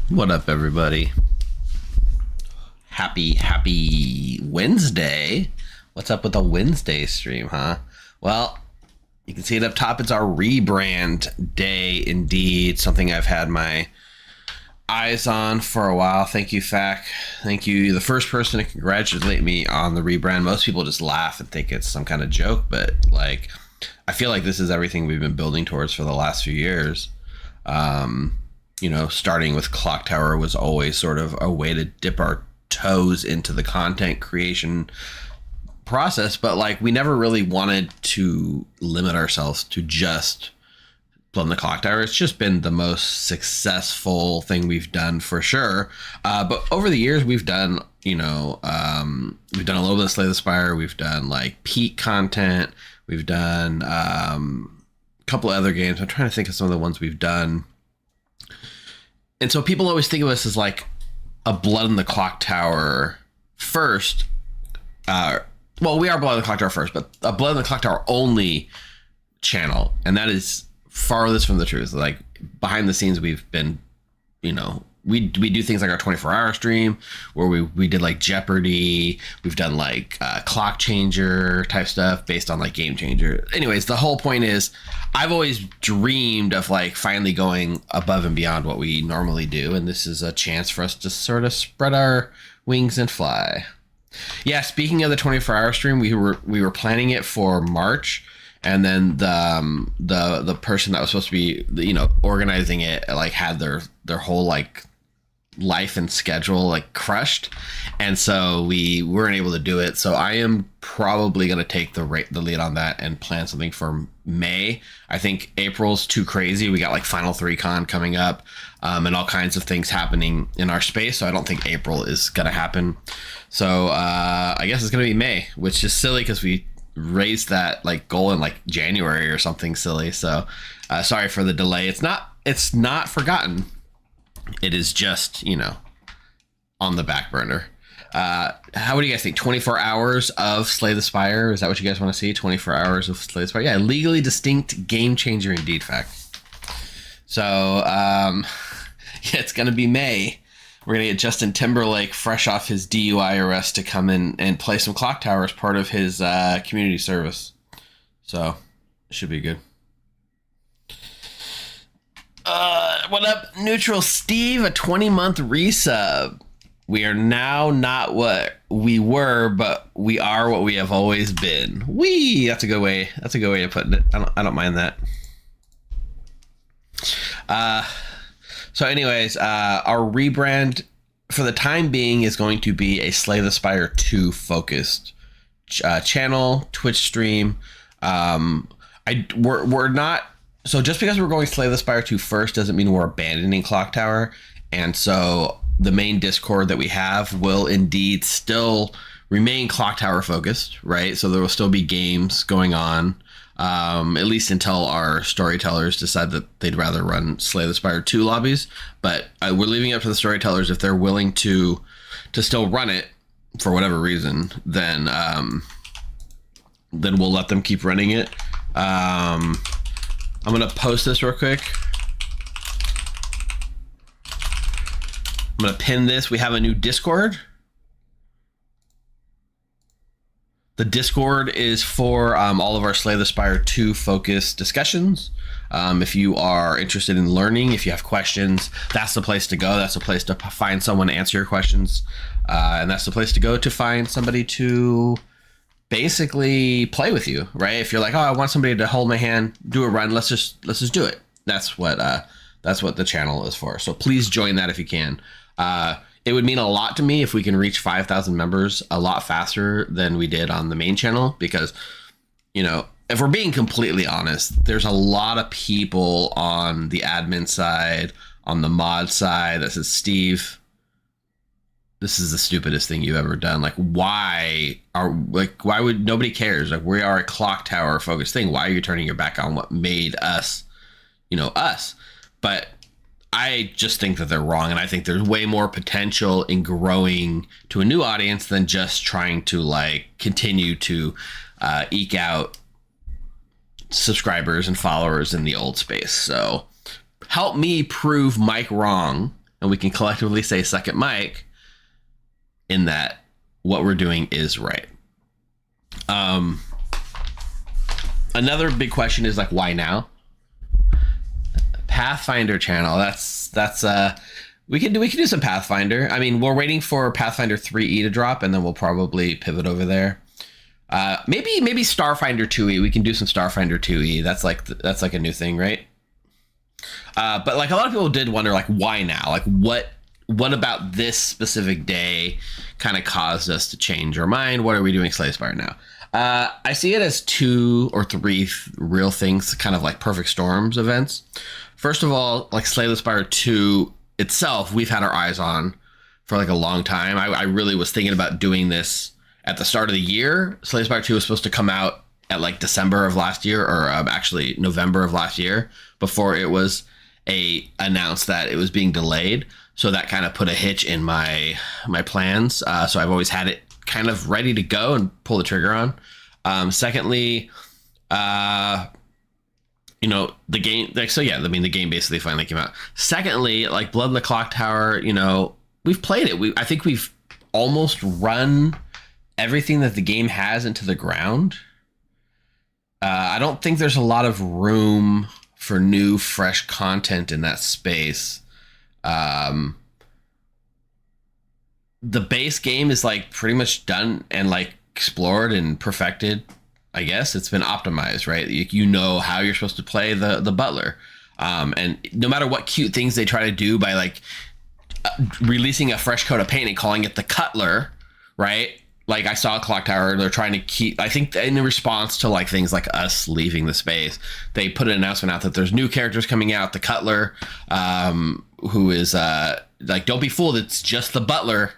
What up, everybody? Happy Wednesday. What's up with the Wednesday stream, huh? Well, you can see it up top. It's our rebrand day, indeed. Something I've had my eyes on for a while. Thank you, Fac. Thank you. The first person to congratulate me on the rebrand. Most people just laugh and think it's some kind of joke, but like, I feel like this is everything we've been building towards for the last few years. Starting with Clock Tower was always sort of a way to dip our toes into the content creation process, but like we never really wanted to limit ourselves to just building the Clock Tower. It's just been the most successful thing we've done for sure. But over the years, we've done, we've done a little bit of Slay the Spire. We've done like peak content. We've done a couple of other games. I'm trying to think of some of the ones we've done. And so people always think of us as like a Blood in the Clock Tower first. Well, we are Blood in the Clock Tower first, but a Blood in the Clock Tower only channel. And that is farthest from the truth. Like behind the scenes, we've been, we do things like our 24-hour stream where we did like Jeopardy. We've done like clock changer type stuff based on like Game Changer. Anyways, the whole point is I've always dreamed of like finally going above and beyond what we normally do. And this is a chance for us to sort of spread our wings and fly. Yeah, speaking of the 24-hour stream, we were planning it for March. And then the person that was supposed to be, organizing it, like had their whole like life and schedule like crushed, and so we weren't able to do it. So I am probably going to take the lead on that and plan something for May. I think April's too crazy. We got like Final 3 Con coming up, and all kinds of things happening in our space. So I don't think April is going to happen. So I guess it's going to be May, which is silly because we raised that like goal in like January or something silly. So sorry for the delay. It's not forgotten. It is just, on the back burner. How do you guys think? 24 hours of Slay the Spire? Is that what you guys want to see? 24 hours of Slay the Spire? Yeah, legally distinct game changer indeed, Fact. So, yeah, it's going to be May. We're going to get Justin Timberlake fresh off his DUI arrest to come in and play some Clock Tower as part of his community service. So, it should be good. What up, Neutral Steve? A 20-month resub. We are now not what we were, but we are what we have always been. Wee! That's a good way. That's a good way of putting it. I don't mind that. So anyways, our rebrand for the time being is going to be a Slay the Spire 2 focused channel, Twitch stream. We're not. So just because we're going Slay the Spire 2 first doesn't mean we're abandoning Clock Tower. And so the main Discord that we have will indeed still remain Clock Tower focused, right? So there will still be games going on, at least until our storytellers decide that they'd rather run Slay the Spire 2 lobbies. But we're leaving it up to the storytellers. If they're willing to still run it for whatever reason, then we'll let them keep running it. I'm going to post this real quick. I'm going to pin this. We have a new Discord. The Discord is for all of our Slay the Spire 2 focused discussions. If you are interested in learning, if you have questions, that's the place to go. That's the place to find someone to answer your questions. And that's the place to go to find somebody to basically play with you, right? If you're like, oh, I want somebody to hold my hand, do a run, let's just do it. That's what the channel is for. So please join that if you can. It would mean a lot to me if we can reach 5,000 members a lot faster than we did on the main channel, because, if we're being completely honest, there's a lot of people on the admin side, on the mod side that says, Steve, this is the stupidest thing you've ever done. Like, why would nobody cares? Like, we are a Clock Tower focused thing. Why are you turning your back on what made us, us? But I just think that they're wrong. And I think there's way more potential in growing to a new audience than just trying to like continue to eke out subscribers and followers in the old space. So help me prove Mike wrong and we can collectively say suck it, Mike, in that what we're doing is right. Another big question is like, why now? Pathfinder channel. That's we can do some Pathfinder. I mean, we're waiting for Pathfinder 3E to drop, and then we'll probably pivot over there. Maybe Starfinder 2E. We can do some Starfinder 2E. That's like a new thing, right? But like a lot of people did wonder, like, why now? Like, what about this specific day kind of caused us to change our mind? What are we doing Slay the Spire now? I see it as 2 or 3 real things, kind of like perfect storms events. First of all, like Slay the Spire 2 itself, we've had our eyes on for like a long time. I really was thinking about doing this at the start of the year. Slay the Spire 2 was supposed to come out at like December of last year, or actually November of last year, before it was announced that it was being delayed. So that kind of put a hitch in my plans. So I've always had it kind of ready to go and pull the trigger on. Secondly, you know, the game, like, so yeah, I mean, the game basically finally came out. Secondly, like Blood in the Clock Tower, you know, we've played it. I think we've almost run everything that the game has into the ground. I don't think there's a lot of room for new, fresh content in that space. The base game is like pretty much done and like explored and perfected. I guess it's been optimized, right? You know how you're supposed to play the butler. And no matter what cute things they try to do by like releasing a fresh coat of paint and calling it the Cutler, right? Like I saw Clock Tower, they're trying to keep, I think in response to like things like us leaving the space, they put an announcement out that there's new characters coming out, the Cutler, who is like, don't be fooled, it's just the butler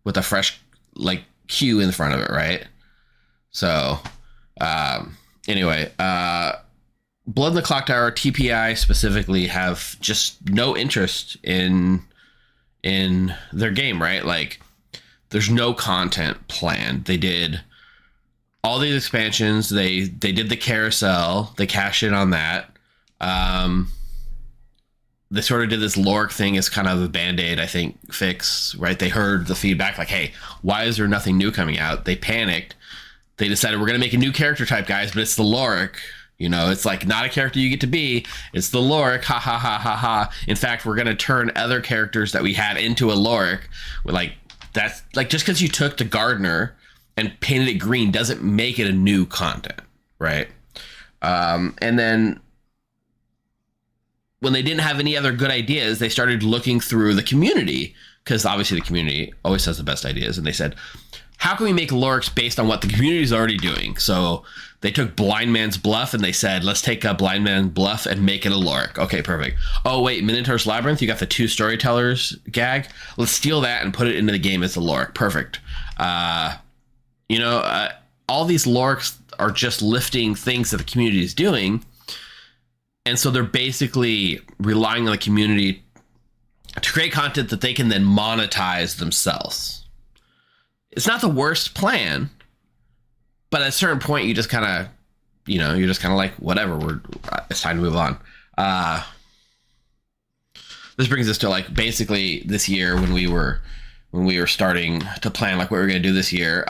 with a fresh like Q in front of it, right? So anyway, Blood in the Clock Tower, TPI specifically, have just no interest in their game, right? Like there's no content planned. They did all these expansions. They did the carousel. They cashed in on that. They sort of did this Lork thing as kind of a Band-Aid, I think, fix, right? They heard the feedback like, hey, why is there nothing new coming out? They panicked. They decided we're going to make a new character type, guys, but it's the Lork. You know, it's like not a character you get to be. It's the Lork. Ha, ha, ha, ha, ha. In fact, we're going to turn other characters that we had into a Lork. We're like, that's like, just because you took the gardener and painted it green doesn't make it a new content, right? And then when they didn't have any other good ideas, they started looking through the community, because obviously the community always has the best ideas. And they said, how can we make Lorks based on what the community is already doing? So they took Blind Man's Bluff and they said, let's take a Blind Man's Bluff and make it a Lork. Okay, perfect. Oh, wait, Minotaur's Labyrinth, you got the 2 storytellers gag. Let's steal that and put it into the game as a Lork. Perfect. You know, all these Lorks are just lifting things that the community is doing. And so they're basically relying on the community to create content that they can then monetize themselves. It's not the worst plan, but at a certain point, you just kind of, you know, you're just kind of like, whatever, it's time to move on. This brings us to like basically this year when we were starting to plan like what we were going to do this year.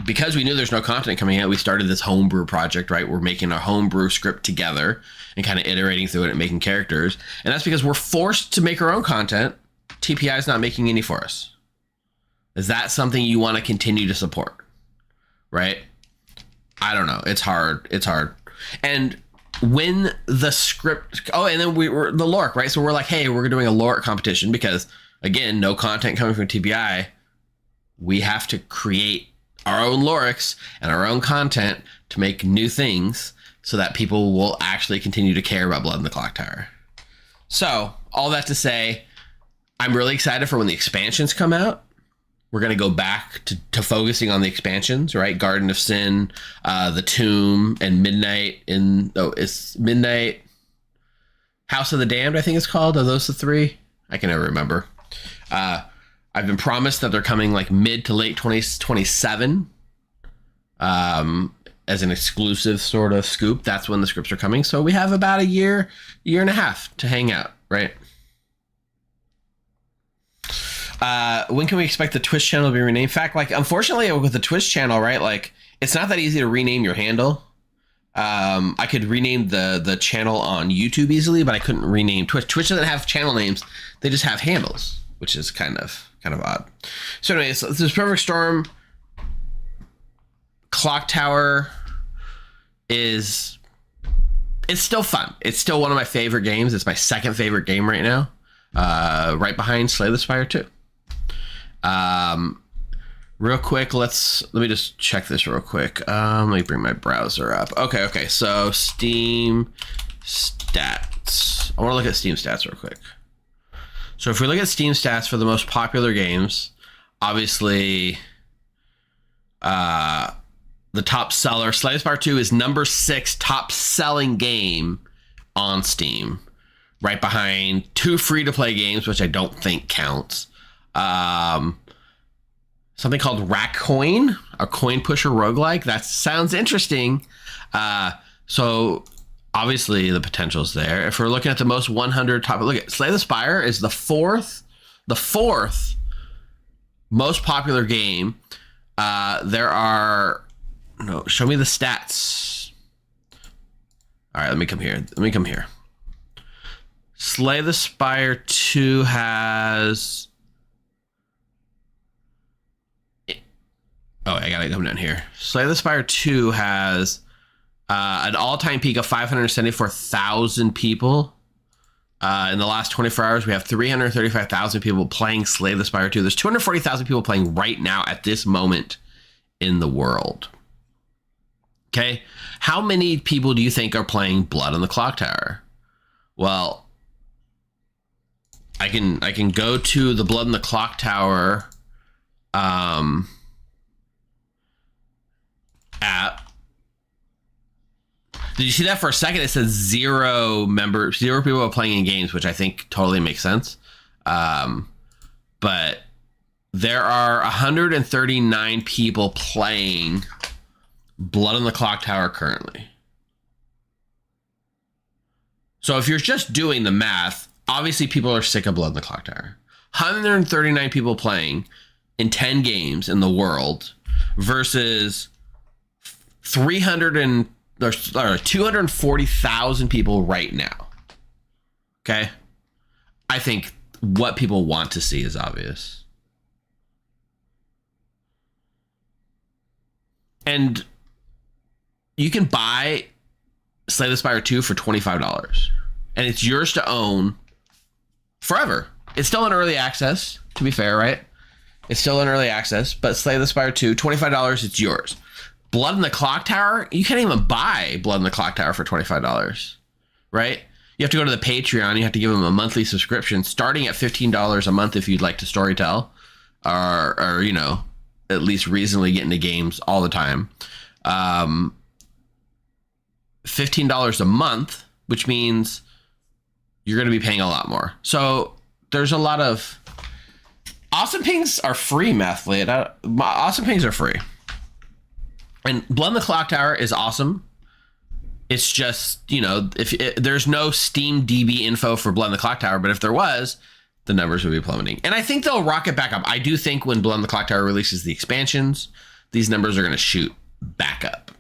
Because we knew there's no content coming out, we started this homebrew project, right? We're making a homebrew script together and kind of iterating through it and making characters. And that's because we're forced to make our own content. TPI is not making any for us. Is that something you want to continue to support? Right? I don't know. It's hard. It's hard. And when the script, and then we were the Lork, right? So we're like, hey, we're doing a Lork competition because, again, no content coming from TPI. We have to create our own Lorks and our own content to make new things so that people will actually continue to care about Blood in the Clock Tower. So all that to say, I'm really excited for when the expansions come out. We're going to go back to focusing on the expansions, right? Garden of Sin, The Tomb, and it's Midnight, House of the Damned, I think it's called. Are those the 3? I can never remember. I've been promised that they're coming like mid to late 2027 as an exclusive sort of scoop. That's when the scripts are coming. So we have about a year and a half to hang out, right? When can we expect the Twitch channel to be renamed? In fact, like, unfortunately, with the Twitch channel, right, like, it's not that easy to rename your handle. I could rename the channel on YouTube easily, but I couldn't rename Twitch. Twitch doesn't have channel names; they just have handles, which is kind of odd. So, anyways, this is Perfect Storm. Clock Tower it's still fun. It's still one of my favorite games. It's my second favorite game right now, right behind Slay the Spire 2. Real quick, let me just check this real quick. Let me bring my browser up. Okay. So Steam stats. I want to look at Steam stats real quick. So if we look at Steam stats for the most popular games, obviously, the top seller, Slay the Spire 2, is number 6 top selling game on Steam, right behind 2 free-to-play games, which I don't think counts. Something called Rackcoin, a coin pusher roguelike. That sounds interesting. So obviously the potential's there. If we're looking at the most 100 top, look at Slay the Spire is the fourth most popular game. Show me the stats. All right, let me come here. Slay the Spire 2 has... Oh, I gotta come down here. Slay the Spire 2 has an all-time peak of 574,000 people. In the last 24 hours, we have 335,000 people playing Slay the Spire 2. There's 240,000 people playing right now at this moment in the world. Okay, how many people do you think are playing Blood on the Clock Tower? Well, I can go to the Blood on the Clock Tower app. Did you see that for a second? It says 0 people are playing in games, which I think totally makes sense. But there are 139 people playing Blood on the Clock Tower currently. So if you're just doing the math, obviously people are sick of Blood on the Clock Tower. 139 people playing in 10 games in the world versus 240,000 people right now. Okay? I think what people want to see is obvious. And you can buy Slay the Spire 2 for $25. And it's yours to own forever. It's still in early access, to be fair, right? It's still in early access, but Slay the Spire 2, $25, it's yours. Blood in the Clock Tower, you can't even buy Blood in the Clock Tower for $25, right? You have to go to the Patreon. You have to give them a monthly subscription starting at $15 a month if you'd like to storytell or you know, at least reasonably get into games all the time. $15 a month, which means you're going to be paying a lot more. So there's a lot of... Awesome Pings are free, Mathlete. Awesome Pings are free. And Blood on the Clock Tower is awesome. It's just, you know, there's no Steam DB info for Blood on the Clock Tower, but if there was, the numbers would be plummeting. And I think they'll rocket back up. I do think when Blood on the Clock Tower releases the expansions, these numbers are going to shoot back up.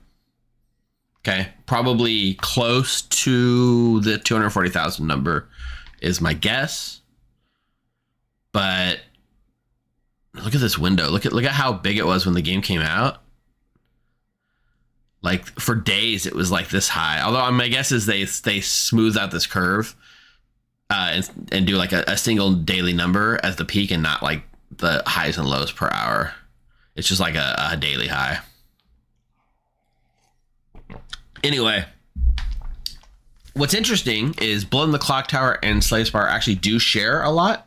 Okay, probably close to the 240,000 number is my guess. But look at this window. Look at how big it was when the game came out. Like for days, it was like this high. Although my guess is they smooth out this curve and do like a single daily number as the peak and not like the highs and lows per hour. It's just like a daily high. Anyway, what's interesting is Blood on the Clock Tower and Slay the Spire actually do share a lot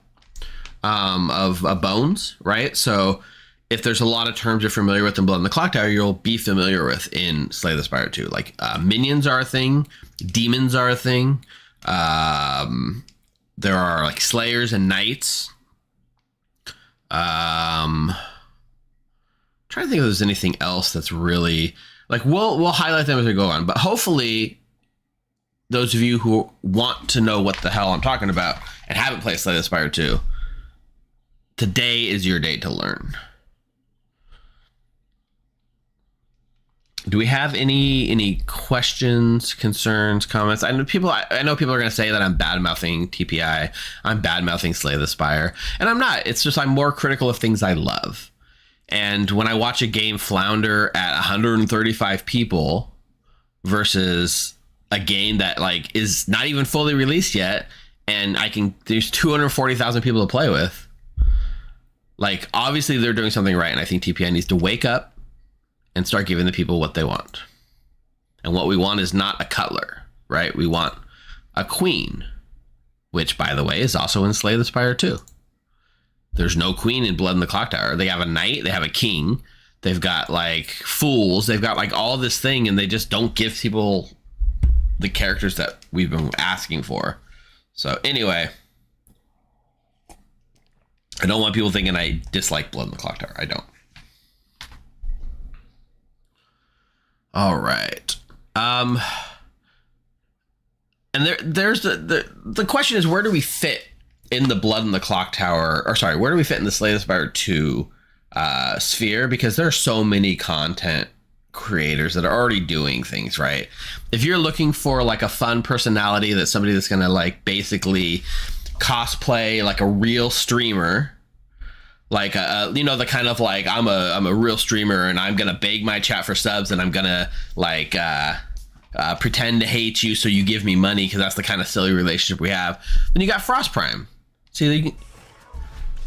of bones, right? So if there's a lot of terms you're familiar with in Blood on the Clock Tower, you'll be familiar with in Slay the Spire 2. Like minions are a thing, demons are a thing. There are like slayers and knights. Trying to think if there's anything else that's really like we'll highlight them as we go on, but hopefully those of you who want to know what the hell I'm talking about and haven't played Slay the Spire 2 today is your day to learn. Do we have any questions, concerns, comments? I know people are going to say that I'm bad mouthing TPI. I'm bad mouthing Slay the Spire, and I'm not. It's just I'm more critical of things I love. And when I watch a game flounder at 135 people versus a game that like is not even fully released yet, and there's 240,000 people to play with. Like, obviously they're doing something right, and I think TPI needs to wake up and start giving the people what they want. And what we want is not a cutler, right? We want a queen, which, by the way, is also in Slay the Spire 2. There's no queen in Blood in the Clocktower. They have a knight, they have a king, they've got like fools, they've got like all this thing, and they just don't give people the characters that we've been asking for. So anyway, I don't want people thinking I dislike Blood in the Clocktower. I don't. All right. And there's the question is, where do we fit in the Blood in the Clocktower, or sorry, where do we fit in the Slay the Spire 2 sphere? Because there are so many content creators that are already doing things, right? If you're looking for like a fun personality, that's somebody that's going to like basically cosplay like a real streamer, like the kind of like I'm a real streamer and I'm gonna beg my chat for subs and I'm gonna like pretend to hate you so you give me money, because that's the kind of silly relationship we have. Then you got Frost Prime. See,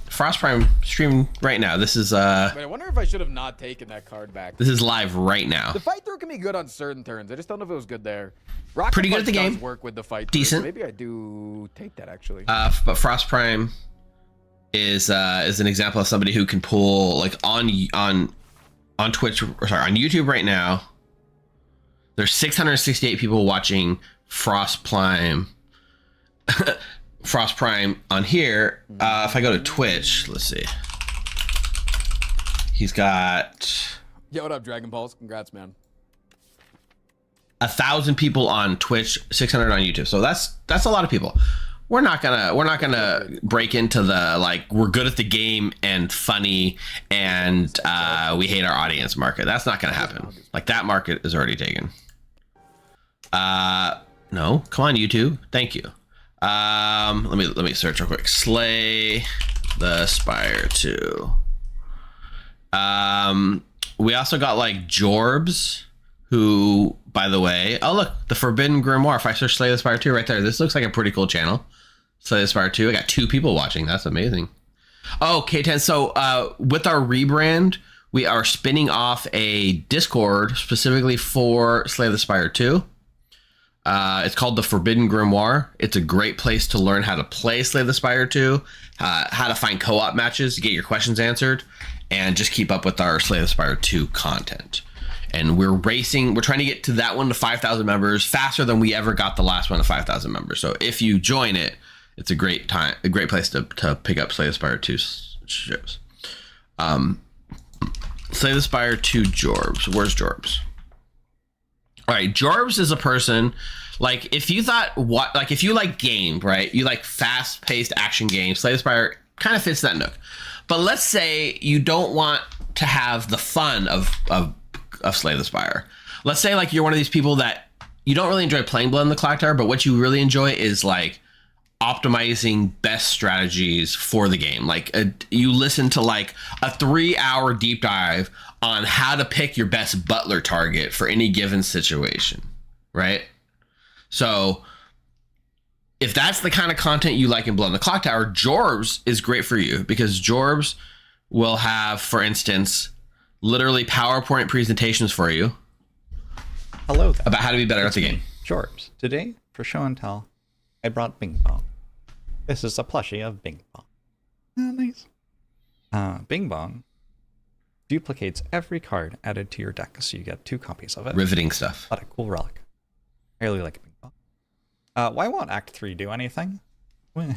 Frost Prime streaming right now. This is I wonder if I should have not taken that card back. This is live right now. The fight through can be good on certain turns. I just don't know if it was good there. Rocket pretty good at the game. Work with the fight. Decent. So maybe I do take that actually. But Frost Prime is an example of somebody who can pull like on Twitch, or sorry, on YouTube right now. There's 668 people watching Frost Prime. Frost Prime on here. If I go to Twitch, let's see. He's got. Yo, what up, Dragon Balls? Congrats, man. 1,000 people on Twitch, 600 on YouTube. So that's a lot of people. We're not gonna break into the like we're good at the game and funny and we hate our audience market. That's not gonna happen. Like, that market is already taken. No, come on, YouTube. Thank you. Let me search real quick. Slay the Spire 2. We also got like Jorbs, who, by the way, oh look, the Forbidden Grimoire. If I search Slay the Spire 2 right there, this looks like a pretty cool channel. Slay the Spire 2. I got 2 people watching. That's amazing. Oh, K10. So with our rebrand, we are spinning off a Discord specifically for Slay the Spire 2. It's called the Forbidden Grimoire. It's a great place to learn how to play Slay the Spire 2, how to find co-op matches to get your questions answered, and just keep up with our Slay the Spire 2 content. And we're trying to get to that one to 5,000 members faster than we ever got the last one to 5,000 members. So if you join it, it's a great place to pick up Slay the Spire 2 shows. Slay the Spire 2 Jorbs. Where's Jorbs? All right, Jorbs is a person, like, if you like game, right? You like fast-paced action games, Slay the Spire kind of fits that nook. But let's say you don't want to have the fun of Slay the Spire. Let's say like you're one of these people that you don't really enjoy playing Blood in the Clocktower, but what you really enjoy is like optimizing best strategies for the game. Like you listen to like a 3-hour deep dive on how to pick your best butler target for any given situation, right? So if that's the kind of content you like in Blood in the Clocktower, Jorbs is great for you, because Jorbs will have, for instance, literally PowerPoint presentations for you. Hello there. About how to be better at the game. Jorbs. Today, for show and tell, I brought Bing Bong. This is a plushie of Bing Bong. Nice. Bing Bong duplicates every card added to your deck, so you get 2 copies of it. Riveting stuff. What a cool relic. I really like Bing Bong. Why won't Act 3 do anything? Why?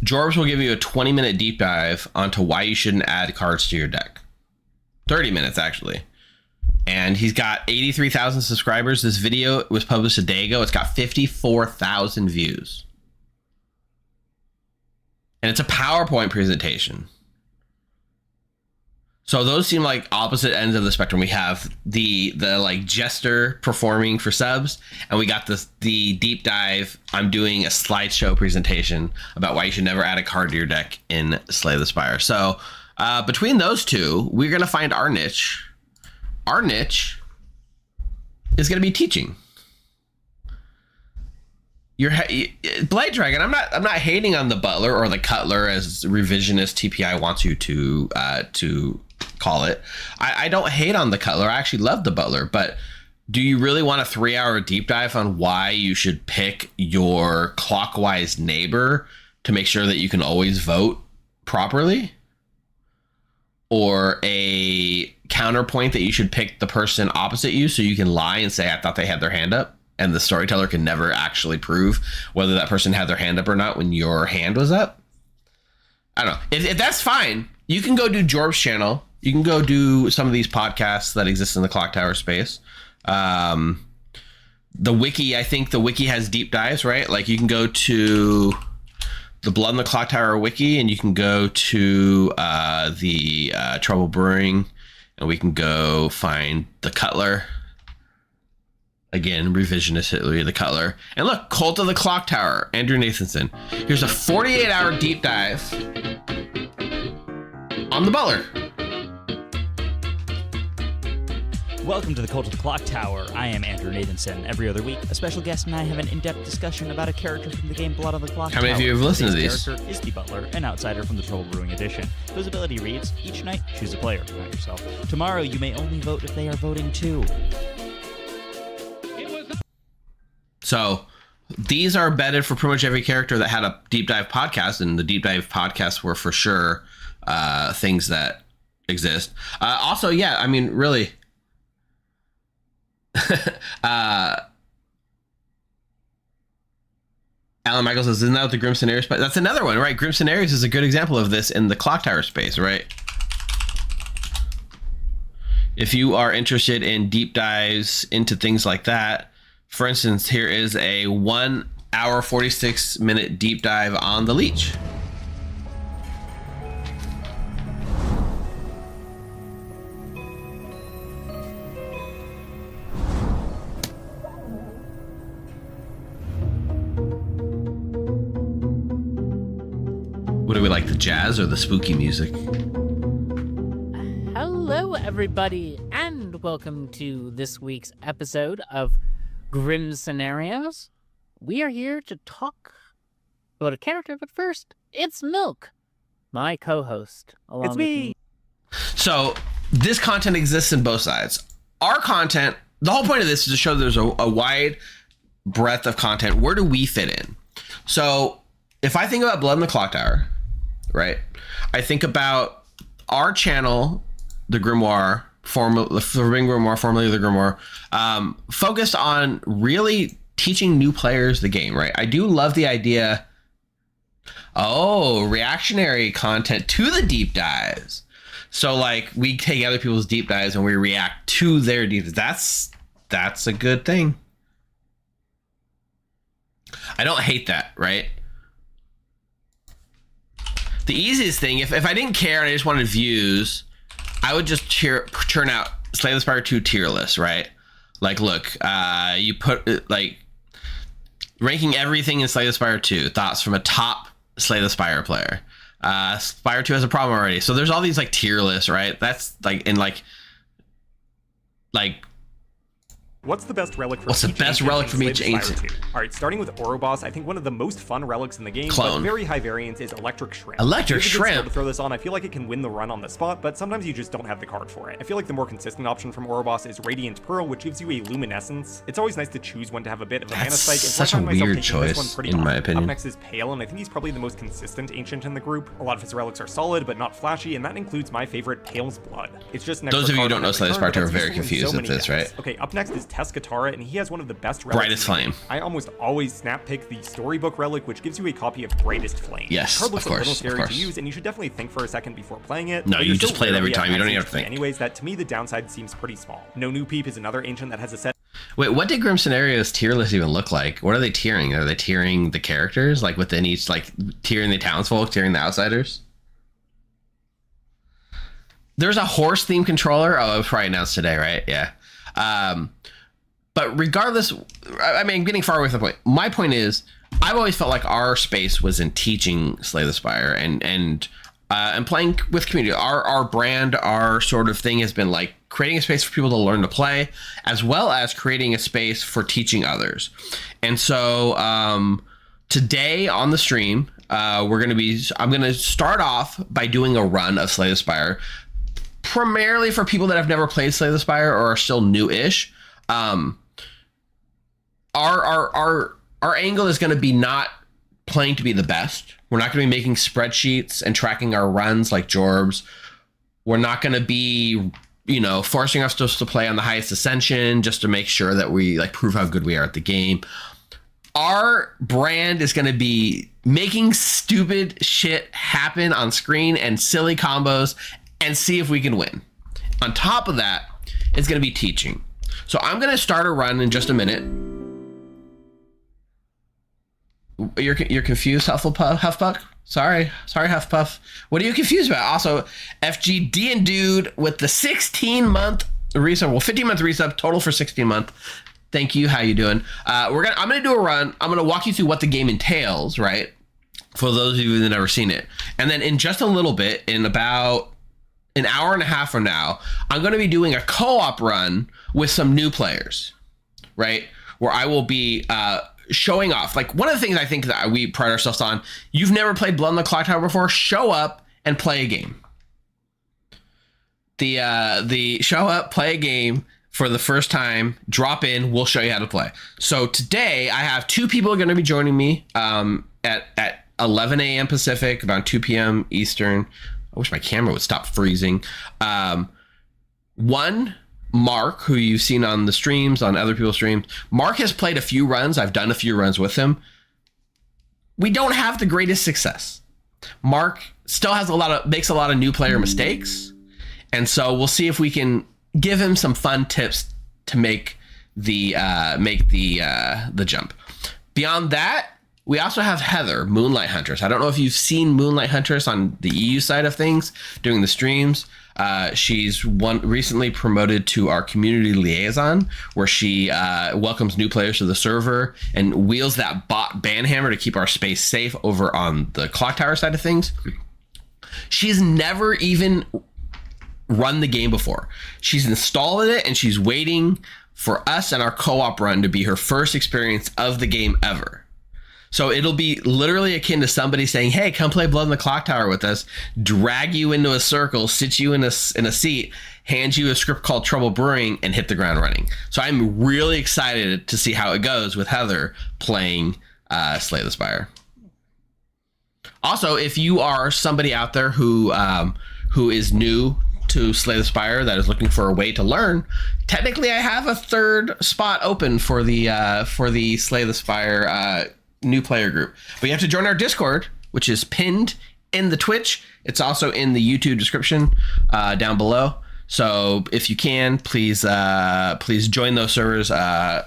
Jorbs will give you a 20-minute deep dive onto why you shouldn't add cards to your deck. 30 minutes, actually. And he's got 83,000 subscribers. This video was published a day ago. It's got 54,000 views. and it's a PowerPoint presentation. So those seem like opposite ends of the spectrum. We have the like jester performing for subs, and we got the deep dive. I'm doing a slideshow presentation about why you should never add a card to your deck in Slay the Spire. So between those two, we're gonna find our niche. Our niche is gonna be teaching. Blade Dragon. I'm not hating on the butler or the cutler, as revisionist TPI wants you to call it. I don't hate on the cutler. I actually love the butler, but do you really want a 3-hour deep dive on why you should pick your clockwise neighbor to make sure that you can always vote properly? Or a counterpoint that you should pick the person opposite you so you can lie and say, I thought they had their hand up, and the storyteller can never actually prove whether that person had their hand up or not when your hand was up? I don't know. If that's fine, you can go do Jorb's channel. You can go do some of these podcasts that exist in the Clock Tower space. The wiki, I think the wiki has deep dives, right? Like you can go to the Blood in the Clock Tower wiki, and you can go to the Trouble Brewing, and we can go find the Cutler. Again, revisionist Hitler, the Cutler. And look, Cult of the Clock Tower, Andrew Nathanson. Here's a 48-hour deep dive on the Butler. Welcome to the Cult of the Clock Tower. I am Andrew Nathanson. Every other week, a special guest and I have an in-depth discussion about a character from the game Blood on the Clock Tower. How many of you have listened to these? Character is the Butler, an outsider from the Trouble Brewing Edition. Whose ability reads, each night, choose a player, not yourself. Tomorrow, you may only vote if they are voting too. So these are bedded for pretty much every character that had a deep dive podcast, and the deep dive podcasts were for sure things that exist. Also, yeah, I mean, really, Alan Michael says, isn't that what the Grim Scenarios? But that's another one, right? Grim Scenarios is a good example of this in the Clock Tower space, right? If you are interested in deep dives into things like that, for instance, here is a 1 hour 46-minute deep dive on the Leech. What do we like, the jazz or the spooky music? Hello, everybody, and welcome to this week's episode of Grim Scenarios. We are here to talk about a character, but first, it's Milk, my co-host. It's me. So this content exists in both sides. Our content, the whole point of this is to show there's a wide breadth of content. Where do we fit in? So if I think about Blood in the Clock Tower, right, I think about our channel, the Grimoire, the Forbidden Grimoire, formerly the Grimoire, focused on really teaching new players the game, right? I do love the idea, reactionary content to the deep dives. So like we take other people's deep dives and we react to their deep dives. That's a good thing. I don't hate that, right? The easiest thing, if I didn't care and I just wanted views, I would just churn out Slay the Spire 2 tier list, right? Like, look, you put like ranking everything in Slay the Spire 2. Thoughts from a top Slay the Spire player. Spire 2 has a problem already. So there's all these like tier lists, right? That's like in like what's the best relic from each ancient? All right, starting with Ouroboros, I think one of the most fun relics in the game, but very high variance, is Electric Shrimp. Electric Shrimp? To throw this on, I feel like it can win the run on the spot, but sometimes you just don't have the card for it. I feel like the more consistent option from Ouroboros is Radiant Pearl, which gives you a Luminescence. It's always nice to choose when to have a bit of a mana spike. Such a weird choice, in my opinion. Up next is Pale, and I think he's probably the most consistent ancient in the group. A lot of his relics are solid, but not flashy, and that includes my favorite, Pale's Blood. It's just those of you who don't know Slay the Spire 2 are very confused at this, right? Okay, up next is Teskatara, and he has one of the best relics. Brightest Flame. I almost always snap pick the storybook relic, which gives you a copy of Brightest Flame. Yes, the card looks of course, a little scary to use, and you should definitely think for a second before playing it. No, you just play it every time. You don't even have to think. Anyways, that to me the downside seems pretty small. No New Peep is another ancient that has a set. Wait, what did Grim Scenario's tier list even look like? What are they tiering? Are they tiering the characters, like within each, like tiering the townsfolk, tiering the outsiders? There's a horse themed controller. Oh, it was probably announced today, right? Yeah. But regardless, I mean, getting far away from the point. My point is, I've always felt like our space was in teaching Slay the Spire and playing with community. Our brand, our sort of thing has been like creating a space for people to learn to play, as well as creating a space for teaching others. And so today on the stream, I'm going to start off by doing a run of Slay the Spire, primarily for people that have never played Slay the Spire or are still new-ish. Our angle is going to be not playing to be the best. We're not going to be making spreadsheets and tracking our runs like Jorbs. We're not going to be, forcing us to play on the highest ascension just to make sure that we like prove how good we are at the game. Our brand is going to be making stupid shit happen on screen and silly combos and see if we can win. On top of that, it's going to be teaching. So I'm going to start a run in just a minute. You're confused, Huffpuck? Sorry, Huffpuff. What are you confused about? Also, FGD and Dude with the 16-month resub. Well, 15-month resub, total for 16-month. Thank you. How you doing? I'm gonna do a run. I'm gonna walk you through what the game entails, right? For those of you who've never seen it, and then in just a little bit, in about an hour and a half from now, I'm going to be doing a co-op run with some new players, right? Where I will be showing off. Like, one of the things I think that we pride ourselves on, you've never played Blood on the Clock Tower before, show up and play a game. The show up, play a game for the first time, drop in, we'll show you how to play. So today I have 2 people going to be joining me at 11 a.m. Pacific, about 2 p.m. Eastern. I wish my camera would stop freezing. One, Mark, who you've seen on the streams, on other people's streams. Mark has played a few runs. I've done a few runs with him. We don't have the greatest success. Mark still has makes a lot of new player mistakes. And so we'll see if we can give him some fun tips to make the jump. Beyond that, we also have Heather, Moonlight Huntress. I don't know if you've seen Moonlight Huntress on the EU side of things doing the streams. She's recently promoted to our community liaison, where she welcomes new players to the server and wields that bot banhammer to keep our space safe over on the clock tower side of things. She's never even run the game before. She's installed it and she's waiting for us and our co-op run to be her first experience of the game ever. So it'll be literally akin to somebody saying, hey, come play Blood in the Clock Tower with us, drag you into a circle, sit you in a seat, hand you a script called Trouble Brewing, and hit the ground running. So I'm really excited to see how it goes with Heather playing Slay the Spire. Also, if you are somebody out there who is new to Slay the Spire that is looking for a way to learn, technically I have a third spot open for the Slay the Spire new player group, but you have to join our Discord, which is pinned in the Twitch. It's also in the YouTube description down below. So if you can, please join those servers. I'll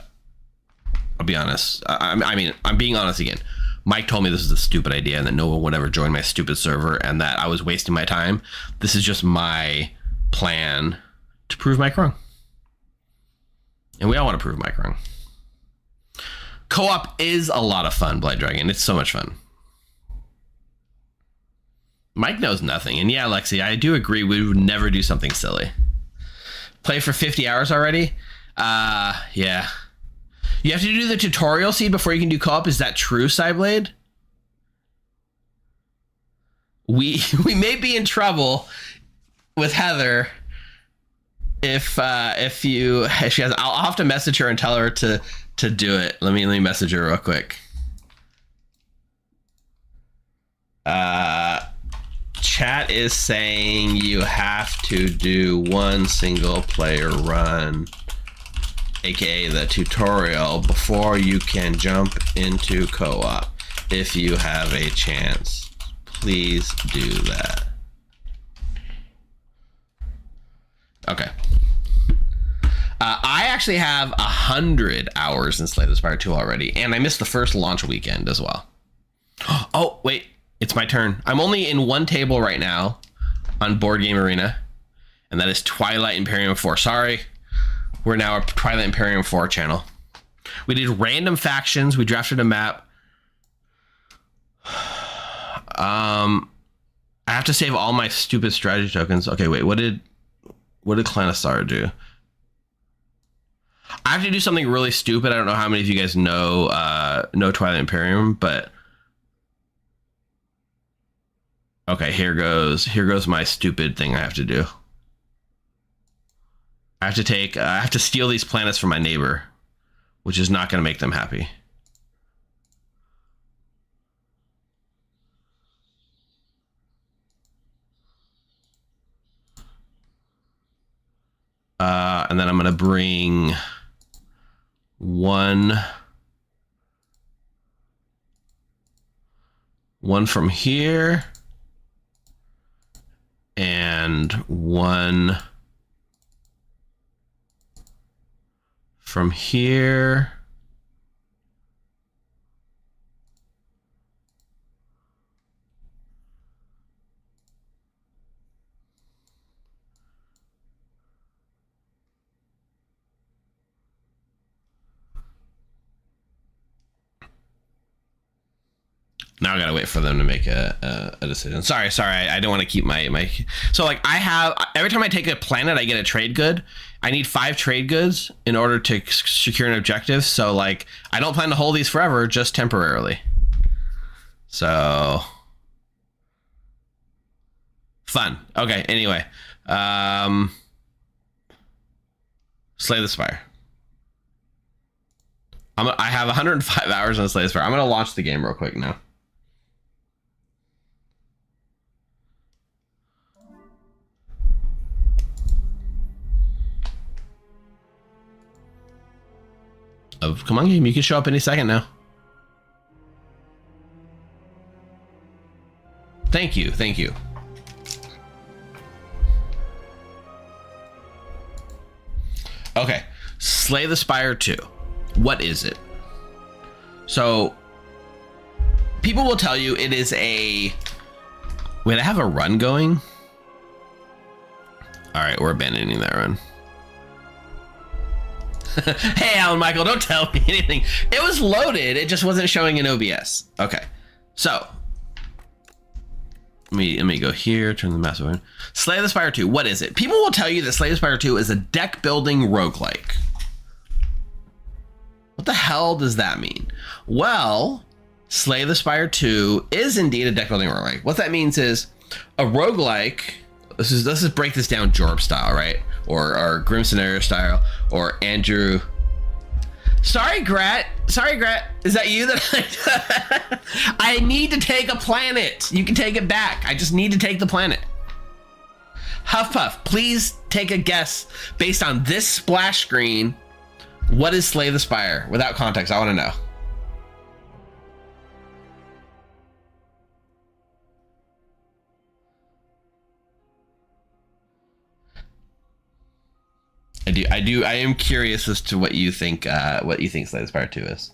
be honest. I'm being honest again. Mike told me this is a stupid idea and that no one would ever join my stupid server and that I was wasting my time. This is just my plan to prove Mike wrong. And we all want to prove Mike wrong. Co-op is a lot of fun, Blight Dragon. It's so much fun. Mike knows nothing. And yeah, Lexi, I do agree we would never do something silly. Play for 50 hours already? Yeah. You have to do the tutorial seed before you can do co-op. Is that true, Cyblade? We may be in trouble with Heather if she has. I'll have to message her and tell her to do it. Let me message her real quick. Chat is saying you have to do one single player run, aka the tutorial, before you can jump into co-op. If you have a chance, please do that. Okay. I actually have 100 hours in Slay the Spire 2 already, and I missed the first launch weekend as well. Oh, wait, it's my turn. I'm only in one table right now on Board Game Arena, and that is Twilight Imperium 4. Sorry, we're now a Twilight Imperium 4 channel. We did random factions. We drafted a map. I have to save all my stupid strategy tokens. Okay, wait, what did Clanisar do? I have to do something really stupid. I don't know how many of you guys know Twilight Imperium, but okay, here goes my stupid thing I have to do. I have to steal these planets from my neighbor, which is not going to make them happy. And then I'm going to bring one from here and one from here. Now I gotta wait for them to make a decision. Sorry. I don't want to keep my. So like I have, every time I take a planet, I get a trade good. I need 5 trade goods in order to secure an objective. So like I don't plan to hold these forever, just temporarily. So fun. Okay. Anyway, Slay the Spire. I have 105 hours on Slay the Spire. I'm gonna launch the game real quick now. Come on, game. You can show up any second now. Thank you. Okay. Slay the Spire 2. What is it? So, people will tell you it is a... Wait, I have a run going? Alright, we're abandoning that run. Hey, Alan Michael, don't tell me anything. It was loaded. It just wasn't showing in OBS. Okay. So, let me go here, turn the mouse over. Slay the Spire 2. What is it? People will tell you that Slay the Spire 2 is a deck building roguelike. What the hell does that mean? Well, Slay the Spire 2 is indeed a deck building roguelike. What that means is a roguelike. Let's just break this down Jorb style, right? Or Grim Scenario style, or Andrew. Sorry, Grat. Is that you? That I need to take a planet. You can take it back. I just need to take the planet. Huffpuff, please take a guess based on this splash screen. What is Slay the Spire? Without context, I want to know. I am curious as to what you think Slay the Spire 2 is.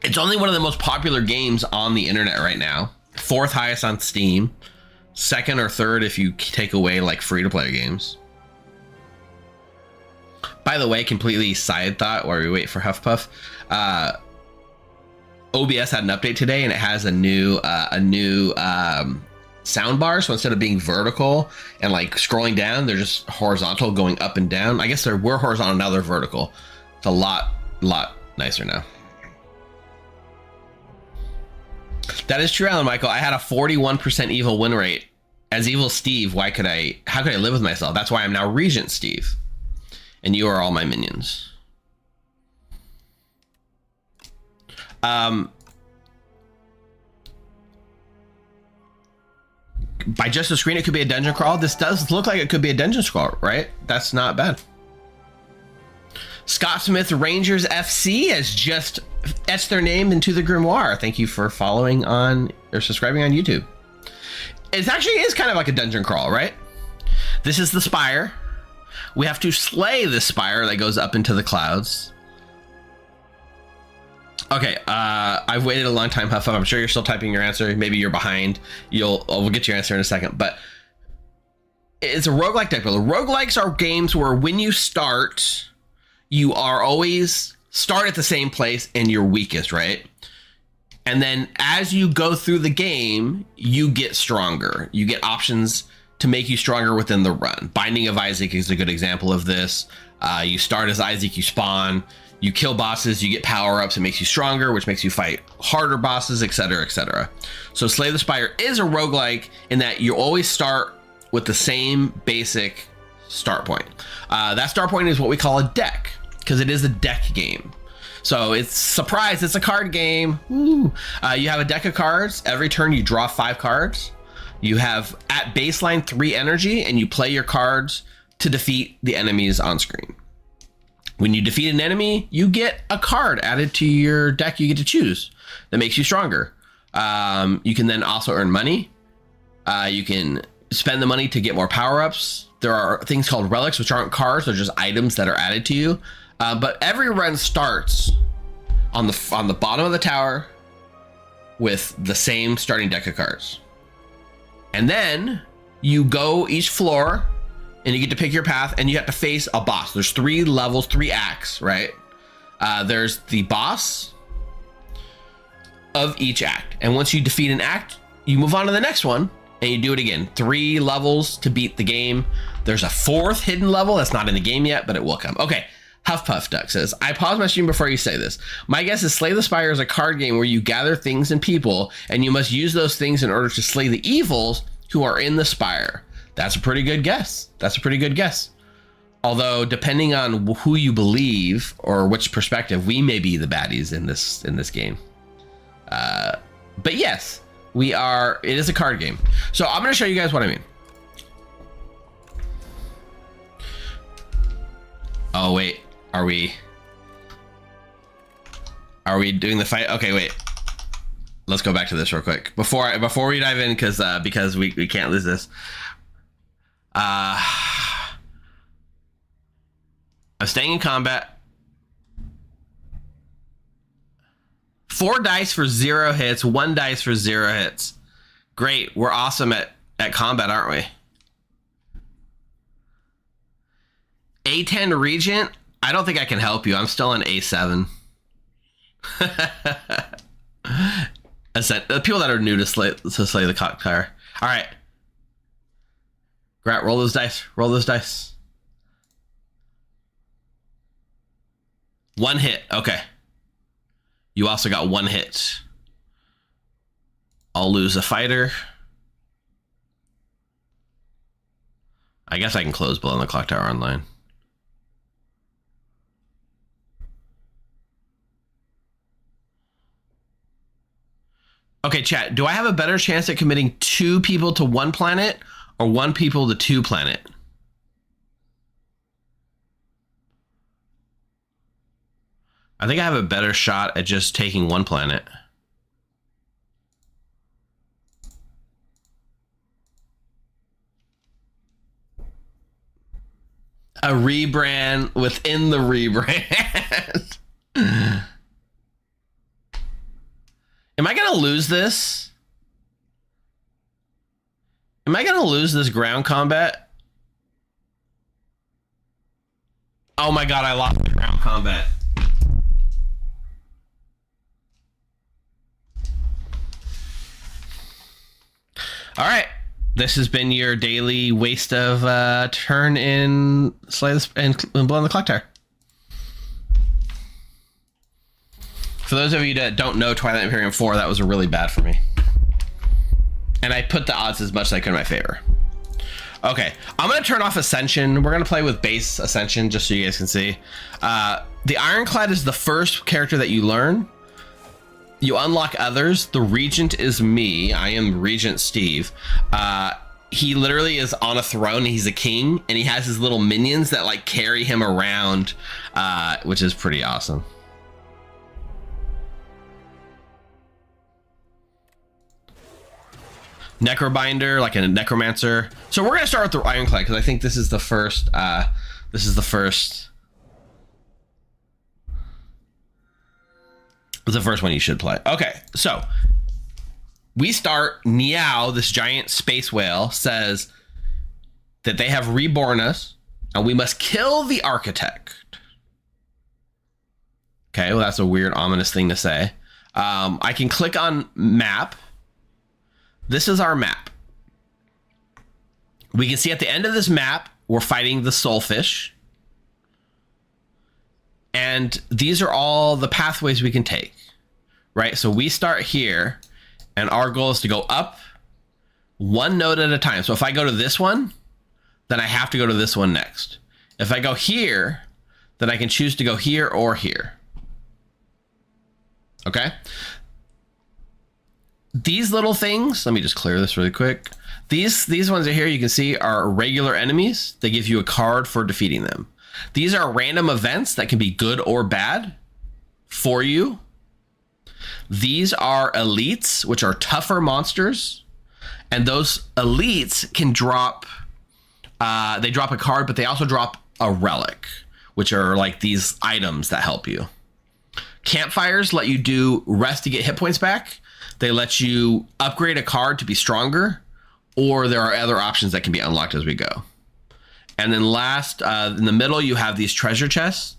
It's only one of the most popular games on the internet right now. 4th highest on Steam. 2nd or 3rd if you take away like free-to-play games. By the way, completely side thought while we wait for Huffpuff. OBS had an update today and it has a new soundbar, so instead of being vertical and like scrolling down, they're just horizontal, going up and down. I guess they were horizontal, now they're vertical. It's a lot nicer now. That is true, Alan Michael. I had a 41% evil win rate as Evil Steve. How could I live with myself? That's why I'm now Regent Steve, and you are all my minions. By just the screen, it could be a dungeon crawl. This does look like it could be a dungeon crawl, right? That's not bad. Scott Smith Rangers FC has just etched their name into the grimoire. Thank you for following on or subscribing on YouTube. It actually is kind of like a dungeon crawl, right? This is the Spire. we have to slay the spire that goes up into the clouds. Okay, I've waited a long time, Huff. I'm sure you're still typing your answer. Maybe you're behind. We'll get your answer in a second. But it's a roguelike deck builder. Roguelikes are games where when you start, you are always start at the same place and you're weakest, right? And then as you go through the game, you get stronger. You get options to make you stronger within the run. Binding of Isaac is a good example of this. You start as Isaac, you spawn. You kill bosses, you get power-ups, it makes you stronger, which makes you fight harder bosses, etc., etc. So Slay the Spire is a roguelike in that you always start with the same basic start point. That start point is what we call a deck, because it is a deck game. So it's surprise, it's a card game. Woo. You have a deck of cards. Every turn you draw 5 cards. You have at baseline 3 energy, and you play your cards to defeat the enemies on screen. When you defeat an enemy, you get a card added to your deck you get to choose that makes you stronger. You can then also earn money. You can spend the money to get more power-ups. There are things called relics, which aren't cards, they're just items that are added to you. But every run starts on the bottom of the tower with the same starting deck of cards. And then you go each floor, and you get to pick your path, and you have to face a boss. There's 3 levels, 3 acts, right? There's the boss of each act. And once you defeat an act, you move on to the next one, and you do it again. 3 levels to beat the game. There's a 4th hidden level that's not in the game yet, but it will come. Okay, Huffpuff Duck says, I pause my stream before you say this. My guess is Slay the Spire is a card game where you gather things and people, and you must use those things in order to slay the evils who are in the spire. That's a pretty good guess. Although, depending on who you believe or which perspective, we may be the baddies in this game. But yes, we are. It is a card game. So I'm going to show you guys what I mean. Oh wait, are we doing the fight? Okay, wait. Let's go back to this real quick before we dive in, because we can't lose this. I'm staying in combat. 4 dice for 0 hits, 1 dice for 0 hits. Great, we're awesome at combat, aren't we? A10 Regent, I don't think I can help you. I'm still on A7. The people that are new to slay the cock tire. All right. Grant, roll those dice. 1 hit. Okay. You also got 1 hit. I'll lose a fighter. I guess I can close Blood on the Clock Tower online. Okay, chat. Do I have a better chance at committing 2 people to 1 planet or 1 people to 2 planet? I think I have a better shot at just taking 1 planet. A rebrand within the rebrand. Am I gonna lose this? Am I gonna lose this ground combat? Oh my god, I lost the ground combat. All right, this has been your daily waste of turn in Slay the and Blow on the Clock Tower. For those of you that don't know Twilight Imperium 4, that was really bad for me. And I put the odds as much as I could in my favor. Okay, I'm going to turn off Ascension. We're going to play with base Ascension just so you guys can see. The Ironclad is the first character that you learn. You unlock others. The Regent is me. I am Regent Steve. He literally is on a throne. He's a king, and he has his little minions that like carry him around, which is pretty awesome. Necrobinder, like a necromancer. So we're gonna start with the Ironclad because I think this is the first This is the first. It's the first one you should play. Okay, so we start. Niao, this giant space whale, says that they have reborn us, and we must kill the architect. Okay, well, that's a weird, ominous thing to say. I can click on map. This is our map. We can see at the end of this map, we're fighting the soulfish. And these are all the pathways we can take, right? So we start here, and our goal is to go up one node at a time. So if I go to this one, then I have to go to this one next. If I go here, then I can choose to go here or here. Okay? These little things, let me just clear this really quick. These ones are here, you can see, are regular enemies. They give you a card for defeating them. These are random events that can be good or bad for you. These are elites, which are tougher monsters. And those elites can drop, they drop a card, but they also drop a relic, which are like these items that help you. Campfires let you do rest to get hit points back. They let you upgrade a card to be stronger, or there are other options that can be unlocked as we go. And then last, in the middle, you have these treasure chests.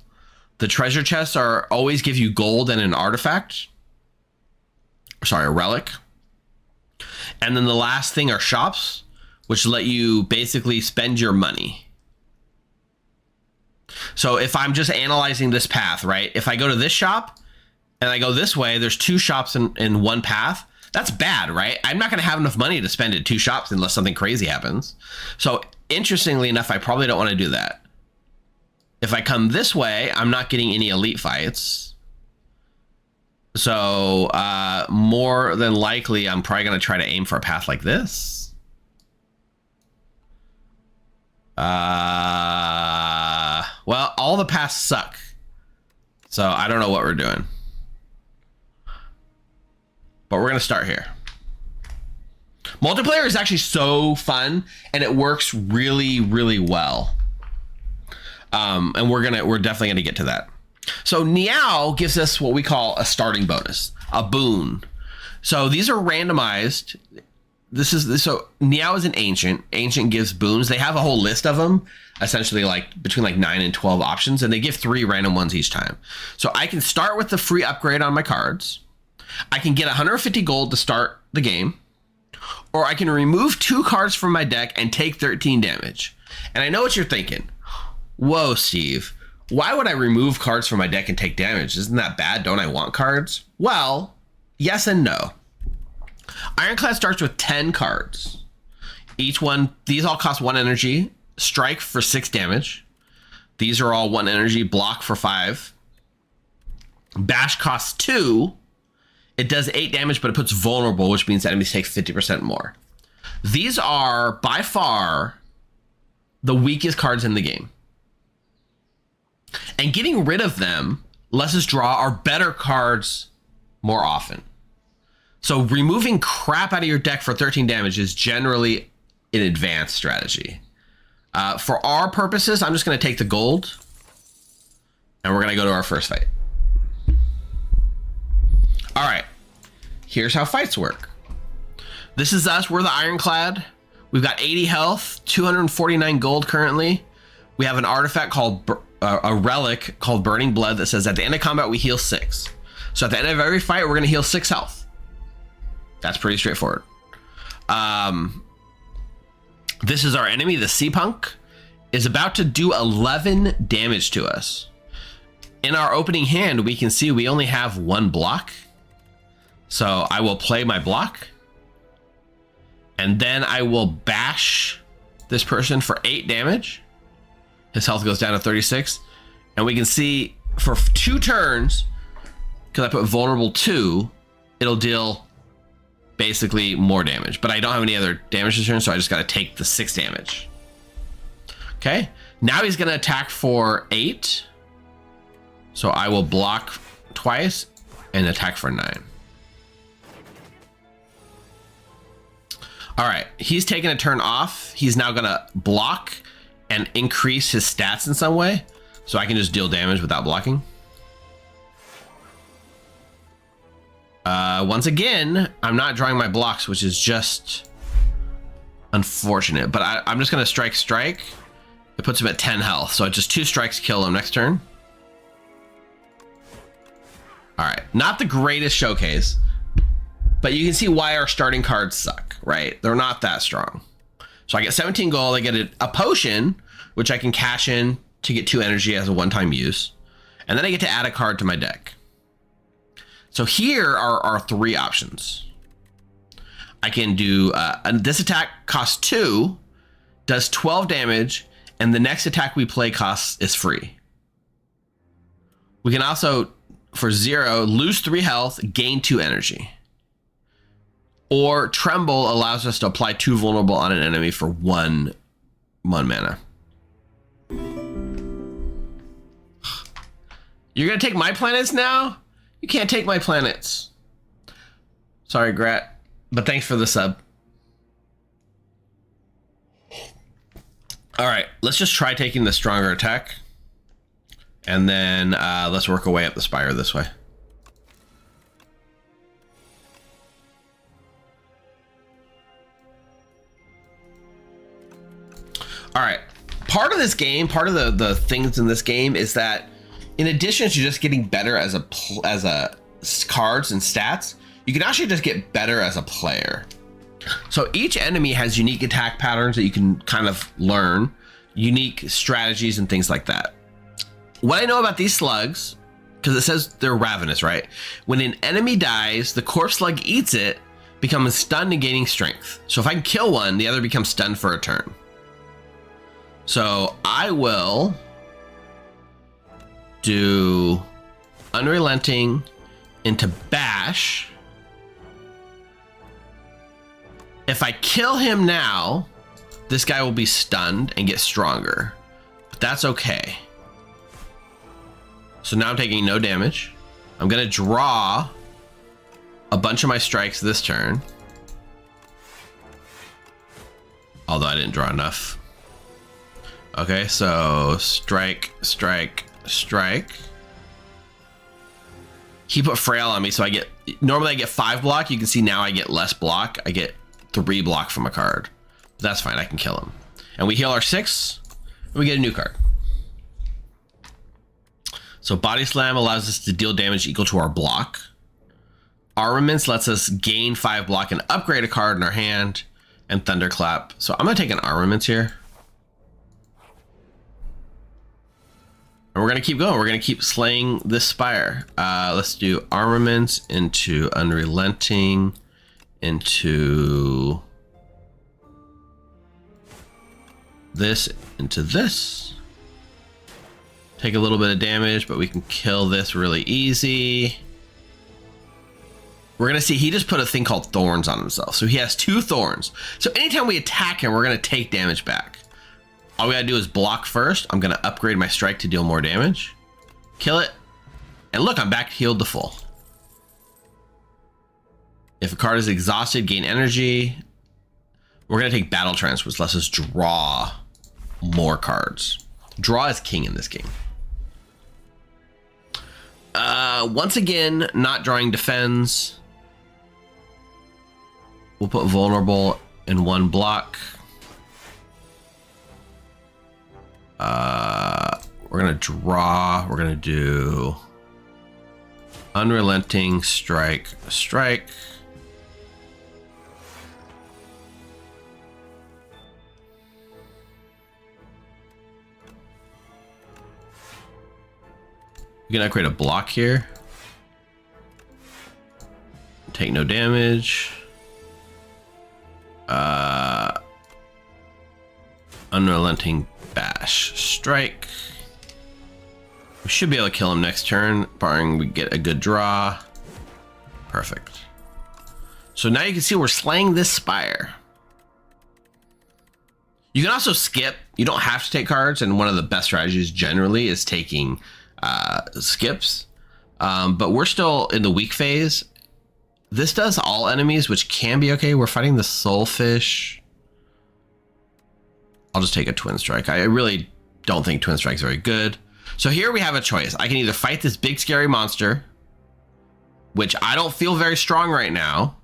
The treasure chests always give you gold and an artifact. Sorry, a relic. And then the last thing are shops, which let you basically spend your money. So if I'm just analyzing this path, right? If I go to this shop and I go this way, there's two shops in one path. That's bad, right? I'm not going to have enough money to spend at two shops unless something crazy happens. So interestingly enough, I probably don't want to do that. If I come this way, I'm not getting any elite fights. So more than likely, I'm probably going to try to aim for a path like this. Well, all the paths suck. So I don't know what we're doing. But we're going to start here. Multiplayer is actually so fun, and it works really, really well. And we're definitely gonna get to that. So Niao gives us what we call a starting bonus, a boon. So these are randomized. So Niao is an ancient. Ancient gives boons. They have a whole list of them, essentially like between like 9 and 12 options, and they give 3 random ones each time. So I can start with the free upgrade on my cards. I can get 150 gold to start the game, or I can remove 2 cards from my deck and take 13 damage. And I know what you're thinking. Whoa, Steve, why would I remove cards from my deck and take damage? Isn't that bad? Don't I want cards? Well, yes and no. Ironclad starts with 10 cards. Each one, these all cost 1 energy, strike for 6 damage. These are all 1 energy, block for 5. Bash costs 2. It does 8 damage, but it puts vulnerable, which means enemies take 50% more. These are by far the weakest cards in the game. And getting rid of them lets us draw our better cards more often. So removing crap out of your deck for 13 damage is generally an advanced strategy. For our purposes, I'm just going to take the gold, and we're going to go to our first fight. All right, here's how fights work. This is us. We're the Ironclad. We've got 80 health, 249 gold currently. We have an artifact called a relic called Burning Blood that says at the end of combat, we heal 6. So at the end of every fight, we're going to heal 6 health. That's pretty straightforward. This is our enemy. The Sea Punk is about to do 11 damage to us. In our opening hand, we can see we only have 1 block. So I will play my block, and then I will bash this person for 8 damage. His health goes down to 36, and we can see for 2 turns, because I put vulnerable 2, it'll deal basically more damage, but I don't have any other damage this turn, so I just got to take the 6 damage. Okay, now he's going to attack for 8, so I will block twice and attack for 9. All right, he's taking a turn off. He's now gonna block and increase his stats in some way so I can just deal damage without blocking. Once again, I'm not drawing my blocks, which is just unfortunate, but I'm just going to strike. It puts him at 10 health, so just 2 strikes kill him next turn. All right, not the greatest showcase, but you can see why our starting cards suck, right? They're not that strong. So I get 17 gold, I get a potion, which I can cash in to get 2 energy as a one-time use. And then I get to add a card to my deck. So here are our 3 options. I can do, this attack costs 2, does 12 damage, and the next attack we play is free. We can also, for 0, lose 3 health, gain 2 energy. Or Tremble allows us to apply 2 vulnerable on an enemy for 1 mana. You're gonna take my planets now? You can't take my planets. Sorry, Grat, but thanks for the sub. All right, let's just try taking the stronger attack. And then let's work our way up the spire this way. All right, part of this game, part of the things in this game is that in addition to just getting better as a cards and stats, you can actually just get better as a player. So each enemy has unique attack patterns that you can kind of learn, unique strategies and things like that. What I know about these slugs, because it says they're ravenous, right? When an enemy dies, the corpse slug eats it, becomes stunned and gaining strength. So if I can kill one, the other becomes stunned for a turn. So I will do Unrelenting into Bash. If I kill him now, this guy will be stunned and get stronger, but that's okay. So now I'm taking no damage. I'm gonna draw a bunch of my strikes this turn, although I didn't draw enough. Okay, so strike, strike, strike. He put Frail on me, so normally I get 5 block. You can see now I get less block. I get 3 block from a card. That's fine, I can kill him. And we heal our 6, and we get a new card. So Body Slam allows us to deal damage equal to our block. Armaments lets us gain 5 block and upgrade a card in our hand. And Thunderclap. So I'm gonna take an Armaments here. And we're gonna keep going. We're gonna keep slaying this spire. Let's do Armaments into Unrelenting into this into this. Take a little bit of damage, but we can kill this really easy. We're gonna see he just put a thing called Thorns on himself. So he has 2 Thorns. So anytime we attack him, we're gonna take damage back. All we gotta do is block first. I'm gonna upgrade my strike to deal more damage. Kill it. And look, I'm back healed to full. If a card is exhausted, gain energy. We're gonna take Battle Trance, which lets us draw more cards. Draw is king in this game. Once again, not drawing defends. We'll put vulnerable in 1 block. We're gonna draw. We're gonna do Unrelenting, strike, strike. We can upgrade a block here. Take no damage. Unrelenting bash, strike. We should be able to kill him next turn, barring we get a good draw. Perfect. So now you can see we're slaying this spire. You can also skip. You don't have to take cards, and one of the best strategies generally is taking skips. But we're still in the weak phase. This does all enemies, which can be okay. We're fighting the Soulfish. I'll just take a Twin Strike. I really don't think Twin Strike's very good. So here we have a choice. I can either fight this big scary monster, which I don't feel very strong right now,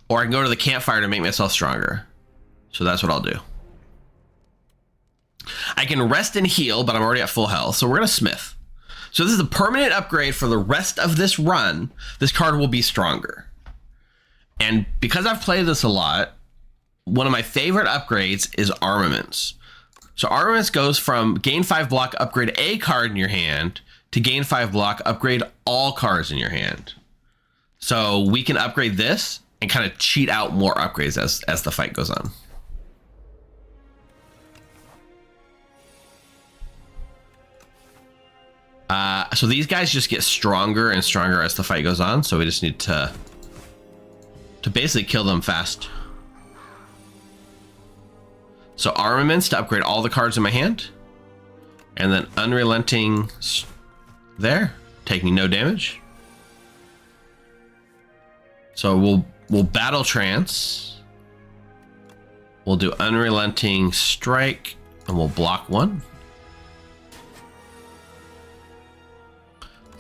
or I can go to the campfire to make myself stronger. So that's what I'll do. I can rest and heal, but I'm already at full health. So we're going to Smith. So this is a permanent upgrade for the rest of this run. This card will be stronger. And because I've played this a lot, one of my favorite upgrades is Armaments. So Armaments goes from gain 5 block, upgrade a card in your hand, to gain 5 block, upgrade all cards in your hand. So we can upgrade this and kind of cheat out more upgrades as the fight goes on. So these guys just get stronger and stronger as the fight goes on. So we just need to basically kill them fast. So Armaments to upgrade all the cards in my hand. And then Unrelenting there, taking no damage. So we'll Battle Trance. We'll do Unrelenting Strike, and we'll block 1.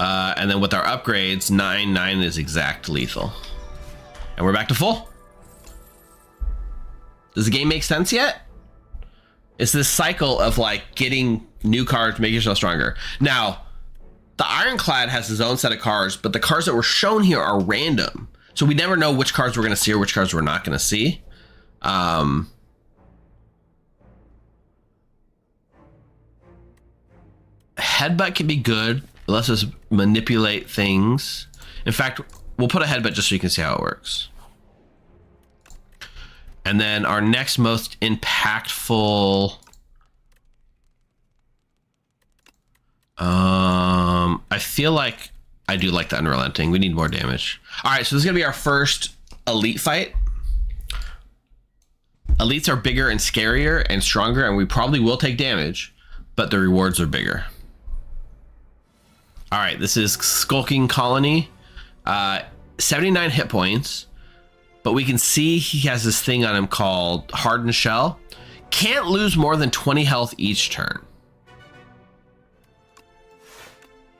And then with our upgrades, 9 is exact lethal. And we're back to full. Does the game make sense yet? It's this cycle of like getting new cards, making yourself stronger. Now, the Ironclad has his own set of cards, but the cards that were shown here are random. So we never know which cards we're going to see or which cards we're not going to see. Headbutt can be good. It lets us manipulate things. In fact, we'll put a headbutt just so you can see how it works. And then our next most impactful... I feel like I do like the Unrelenting. We need more damage. All right, so this is going to be our first elite fight. Elites are bigger and scarier and stronger, and we probably will take damage, but the rewards are bigger. All right, this is Skulking Colony. 79 hit points, but we can see he has this thing on him called Hardened Shell. Can't lose more than 20 health each turn.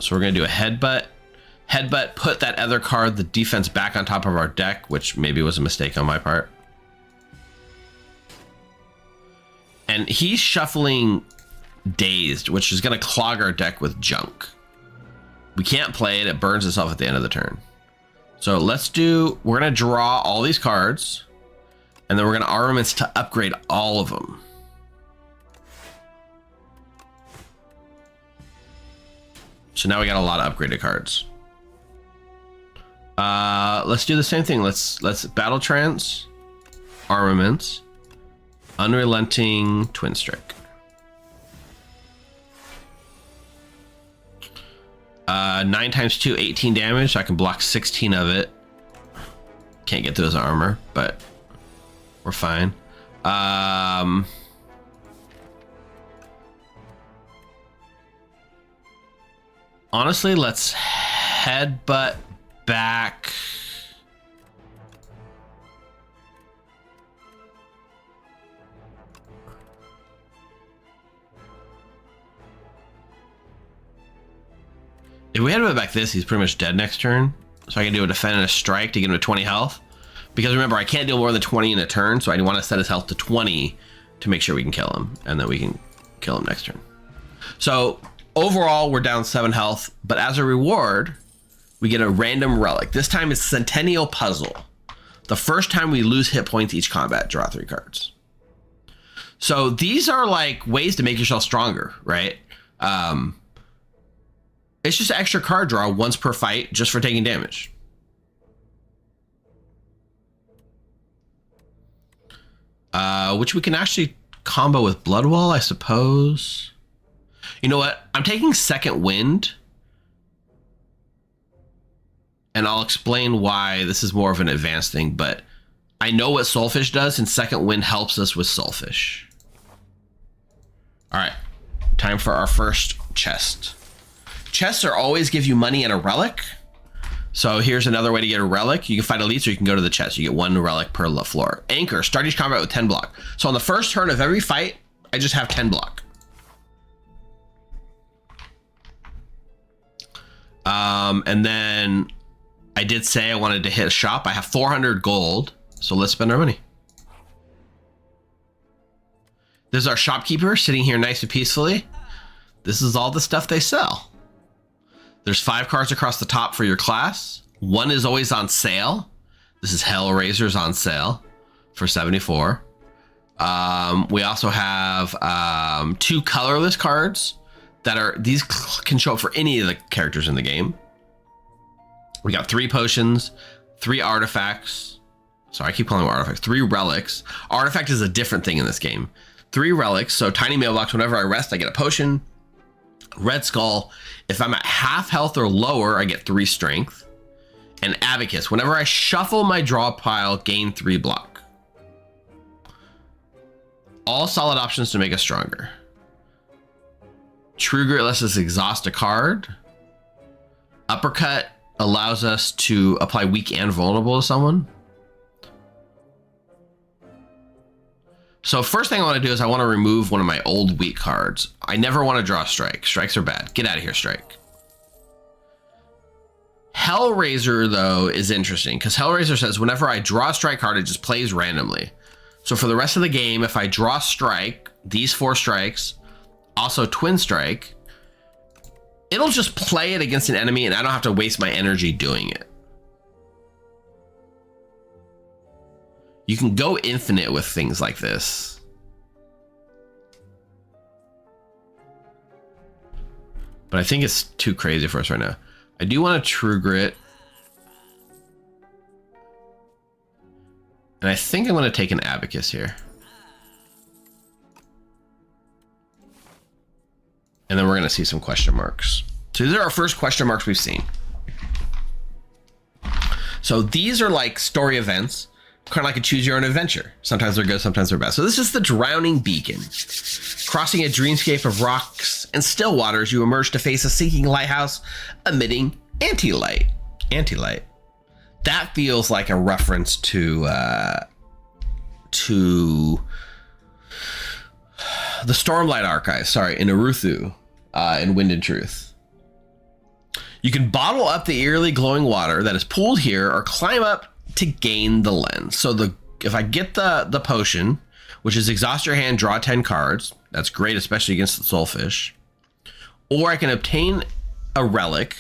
So we're going to do a headbutt. Headbutt, put that other card, the defense, back on top of our deck, which maybe was a mistake on my part. And he's shuffling Dazed, which is going to clog our deck with junk. We can't play it. It burns itself at the end of the turn. So we're going to draw all these cards, and then we're going to Armaments to upgrade all of them. So now we got a lot of upgraded cards. Let's do the same thing. Let's Battle Trance, Armaments, Unrelenting, Twin Strike. 9 times 2, 18 damage. So I can block 16 of it. Can't get through his armor, but we're fine. Honestly, let's headbutt back. If we headbutt back this, he's pretty much dead next turn. So I can do a defend and a strike to get him to 20 health. Because remember, I can't deal more than 20 in a turn, so I want to set his health to 20 to make sure we can kill him. And then we can kill him next turn. So overall, we're down 7 health, but as a reward, we get a random relic. This time it's Centennial Puzzle. The first time we lose hit points each combat, draw 3 cards. So these are like ways to make yourself stronger, right? It's just an extra card draw once per fight just for taking damage. Which we can actually combo with Bloodwall, I suppose. You know what? I'm taking Second Wind. And I'll explain why this is more of an advanced thing, but I know what Soulfish does, and Second Wind helps us with Soulfish. All right, time for our first chest. Chests are always give you money and a relic. So here's another way to get a relic. You can fight elites or you can go to the chest. You get 1 relic per floor. Anchor, start each combat with 10 block. So on the first turn of every fight, I just have 10 block. And then I did say I wanted to hit a shop. I have 400 gold, so let's spend our money. This is our shopkeeper sitting here nice and peacefully. This is all the stuff they sell. There's 5 cards across the top for your class. 1 is always on sale. This is Hellraiser's on sale for 74. We also have 2 colorless cards that are, these can show up for any of the characters in the game. We got 3 potions, 3 artifacts. Sorry, I keep calling them artifacts. 3 relics. Artifact is a different thing in this game. 3 relics. So tiny mailbox. Whenever I rest, I get a potion. Red Skull. If I'm at half health or lower, I get 3 strength. And Abacus. Whenever I shuffle my draw pile, gain 3 block. All solid options to make us stronger. True Grit lets us exhaust a card. Uppercut allows us to apply weak and vulnerable to someone. So first thing I want to do is I want to remove one of my old weak cards. I never want to draw a strike. Strikes are bad. Get out of here, strike. Hellraiser, though, is interesting because Hellraiser says whenever I draw a strike card, it just plays randomly. So for the rest of the game, if I draw strike, these 4 strikes, also twin strike, it'll just play it against an enemy and I don't have to waste my energy doing it. You can go infinite with things like this. But I think it's too crazy for us right now. I do want a True Grit. And I think I'm going to take an Abacus here. And then we're going to see some question marks. So these are our first question marks we've seen. So these are like story events, kind of like a choose your own adventure. Sometimes they're good, sometimes they're bad. So this is the Drowning Beacon. Crossing a dreamscape of rocks and still waters, you emerge to face a sinking lighthouse emitting anti-light. Anti-light. That feels like a reference to the Stormlight Archive, in Uruthu, in Wind and Truth. You can bottle up the eerily glowing water that is pooled here or climb up to gain the lens. So if I get the potion, which is exhaust your hand, draw 10 cards. That's great, especially against the Soulfish. Or I can obtain a relic.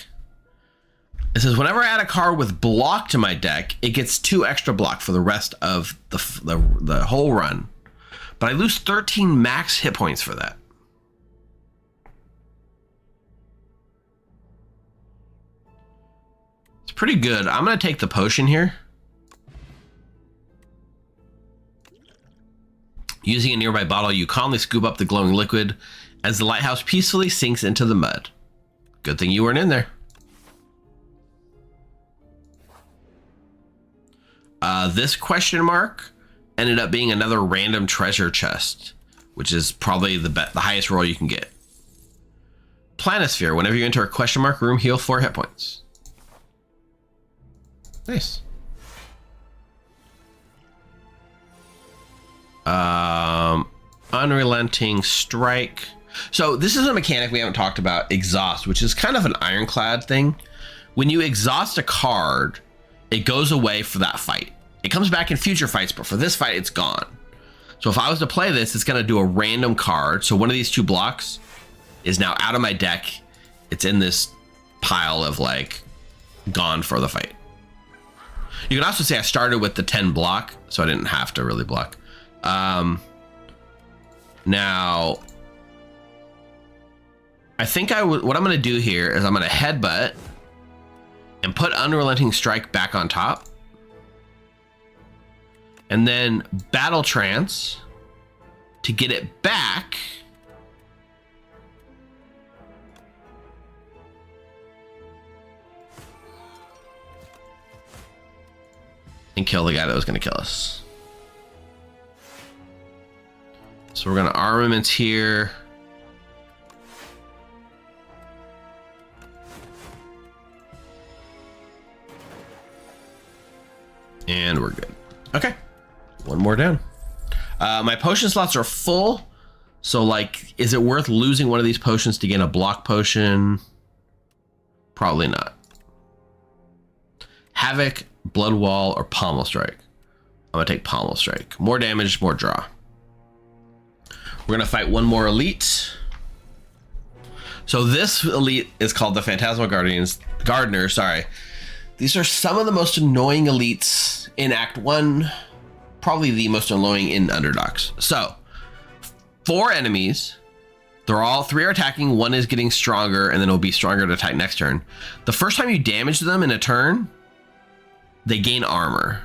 It says whenever I add a card with block to my deck, it gets 2 extra block for the rest of the whole run. But I lose 13 max hit points for that. It's pretty good. I'm going to take the potion here. Using a nearby bottle, you calmly scoop up the glowing liquid as the lighthouse peacefully sinks into the mud. Good thing you weren't in there. This question mark ended up being another random treasure chest, which is probably the highest roll you can get. Planisphere. Whenever you enter a question mark room, heal 4 hit points. Nice. Unrelenting Strike. So this is a mechanic we haven't talked about, exhaust, which is kind of an ironclad thing. When you exhaust a card, it goes away for that fight. It comes back in future fights, but for this fight, it's gone. So if I was to play this, it's going to do a random card. So one of these 2 blocks is now out of my deck. It's in this pile of like gone for the fight. You can also say I started with the 10 block, so I didn't have to really block. Now, I think what I'm going to do here is I'm going to headbutt and put Unrelenting Strike back on top. And then Battle Trance to get it back. And kill the guy that was going to kill us. So we're going to armaments here. more down. My potion slots are full. So, like, is it worth losing one of these potions to gain a block potion? Probably not. Havoc, Blood Wall, or Pommel Strike. I'm going to take Pommel Strike. More damage, more draw. We're going to fight one more elite. So this elite is called the Phantasmal Gardener, sorry. These are some of the most annoying elites in Act 1. Probably the most annoying in Underdogs. So, 4 enemies. They're all 3 are attacking, 1 is getting stronger, and then it'll be stronger to attack next turn. The first time you damage them in a turn, they gain armor.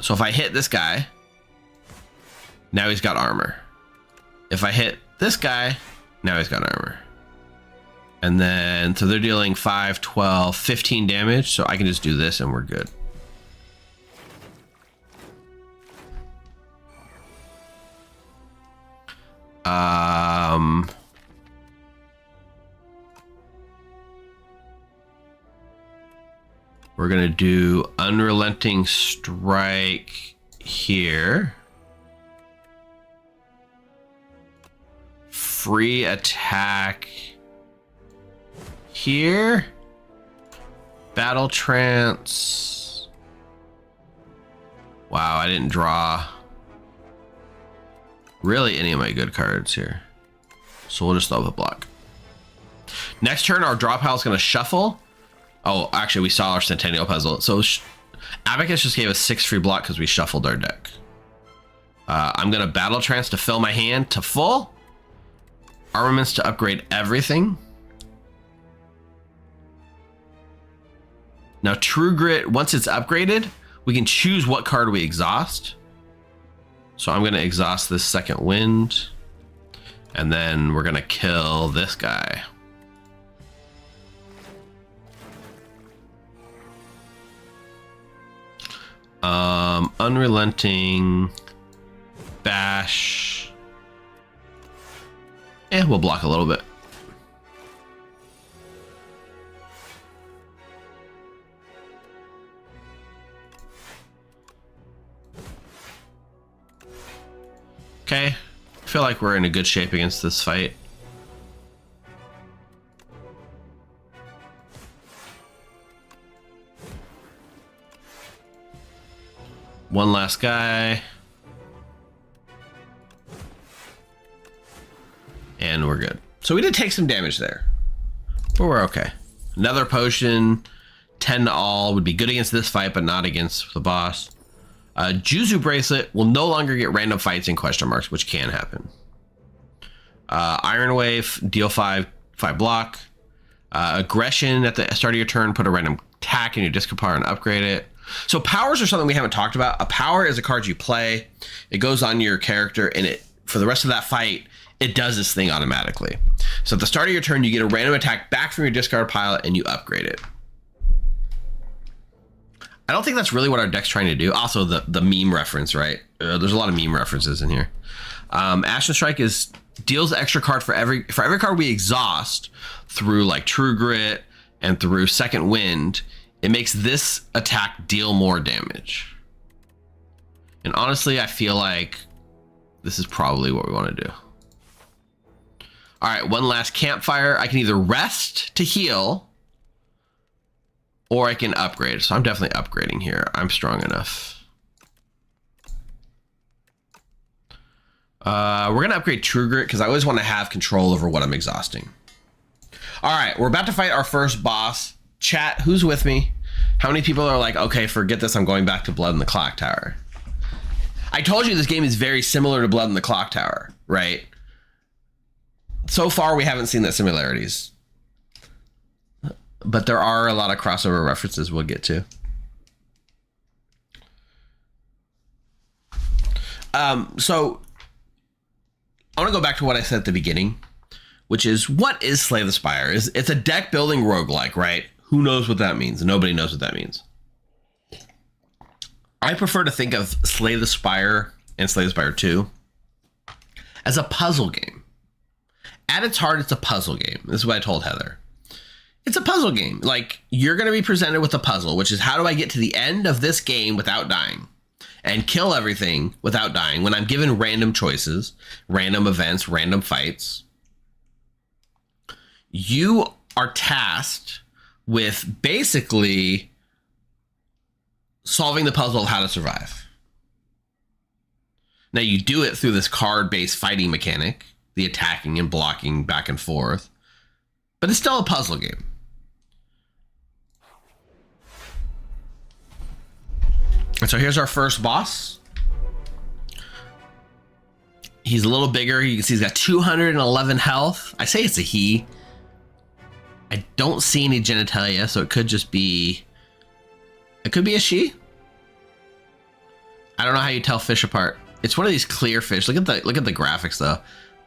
So if I hit this guy, now he's got armor. If I hit this guy, now he's got armor. And then, so they're dealing 5, 12, 15 damage, so I can just do this and we're good. We're gonna do Unrelenting Strike here. Free attack here. Battle Trance. Wow, I didn't draw really any of my good cards here. So we'll just throw up a block. Next turn, our draw pile is going to shuffle. Oh, actually, we saw our Centennial Puzzle. So Abacus just gave us 6 free block because we shuffled our deck. I'm going to Battle Trance to fill my hand to full. Armaments to upgrade everything. Now, True Grit, once it's upgraded, we can choose what card we exhaust. So I'm going to exhaust this Second Wind. And then we're going to kill this guy. Unrelenting. Bash. And we'll block a little bit. Okay, I feel like we're in a good shape against this fight. One last guy. And we're good. So we did take some damage there, but we're okay. Another potion, 10 to all, would be good against this fight, but not against the boss. Juzu Bracelet will no longer get random fights in question marks, which can happen. Iron Wave, deal 5 block. Aggression at the start of your turn, put a random attack in your discard pile and upgrade it. So powers are something we haven't talked about. A power is a card you play. It goes on your character, and it for the rest of that fight, it does this thing automatically. So at the start of your turn, you get a random attack back from your discard pile, and you upgrade it. I don't think that's really what our deck's trying to do. Also, the meme reference, right? There's a lot of meme references in here. Ashen Strike is deals extra card for every card we exhaust through like True Grit and through Second Wind. It makes this attack deal more damage. And honestly, I feel like this is probably what we want to do. All right, one last campfire. I can either rest to heal, or I can upgrade. So I'm definitely upgrading here. I'm strong enough. We're going to upgrade True Grit because I always want to have control over what I'm exhausting. All right, we're about to fight our first boss. Chat, who's with me? How many people are like, okay, forget this, I'm going back to Blood in the Clock Tower? I told you this game is very similar to Blood in the Clock Tower, right? So far, we haven't seen the similarities. But there are a lot of crossover references we'll get to. So I want to go back to what I said at the beginning, which is, what is Slay the Spire? It's a deck building roguelike, right? Who knows what that means? Nobody knows what that means. I prefer to think of Slay the Spire and Slay the Spire 2 as a puzzle game. At its heart, it's a puzzle game. This is what I told Heather. It's a puzzle game. Like, you're going to be presented with a puzzle, which is, how do I get to the end of this game without dying? and kill everything without dying when I'm given random choices, random events, random fights. You are tasked with basically solving the puzzle of how to survive. Now you do it through this card-based fighting mechanic, the attacking and blocking back and forth, but it's still a puzzle game. And so here's our first boss. He's a little bigger. You can see he's got 211 health. I say it's a he. I don't see any genitalia, so it could just be... It could be a she. I don't know how you tell fish apart. It's one of these clear fish. Look at the graphics though.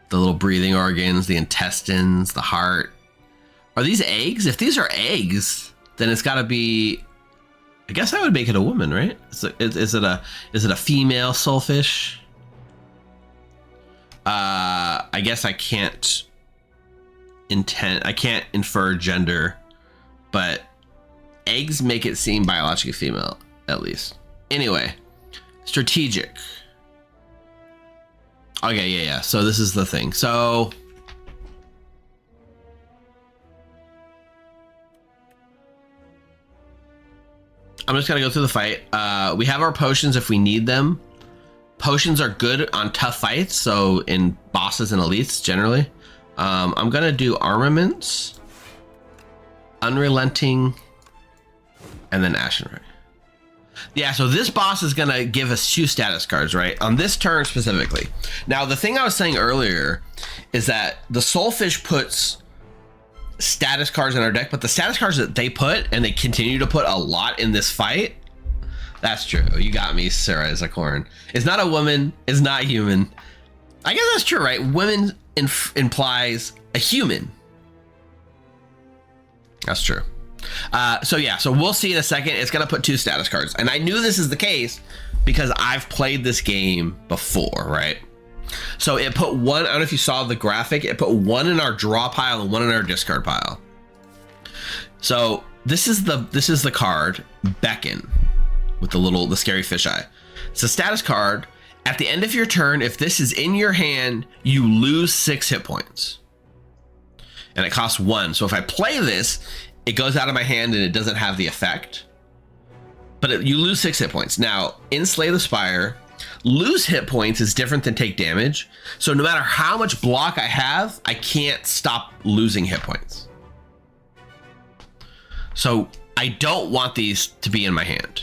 The little breathing organs, the intestines, the heart. Are these eggs? If these are eggs, then it's got to be... I guess I would make it a woman, right? Is it a female soulfish? I guess I can't infer gender, but eggs make it seem biologically female, at least. Anyway, strategic. Okay, yeah. So this is the thing. So I'm just gonna go through the fight. We have our potions if we need them. Potions are good on tough fights, so in bosses and elites generally. I'm gonna do armaments, unrelenting, and then ashen ray. Yeah, so this boss is gonna give us 2 status cards, right? On this turn specifically. Now, the thing I was saying earlier is that the Soulfish puts status cards in our deck, but the status cards that they put, and they continue to put a lot in this fight, that's true. You got me, Sarah Isacorn. It's not a woman, it's not human. I guess that's true, right? Women implies a human. That's true. So we'll see in a second. It's gonna put 2 status cards, and I knew this is the case because I've played this game before, right? So it put 1. I don't know if you saw the graphic. It put 1 in our draw pile and 1 in our discard pile. So this is the card Beckon with the scary fisheye. It's a status card. At the end of your turn, if this is in your hand, you lose 6 hit points, and it costs 1. So if I play this, it goes out of my hand and it doesn't have the effect, but you lose 6 hit points. Now, in Slay the Spire, lose hit points is different than take damage. So no matter how much block I have, I can't stop losing hit points. So I don't want these to be in my hand.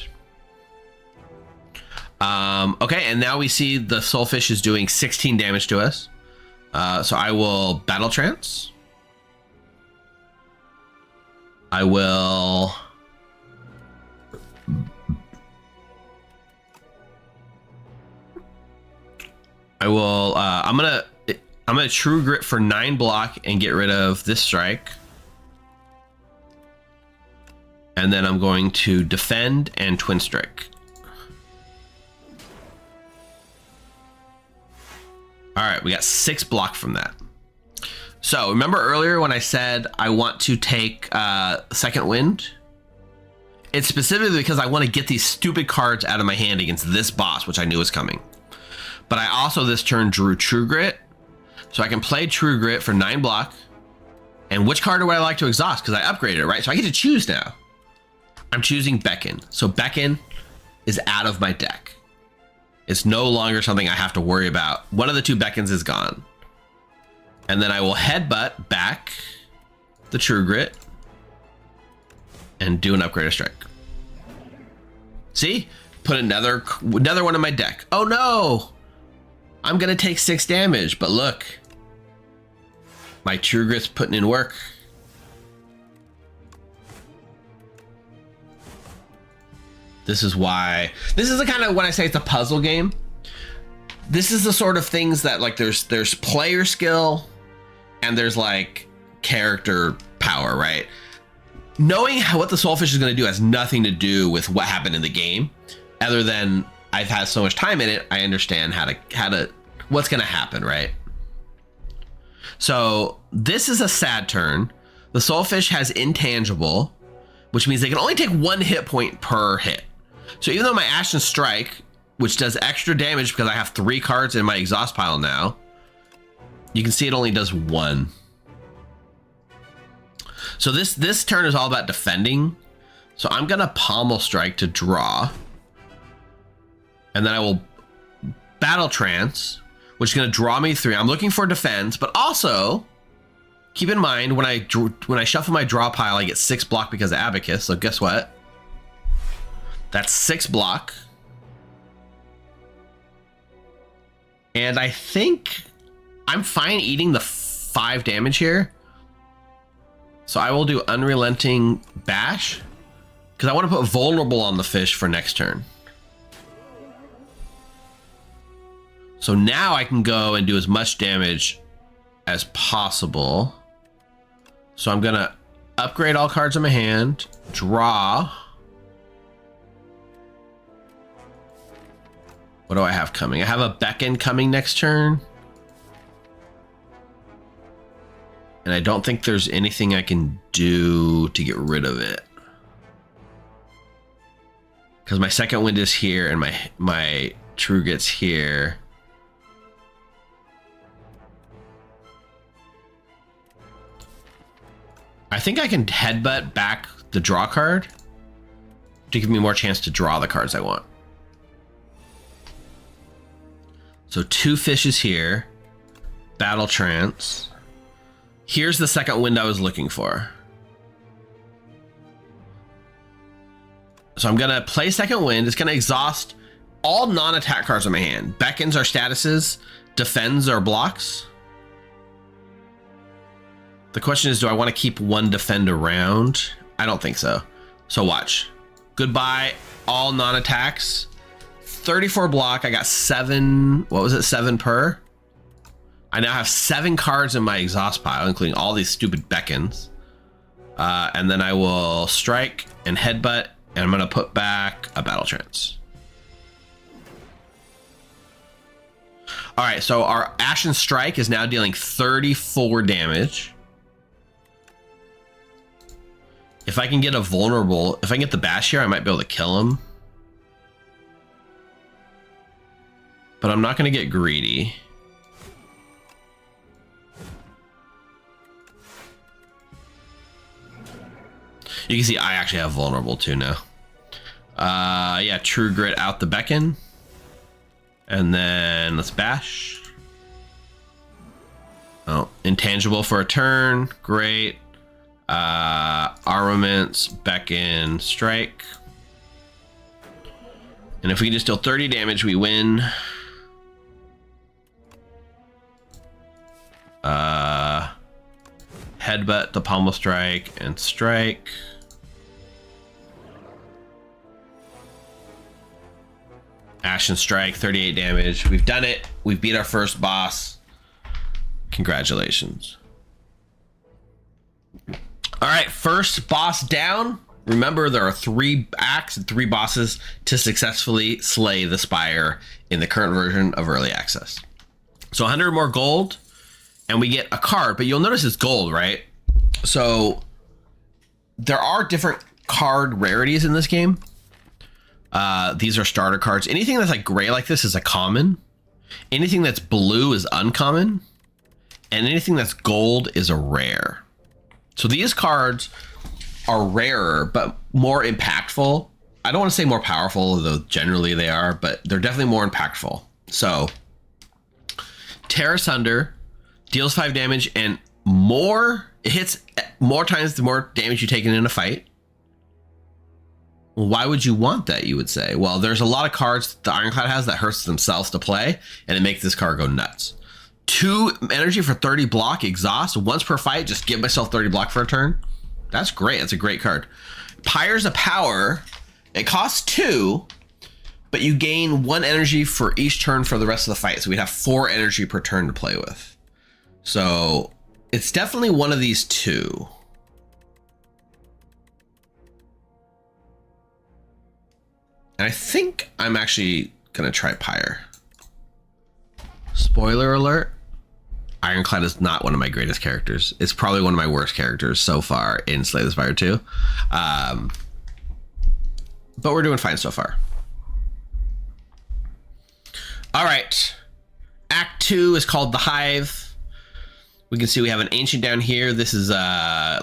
Okay, and now we see the Soulfish is doing 16 damage to us. So I will Battle Trance. I will I'm gonna True Grit for 9 block and get rid of this strike. And then I'm going to defend and Twin Strike. All right, we got 6 block from that. So remember earlier when I said I want to take Second Wind? It's specifically because I want to get these stupid cards out of my hand against this boss, which I knew was coming. But I also this turn drew True Grit. So I can play True Grit for 9 block. And which card do I like to exhaust? Because I upgraded it, right? So I get to choose now. I'm choosing Beckon. So Beckon is out of my deck. It's no longer something I have to worry about. One of the 2 Beckons is gone. And then I will headbutt back the True Grit and do an upgrader strike. See? Put another one in my deck. Oh no! I'm gonna take 6 damage, but look. My True Grit's putting in work. This is why. This is the kind of, when I say it's a puzzle game, this is the sort of things that, like, there's player skill and there's like character power, right? Knowing what the Soulfish is going to do has nothing to do with what happened in the game, other than I've had so much time in it, I understand how to what's going to happen, right? So this is a sad turn. The Soulfish has intangible, which means they can only take 1 hit point per hit. So even though my Ashen Strike which does extra damage because I have 3 cards in my exhaust pile now. You can see it only does 1. So this turn is all about defending. So I'm going to Pommel Strike to draw. And then I will Battle Trance, which is going to draw me 3. I'm looking for defense, but also keep in mind when I shuffle my draw pile, I get 6 block because of Abacus. So guess what? That's 6 block. And I think I'm fine eating the 5 damage here. So I will do Unrelenting Bash because I want to put Vulnerable on the fish for next turn. So now I can go and do as much damage as possible. So I'm going to upgrade all cards in my hand, draw. What do I have coming? I have a Beckon coming next turn. And I don't think there's anything I can do to get rid of it. Because my second wind is here and my True Grit's here. I think I can headbutt back the draw card to give me more chance to draw the cards I want. So 2 fishes here. Battle Trance. Here's the second wind I was looking for. So I'm going to play second wind. It's going to exhaust all non-attack cards in my hand. Beckons are statuses. Defends are blocks. The question is, do I want to keep 1 defend around? I don't think so. So watch. Goodbye, all non-attacks. 34 block. I got 7. What was it? 7 per. I now have 7 cards in my exhaust pile, including all these stupid Beckons. And then I will strike and headbutt, and I'm going to put back a Battle Trance. All right, so our Ashen Strike is now dealing 34 damage. If I can get a vulnerable, if I can get the bash here, I might be able to kill him. But I'm not going to get greedy. You can see I actually have vulnerable too now. Yeah, True Grit out the Beckon. And then let's bash. Oh, intangible for a turn. Great. Armaments, Beckon, strike. And if we can just deal 30 damage, we win. Headbutt the Pommel Strike and strike. Ashen Strike, 38 damage. We've done it. We've beat our first boss. Congratulations. All right, first boss down. Remember, there are 3 acts and 3 bosses to successfully slay the Spire in the current version of Early Access. So 100 more gold, and we get a card, but you'll notice it's gold, right? So there are different card rarities in this game. These are starter cards. Anything that's like gray like this is a common. Anything that's blue is uncommon. And anything that's gold is a rare. So these cards are rarer, but more impactful. I don't want to say more powerful, though generally they are, but they're definitely more impactful. So Tear Asunder deals 5 damage and more. It hits more times the more damage you take in a fight. Why would you want that, you would say? Well, there's a lot of cards the Ironclad has that hurts themselves to play, and it makes this card go nuts. 2 energy for 30 block, exhaust, once per fight, just give myself 30 block for a turn. That's great. That's a great card. Pyres of Power. It costs 2, but you gain 1 energy for each turn for the rest of the fight. So we'd have 4 energy per turn to play with. So it's definitely one of these 2. And I think I'm actually going to try Pyre. Spoiler alert. Ironclad is not one of my greatest characters. It's probably one of my worst characters so far in Slay the Spire 2. But we're doing fine so far. All right. Act 2 is called The Hive. We can see we have an ancient down here. This is I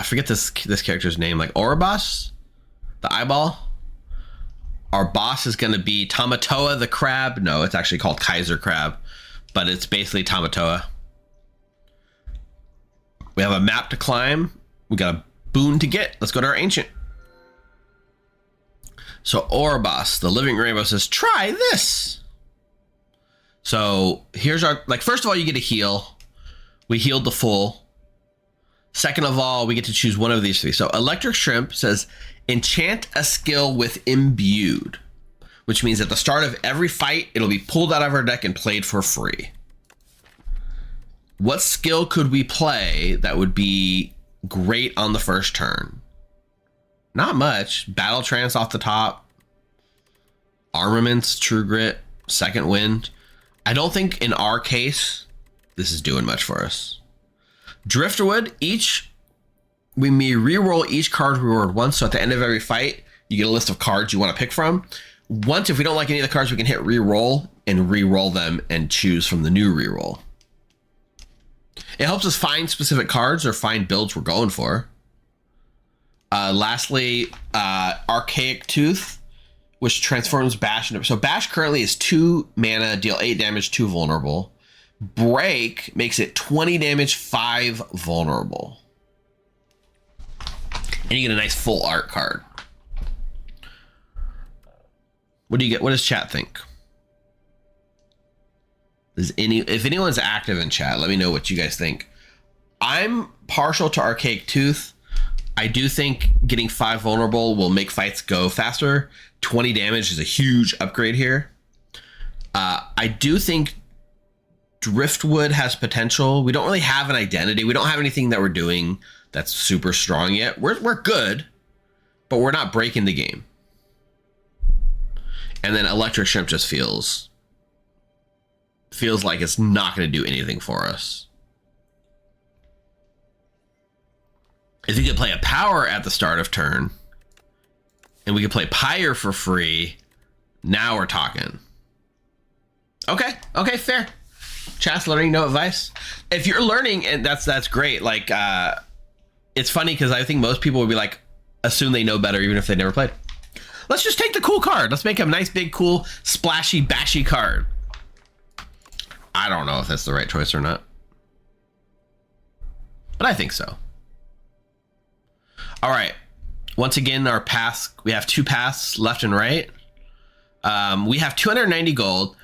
forget this character's name, like Orobos, the eyeball. Our boss is going to be Tamatoa the crab. No, it's actually called Kaiser Crab, but it's basically Tamatoa. We have a map to climb. We got a boon to get. Let's go to our ancient. So Orobos, the living rainbow, says, try this. So here's our, first of all, you get a heal. We healed the full. Second of all, we get to choose one of these 3. So Electric Shrimp says, enchant a skill with imbued, which means at the start of every fight, it'll be pulled out of our deck and played for free. What skill could we play that would be great on the first turn? Not much. Battle Trance off the top. Armaments, True Grit, Second Wind. I don't think in our case, this is doing much for us. Driftwood, we may reroll each card reward once. So at the end of every fight, you get a list of cards you want to pick from. Once, if we don't like any of the cards, we can hit reroll and reroll them and choose from the new reroll. It helps us find specific cards or find builds we're going for. Lastly, Archaic Tooth, which transforms Bash into... So Bash currently is 2 mana, deal 8 damage, 2 vulnerable. Break makes it 20 damage, 5 vulnerable. And you get a nice full art card. What do you get? What does chat think? If anyone's active in chat, let me know what you guys think. I'm partial to Archaic Tooth. I do think getting 5 vulnerable will make fights go faster. 20 damage is a huge upgrade here. I do think Driftwood has potential. We don't really have an identity. We don't have anything that we're doing that's super strong yet. We're good, but we're not breaking the game. And then Electric Shrimp just feels like it's not going to do anything for us. If you could play a power at the start of turn, and we could play Pyre for free, now we're talking. Okay, fair. Chat's learning, no advice. If you're learning, and that's great. It's funny because I think most people would be like, assume they know better even if they never played. Let's just take the cool card. Let's make a nice, big, cool, splashy, bashy card. I don't know if that's the right choice or not, but I think so. All right. Once again, our paths, we have 2 paths left and right. We have 290 gold.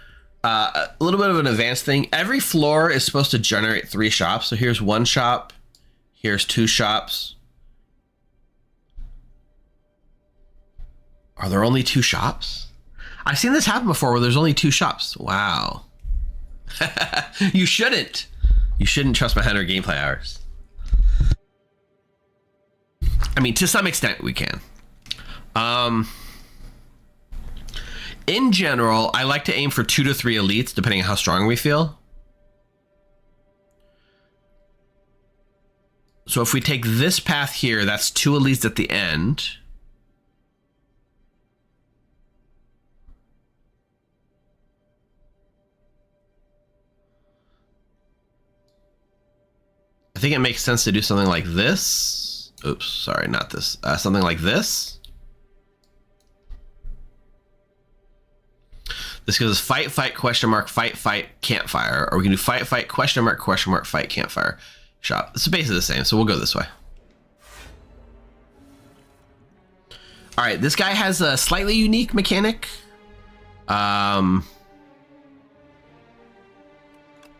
A little bit of an advanced thing. Every floor is supposed to generate 3 shops. So here's 1 shop. Here's 2 shops. Are there only 2 shops? I've seen this happen before where there's only 2 shops. Wow. You shouldn't trust my 100 gameplay hours. I mean, to some extent we can. In general, I like to aim for 2 to 3 elites, depending on how strong we feel. So if we take this path here, that's 2 elites at the end. I think it makes sense to do something like this. Oops, sorry, not this. Something like this. This goes fight, fight, question mark, fight, fight, campfire. Or we can do fight, fight, question mark, fight, campfire. Shop. It's basically the same, so we'll go this way. All right, this guy has a slightly unique mechanic. Let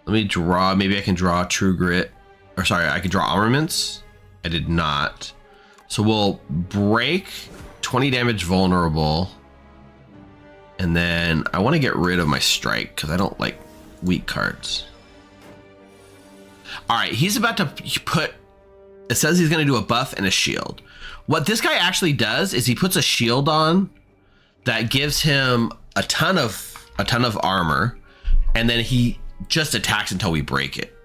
me draw. Maybe I can draw True Grit. Or sorry, I can draw armaments. I did not. So we'll break 20 damage vulnerable. And then I want to get rid of my strike because I don't like weak cards. All right, he's about to put, it says he's going to do a buff and a shield. What this guy actually does is he puts a shield on that gives him a ton of armor, and then he just attacks until we break it.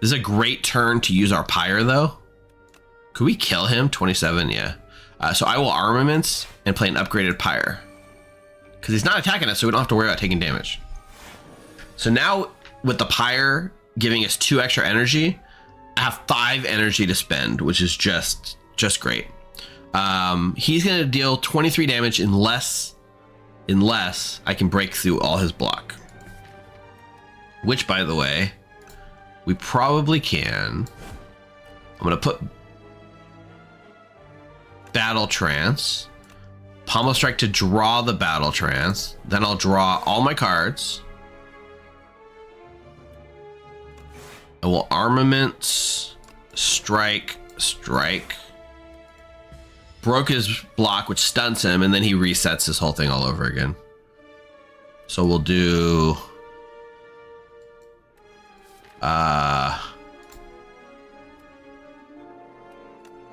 This is a great turn to use our Pyre though. Could we kill him? 27, yeah. So I will armaments and play an upgraded Pyre. because he's not attacking us, so we don't have to worry about taking damage. So now with the Pyre giving us 2 extra energy, I have 5 energy to spend, which is just great. He's going to deal 23 damage unless I can break through all his block. Which, by the way, we probably can. I'm going to put Battle Trance, Pommel Strike to draw the Battle Trance. Then I'll draw all my cards. I will Armaments, Strike. Broke his block, which stuns him, and then he resets this whole thing all over again. So we'll do...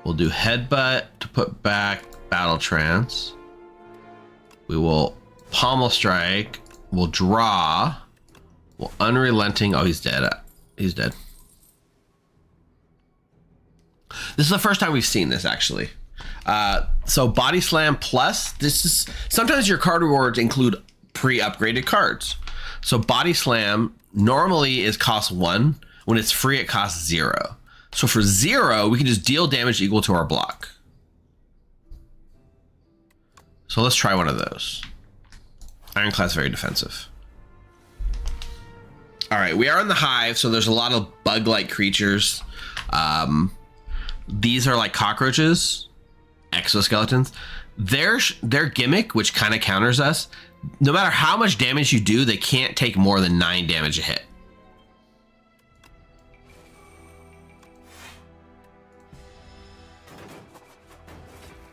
we'll do Headbutt to put back Battle Trance. We will Pommel Strike. We'll draw. We'll Unrelenting. Oh, he's dead. He's dead. This is the first time we've seen this, actually. So Body Slam Plus, this is... Sometimes your card rewards include pre-upgraded cards. So Body Slam normally is cost 1. When it's free, it costs 0. So for 0, we can just deal damage equal to our block. So let's try one of those. Ironclad's very defensive. All right, we are in the Hive, so there's a lot of bug-like creatures. These are like cockroaches, exoskeletons. Their gimmick, which kind of counters us, no matter how much damage you do, they can't take more than 9 damage a hit.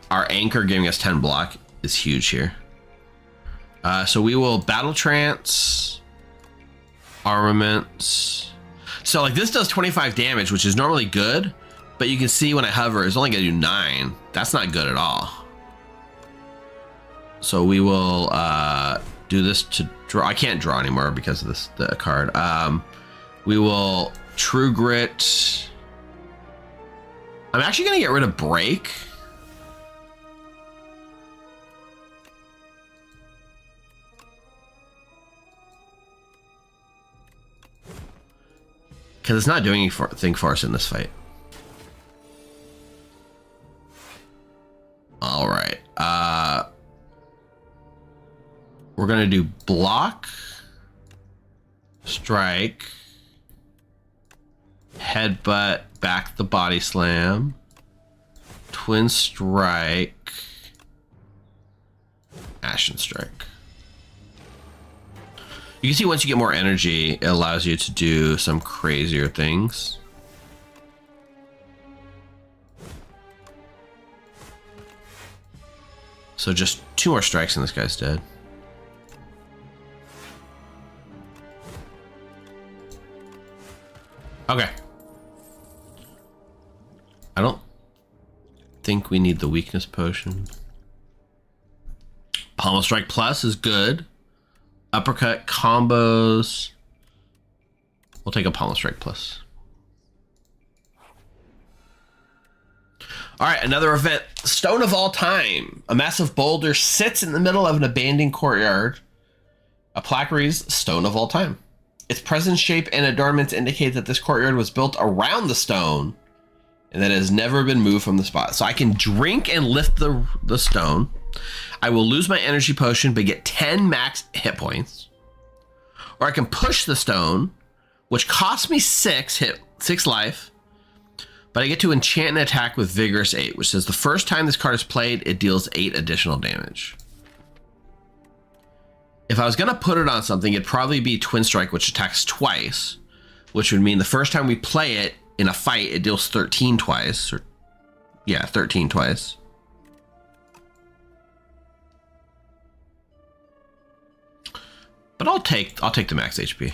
Our Anchor giving us 10 block is huge here. So we will Battle Trance, Armaments. So like this does 25 damage, which is normally good, but you can see when I hover, it's only gonna do 9. That's not good at all. So we will do this to draw. I can't draw anymore because of the card. We will True Grit. I'm actually gonna get rid of Break. Because it's not doing anything for us in this fight. All right. We're going to do Block, Strike, Headbutt, back the Body Slam, Twin Strike, Ashen Strike. You can see once you get more energy, it allows you to do some crazier things. So just 2 more strikes and this guy's dead. Okay. I don't think we need the weakness potion. Pommel Strike Plus is good. Uppercut combos. We'll take a Pommel Strike Plus. All right, another event. Stone of All Time. A massive boulder sits in the middle of an abandoned courtyard. A plaque reads, Stone of All Time. Its present shape and adornments indicate that this courtyard was built around the stone and that it has never been moved from the spot. So I can drink and lift the stone. I will lose my energy potion but get 10 max hit points. Or I can push the stone, which costs me 6 life, but I get to enchant and attack with Vigorous 8, which says the first time this card is played, it deals 8 additional damage. If I was going to put it on something, it'd probably be Twin Strike, which attacks twice, which would mean the first time we play it in a fight, it deals 13 twice. 13 twice. But I'll take the max HP.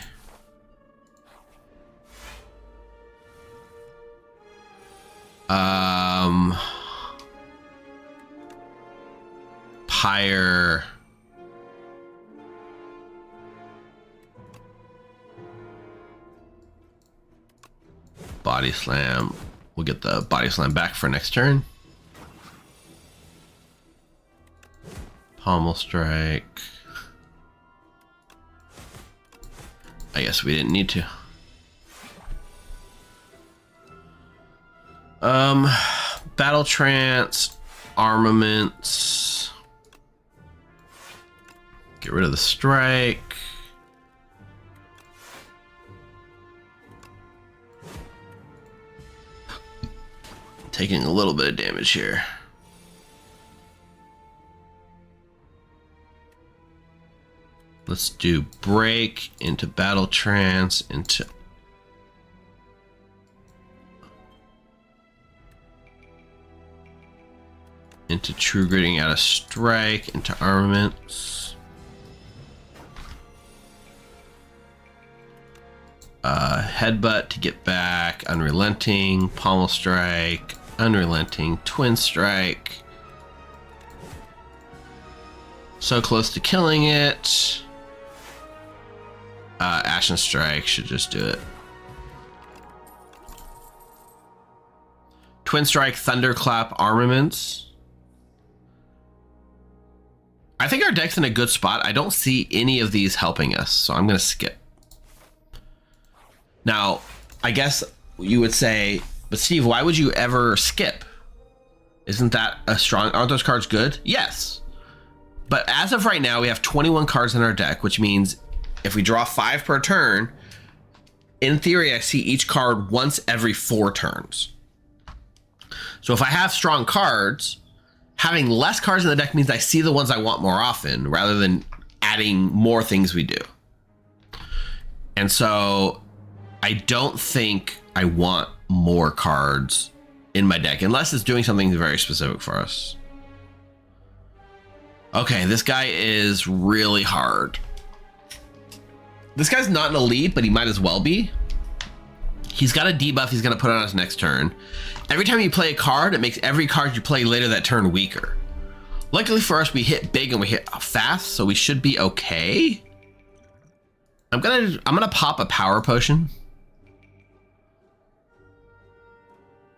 Pyre. Body Slam. We'll get the Body Slam back for next turn. Pommel Strike. guess we didn't need to. Battle trance, armaments. Get rid of the strike. Taking a little bit of damage here. Let's do break into battle trance into true gritting out of strike into armaments. Headbutt to get back, unrelenting, pommel strike, unrelenting, twin strike. So close to killing it. Ashen strike should just do it. Twin strike, thunderclap, armaments. I think our deck's in a good spot. I don't see any of these helping us, so I'm gonna skip. Now, I guess you would say, but Steve, why would you ever skip? Isn't that a strong, aren't those cards good? Yes. But as of right now, we have 21 cards in our deck, which means if we draw 5 per turn, in theory, I see each card once every 4 turns. So if I have strong cards, having less cards in the deck means I see the ones I want more often rather than adding more things we do. And so I don't think I want more cards in my deck unless it's doing something very specific for us. Okay, this guy is really hard. This guy's not an elite, but he might as well be. He's got a debuff he's going to put on his next turn. Every time you play a card, it makes every card you play later that turn weaker. Luckily for us, we hit big and we hit fast, so we should be okay. I'm gonna pop a power potion.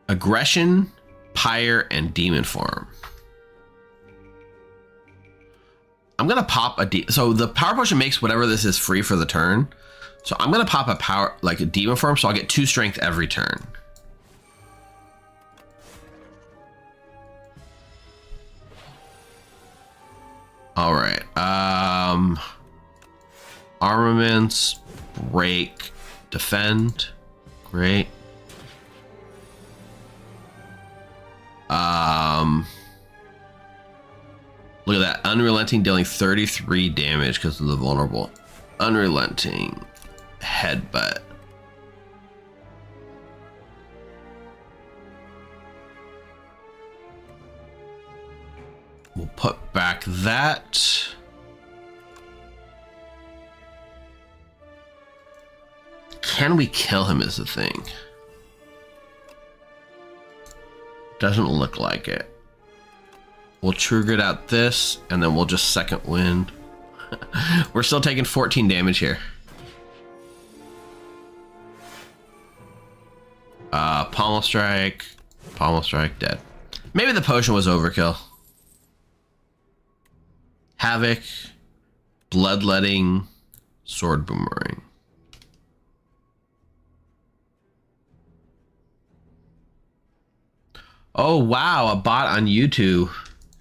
Aggression, Pyre, and Demon Form. I'm gonna pop so the power potion makes whatever this is free for the turn. So I'm gonna pop a Demon Form, so I'll get 2 strength every turn. All right. Armaments, break, defend. Great. Look at that. Unrelenting dealing 33 damage because of the vulnerable. Unrelenting. Headbutt. We'll put back that. Can we kill him is the thing. Doesn't look like it. We'll trigger it out this, and then we'll just second wind. We're still taking 14 damage here. Pommel strike, dead. Maybe the potion was overkill. Havoc, bloodletting, sword boomerang. Oh wow, a bot on YouTube.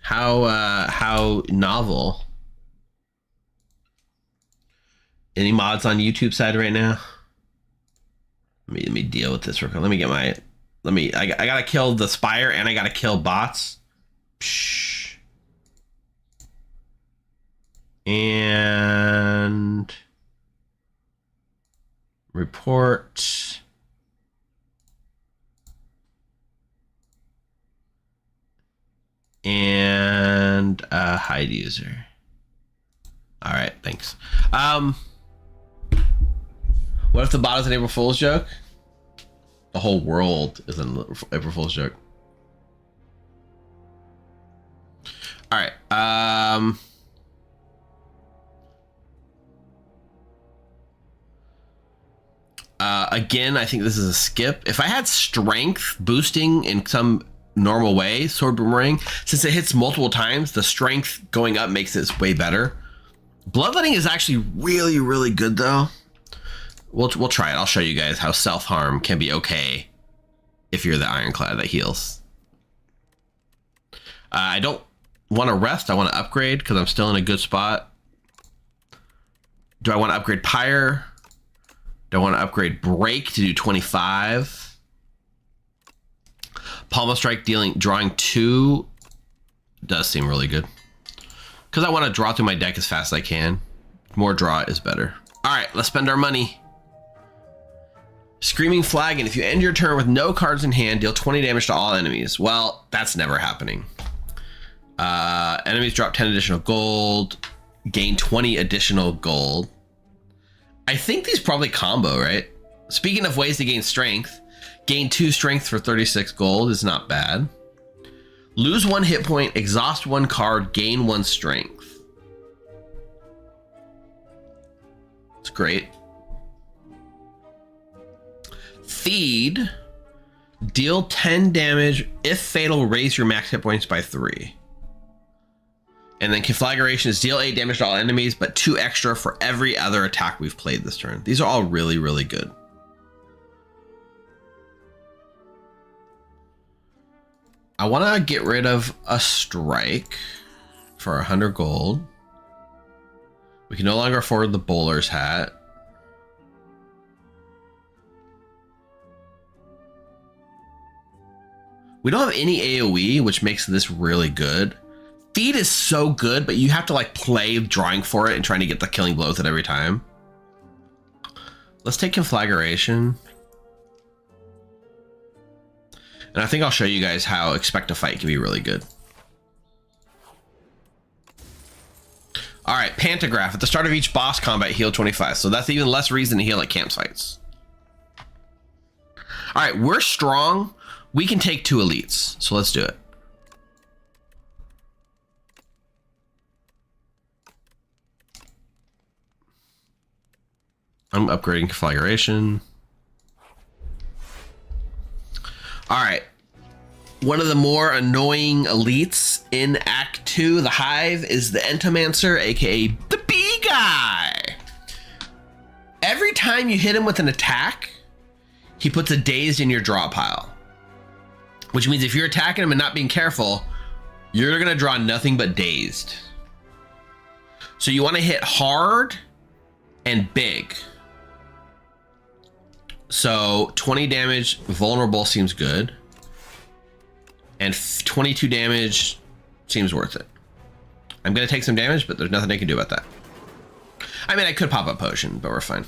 How novel. Any mods on YouTube side right now? Let me deal with this real quick. I gotta kill the Spire and I gotta kill bots. Psh. And report. And hide user. All right, thanks. What if the bot is an April Fool's joke? The whole world is an April Fool's joke. All right. Again, I think this is a skip. If I had strength boosting in some normal way, sword boomerang, since it hits multiple times, the strength going up makes it way better. Bloodletting is actually really, really good though. We'll try it. I'll show you guys how self-harm can be okay if you're the ironclad that heals. I don't want to rest. I want to upgrade because I'm still in a good spot. Do I want to upgrade Pyre? Do I want to upgrade Break to do 25? Palma Strike drawing 2 does seem really good. Because I want to draw through my deck as fast as I can. More draw is better. All right, let's spend our money. Screaming Flagon. If you end your turn with no cards in hand, deal 20 damage to all enemies. Well, that's never happening. Enemies drop 10 additional gold. Gain 20 additional gold. I think these probably combo, right? Speaking of ways to gain strength, gain 2 strength for 36 gold is not bad. Lose 1 hit point, exhaust 1 card, gain 1 strength. It's great. Feed. Deal 10 damage. If fatal, raise your max hit points by 3. And then Conflagration is deal 8 damage to all enemies, but 2 extra for every other attack we've played this turn. These are all really, really good. I want to get rid of a strike for 100 gold. We can no longer afford the bowler's hat. We don't have any AoE, which makes this really good. Feed is so good, but you have to like play drawing for it and trying to get the killing blow with it every time. Let's take Conflagration. And I think I'll show you guys how Expect a Fight can be really good. All right, Pantograph. At the start of each boss combat, heal 25. So that's even less reason to heal at campsites. All right, we're strong. We can take 2 elites. So let's do it. I'm upgrading Conflagration. All right. One of the more annoying elites in Act 2, the Hive, is the Entomancer, aka the bee guy. Every time you hit him with an attack, he puts a dazed in your draw pile. Which means if you're attacking him and not being careful, you're gonna draw nothing but dazed. So you wanna hit hard and big. So 20 damage, vulnerable seems good. And 22 damage seems worth it. I'm gonna take some damage, but there's nothing I can do about that. I mean, I could pop a potion, but we're fine.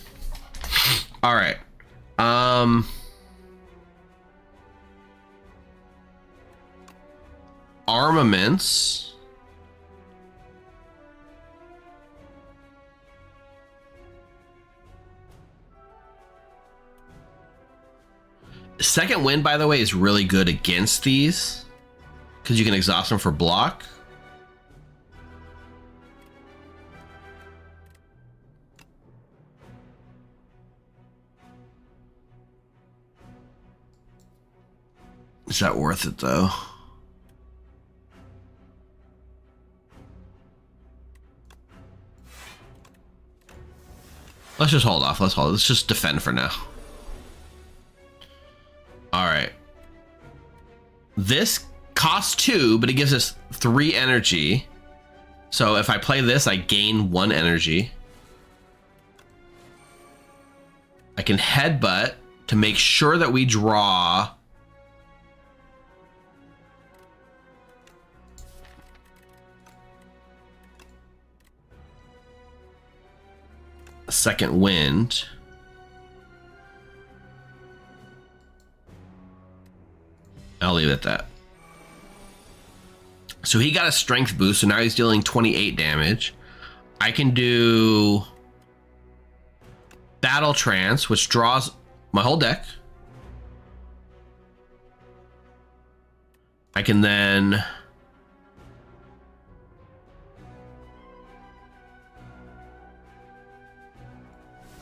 All right. Armaments. Second Wind, by the way, is really good against these because you can exhaust them for block. Is that worth it though? Let's just hold off. Let's just defend for now. All right. This costs 2, but it gives us 3 energy. So if I play this, I gain 1 energy. I can headbutt to make sure that we draw. A second wind. I'll leave it at that. So he got a strength boost, so now he's dealing 28 damage. I can do Battle Trance, which draws my whole deck. I can then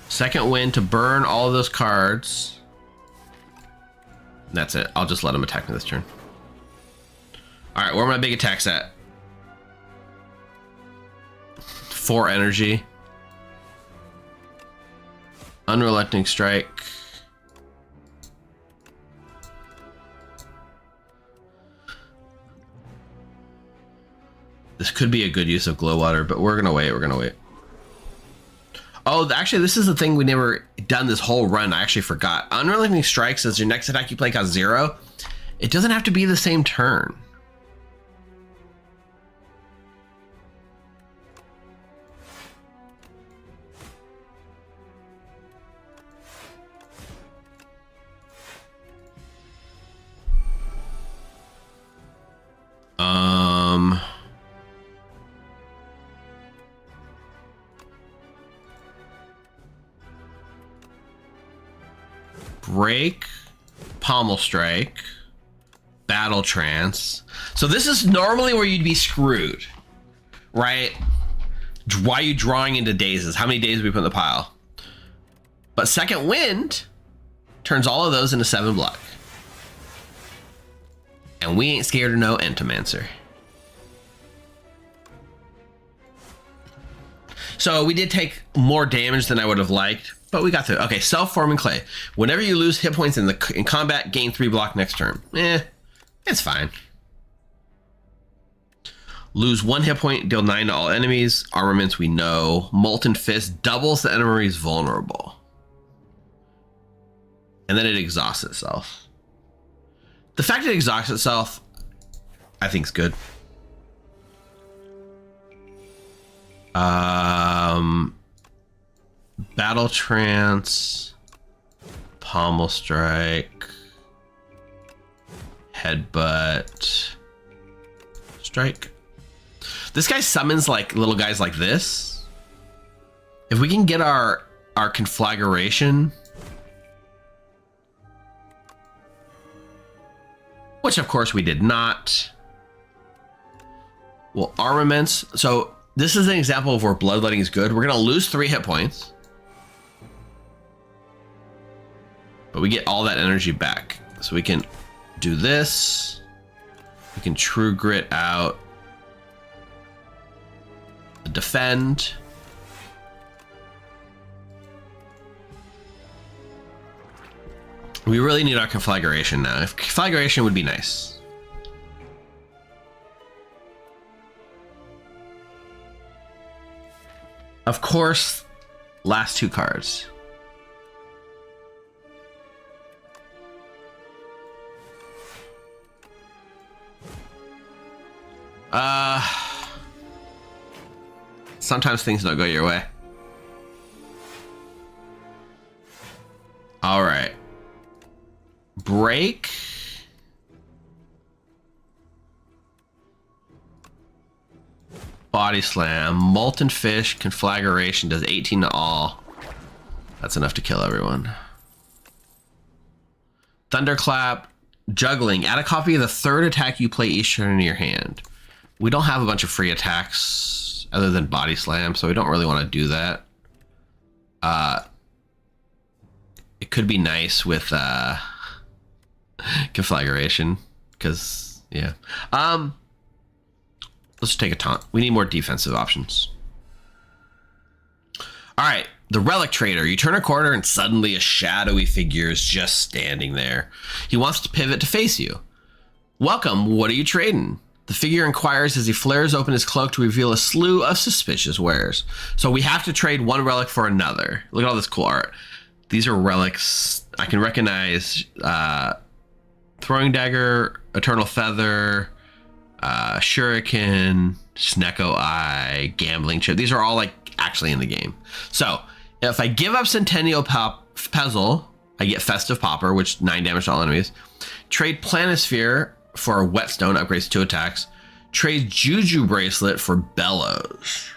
second wind to burn all of those cards. That's it. I'll just let him attack me this turn. All right, where are my big attacks at? 4 energy. Unrelenting Strike. This could be a good use of Glow Water, but we're gonna wait. Oh, actually, this is the thing we never done this whole run. I actually forgot. Unrelenting Strike says your next attack you play costs 0. It doesn't have to be the same turn. Break, Pommel Strike, Battle Trance. So this is normally where you'd be screwed, right? Why are you drawing into dazes? How many dazes we put in the pile? But Second Wind turns all of those into 7 block. And we ain't scared of no Entomancer. So we did take more damage than I would have liked, but we got through. Okay, Self-Forming Clay. Whenever you lose hit points in combat, gain 3 block next turn. It's fine. Lose 1 hit point, deal 9 to all enemies. Armaments we know. Molten Fist doubles the enemy's vulnerable. And then it exhausts itself. The fact it exhausts itself, I think is good. Battle Trance, Pommel Strike, Headbutt, Strike. This guy summons like little guys like this. If we can get our conflagration, which of course we did not. Well, armaments. So this is an example of where bloodletting is good. We're going to lose 3 hit points, but we get all that energy back. So we can do this. We can True Grit out. Defend. We really need our conflagration now. If conflagration would be nice. Of course, last 2 cards. Sometimes things don't go your way. All right. Break. Body Slam. Molten Fish. Conflagration does 18 to all. That's enough to kill everyone. Thunderclap. Juggling. Add a copy of the 3rd attack you play each turn in your hand. We don't have a bunch of free attacks other than Body Slam, so we don't really want to do that. It could be nice with conflagration, because yeah. Let's take a taunt. We need more defensive options. All right, the Relic Trader. You turn a corner and suddenly a shadowy figure is just standing there. He wants to pivot to face you. Welcome, what are you trading? The figure inquires as he flares open his cloak to reveal a slew of suspicious wares. So we have to trade one relic for another. Look at all this cool art. These are relics I can recognize. Throwing Dagger, Eternal Feather, Shuriken, Snecko Eye, Gambling Chip. These are all like actually in the game. So if I give up Centennial Puzzle, I get Festive Popper, which 9 damage to all enemies. Trade Planisphere for a Whetstone, upgrades 2 attacks. Trade Juju Bracelet for Bellows.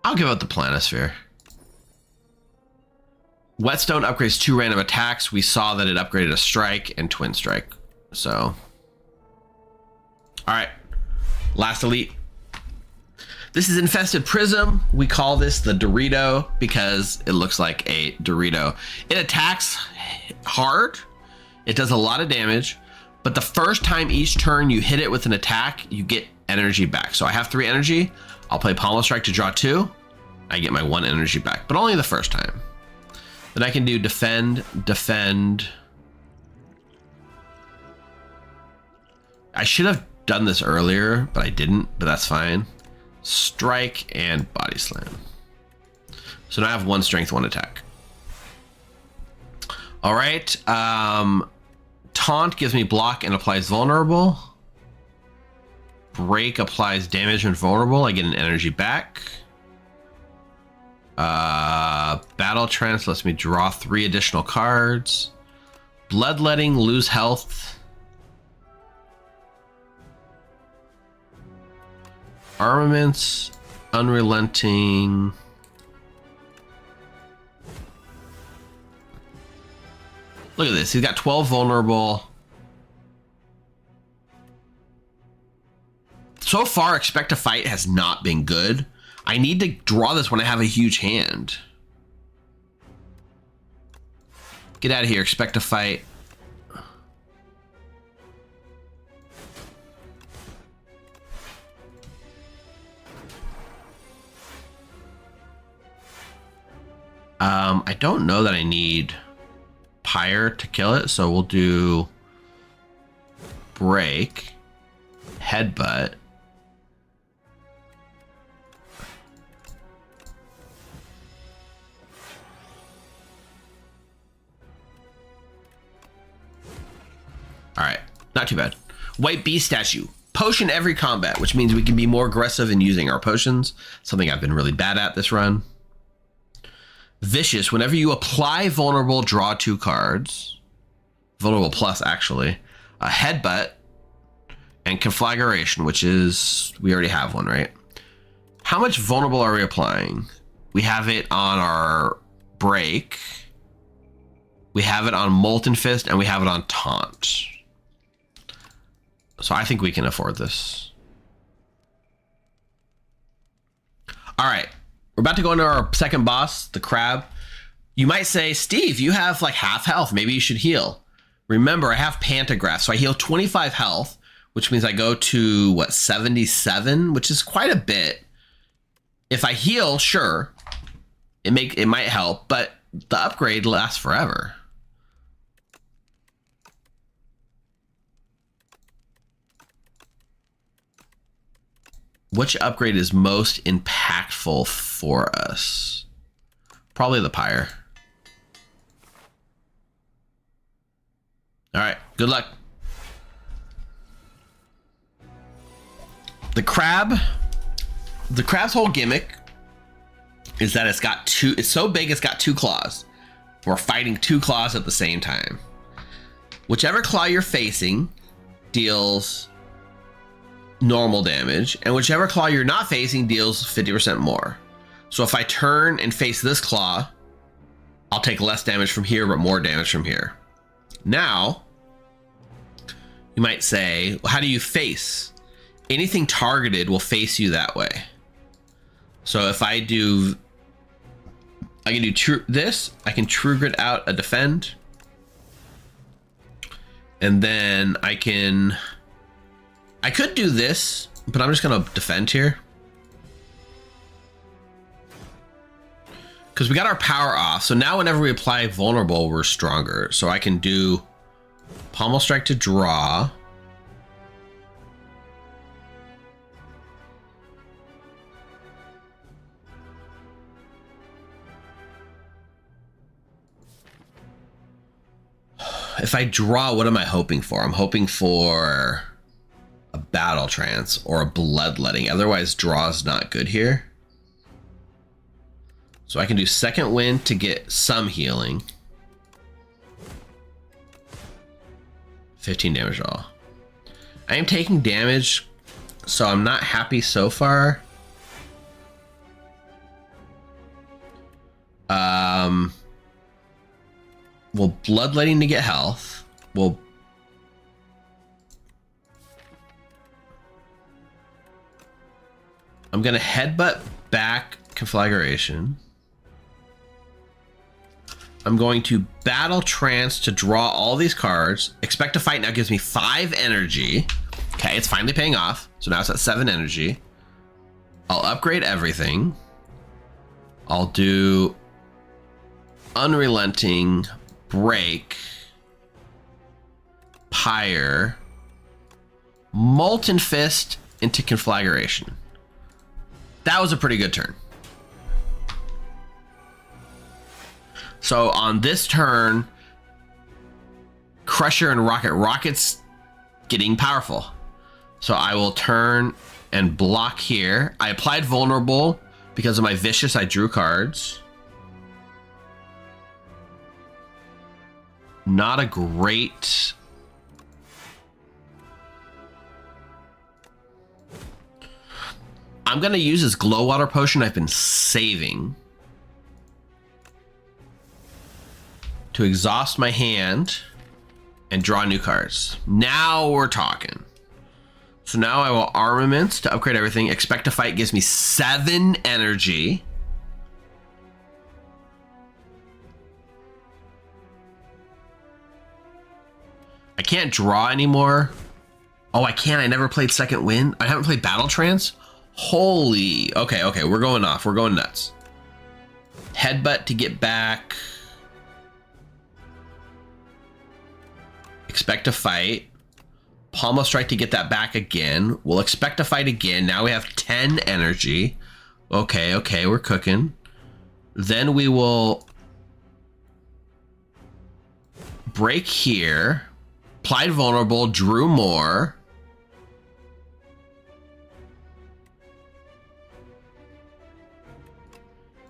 I'll give out the Planisphere. Whetstone upgrades 2 random attacks. We saw that it upgraded a Strike and Twin Strike. So, all right, last elite. This is Infested Prism. We call this the Dorito because it looks like a Dorito. It attacks hard. It does a lot of damage, but the first time each turn you hit it with an attack, you get energy back. So I have 3 energy. I'll play Pommel Strike to draw 2. I get my 1 energy back, but only the first time. Then I can do defend, defend. I should have done this earlier, but I didn't, but that's fine. Strike and body slam. So now I have 1 strength, 1 attack. All right. Taunt gives me block and applies vulnerable. Break applies damage when vulnerable. I get an energy back. Battle Trance lets me draw 3 additional cards. Bloodletting, lose health. Armaments, unrelenting. Look at this. He's got 12 vulnerable. So far, Expect to Fight has not been good. I need to draw this when I have a huge hand. Get out of here, Expect to Fight. I don't know that I need Pyre to kill it, so we'll do Break, Headbutt. All right, not too bad. White Beast statue. Potion every combat, which means we can be more aggressive in using our potions. Something I've been really bad at this run. Vicious. Whenever you apply vulnerable, draw 2 cards. Vulnerable plus, actually. A headbutt and conflagration, which is, we already have one, right? How much vulnerable are we applying? We have it on our break. We have it on Molten Fist, and we have it on Taunt. So I think we can afford this. All right. We're about to go into our second boss, the crab. You might say, Steve, you have like half health. Maybe you should heal. Remember, I have Pantograph, so I heal 25 health, which means I go to, what, 77, which is quite a bit. If I heal, sure, it might help, but the upgrade lasts forever. Which upgrade is most impactful for us? Probably the Pyre. All right, good luck. The crab's whole gimmick is that it's so big it's got 2 claws. We're fighting 2 claws at the same time. Whichever claw you're facing deals normal damage, and whichever claw you're not facing deals 50% more. So if I turn and face this claw, I'll take less damage from here, but more damage from here. Now, you might say, well, how do you face? Anything targeted will face you that way. So if I can do this, I can True Grit out a defend. And then I could do this, but I'm just gonna defend here. Because we got our power off, so now whenever we apply vulnerable, we're stronger. So I can do Pommel Strike to draw. If I draw, what am I hoping for? I'm hoping for a Battle Trance or a Bloodletting. Otherwise, draw's not good here. So I can do Second Wind to get some healing. 15 damage all. I am taking damage, so I'm not happy so far. We'll Bloodletting to get health. I'm gonna Headbutt back Conflagration. I'm going to Battle Trance to draw all these cards. Expect to Fight now gives me 5 energy. Okay, it's finally paying off. So now it's at 7 energy. I'll upgrade everything. I'll do Unrelenting, Break, Pyre, Molten Fist into Conflagration. That was a pretty good turn. So on this turn, Crusher and Rocket's getting powerful. So I will turn and block here. I applied Vulnerable because of my Vicious. I drew cards. Not a great... I'm going to use this Glow Water Potion I've been saving to exhaust my hand and draw new cards. Now we're talking. So now I will Armaments to upgrade everything. Expect to Fight gives me 7 energy. I can't draw anymore. Oh, I can. I never played Second Wind. I haven't played Battle Trance. Holy. Okay, we're going off. We're going nuts. Headbutt to get back. Expect to Fight. Pommel Strike to get that back again. We'll Expect to Fight again. Now we have 10 energy. Okay, we're cooking. Then we will break here. Applied Vulnerable, drew more.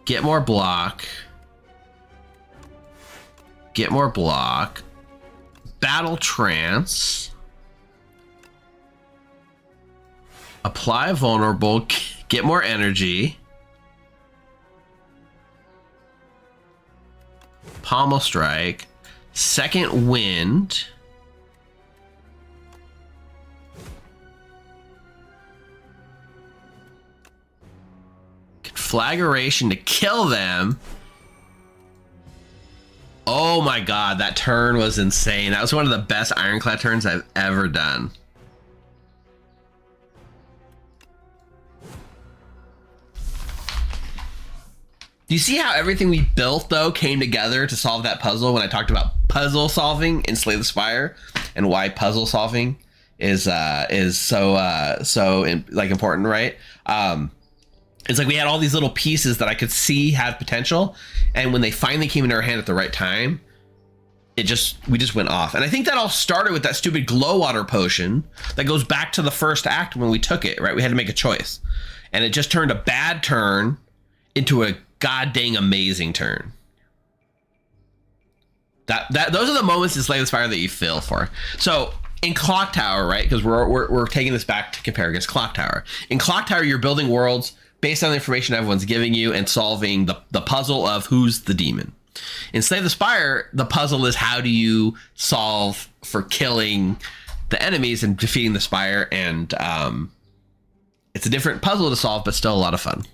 Get more block. Get more block. Battle Trance. Apply Vulnerable, get more energy. Pommel Strike. Second Wind. Conflagration to kill them. Oh my god, that turn was insane. That was one of the best Ironclad turns I've ever done. Do you see how everything we built, though, came together to solve that puzzle when I talked about puzzle solving in Slay the Spire and why puzzle solving is so important, right? It's like we had all these little pieces that I could see had potential, and when they finally came into our hand at the right time, we just went off. And I think that all started with that stupid Glow Water Potion that goes back to the first act when we took it, right? We had to make a choice, and it just turned a bad turn into a god dang amazing turn. Those are the moments in Slay the Spire that you feel for. So in Clock Tower, right? Because we're taking this back to compare against Clock Tower. In Clock Tower, you're building worlds based on the information everyone's giving you and solving the puzzle of who's the demon. In Slay the Spire, the puzzle is how do you solve for killing the enemies and defeating the Spire, and it's a different puzzle to solve, but still a lot of fun.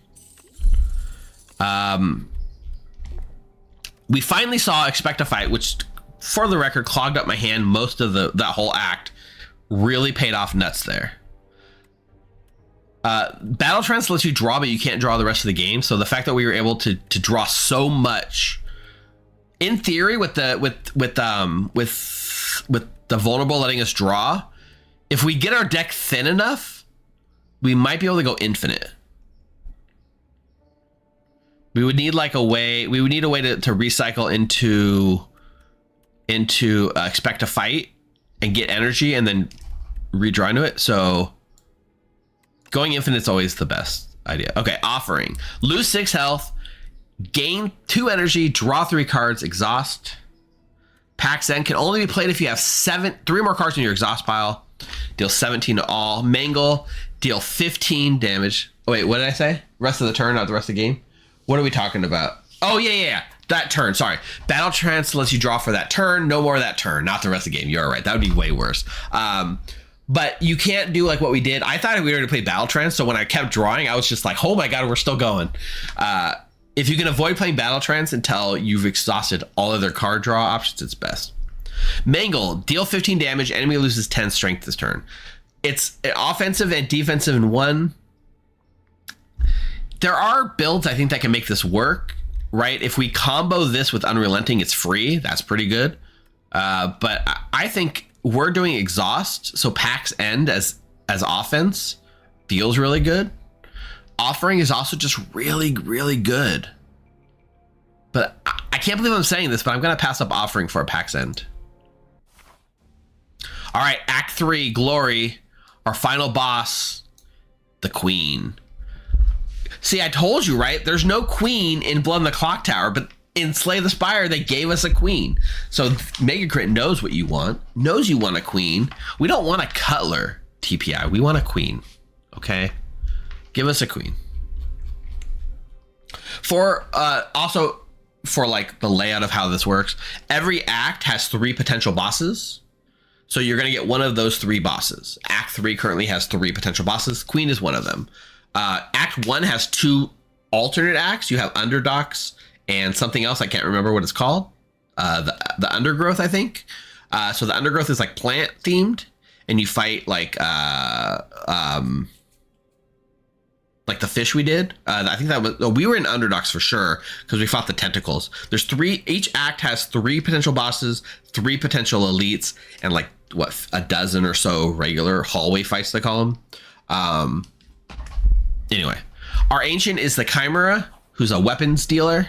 We finally saw Expect to Fight, which, for the record, clogged up my hand most of that whole act. Really paid off nuts there. Battle Trance lets you draw, but you can't draw the rest of the game. So the fact that we were able to draw so much, in theory, with the Vulnerable letting us draw, if we get our deck thin enough, we might be able to go infinite. We would need a way to recycle into Expect to Fight and get energy and then redraw into it. So going infinite is always the best idea. Okay, Offering. Lose 6 health, gain 2 energy, draw 3 cards, exhaust. Pack's End can only be played if you have 3 more cards in your exhaust pile. Deal 17 to all. Mangle, deal 15 damage. Oh, wait, what did I say? Rest of the turn, not the rest of the game? What are we talking about? Oh, yeah. That turn, sorry. Battle Trance lets you draw for that turn. No more of that turn, not the rest of the game. You're right. That would be way worse. But you can't do like what we did. I thought we were going to play Battle Trance, so when I kept drawing, I was just like, oh my god, we're still going. If you can avoid playing Battle Trance until you've exhausted all of their card draw options, it's best. Mangle, deal 15 damage. Enemy loses 10 strength this turn. It's offensive and defensive in one. there are builds I think that can make this work, right? If we combo this with Unrelenting, it's free. That's pretty good. But I think we're doing Exhaust, so Pack's End as offense feels really good. Offering is also just really, really good. But I can't believe I'm saying this, but I'm going to pass up Offering for a Pack's End. All right, Act 3, Glory, our final boss, the Queen. See, I told you, right? There's no Queen in Blood in the Clock Tower, but in Slay the Spire, they gave us a Queen. So Mega Crit knows what you want, knows you want a Queen. We don't want a Cutler TPI. We want a Queen, okay? Give us a Queen. For also for like the layout of how this works, every act has 3 potential bosses. So you're going to get one of those 3 bosses. Act 3 currently has 3 potential bosses. Queen is one of them. Act 1 has 2 alternate acts. You have Underdogs and something else. I can't remember what it's called. The Undergrowth, I think. So the Undergrowth is like plant themed, and you fight like the fish we did. I think that was, we were in Underdogs for sure because we fought the tentacles. There's 3, each act has 3 potential bosses, 3 potential elites, and like what, a dozen or so regular hallway fights they call them. Anyway, our ancient is the Chimera, who's a weapons dealer.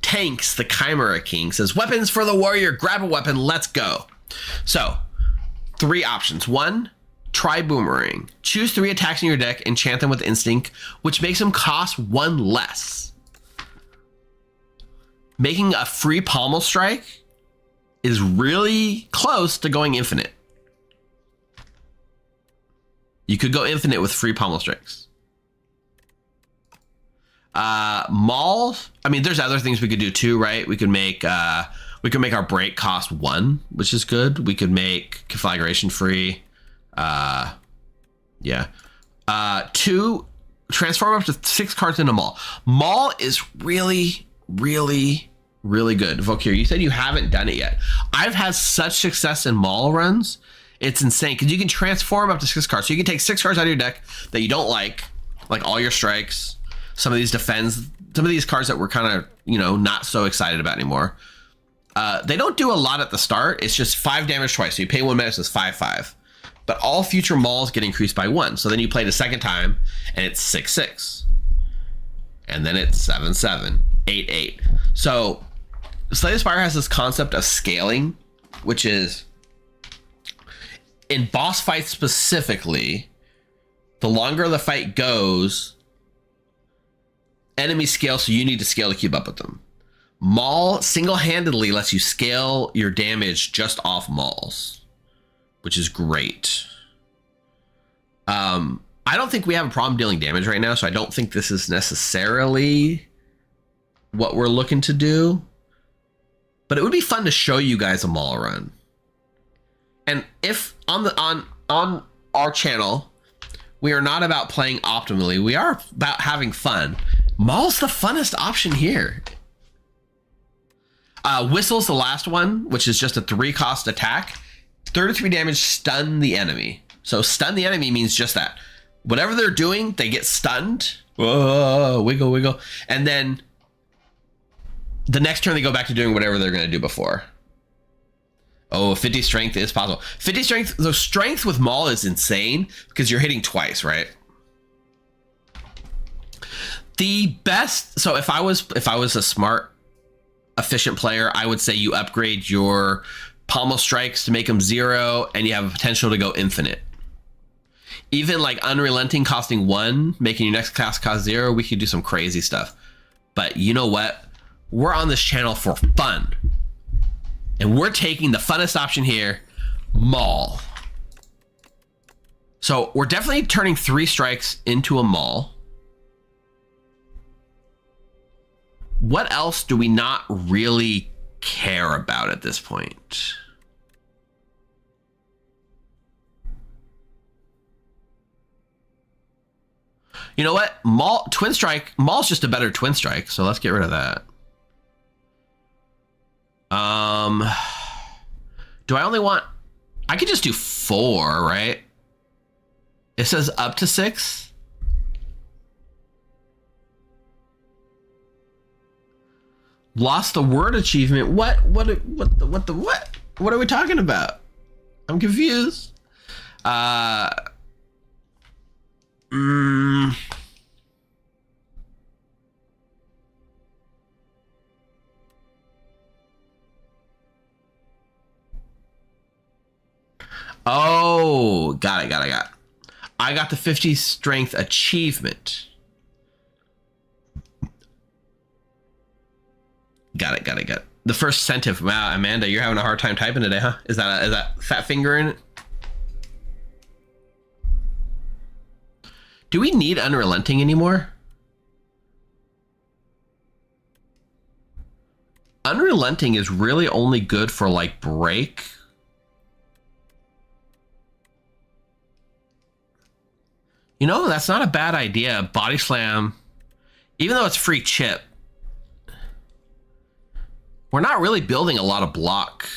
Tanks, the Chimera King, says, weapons for the warrior, grab a weapon, let's go. So 3 options. 1, try Boomerang. Choose 3 attacks in your deck, enchant them with Instinct, which makes them cost 1 less. Making a free Pommel Strike is really close to going infinite. You could go infinite with free Pommel Strikes. Maul, I mean, there's other things we could do too, right? We could make our break cost 1, which is good. We could make Conflagration free. Yeah. 2, transform up to 6 cards into Maul. Maul is really, really, really good. Vokir, you said you haven't done it yet. I've had such success in Maul runs. It's insane because you can transform up to 6 cards. So you can take 6 cards out of your deck that you don't like all your strikes, some of these defends, some of these cards that we're kind of, not so excited about anymore. They don't do a lot at the start. It's just 5 damage twice. So you pay 1 mana, so it's 5/5. But all future Mauls get increased by 1. So then you play it a second time and it's 6/6. And then it's 7/7, 8/8. So Slay the Spire has this concept of scaling, which is in boss fights specifically, the longer the fight goes, enemies scale, so you need to scale to keep up with them. Maul single-handedly lets you scale your damage just off Mauls, which is great. I don't think we have a problem dealing damage right now, so I don't think this is necessarily what we're looking to do. But it would be fun to show you guys a Maul run. And if on our channel, we are not about playing optimally, we are about having fun. Maul's the funnest option here. Whistle's the last one, which is just a 3-cost attack. 33 damage, stun the enemy. So stun the enemy means just that. Whatever they're doing, they get stunned. Whoa, wiggle, wiggle. And then the next turn they go back to doing whatever they're going to do before. Oh, 50 strength is possible. 50 strength, the strength with Maul is insane because you're hitting twice, right? The best, so if I was a smart, efficient player, I would say you upgrade your Pommel Strikes to make them 0, and you have a potential to go infinite. Even like Unrelenting costing 1, making your next class cost 0, we could do some crazy stuff. But you know what? We're on this channel for fun. And we're taking the funnest option here, Maul. So we're definitely turning 3 strikes into a Maul. What else do we not really care about at this point? You know what? Maul, Twin Strike. Maul's just a better Twin Strike, so let's get rid of that. Do I only want... I could just do 4, right? It says up to 6. Lost the word achievement. What are we talking about? I'm confused. Oh, got it. I got the 50 strength achievement. Got it. The first sentence. Wow, Amanda, you're having a hard time typing today, huh? Is that fat finger in it? Do we need unrelenting anymore? Unrelenting is really only good for like break. You know, that's not a bad idea. Body slam, even though it's free chip, we're not really building a lot of block.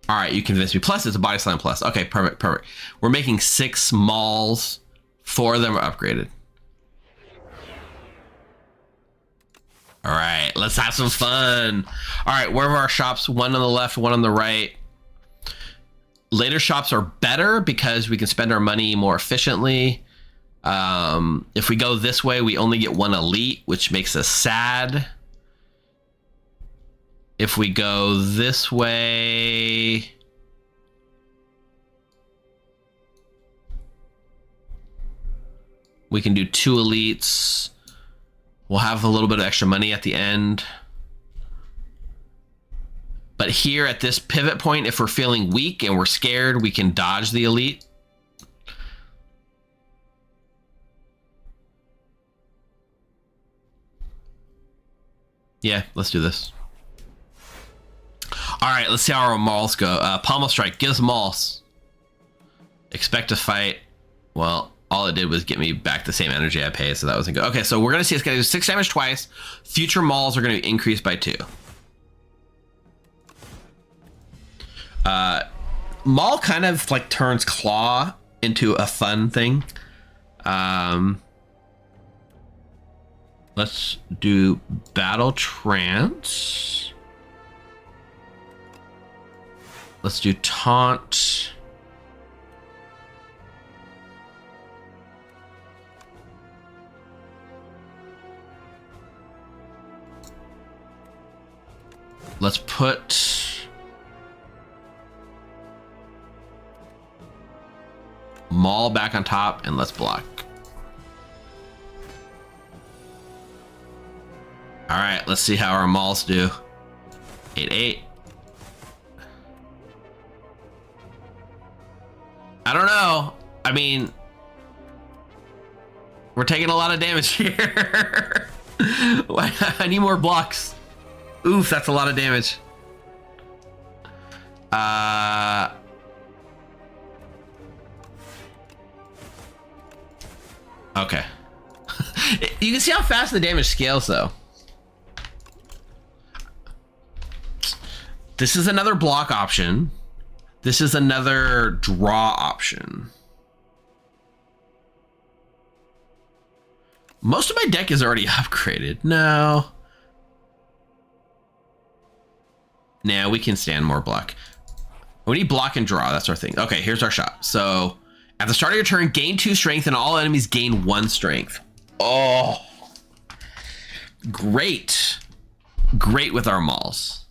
All right, you convinced me. Plus, it's a body slam plus. Okay, perfect. We're making 6 mauls. 4 of them are upgraded. All right, let's have some fun. All right, where are our shops? 1 on the left, 1 on the right. Later shops are better because we can spend our money more efficiently. If we go this way, we only get 1 elite, which makes us sad. If we go this way, we can do 2 elites. We'll have a little bit of extra money at the end. But here at this pivot point, if we're feeling weak and we're scared, we can dodge the elite. Yeah, let's do this. All right, let's see how our mauls go. Pommel strike, give us mauls. Expect to fight. Well, all it did was get me back the same energy I paid, so that wasn't good. Okay, so we're gonna see it's gonna do 6 damage twice. Future mauls are gonna be increased by 2. Maul kind of like turns claw into a fun thing. Let's do battle trance. Let's do taunt. Let's put Maul back on top and let's block. All right, let's see how our Mauls do. 8-8. I don't know. I mean, we're taking a lot of damage here. I need more blocks. Oof, that's a lot of damage. Okay. You can see how fast the damage scales, though. This is another block option. This is another draw option. Most of my deck is already upgraded. No. Nah, we can stand more block. We need block and draw. That's our thing. Okay, here's our shot. So at the start of your turn, gain 2 strength and all enemies gain 1 strength. Oh, great. Great with our mauls.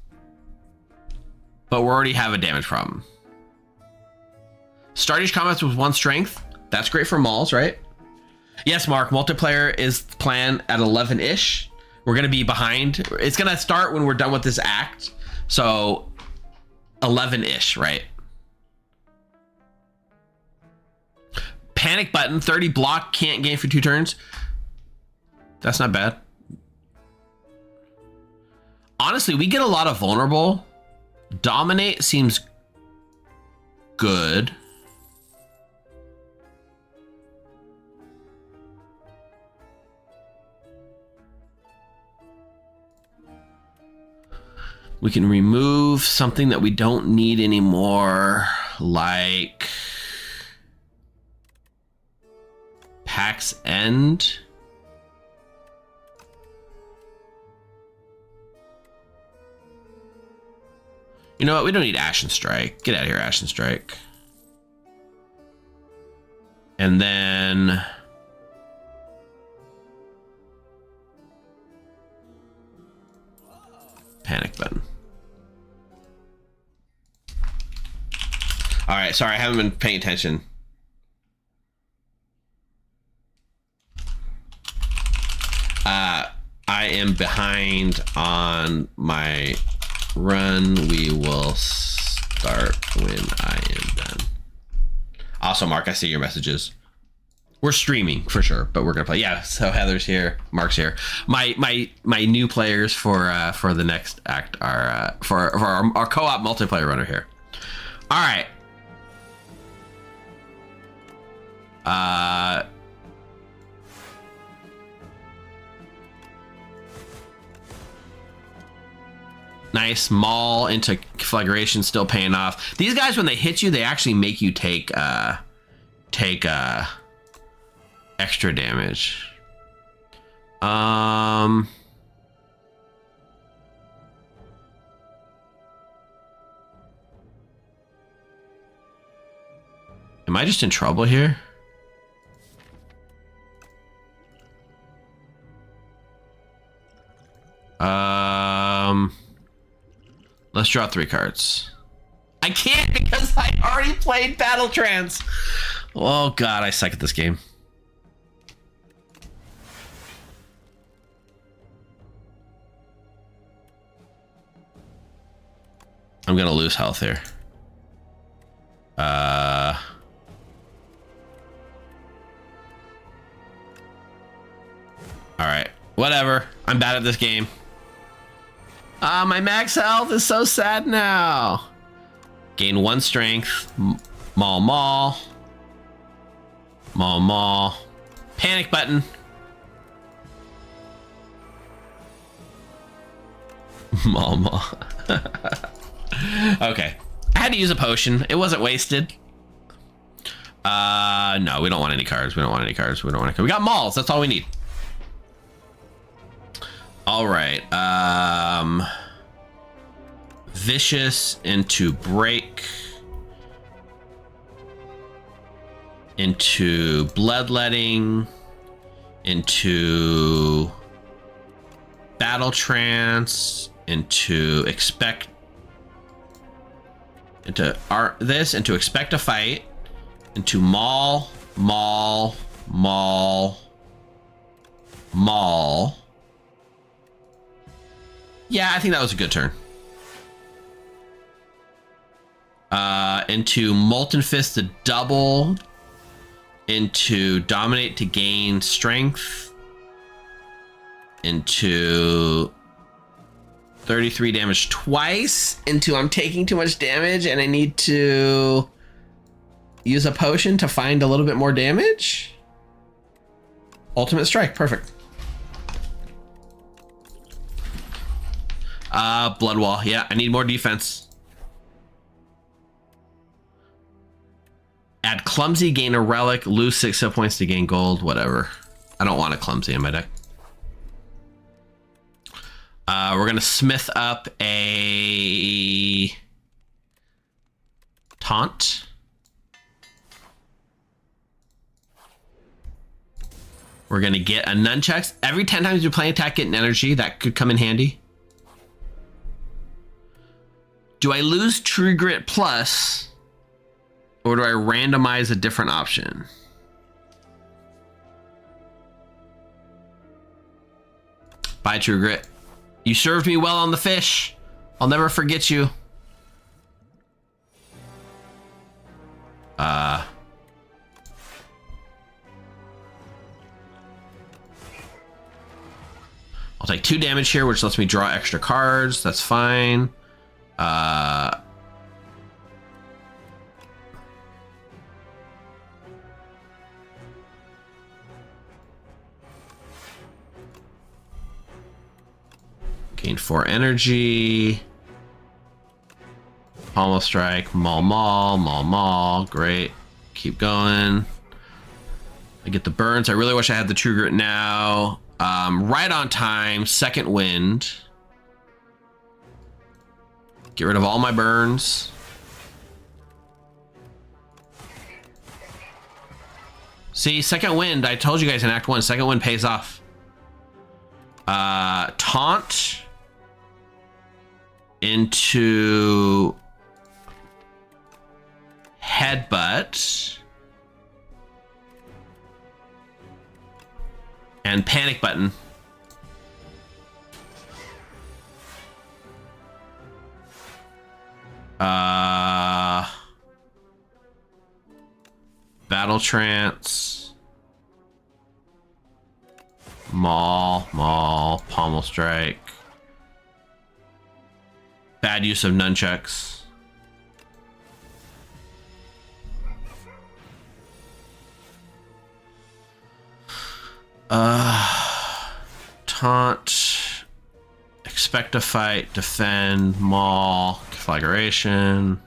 But we already have a damage problem. Start each combat with 1 strength. That's great for mauls, right? Yes, Mark, multiplayer is planned at 11-ish. We're going to be behind. It's going to start when we're done with this act. So 11-ish, right? Panic button, 30 block, can't gain for 2 turns. That's not bad. Honestly, we get a lot of vulnerable. Dominate seems good. We can remove something that we don't need anymore, like Pack's End. You know what? We don't need Ashen Strike. Get out of here, Ashen Strike. And then panic button. All right, sorry, I haven't been paying attention. I am behind on my run. We will start when I am done. Also, Mark, I see your messages. We're streaming for sure, but we're gonna play. Yeah, so Heather's here, Mark's here. My new players for the next act are for our co-op multiplayer runner here. All right. Nice. Maul into conflagration, still paying off. These guys, when they hit you, they actually make you take extra damage. Am I just in trouble here? Let's draw 3 cards. I can't because I already played Battle Trance. Oh god, I suck at this game. I'm gonna lose health here. All right, whatever. I'm bad at this game. My max health is so sad now. Gain 1 strength. Maul, maul. Maul, maul. Panic button. Maul, maul. Okay. I had to use a potion. It wasn't wasted. No, we don't want any cards. We don't want any cards. We don't want any cards. We got mauls. That's all we need. All right. Vicious into break. Into bloodletting. Into battle trance. Into expect. Into this. Into expect a fight. Into maul. Maul. Maul. Maul. Yeah, I think that was a good turn. Into Molten Fist to double. Into Dominate to gain strength. Into 33 damage twice. Into I'm taking too much damage and I need to use a potion to find a little bit more damage. Ultimate Strike, perfect. Blood Wall. Yeah, I need more defense. Add Clumsy, gain a relic, lose 6 hit points to gain gold, whatever. I don't want a Clumsy in my deck. We're gonna smith up a Taunt. We're gonna get a Nunchucks. Every 10 times you play attack, get an energy. That could come in handy. Do I lose True Grit Plus, or do I randomize a different option? Bye, True Grit. You served me well on the fish. I'll never forget you. I'll take 2 damage here, which lets me draw extra cards. That's fine. Gain 4 energy. Pommel Strike, Maul, Maul, Maul, Maul. Great. Keep going. I get the burns. I really wish I had the True Grit now. Right on time. Second wind. Get rid of all my burns. See, second wind. I told you guys in Act 1, second wind pays off. Taunt into headbutt and panic button. Battle trance. Maul, pommel strike. Bad use of nunchucks. Taunt. Expect to fight, defend, maul, conflagration.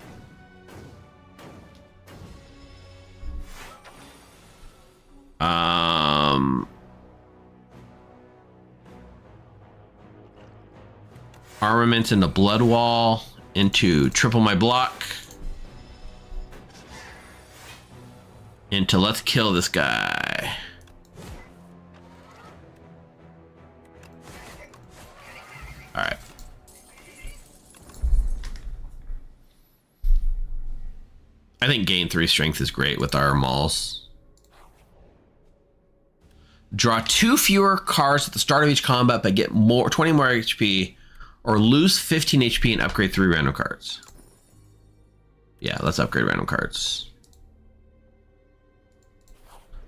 Armaments into blood wall, into triple my block, into let's kill this guy. All right. I think gain 3 strength is great with our mauls. Draw 2 fewer cards at the start of each combat, but get 20 more HP, or lose 15 HP and upgrade 3 random cards. Yeah, let's upgrade random cards.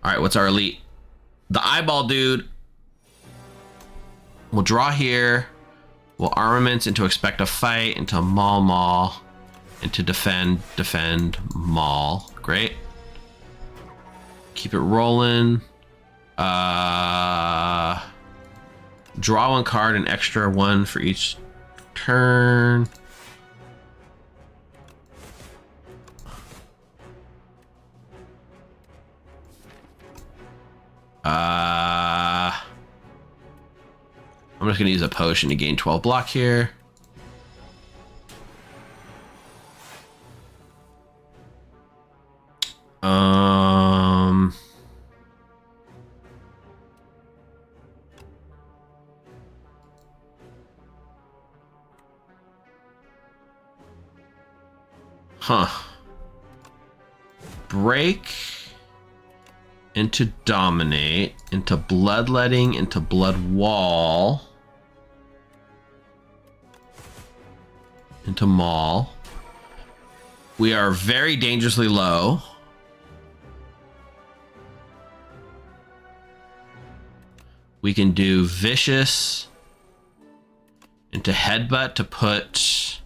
All right, what's our elite? The eyeball dude. We'll draw here. We'll armaments into expect a fight, into maul, into defend, maul. Great. Keep it rolling. Draw 1 card, an extra 1 for each turn. I'm just gonna use a potion to gain 12 block here. Break into dominate, into bloodletting, into blood wall, into maul. We are very dangerously low. We can do vicious into headbutt to put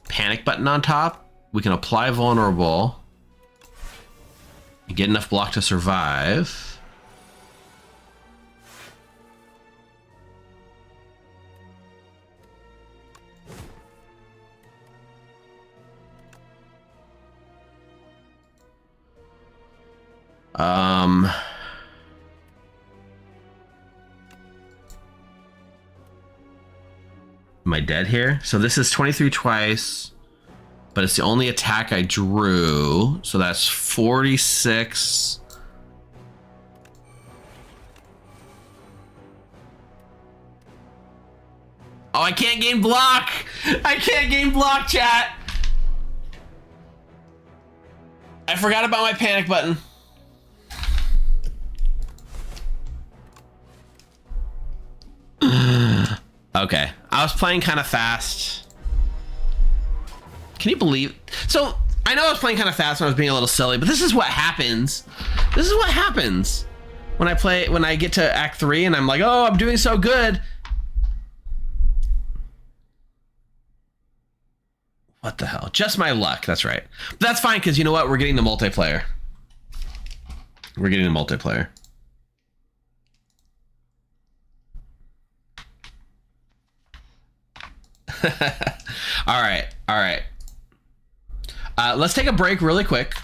panic button on top. We can apply vulnerable and get enough block to survive. Am I dead here? So this is 23 twice, but it's the only attack I drew. So that's 46. Oh, I can't gain block. I can't gain block, chat. I forgot about my panic button. Okay, I was playing kind of fast. Can you believe? So I know I was playing kind of fast and I was being a little silly, but this is what happens. This is what happens when I get to Act 3 and I'm like, oh, I'm doing so good. What the hell? Just my luck. That's right. But that's fine because you know what? We're getting the multiplayer. We're getting the multiplayer. All right. Let's take a break really quick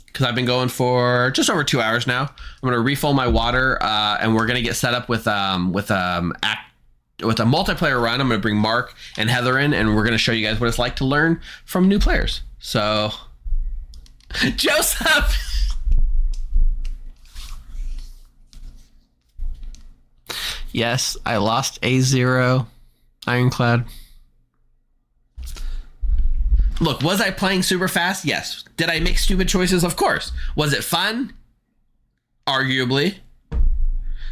because I've been going for just over 2 hours now. I'm gonna refill my water, and we're gonna get set up with with a multiplayer run, I'm going to bring Mark and Heather in, and we're going to show you guys what it's like to learn from new players. So, Joseph. Yes, I lost A0 Ironclad. Look, was I playing super fast? Yes. Did I make stupid choices? Of course. Was it fun? Arguably.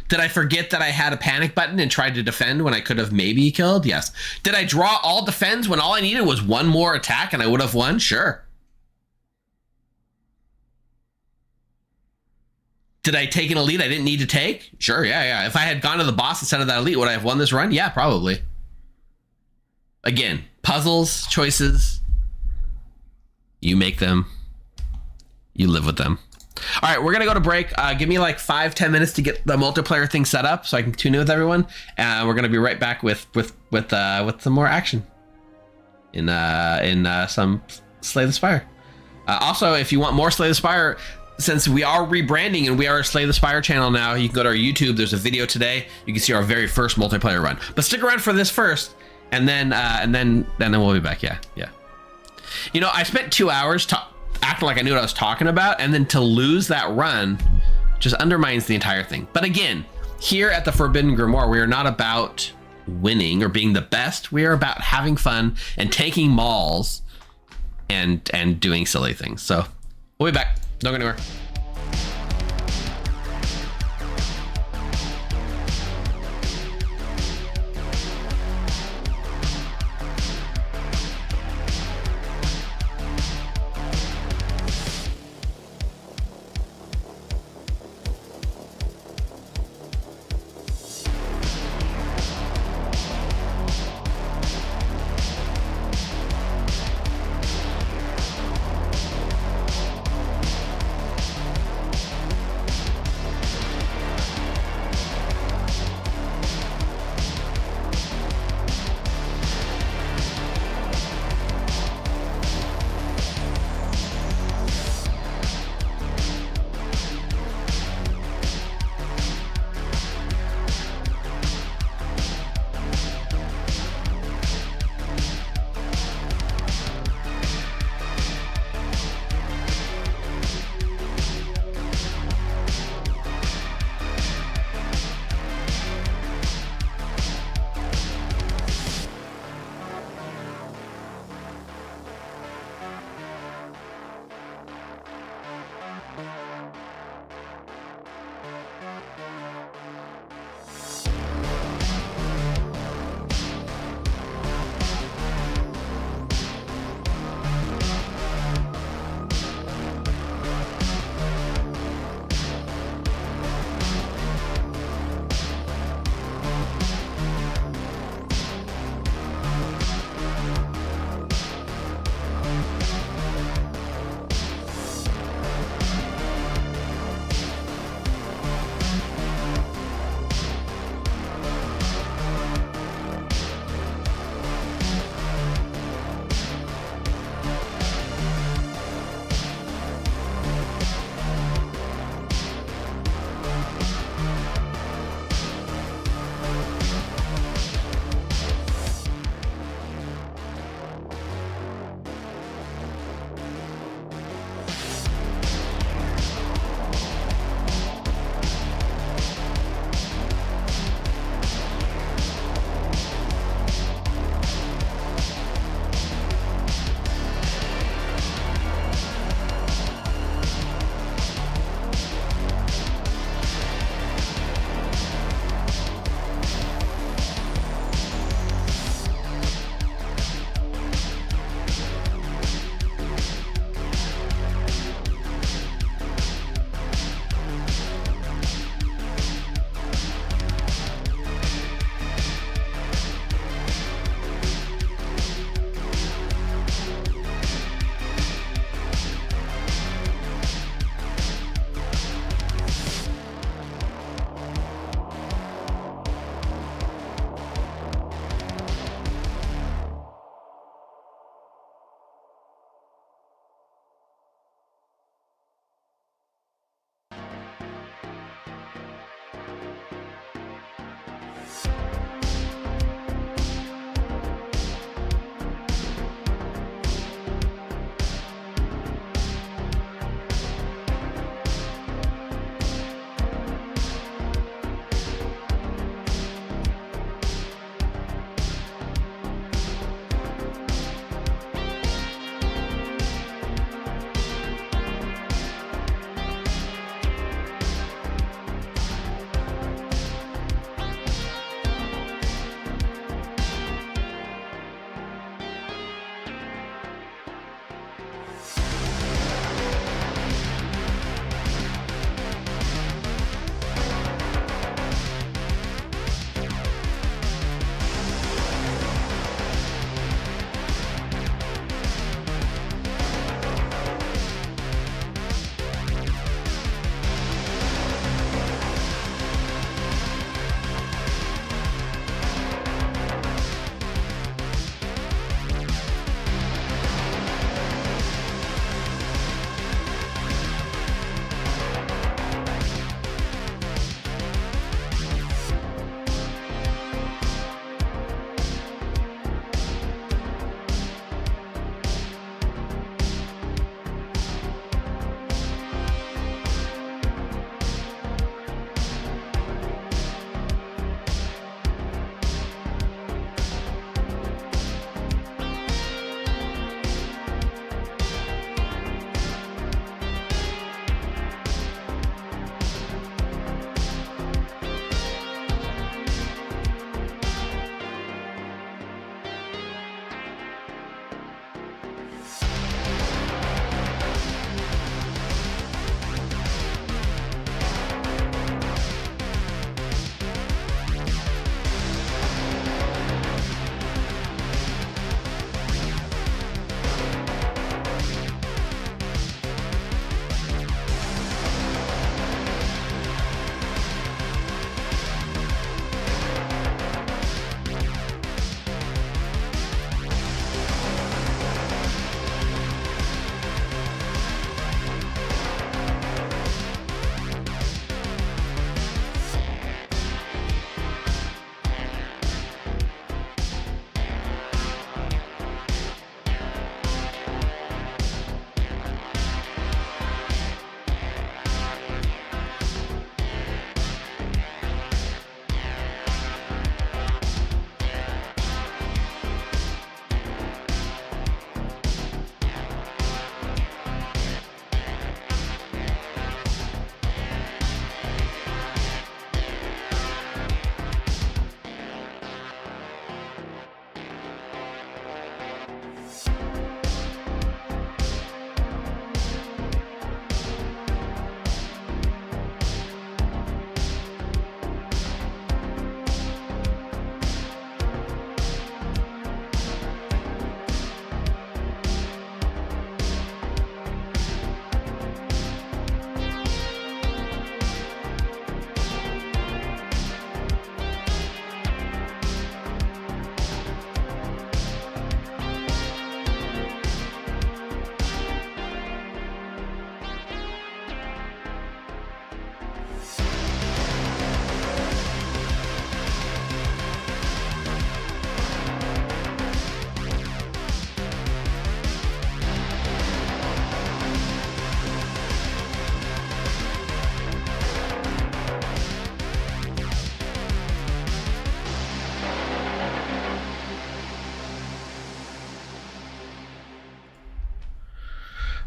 Did I forget that I had a panic button and tried to defend when I could have maybe killed? Yes. Did I draw all defense when all I needed was one more attack and I would have won? Sure. Did I take an elite I didn't need to take? Sure, yeah. If I had gone to the boss instead of that elite, would I have won this run? Yeah, probably. Again, puzzles, choices. You make them. You live with them. All right, we're going to go to break. Give me like 5-10 minutes to get the multiplayer thing set up so I can tune in with everyone. We're going to be right back with some more action in some Slay the Spire. Also, if you want more Slay the Spire, since we are rebranding and we are a Slay the Spire channel now, you can go to our YouTube. There's a video today. You can see our very first multiplayer run. But stick around for this first, and then we'll be back. Yeah. You know, I spent 2 hours acting like I knew what I was talking about, and then to lose that run just undermines the entire thing. But again, here at the Forbidden Grimoire, we are not about winning or being the best. We are about having fun and taking mauls and doing silly things. So we'll be back. Don't go anywhere.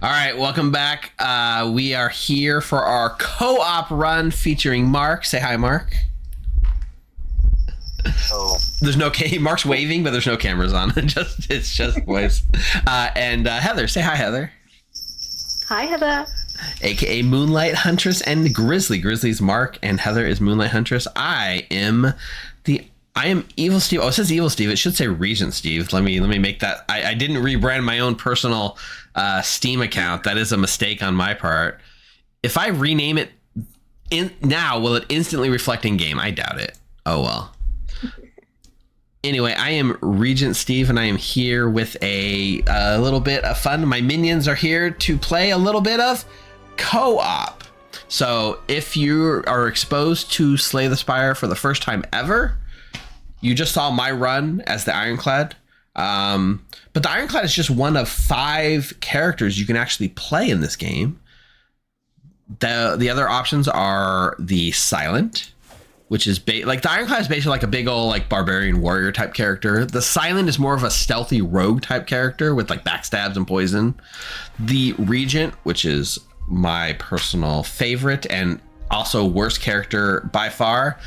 All right, welcome back. We are here for our co-op run featuring Mark. Say hi, Mark. Oh. There's no Mark's waving, but there's no cameras on. It's just voice. And Heather. Say hi, Heather. Hi, Heather. AKA Moonlight Huntress and Grizzly. Grizzly's Mark and Heather is Moonlight Huntress. I am Evil Steve. Oh, it says Evil Steve. It should say Regent Steve. Let me make that. I didn't rebrand my own personal Steam account. That is a mistake on my part. If I rename it now, will it instantly reflect in game? I doubt it. Oh well. Anyway, I am Regent Steve, and I am here with a little bit of fun. My minions are here to play a little bit of co-op. So if you are exposed to Slay the Spire for the first time ever, you just saw my run as the Ironclad. But the Ironclad is just one of 5 characters you can actually play in this game. The other options are the Silent, which is like the Ironclad is basically like a big old like barbarian warrior type character. The Silent is more of a stealthy rogue type character with like backstabs and poison. The Regent, which is my personal favorite and also worst character by far,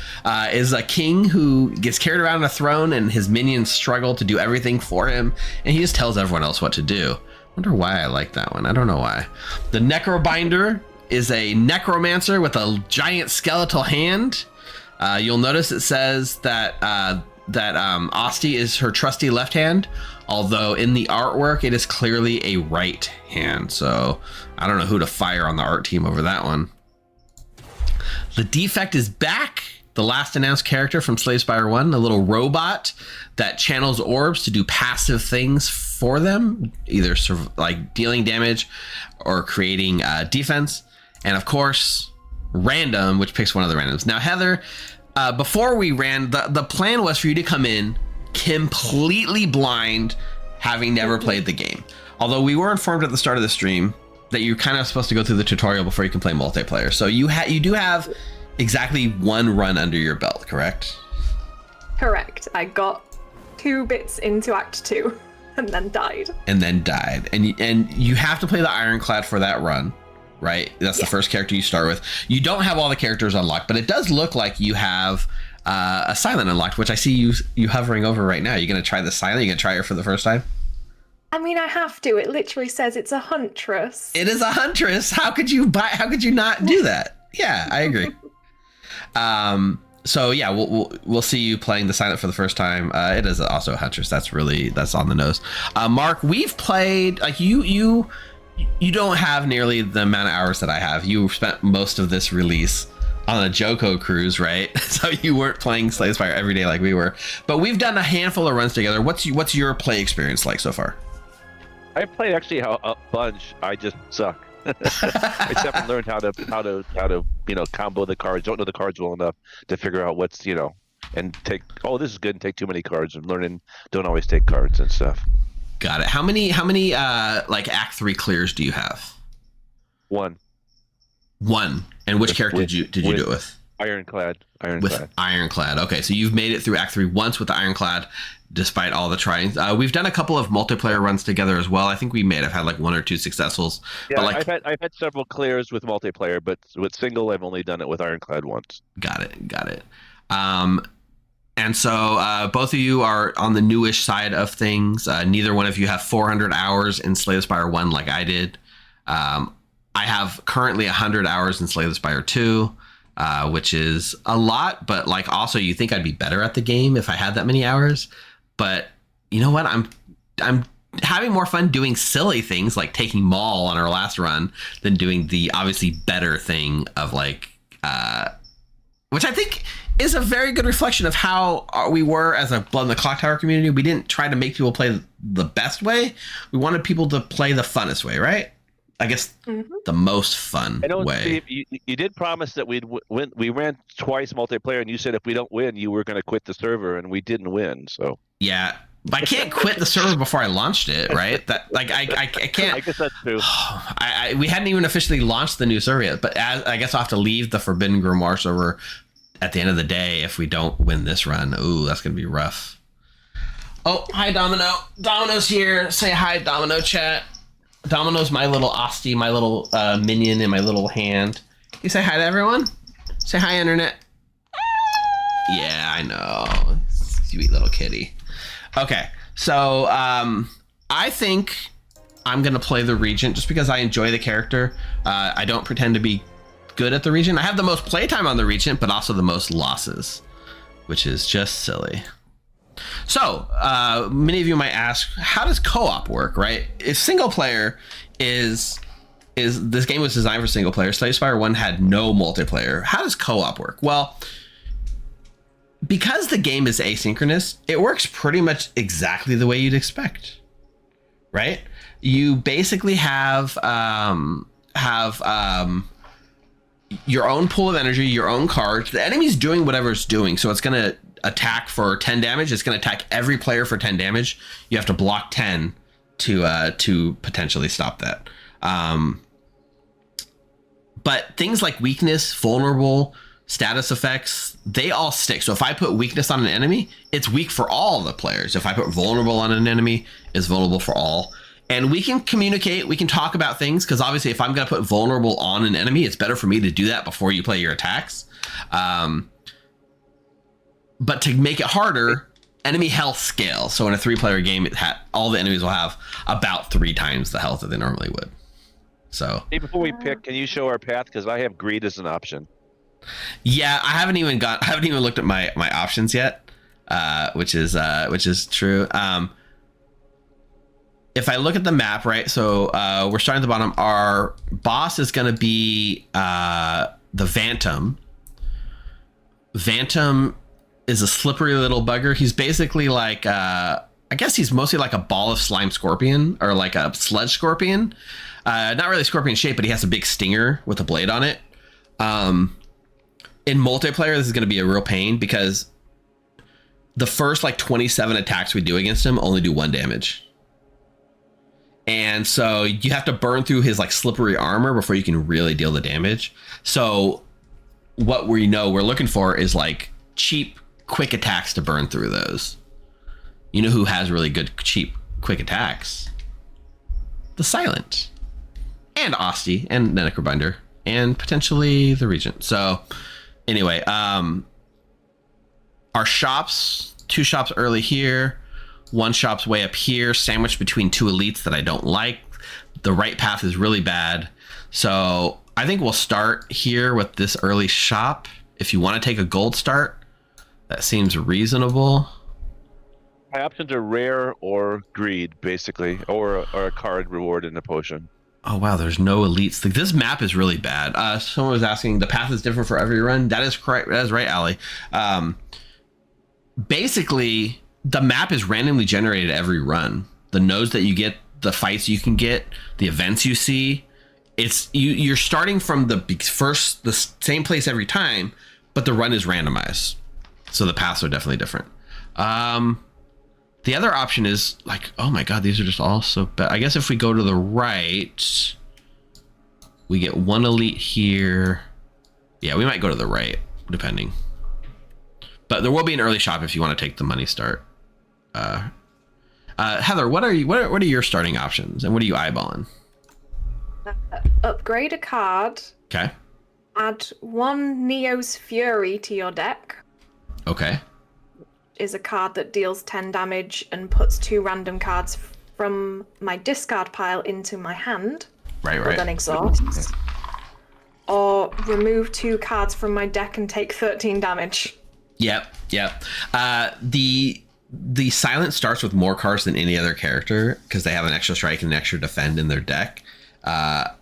is a king who gets carried around on a throne and his minions struggle to do everything for him, and he just tells everyone else what to do. Wonder why I like that one. I don't know why. The Necrobinder is a necromancer with a giant skeletal hand. You'll notice it says that Asti is her trusty left hand, although in the artwork it is clearly a right hand. So I don't know who to fire on the art team over that one. The Defect is back, the last announced character from Slay the Spire 1, a little robot that channels orbs to do passive things for them, either like dealing damage or creating defense. And of course, Random, which picks one of the randoms. Now, Heather, before we ran, the plan was for you to come in completely blind, having never played the game. Although we were informed at the start of the stream that you're kind of supposed to go through the tutorial before you can play multiplayer. So you do have exactly one run under your belt, correct? Correct. I got 2 bits into Act 2 and then died. And you have to play the Ironclad for that run, right? That's the first character you start with. You don't have all the characters unlocked, but it does look like you have a Silent unlocked, which I see you hovering over right now. You're going to try the Silent? You're going to try her for the first time? I mean, I have to. It literally says it's a huntress. It is a huntress. How could you not do that? Yeah, I agree. So yeah, we'll see you playing the Silent for the first time. It is also a huntress. That's on the nose. Mark, we've played like you don't have nearly the amount of hours that I have. You spent most of this release on a Joko cruise, right? So you weren't playing Slay the Spire every day like we were. But we've done a handful of runs together. What's your play experience like so far? I played actually a bunch. I just suck. I just haven't learned how to combo the cards. Don't know the cards well enough to figure out what's and take. Oh, this is good. And take too many cards. And learning don't always take cards and stuff. Got it. How many like Act 3 clears do you have? One. And which character did you do it with? Ironclad. With Ironclad. Okay, so you've made it through Act 3 once with the Ironclad, despite all the trying. We've done a couple of multiplayer runs together as well. I think we may have had like 1 or 2 successes. Yeah, but I've had several clears with multiplayer, but with single, I've only done it with Ironclad once. Got it. And so both of you are on the newish side of things. Neither one of you have 400 hours in Slay the Spire 1 like I did. I have currently 100 hours in Slay the Spire 2, which is a lot, but like also you think I'd be better at the game if I had that many hours. But you know what? I'm having more fun doing silly things like taking Maul on our last run than doing the obviously better thing of like, which I think is a very good reflection of how we were as a Blood in the Clock Tower community. We didn't try to make people play the best way. We wanted people to play the funnest way, right? I guess the most fun way. Steve, you did promise that we'd win. We ran twice multiplayer, and you said if we don't win, you were going to quit the server, and we didn't win. So yeah, but I can't quit the server before I launched it, right? That like I can't. I guess that's true. We hadn't even officially launched the new server yet, but I guess I'll have to leave the Forbidden Grimoire server at the end of the day if we don't win this run. Ooh, that's gonna be rough. Oh, hi Domino. Domino's here. Say hi, Domino chat. Domino's my little Asti, my little minion in my little hand. You say hi to everyone? Say hi, internet. Yeah, I know. Sweet little kitty. Okay, so I think I'm going to play the Regent just because I enjoy the character. I don't pretend to be good at the Regent. I have the most playtime on the Regent, but also the most losses, which is just silly. So, many of you might ask, how does co-op work, right? If single player is this game was designed for single player. Slay the Spire 1 had no multiplayer. How does co-op work? Well, because the game is asynchronous, it works pretty much exactly the way you'd expect, right? You basically have your own pool of energy, your own cards. The enemy's doing whatever it's doing, so it's going to attack for 10 damage. It's going to attack every player for 10 damage. You have to block 10 to potentially stop that. But things like weakness, vulnerable, status effects, they all stick. So if I put weakness on an enemy, it's weak for all the players. If I put vulnerable on an enemy, it's vulnerable for all. And we can communicate, we can talk about things, because obviously if I'm going to put vulnerable on an enemy, it's better for me to do that before you play your attacks. But to make it harder, enemy health scales. So in a 3-player game, all the enemies will have about 3 times the health that they normally would. So Hey, before we pick, can you show our path? Because I have greed as an option. yeah, I haven't even looked at my options yet, which is true. If I look at the map, right? So we're starting at the bottom. Our boss is going to be the Vantum. Vantum is a slippery little bugger. He's basically like, I guess he's mostly like a ball of slime scorpion or like a sludge scorpion. Not really scorpion shape, but he has a big stinger with a blade on it. In multiplayer, this is going to be a real pain because the first like 27 attacks we do against him only do 1 damage. And so you have to burn through his like slippery armor before you can really deal the damage. So what we're looking for is like cheap, quick attacks to burn through those. You know who has really good, cheap, quick attacks? The Silent. And Asti and Necrobinder. And potentially the Regent. So anyway, our shops, 2 shops early here. 1 shop's way up here, sandwiched between 2 elites that I don't like. The right path is really bad. So I think we'll start here with this early shop. If you want to take a gold start, that seems reasonable. My options are rare or greed, basically, or a card reward in a potion. Oh, wow, there's no elites. Like, this map is really bad. Someone was asking, the path is different for every run. That is correct. That is right, Allie. Basically, the map is randomly generated every run. The nodes that you get, the fights you can get, the events you see, you're starting from the same place every time, but the run is randomized. So the paths are definitely different. The other option is like, oh my God, these are just all so bad. I guess if we go to the right, we get 1 elite here. Yeah, we might go to the right, depending. But there will be an early shop if you want to take the money start. Heather, what are your starting options and what are you eyeballing? Upgrade a card. Okay. Add 1 Neo's Fury to your deck. Okay. Is a card that deals 10 damage and puts 2 random cards from my discard pile into my hand. Right. Then exhausts. Or remove 2 cards from my deck and take 13 damage. Yep. The Silent starts with more cards than any other character because they have an extra strike and an extra defend in their deck. I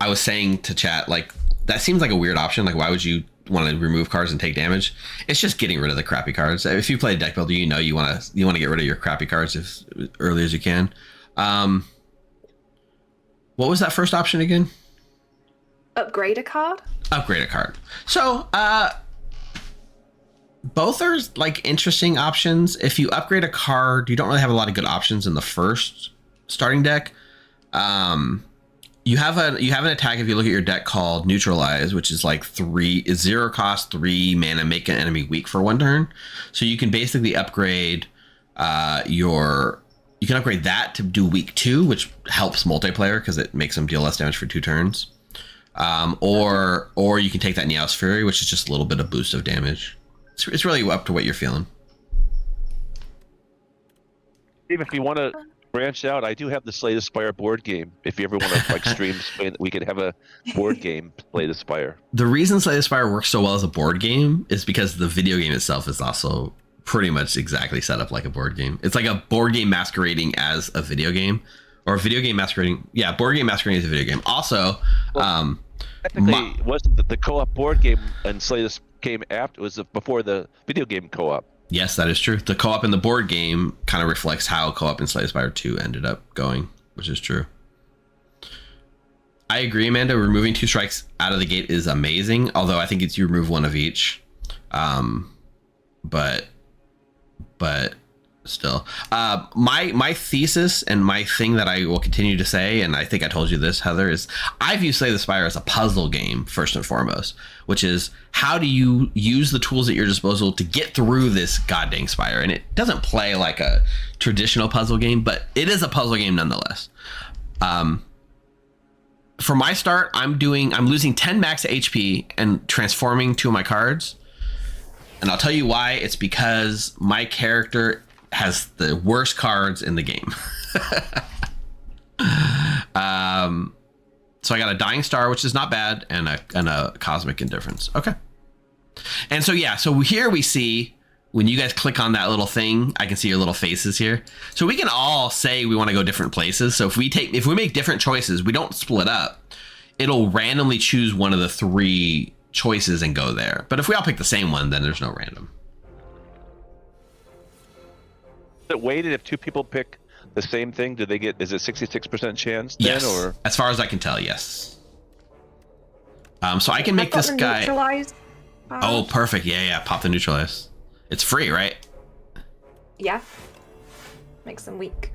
was saying to chat, like, that seems like a weird option. Like, why would you want to remove cards and take damage? It's just getting rid of the crappy cards. If you play deck builder, you want to get rid of your crappy cards as early as you can. What was that first option again? Upgrade a card. Upgrade a card. So both are like interesting options. If you upgrade a card, you don't really have a lot of good options in the first starting deck. You have an attack if you look at your deck called Neutralize, which is like 0 cost, 3 mana, make an enemy weak for 1 turn. So you can basically upgrade your you can upgrade that to do weak 2, which helps multiplayer because it makes them deal less damage for 2 turns. Or you can take that Neos Fury, which is just a little bit of boost of damage. It's really up to what you're feeling. Even if you want to branch out, I do have the Slay the Spire board game. If you ever want to like stream, we could have a board game, Slay the Spire. The reason Slay the Spire works so well as a board game is because the video game itself is also pretty much exactly set up like a board game. It's like a board game masquerading as a video game, or a video game masquerading. Yeah, board game masquerading as a video game. Also, technically, wasn't the co-op board game and Slay this came after? It was before the video game co-op. Yes, that is true. The co-op in the board game kind of reflects how co-op in Slay the Spire 2 ended up going, which is true. I agree, Amanda. Removing 2 strikes out of the gate is amazing. Although I think it's you remove 1 of each. But still, my thesis and my thing that I will continue to say, and I think I told you this, Heather, is I view Slay the Spire as a puzzle game first and foremost, which is how do you use the tools at your disposal to get through this goddamn spire. And it doesn't play like a traditional puzzle game, but it is a puzzle game nonetheless. For my start, I'm losing 10 max HP and transforming 2 of my cards. And I'll tell you why. It's because my character has the worst cards in the game. So I got a Dying Star, which is not bad, and a Cosmic Indifference. Okay. And so, yeah, so here we see, when you guys click on that little thing, I can see your little faces here. So we can all say we want to go different places. So if we make different choices, we don't split up. It'll randomly choose one of the 3 choices and go there. But if we all pick the same one, then there's no random. Is it weighted if 2 people pick the same thing? Do they get? Is it 66% chance? Then, Yes. Or as far as I can tell, yes. So I can make this guy. Neutralize. Oh, perfect. Yeah. Pop the neutralize. It's free, right? Yeah. Makes them weak.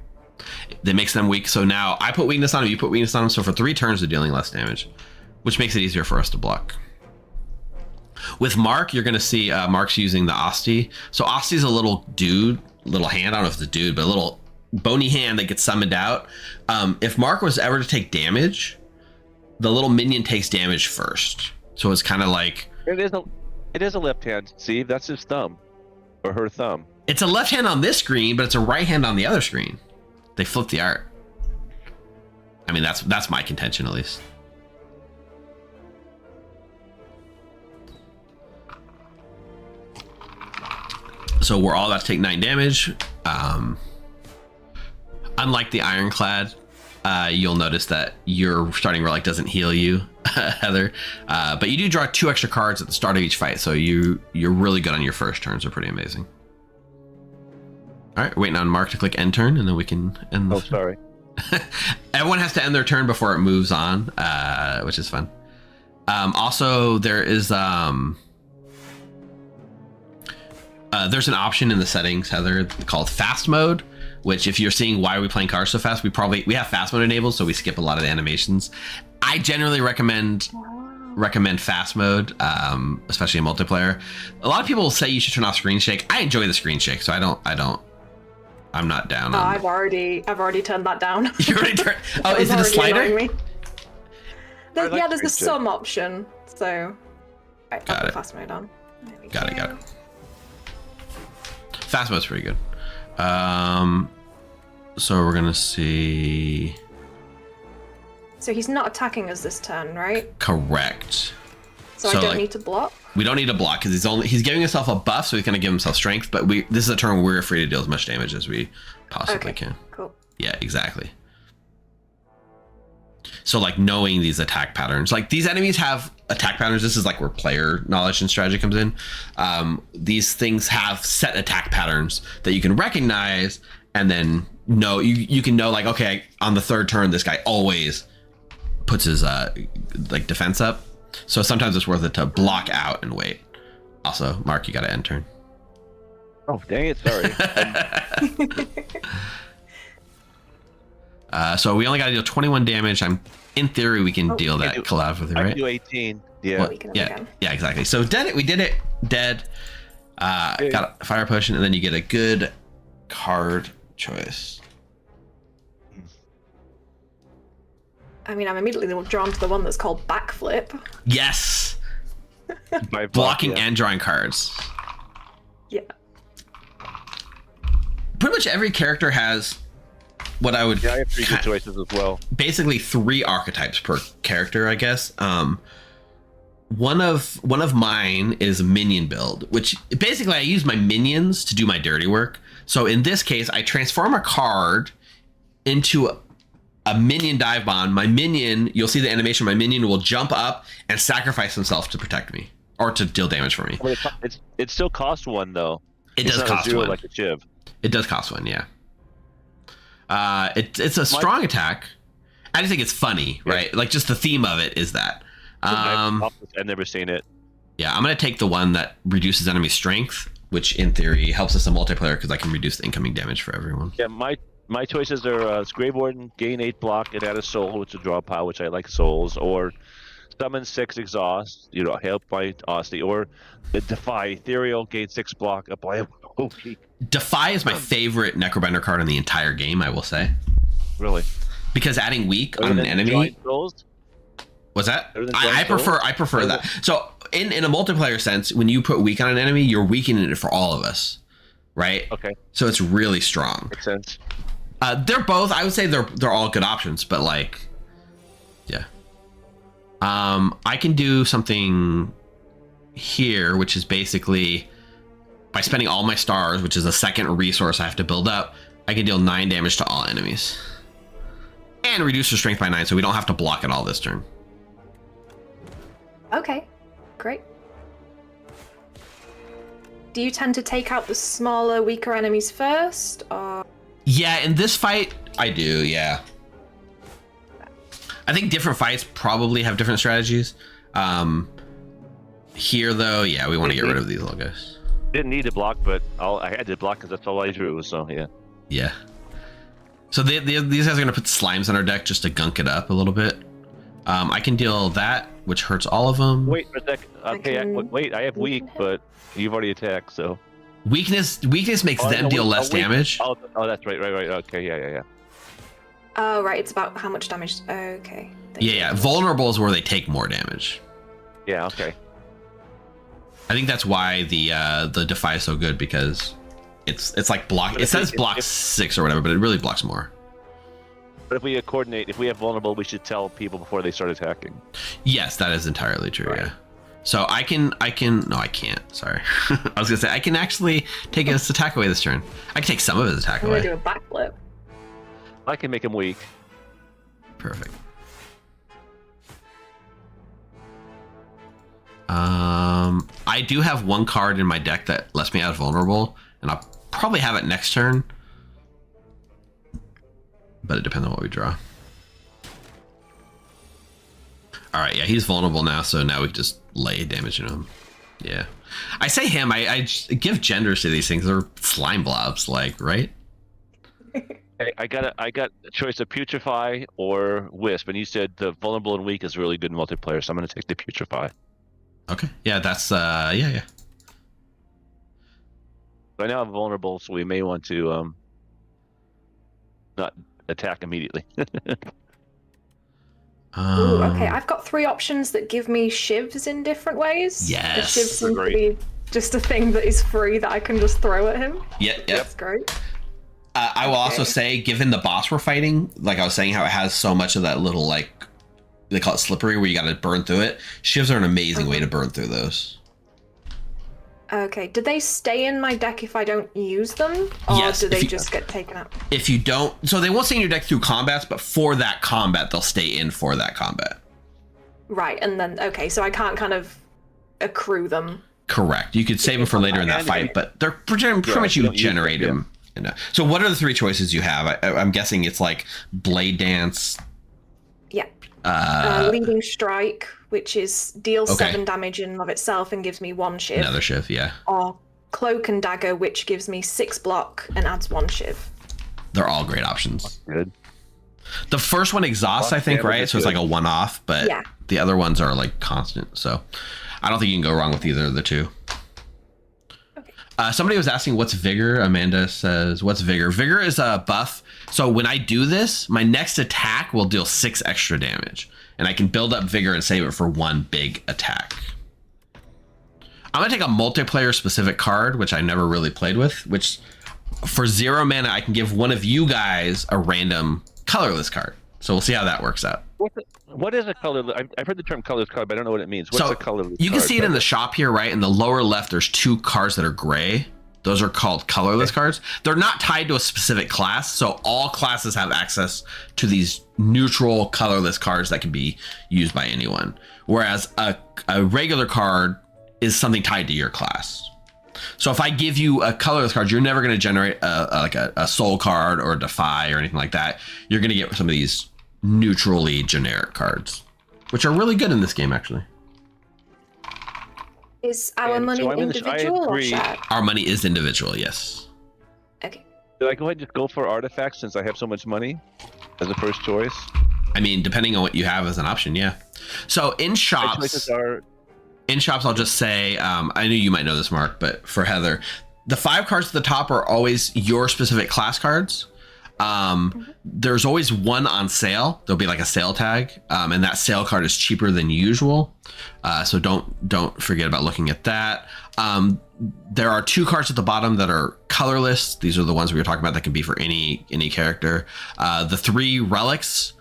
That makes them weak. So now I put weakness on him. You put weakness on him. So for 3 turns, they're dealing less damage, which makes it easier for us to block. With Mark, you're going to see Mark's using the Asti. So Asti's a little hand. I don't know if it's a dude, but a little bony hand that gets summoned out. If Mark was ever to take damage, the little minion takes damage first. So it's kind of like... It is a left hand. See, that's his thumb. Or her thumb. It's a left hand on this screen, but it's a right hand on the other screen. They flip the art. I mean, that's my contention, at least. So we're all about to take 9 damage. Unlike the Ironclad, you'll notice that your starting relic doesn't heal you, Heather. But you do draw 2 extra cards at the start of each fight, so you're really good on your first turns. Are pretty amazing. All right, waiting on Mark to click end turn, and then we can end. Oh, sorry. Everyone has to end their turn before it moves on, which is fun. Also, there is there's an option in the settings, Heather, called fast mode, which if you're seeing why are we playing cars so fast, we have fast mode enabled, so we skip a lot of the animations. I generally recommend fast mode, especially in multiplayer. A lot of people say you should turn off screen shake. I enjoy the screen shake, so I'm not down on I've already turned that down. You already turned. Oh, is it a slider? There's a sum option. So I'll put it. fast mode on. There we Got go. it. Fast mode's pretty good. So we're gonna see. So he's not attacking us this turn, right? Correct. So I don't need to block. We don't need to block because he's giving himself a buff, so he's gonna give himself strength. But this is a turn where we're free to deal as much damage as we possibly can. Cool. Yeah, exactly. So like knowing these attack patterns, like these enemies have attack patterns. This is like where player knowledge and strategy comes in. These things have set attack patterns that you can recognize, and then know you can know like, okay, on the 3rd turn, this guy always puts his like defense up. So sometimes it's worth it to block out and wait. Also, Mark, you got to end turn. Oh, dang it! Sorry. So we only got to deal 21 damage. In theory, we can deal that collaboratively, right? I can do 18. Yeah. Well, yeah, exactly. So we did it. Dead. Got a fire potion, and then you get a good card choice. I mean, I'm immediately drawn to the one that's called Backflip. Yes. By Blocking yeah. and drawing cards. Yeah. Pretty much every character has what I would. Yeah, I have 3 good choices as well. Basically 3 archetypes per character, I guess. One of mine is minion build, which basically I use my minions to do my dirty work. So in this case, I transform a card into a minion dive bomb. My minion, you'll see the animation, my minion will jump up and sacrifice himself to protect me or to deal damage for me. But it still costs 1 though. It It's does not a cost 0 1. like a Shiv. It does cost 1, yeah. It's a strong attack. I just think it's funny, right? Like just the theme of it is that. I've never seen it. Yeah, I'm going to take the one that reduces enemy strength, which in theory helps us in multiplayer because I can reduce the incoming damage for everyone. Yeah, my choices are Grave Warden, gain 8 block and add a soul, which will draw power, which I like souls, or summon 6 exhaust, help by Austin, or the Defy Ethereal, gain 6 block, apply a weak. Defy is my favorite Necrobinder card in the entire game, I will say. Really? Because adding weak on an enemy. Was that? I prefer that. So in a multiplayer sense, when you put weak on an enemy, you're weakening it for all of us, right? Okay. So it's really strong. Makes sense. They're both. I would say they're all good options, but like, yeah. I can do something here, which is basically by spending all my stars, which is a second resource I have to build up. I can deal 9 damage to all enemies and reduce their strength by 9, so we don't have to block it all this turn. Okay, great. Do you tend to take out the smaller, weaker enemies first, or? Yeah, in this fight, I do, yeah. I think different fights probably have different strategies. Here, though, yeah, we want to get rid of these little guys. Didn't need to block, but I had to block because that's all I drew, so yeah. Yeah. So these guys are going to put slimes on our deck just to gunk it up a little bit. I can deal that, which hurts all of them. Wait for a sec. Okay, wait, I have weak, but you've already attacked, so. Weakness makes them deal less damage. Oh, that's right. Okay, yeah. Oh, right, it's about how much damage. Okay. Yeah. Vulnerable is where they take more damage. Yeah, okay. I think that's why the Defy is so good, because it's like block. It says block 6 or whatever, but it really blocks more. But if we coordinate, if we have vulnerable, we should tell people before they start attacking. Yes, that is entirely true. Right. Yeah. So I can. No, I can't. Sorry. I was gonna say I can actually take his attack away this turn. I can take some of his attack away. I'm gonna do a backflip. I can make him weak. Perfect. I do have one card in my deck that lets me out vulnerable, and I'll probably have it next turn. But it depends on what we draw. All right, yeah, he's vulnerable now, so now we can just lay damage into him. Yeah. I say him, I give genders to these things. They're slime blobs, like, right? Hey, I got a choice of Putrefy or Wisp, and you said the vulnerable and weak is really good in multiplayer, so I'm going to take the Putrefy. Okay, yeah, that's, yeah. So I now have vulnerable, so we may want to not attack immediately. Ooh, okay, I've got 3 options that give me shivs in different ways. Yes. The shivs seem to be just a thing that is free that I can just throw at him. Yep. That's great. I will also say, given the boss we're fighting, like I was saying, how it has so much of that little, like, they call it slippery, where you got to burn through it. Shivs are an amazing way to burn through those. Okay, do they stay in my deck if I don't use them? Or yes, do they just get taken out? If you don't, so they won't stay in your deck through combats, but for that combat, they'll stay in for that combat. Right, and then, okay, so I can't kind of accrue them. Correct. You could save them for later in that fight, but they're pretty much you generate them. So what are the 3 choices you have? I'm guessing it's like Blade Dance. Yeah. Leading Strike, which is deals 7 damage in and of itself and gives me 1 shiv. Another shiv, yeah. Or Cloak and Dagger, which gives me 6 block and adds 1 shiv. They're all great options. Good. The first one exhausts, I think, right? So it's like a one-off, but the other ones are like constant. So I don't think you can go wrong with either of the 2. Somebody was asking what's vigor. Amanda says, what's vigor? Vigor is a buff. So when I do this, my next attack will deal 6 extra damage. And I can build up vigor and save it for one big attack. I'm going to take a multiplayer specific card, which I never really played with, which for 0 mana, I can give one of you guys a random colorless card. So we'll see how that works out. What is a colorless? I've heard the term colorless card, but I don't know what it means. What's a colorless You can card? see it in the shop here, right? In the lower left, there's 2 cards that are gray. Those are called colorless cards. They're not tied to a specific class, so all classes have access to these neutral colorless cards that can be used by anyone. Whereas a regular card is something tied to your class. So if I give you a colorless card, you're never going to generate a soul card or a defy or anything like that. You're going to get some of these neutrally generic cards, which are really good in this game, actually. Is our money individual or shared? Our money is individual, yes. Okay. Did I go ahead and just go for artifacts since I have so much money as a first choice? I mean, depending on what you have as an option, yeah. So in shops, I'll just say, I knew you might know this, Mark, but for Heather, the 5 cards at the top are always your specific class cards. There's always one on sale. There'll be like a sale tag, and that sale card is cheaper than usual. So don't forget about looking at that. There are 2 cards at the bottom that are colorless. These are the ones we were talking about that can be for any character. The 3 relics,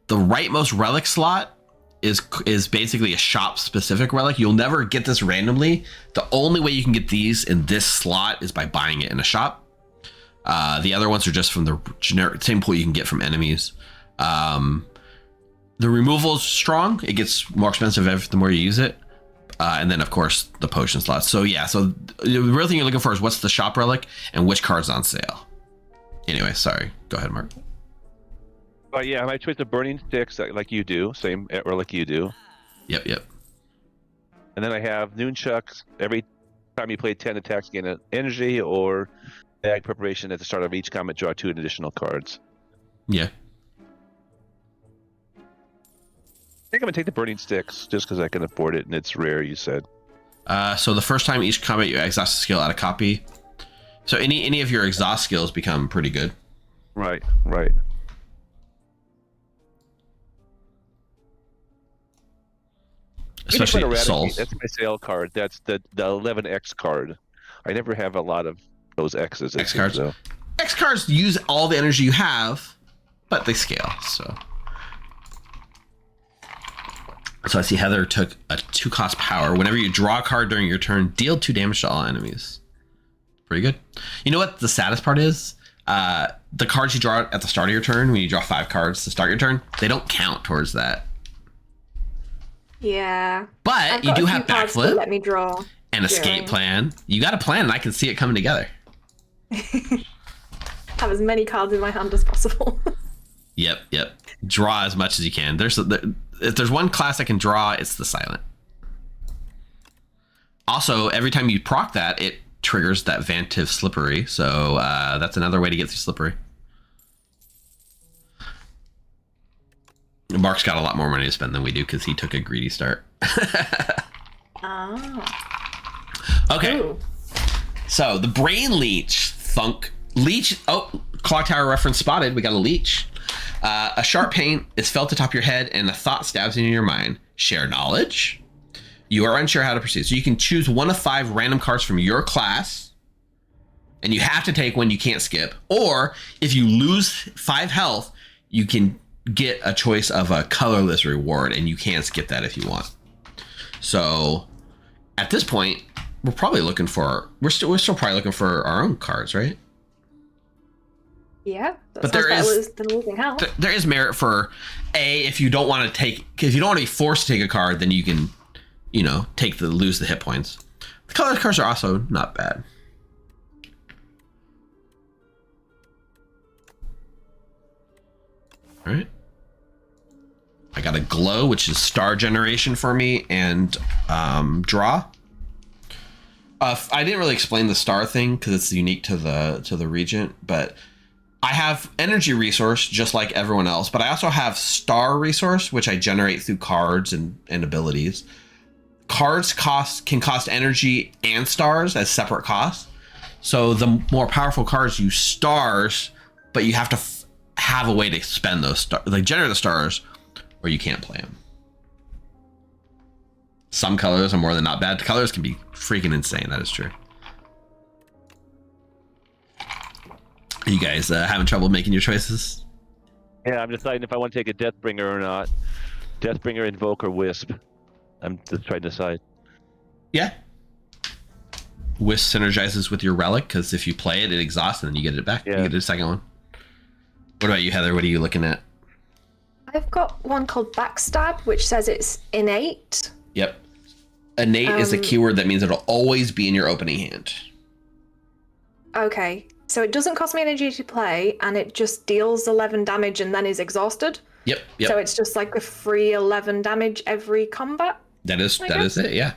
the rightmost relic slot is basically a shop specific relic. You'll never get this randomly. The only way you can get these in this slot is by buying it in a shop. The other ones are just from the generic same pool you can get from enemies. The removal is strong. It gets more expensive the more you use it. And then of course the potion slots. So yeah, so the real thing you're looking for is what's the shop relic and which card's on sale. Anyway, sorry. Go ahead, Mark. Yeah, my choice of burning sticks like you do, same or like you do. Yep. And then I have nunchucks. Every time you play 10 attacks, gain an energy or bag preparation at the start of each combat, draw 2 additional cards. Yeah. I think I'm gonna take the burning sticks just because I can afford it and it's rare. You said. So the first time each combat you exhaust a skill, add a copy. So any of your exhaust skills become pretty good. Right. Especially souls. That's my sale card. That's the 11X card. I never have a lot of those X's. X cards. X cards use all the energy you have, but they scale. So I see Heather took a 2-cost power. Whenever you draw a card during your turn, deal 2 damage to all enemies. Pretty good. You know what the saddest part is? The cards you draw at the start of your turn, when you draw 5 cards to start your turn, they don't count towards that. Yeah. But you do have backflip. Let me draw. And escape plan. You got a plan, and I can see it coming together. Have as many cards in my hand as possible. Yep. Draw as much as you can. If there's one class that can draw, it's the silent. Also, every time you proc that, it triggers that Vantive Slippery. So that's another way to get through Slippery. Mark's got a lot more money to spend than we do because he took a greedy start. Okay. Ooh. So the brain leech, leech. Oh, clock tower reference spotted. We got a leech. A sharp pain is felt atop your head and a thought stabs into your mind. Share knowledge. You are unsure how to proceed. So you can choose 1 of 5 random cards from your class and you have to take one you can't skip. Or if you lose 5 health, you can get a choice of a colorless reward and you can skip that if you want. So at this point, we're probably looking for, we're still probably looking for our own cards, right? Yeah, but there is merit for if you don't want to take, because you don't want to be forced to take a card, then you can, lose the hit points. The color cards are also not bad. All right. I got a glow, which is star generation for me, and draw. I didn't really explain the star thing because it's unique to the Regent, but I have energy resource just like everyone else, but I also have star resource, which I generate through cards and abilities. Cards can cost energy and stars as separate costs. So the more powerful cards use stars, but you have to have a way to spend those stars, like generate the stars, or you can't play them. Some colors are more than not bad. Colors can be freaking insane. That is true. Are you guys having trouble making your choices? Yeah, I'm deciding if I want to take a Deathbringer or not. Deathbringer, Invoke, or Wisp. I'm just trying to decide. Yeah. Wisp synergizes with your relic, because if you play it, it exhausts, and then you get it back. Yeah. You get a second one. What about you, Heather? What are you looking at? I've got one called Backstab, which says it's innate. Yep. Innate is a keyword that means it'll always be in your opening hand. Okay, so it doesn't cost me energy to play, and it just deals 11 damage and then is exhausted. Yep. So it's just like a free 11 damage every combat. That is it. Yeah.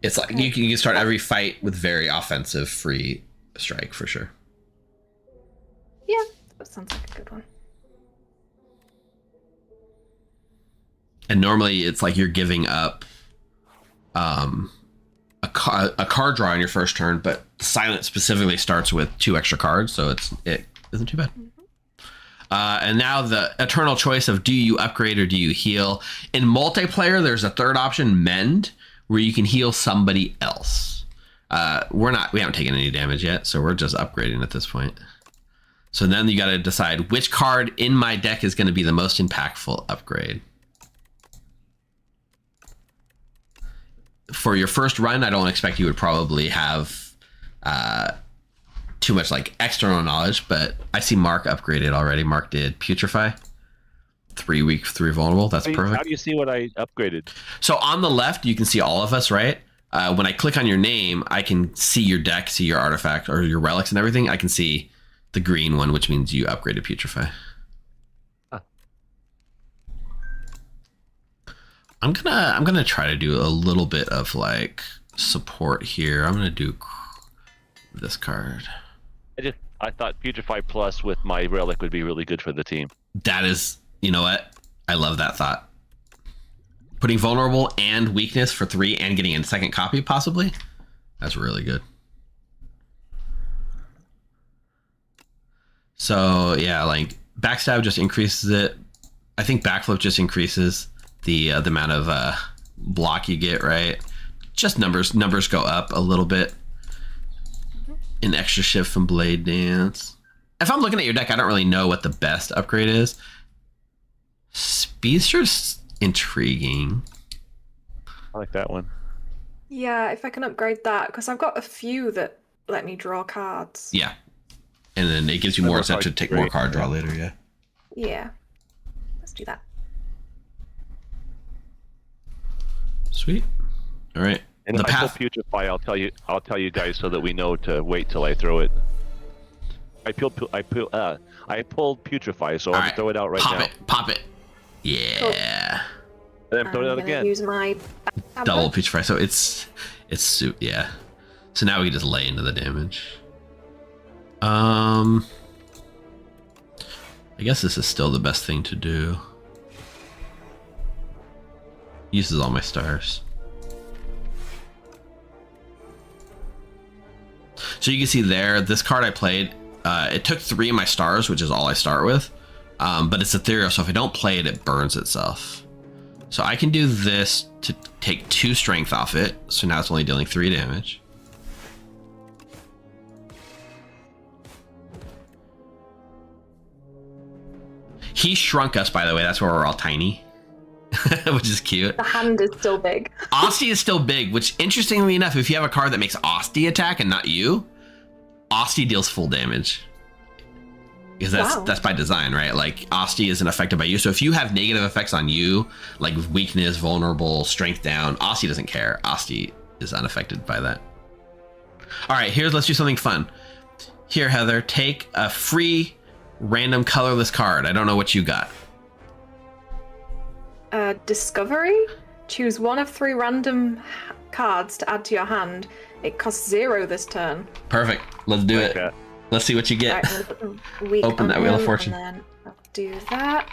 It's like you can start every fight with very offensive free strike for sure. Yeah, that sounds like a good one. And normally it's like you're giving up a card draw on your first turn, but Silent specifically starts with 2 extra cards, so it isn't too bad. And now the eternal choice of do you upgrade or do you heal? In multiplayer, there's a third option, Mend, where you can heal somebody else. We haven't taken any damage yet, so we're just upgrading at this point. So then you got to decide which card in my deck is going to be the most impactful upgrade. For your first run, I don't expect you would probably have too much like external knowledge, but I see Mark upgraded already. Mark did Putrefy, 3 week, 3 vulnerable. That's perfect. How do you see what I upgraded? So on the left, you can see all of us, right? When I click on your name, I can see your deck, see your artifact or your relics and everything. I can see the green one, which means you upgraded Putrefy. I'm gonna try to do a little bit of like support here. I'm gonna do this card. I thought Putrefy Plus with my relic would be really good for the team. That is, you know what? I love that thought. Putting vulnerable and weakness for 3 and getting a second copy possibly. That's really good. So yeah, like backstab just increases it. I think backflip just increases the amount of block you get, right? Just numbers go up a little bit. An extra shift from Blade Dance. If I'm looking at your deck, I don't really know what the best upgrade is. Speedster's intriguing. I like that one. Yeah, if I can upgrade that, because I've got a few that let me draw cards. Yeah. And then it gives you more incentive to take more card draw later, yeah. Yeah. Let's do that. Sweet. All right. And if I pull Putrefy, I'll tell you guys so that we know to wait till I throw it. I pulled Putrefy, so I'll throw it out right now. Pop it. Yeah. Cool. And then throw it out again. Use my double Putrefy. So it's yeah. So now we can just lay into the damage. I guess this is still the best thing to do. Uses all my stars. So you can see there, this card I played, it took 3 of my stars, which is all I start with. But it's ethereal, so if I don't play it, it burns itself. So I can do this to take 2 strength off it. So now it's only dealing 3 damage. He shrunk us, by the way. That's why we're all tiny. Which is cute. The hand is still big. Asti is still big, which interestingly enough, if you have a card that makes Asti attack and not you, Asti deals full damage. Because that's by design, right? Like Asti isn't affected by you. So if you have negative effects on you, like weakness, vulnerable, strength down, Asti doesn't care. Asti is unaffected by that. All right, let's do something fun. Here, Heather, take a free random colorless card. I don't know what you got. Discovery. Choose one of 3 random cards to add to your hand. It costs 0 this turn. Perfect. Let's do it. That. Let's see what you get. Right, Open that Wheel of Fortune. And then I'll do that.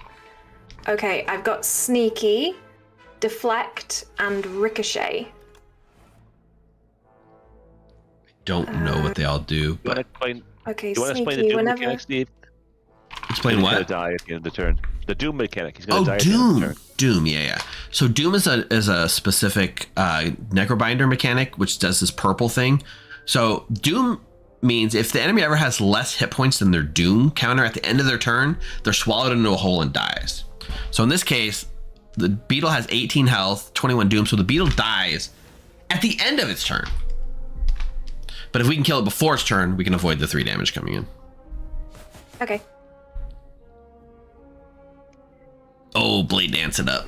Okay, I've got Sneaky, Deflect, and Ricochet. don't know what they all do, You want but to explain? Okay, You want to explain the sneaky. Doom Whenever. mechanic, Steve? explain He's gonna what? die at the end of the turn. The Doom mechanic. He's gonna Oh, die at the end of the Doom. turn. Doom, yeah. So Doom is a specific Necrobinder mechanic, which does this purple thing. So Doom means if the enemy ever has less hit points than their Doom counter at the end of their turn, they're swallowed into a hole and dies. So in this case, the beetle has 18 health, 21 Doom, so the beetle dies at the end of its turn. But if we can kill it before its turn, we can avoid the 3 damage coming in. Okay. Oh, Blade Dance it up.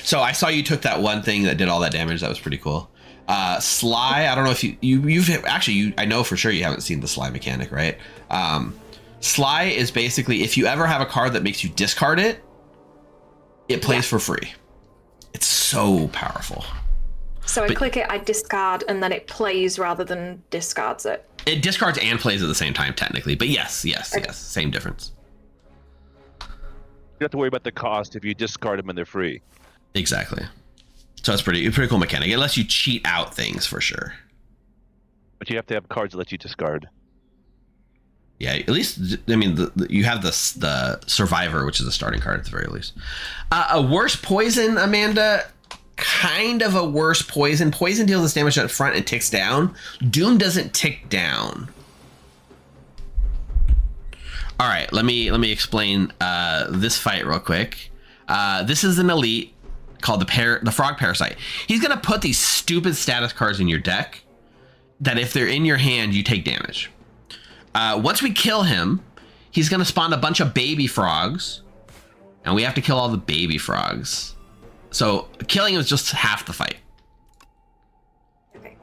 So I saw you took that one thing that did all that damage. That was pretty cool. Sly, I don't know if you've actually, I know for sure you haven't seen the Sly mechanic, right? Sly is basically, if you ever have a card that makes you discard it, it plays for free. It's so powerful. So I click it, I discard, and then it plays rather than discards it. It discards and plays at the same time, technically. But yes, same difference. You don't have to worry about the cost if you discard them and they're free. Exactly. So it's pretty cool mechanic. It lets you cheat out things for sure. But you have to have cards that let you discard. Yeah, at least, I mean, you have the Survivor, which is a starting card at the very least. A worse poison, Amanda. Kind of a worse poison. Poison deals this damage up front and ticks down. Doom doesn't tick down. All right, let me explain this fight real quick. This is an elite called the Frog Parasite. He's gonna put these stupid status cards in your deck that if they're in your hand, you take damage. Once we kill him, he's gonna spawn a bunch of baby frogs, and we have to kill all the baby frogs. So killing him is just half the fight. Okay.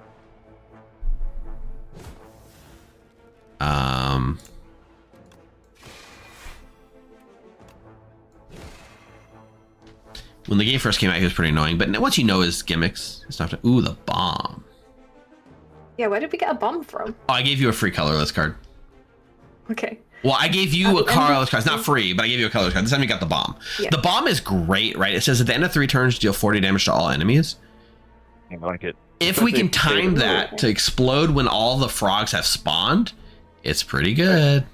When the game first came out, he was pretty annoying, but once you know his gimmicks, it's not. Ooh, the bomb. Yeah, where did we get a bomb from? Oh, I gave you a free colorless card. Okay. Well, I gave you a colorless card. It's not free, but I gave you a colorless card. This time you got the bomb. Yeah. The bomb is great, right? It says at the end of 3 turns, deal 40 damage to all enemies. I like it. If we can time that to explode when all the frogs have spawned, it's pretty good.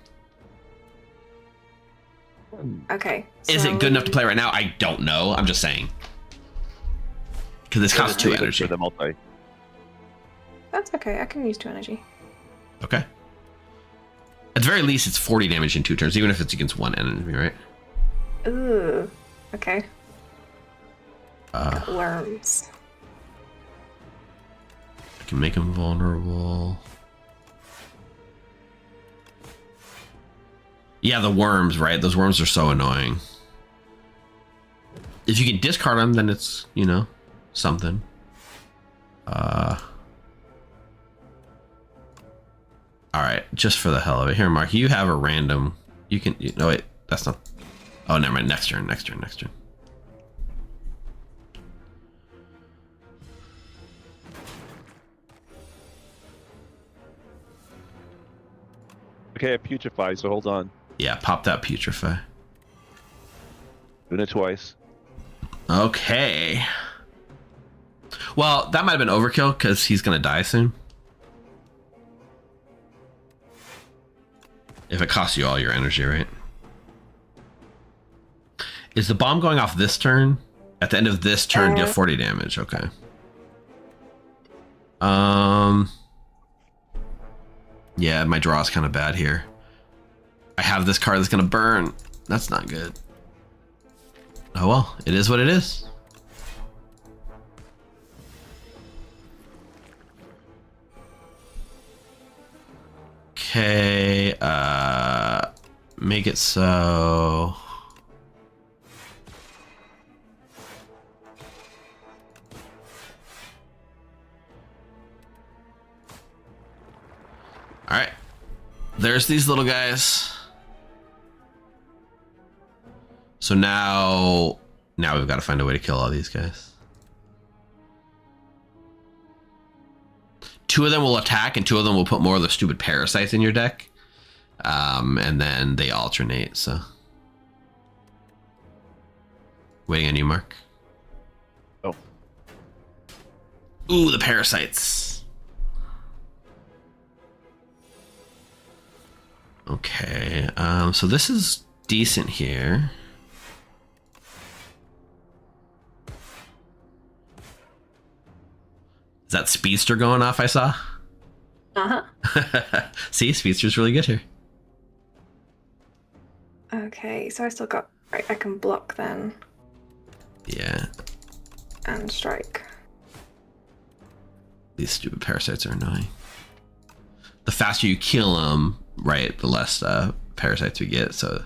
Okay. Is it good enough to play right now? I don't know. I'm just saying. Because this costs 2 energy. For the multi. That's okay. I can use 2 energy. Okay. At the very least, it's 40 damage in 2 turns, even if it's against 1 enemy, right? Ooh. Okay. Got worms. I can make him vulnerable. Yeah, the worms, right? Those worms are so annoying. If you can discard them, then it's, something. All right, just for the hell of it. Here, Mark, you have a random. You can. No, wait, that's not. Oh, never mind. Next turn. Okay, I putrefy, so hold on. Yeah, pop that putrefy. Doing it twice. Okay. Well, that might have been overkill because he's gonna die soon. If it costs you all your energy, right? Is the bomb going off this turn? At the end of this turn, deal 40 damage. Okay. Yeah, my draw is kind of bad here. I have this card that's gonna burn. That's not good. Oh well, it is what it is. Okay, make it so. All right, there's these little guys. So now we've got to find a way to kill all these guys. 2 of them will attack, and 2 of them will put more of the stupid parasites in your deck. And then they alternate, so. Waiting on you, Mark. Oh. Ooh, the parasites. Okay, so this is decent here. Is that Speedster going off I saw? Uh-huh. See, Speedster's really good here. Okay, so I still got... Right, I can block then. Yeah. And strike. These stupid parasites are annoying. The faster you kill them, right, the less parasites we get, so...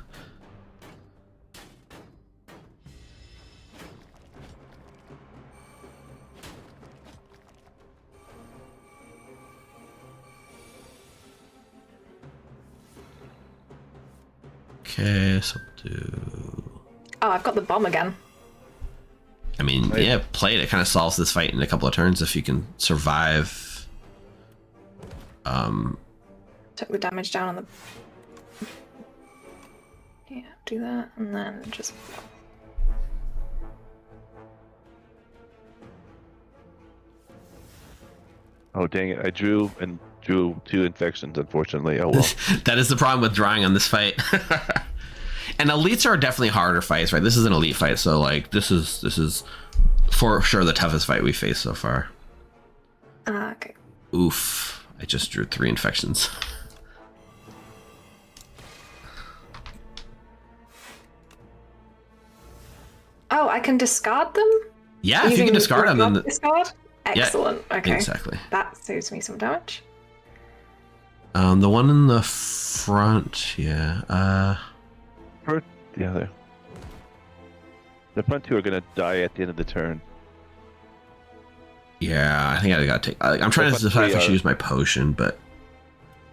Okay, so do... Oh, I've got the bomb again. I mean, yeah, play it. It kind of solves this fight in a couple of turns if you can survive. Took the damage down on the... Yeah, do that, and then just... Oh, dang it. I drew 2 infections, unfortunately. Oh, well. That is the problem with drawing on this fight. And elites are definitely harder fights, right? This is an elite fight, so like this is for sure the toughest fight we faced so far. Okay. Oof. I just drew 3 infections. Oh, I can discard them? Yeah, if you can discard them, then... Discard? Excellent. Yeah, okay. exactly. That saves me some damage. The one in the front, yeah. Yeah, the front 2 are going to die at the end of the turn. Yeah, I think I gotta take... I'm trying to decide if I should use my potion, but...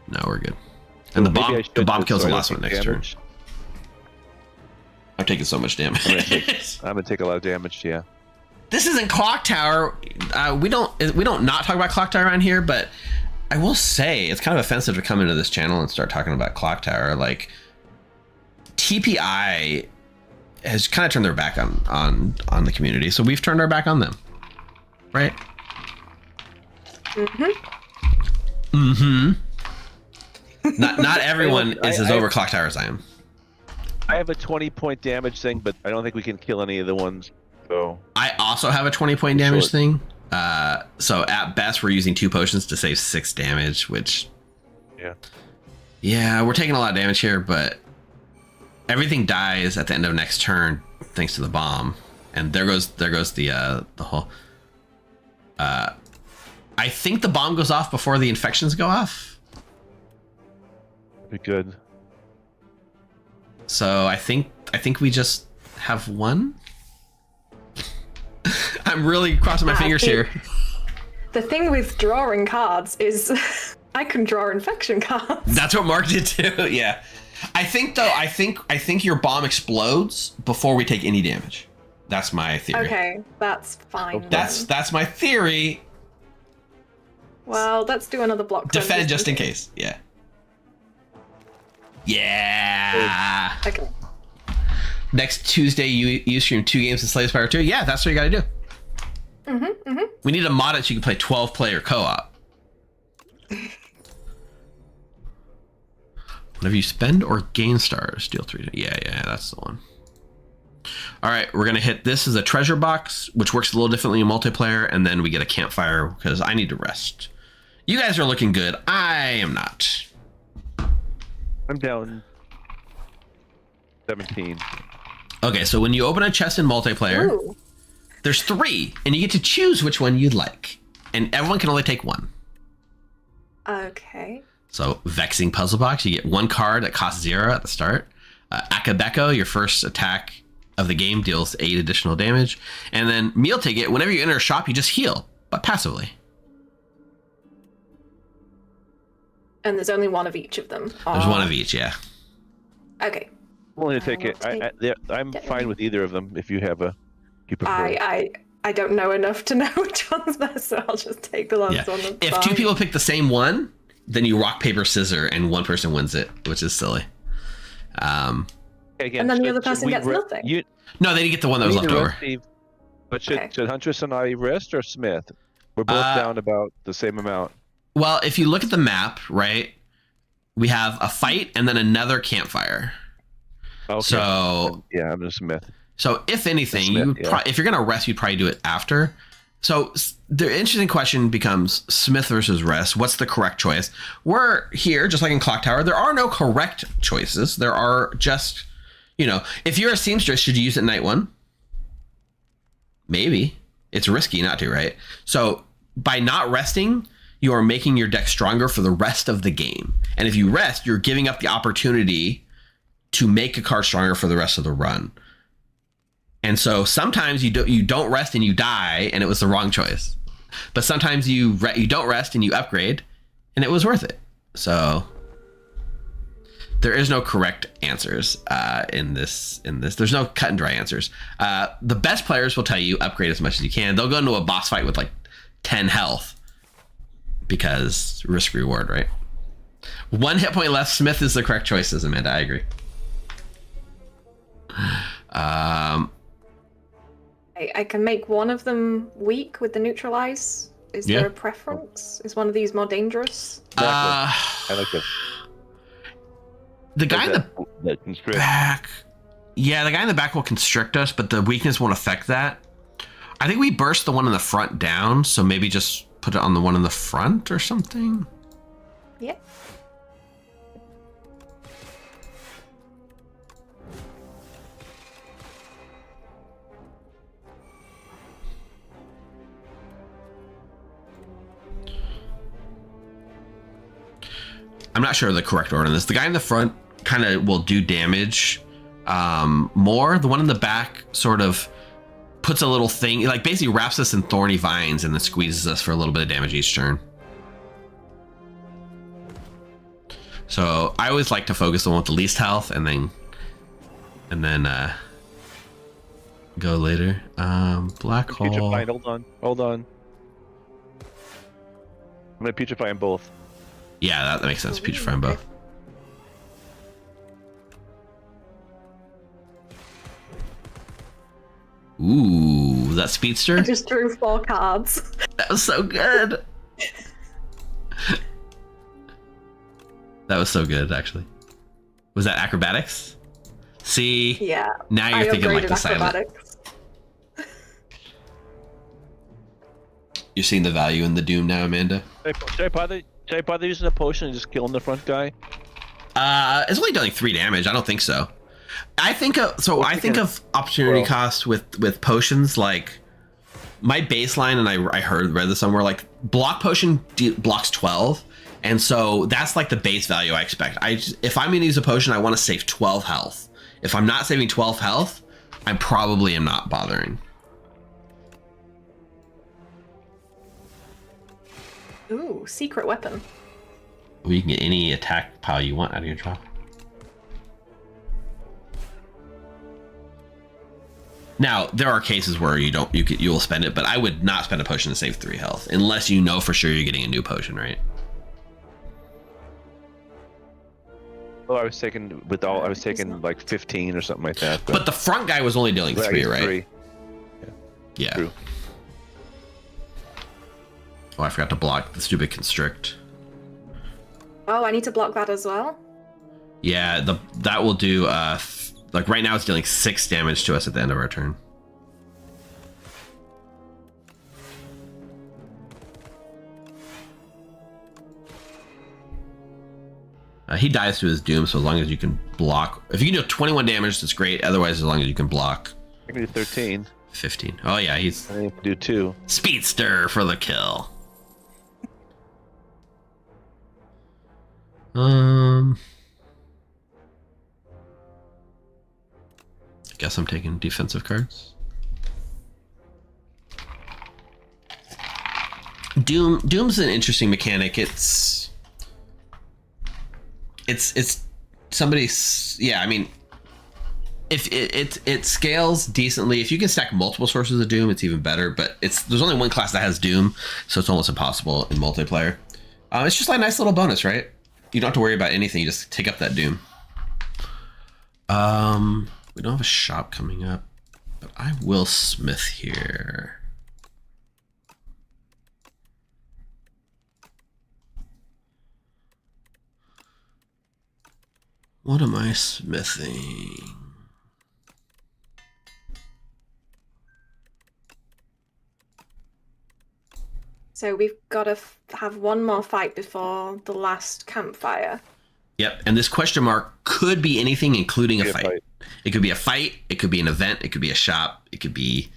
No, we're good. And the bomb kills the last one next turn. I'm taking so much damage. I'm gonna take a lot of damage, yeah. This isn't Clock Tower. We don't not talk about Clock Tower around here, but I will say it's kind of offensive to come into this channel and start talking about Clock Tower. Like, TPI has kind of turned their back on the community, so we've turned our back on them, right? Not everyone is as over Clock Tower as I am. I have a 20-point damage thing, but I don't think we can kill any of the ones. So I also have a 20-point damage thing. So at best, we're using 2 potions to save 6 damage, which... Yeah, we're taking a lot of damage here, but everything dies at the end of next turn thanks to the bomb. And there goes the whole... I think the bomb goes off before the infections go off. Be good. So I think we just have 1. I'm really crossing my fingers here. The thing with drawing cards is I can draw infection cards. That's what Mark did too. Yeah. I think your bomb explodes before we take any damage. That's my theory. Okay, that's fine. That's my theory. Well, let's do another block. Defend just in case. Yeah. Yeah. Okay. Next Tuesday, you stream 2 games in Slay The Spire 2. Yeah, that's what you got to do. We need a mod it so you can play 12-player co-op. Whenever you spend or gain stars, deal 3. Yeah, that's the one. All right, we're gonna hit this as a treasure box, which works a little differently in multiplayer, and then we get a campfire because I need to rest. You guys are looking good. I am not. I'm down 17. Okay, so when you open a chest in multiplayer, there's 3, and you get to choose which one you'd like, and everyone can only take 1. Okay. So Vexing Puzzle Box, you get 1 card that costs 0 at the start. Akabeko, your first attack of the game, deals 8 additional damage. And then Meal Ticket, whenever you enter a shop, you just heal, but passively. And there's only 1 of each of them. There's 1 of each, yeah. Okay. I'm willing to take it. I'm fine with either of them if you have you prefer. I don't know enough to know which one's best, so I'll just take the last one. If 2 people pick the same one, then you rock, paper, scissor, and 1 person wins it, which is silly. Again, and then the other person gets nothing. No, they didn't get the one that was left over. But should Huntress and I rest or Smith? We're both down about the same amount. Well, if you look at the map, right, we have a fight and then another campfire. Okay. So yeah, I'm a Smith. So if anything, Smith, if you're gonna rest, you'd probably do it after. So the interesting question becomes Smith versus rest. What's the correct choice? We're here, just like in Clock Tower. There are no correct choices. There are just, if you're a seamstress, should you use it night one? Maybe. It's risky not to, right? So by not resting, you are making your deck stronger for the rest of the game. And if you rest, you're giving up the opportunity to make a card stronger for the rest of the run. And so sometimes you don't rest and you die, and it was the wrong choice. But sometimes you don't rest and you upgrade, and it was worth it. So there is no correct answers in this. There's no cut and dry answers. The best players will tell you upgrade as much as you can. They'll go into a boss fight with like 10 health because risk reward, right? 1 hit point left. Smith is the correct choice, says Amanda. I agree. I can make one of them weak with the neutralize. Is there a preference? Is one of these more dangerous? I like this. The guy in the constrict. back. Yeah, the guy in the back will constrict us, but the weakness won't affect that. I think we burst the one in the front down, so maybe just put it on the one in the front or something. Yep. I'm not sure of the correct order in this. The guy in the front kind of will do damage more. The one in the back sort of puts a little thing, like basically wraps us in thorny vines and then squeezes us for a little bit of damage each turn. So I always like to focus on the one with the least health and then go later. Black hole. Putrefy. Hold on. I'm gonna putrefy them both. Yeah, that makes sense. Putrefy them both. Ooh, that speedster? I just drew 4 cards. That was so good. That was so good, actually. Was that acrobatics? See? Yeah. Now you're thinking like the silent. acrobatics. You're seeing the value in the Doom now, Amanda? Should I bother using a potion and just killing the front guy? It's only doing 3 damage. I don't think so. I think of opportunity cost with potions, like my baseline, and I read this somewhere, like block potion blocks 12, and so that's like the base value I expect. If I'm gonna use a potion, I want to save 12 health. If I'm not saving 12 health, I probably am not bothering. Ooh, secret weapon. Well, you can get any attack pile you want out of your draw. Now, there are cases where you will spend it, but I would not spend a potion to save 3 health unless you know for sure you're getting a new potion, right? Oh, I was taking like 15 or something like that. But the front guy was only dealing 3, right? 3. Yeah. True. Oh, I forgot to block the stupid constrict. Oh, I need to block that as well? Yeah, that will do, like right now it's dealing 6 damage to us at the end of our turn. He dies to his doom, so as long as you can block. If you can do 21 damage, that's great. Otherwise, as long as you can block. I can do 13. 15. Oh yeah, I need to do 2. Speedster for the kill. I guess I'm taking defensive cards. Doom's an interesting mechanic. It's somebody's, yeah, I mean, if it scales decently, if you can stack multiple sources of Doom, it's even better, but there's only one class that has Doom, so it's almost impossible in multiplayer. It's just like a nice little bonus, right? You don't have to worry about anything, you just take up that Doom. We don't have a shop coming up, but I will smith here. What am I smithing? So we've got to have one more fight before the last campfire. Yep, and this question mark could be anything, including a Be a fight. fight. It could be a fight, it could be an event, it could be a shop, it could be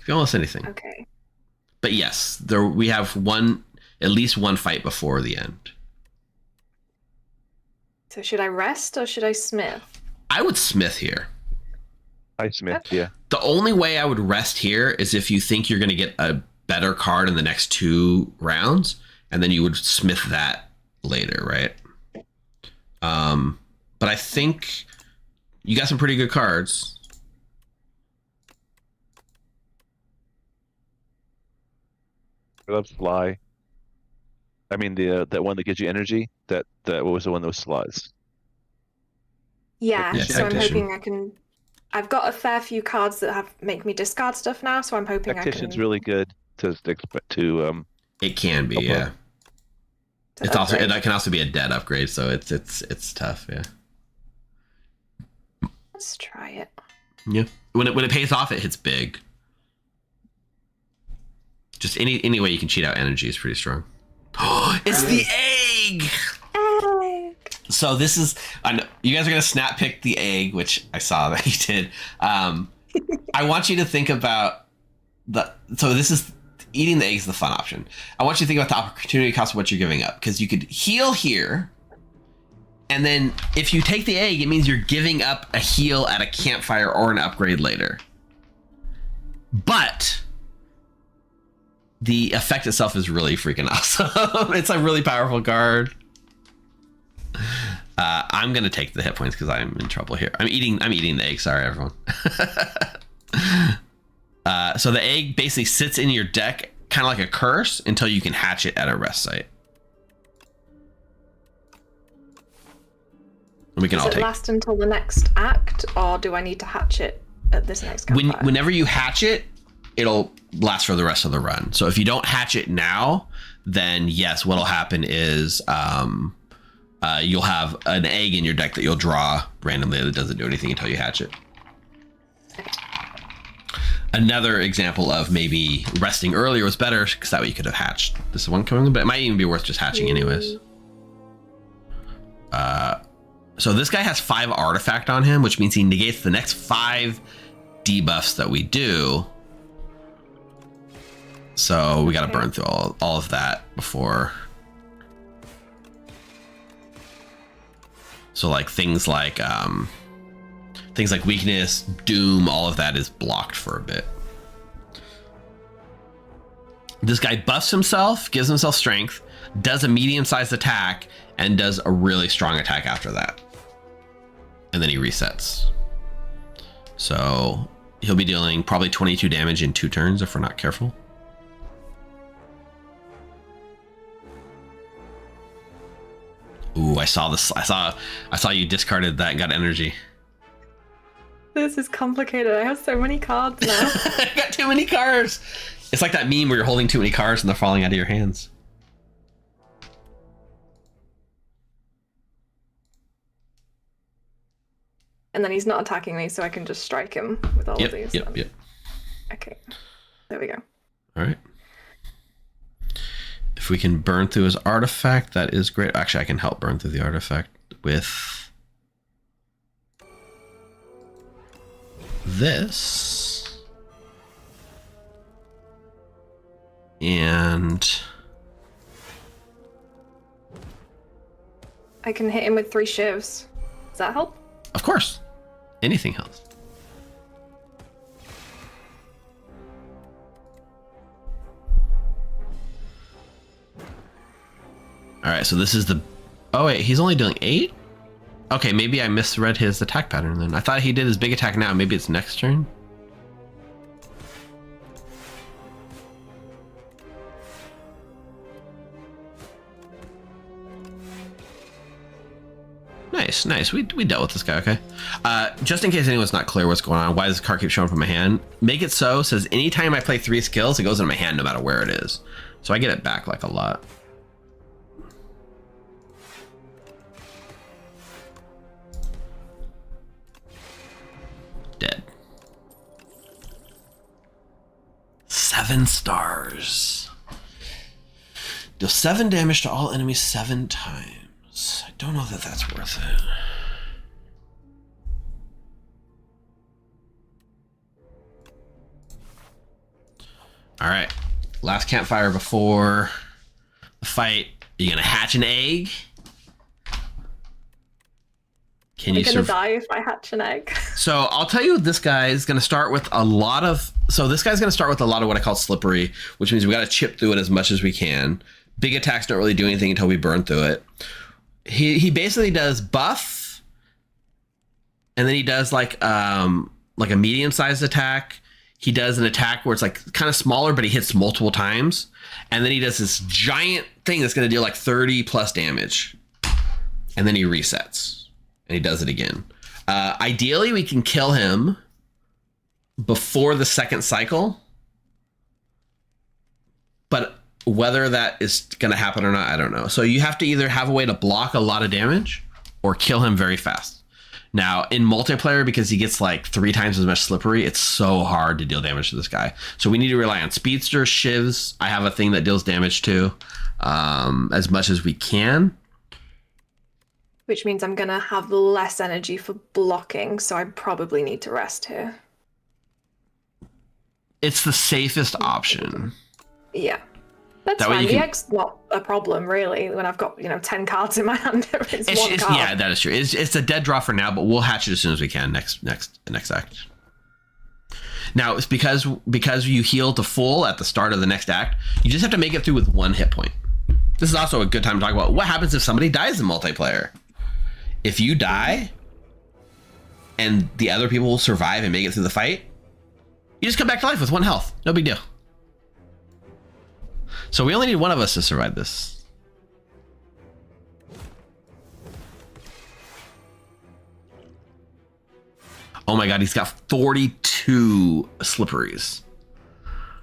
almost anything. Okay. But yes, we have at least one fight before the end. So should I rest or should I smith? I would smith here. Hi, Smith. Yeah. The only way I would rest here is if you think you're going to get a better card in the next 2 rounds, and then you would smith that later, right? But I think you got some pretty good cards. I love Sly. I mean, that one that gives you energy. That what was the one that was Sly's? Yeah, Yeah, so I'm tactician. hoping I can... I've got a fair few cards that make me discard stuff now, so I'm hoping Tactician's I can... really good to It can be, Okay. yeah. to It's also upgrade. it can also be a dead upgrade, so it's tough, yeah. Let's try it. Yeah. When it pays off, it hits big. Just any way you can cheat out energy is pretty strong. It's the egg. So this is, I know you guys are gonna snap pick the egg, which I saw that you did. I want you to think about so this is eating the egg is the fun option. I want you to think about the opportunity cost of what you're giving up, because you could heal here, and then if you take the egg, it means you're giving up a heal at a campfire or an upgrade later. But the effect itself is really freaking awesome. It's a really powerful card. I'm gonna take the hit points because I'm in trouble here. I'm eating the egg. Sorry, everyone. So the egg basically sits in your deck, kind of like a curse, until you can hatch it at a rest site. And we can all Does it take. last until the next act, or do I need to hatch it at this next campfire? Whenever you hatch it, it'll last for the rest of the run. So if you don't hatch it now, then yes, what'll happen is you'll have an egg in your deck that you'll draw randomly that doesn't do anything until you hatch it. Another example of maybe resting earlier was better, because that way you could have hatched this one coming, but it might even be worth just hatching anyways. So this guy has 5 artifact on him, which means he negates the next 5 debuffs that we do. So we got to burn through all of that before. So like things like weakness, doom, all of that is blocked for a bit. This guy buffs himself, gives himself strength, does a medium-sized attack, and does a really strong attack after that. And then he resets. So he'll be dealing probably 22 damage in 2 turns if we're not careful. Ooh, I saw this. I saw you discarded that and got energy. This is complicated. I have so many cards now. I got too many cards. It's like that meme where you're holding too many cards and they're falling out of your hands. And then he's not attacking me, so I can just strike him with all of these. Yep. Okay. There we go. All right. If we can burn through his artifact, that is great. Actually, I can help burn through the artifact with this. And I can hit him with 3 shivs. Does that help? of course, anything helps. All right, so this is the... Oh, wait, he's only doing 8? Okay, maybe I misread his attack pattern then. I thought he did his big attack now. Maybe it's next turn? Nice. We dealt with this guy, okay? Just in case anyone's not clear what's going on, why does the card keep showing up in my hand? Make It So says anytime I play 3 skills, it goes in my hand no matter where it is. So I get it back like a lot. 7 stars. Deal 7 damage to all enemies 7 times. I don't know that that's worth it. All right. Last campfire before the fight. Are you going to hatch an egg? I'm gonna die if I hatch an egg. So I'll tell you, this guy is going to start with a lot of. So this guy's going to start with a lot of what I call slippery, which means we got to chip through it as much as we can. Big attacks don't really do anything until we burn through it. He basically does buff, and then he does like a medium sized attack. He does an attack where it's like kind of smaller, but he hits multiple times, and then he does this giant thing that's going to deal like 30 plus damage, and then he resets. And he does it again. Ideally, we can kill him before the second cycle. But whether that is going to happen or not, I don't know. So you have to either have a way to block a lot of damage or kill him very fast. Now, in multiplayer, because he gets like 3 times as much slippery, it's so hard to deal damage to this guy. So we need to rely on speedsters, shivs. I have a thing that deals damage too, as much as we can. Which means I'm going to have less energy for blocking, so I probably need to rest here. It's the safest option. Yeah. That's that fine. The egg's not a problem, really, when I've got, 10 cards in my hand. It's one card. Yeah, that is true. It's a dead draw for now, but we'll hatch it as soon as we can next act. Now, it's because you heal to full at the start of the next act, you just have to make it through with 1 hit point. This is also a good time to talk about what happens if somebody dies in multiplayer. If you die and the other people will survive and make it through the fight, you just come back to life with 1 health. No big deal. So we only need one of us to survive this. Oh my god, he's got 42 slipperies.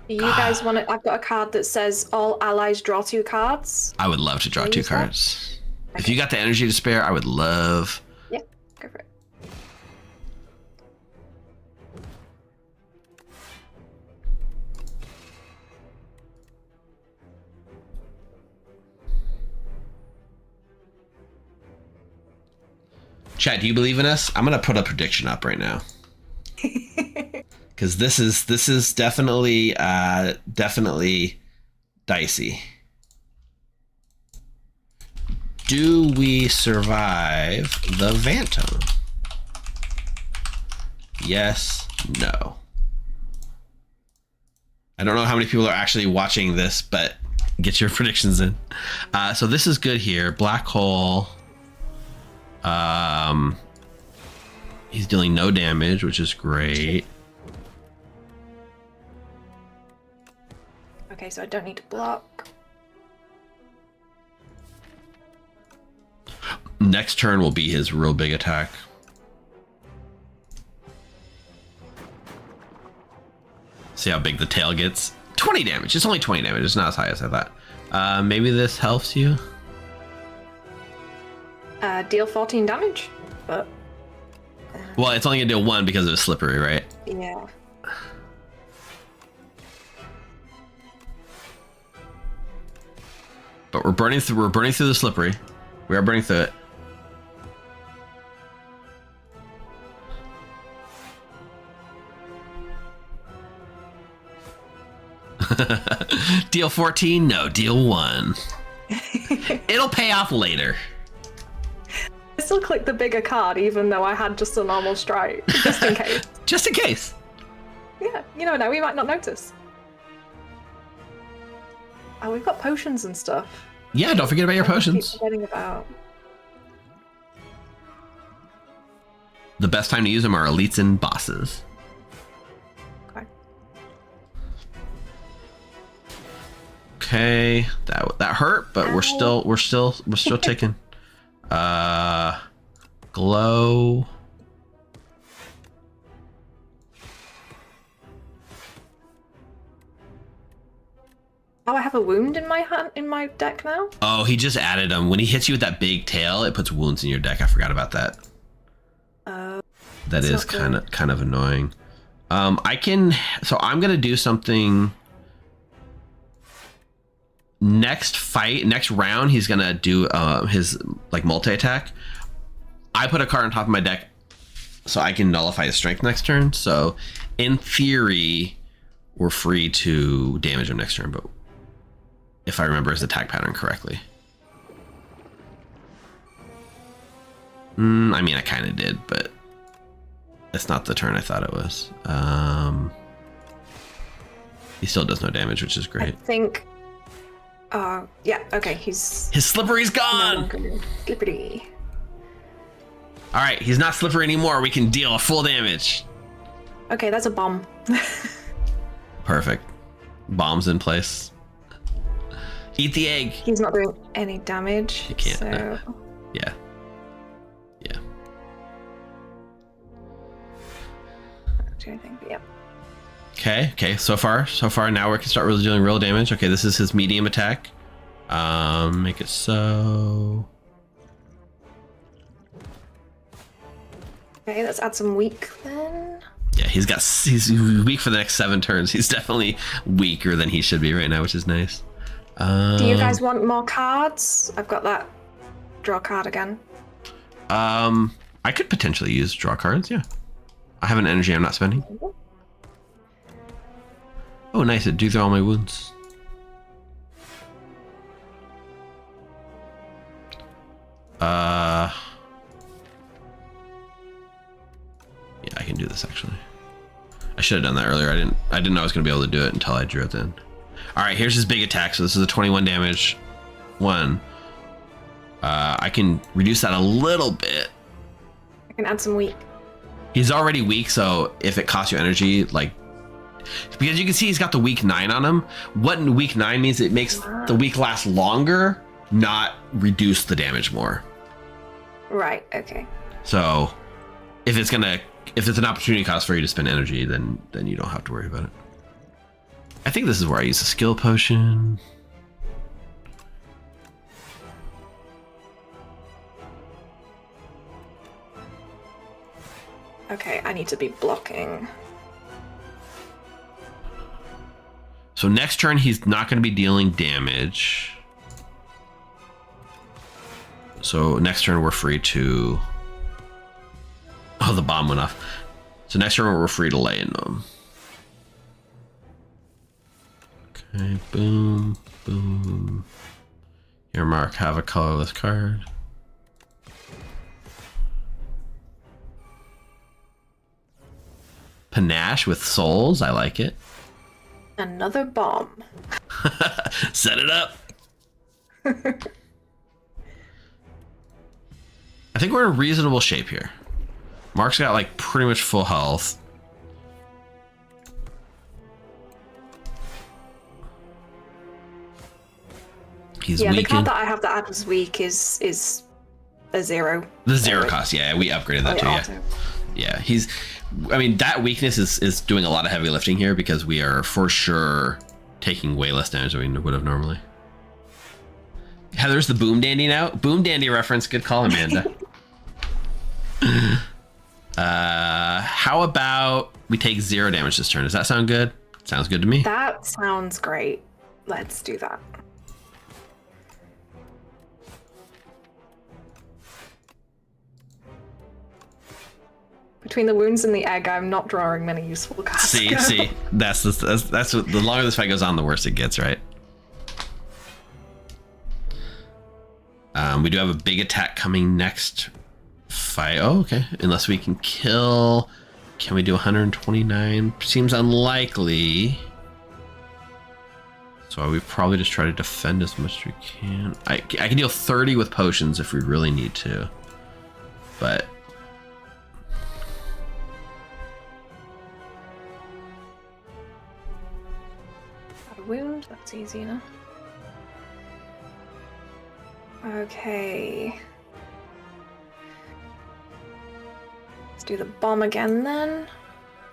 You guys want to... I've got a card that says all allies draw 2 cards. I would love to draw 2 cards. Okay. If you got the energy to spare, I would love... Yeah, go for it. Chat, do you believe in us? I'm gonna put a prediction up right now, because this is definitely dicey. Do we survive the Phantom? Yes, no. I don't know how many people are actually watching this, but get your predictions in. So this is good here. Black hole. He's dealing no damage, which is great. Okay, so I don't need to block. Next turn will be his real big attack. See how big the tail gets? 20 damage. It's only 20 damage. It's not as high as I thought. Maybe this helps you. Deal 14 damage, but... Well, it's only gonna deal 1 because it's slippery, right? Yeah. But we're burning through the slippery. We are burning through it. Deal 14? No, deal 1. It'll pay off later. I still clicked the bigger card even though I had just a normal strike, just in case. Just in case. Yeah, you never know, we might not notice. Oh, we've got potions and stuff. Yeah, don't forget about your potions. Keep forgetting about. The best time to use them are elites and bosses. Okay. Okay, that hurt, but we're still ticking. Glow. Oh, I have a wound in my hand in my deck now. Oh, he just added them. When he hits you with that big tail, it puts wounds in your deck. I forgot about that. That is kind of annoying. I'm gonna do something next round, he's gonna do his like multi-attack. I put a card on top of my deck so I can nullify his strength next turn. So in theory, we're free to damage him next turn, but if I remember his attack pattern correctly. I mean, I kind of did, but it's not the turn I thought it was. He still does no damage, which is I great. think. Yeah. Okay. His slippery's gone. Slippery. All right, he's not slippery anymore. We can deal a full damage. Okay, that's a bomb. Perfect. Bombs in place. Eat the egg. He's not doing any damage. You can't. So... Yeah. Yeah. Do anything, but yeah. Okay. So far. Now we can start really dealing real damage. Okay, this is his medium attack. Make it so. Okay, let's add some weak then. Yeah, he's weak for the next 7 turns. He's definitely weaker than he should be right now, which is nice. Do you guys want more cards? I've got that draw card again. I could potentially use draw cards, yeah. I have an energy I'm not spending. Oh, nice, it do through all my wounds. Yeah, I can do this actually. I should have done that earlier. I didn't know I was gonna be able to do it until I drew it then. All right, here's his big attack. So this is a 21 damage one. I can reduce that a little bit. I can add some weak. He's already weak, so if it costs you energy, like, because you can see he's got the weak 9 on him. What in weak 9 means, it makes the weak last longer, not reduce the damage more. Right. Okay. So if it's an opportunity cost for you to spend energy, then you don't have to worry about it. I think this is where I use a skill potion. Okay, I need to be blocking. So next turn, he's not going to be dealing damage. So next turn, we're free to... Oh, the bomb went off. So next turn, we're free to lay into him. Okay, boom, boom. Here, Mark, have a colorless card. Panache with souls, I like it. Another bomb. Set it up. I think we're in reasonable shape here. Mark's got like pretty much full health. He's yeah, weakened. the card that I have that add was weak is a 0. The 0 cost, yeah, we upgraded that too, yeah. Yeah, I mean, that weakness is doing a lot of heavy lifting here because we are for sure taking way less damage than we would have normally. Heather's the Boom Dandy now. Boom Dandy reference, good call, Amanda. How about we take 0 damage this turn? Does that sound good? Sounds good to me. That sounds great. Let's do that. Between the wounds and the egg, I'm not drawing many useful cards. See, that's what, the longer this fight goes on, the worse it gets, right? We do have a big attack coming next fight. Oh, okay. Unless we can kill. Can we do 129? Seems unlikely. So we probably just try to defend as much as we can. I can deal 30 with potions if we really need to. But wound, that's easy enough. Okay. Let's do the bomb again then.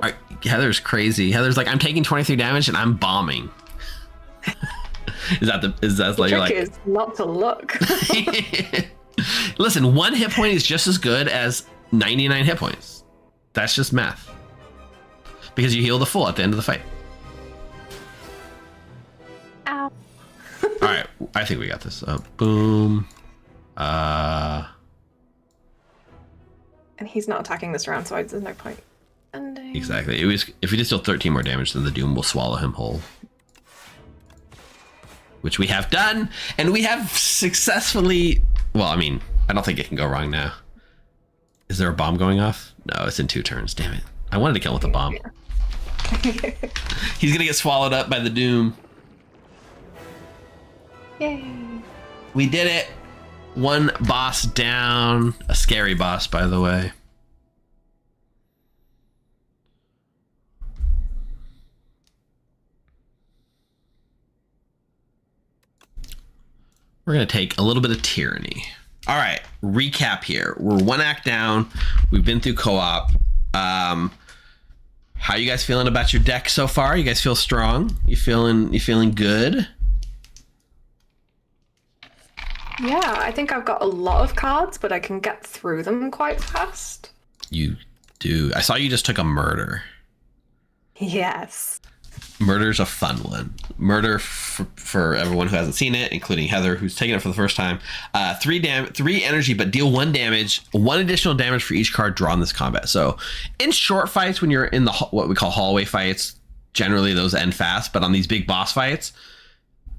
All right, Heather's crazy. Heather's like, I'm taking 23 damage and I'm bombing. Is that like The you're trick like is not to look. Listen, 1 hit point is just as good as 99 hit points. That's just math. Because you heal the full at the end of the fight. Ow. All right, I think we got this. Boom. And he's not attacking this round, so there's no point. Exactly. It was, if he did still 13 more damage, then the Doom will swallow him whole. Which we have done, and we have successfully... Well, I mean, I don't think it can go wrong now. Is there a bomb going off? No, it's in 2 turns. Damn it. I wanted to kill him with a bomb. He's gonna get swallowed up by the Doom. Yay. We did it. 1 boss down. A scary boss, by the way. We're going to take a little bit of Tyranny. All right, recap here. We're 1 act down. We've been through co-op. How you guys feeling about your deck so far? You guys feel strong? You feeling good? Yeah, I think I've got a lot of cards, but I can get through them quite fast. You do. I saw you just took a murder. Yes. Murder's a fun one. Murder, for everyone who hasn't seen it, including Heather, who's taking it for the first time. 3 energy, but deal 1 damage, 1 additional damage for each card drawn this combat. So in short fights, when you're in the what we call hallway fights, generally those end fast. But on these big boss fights,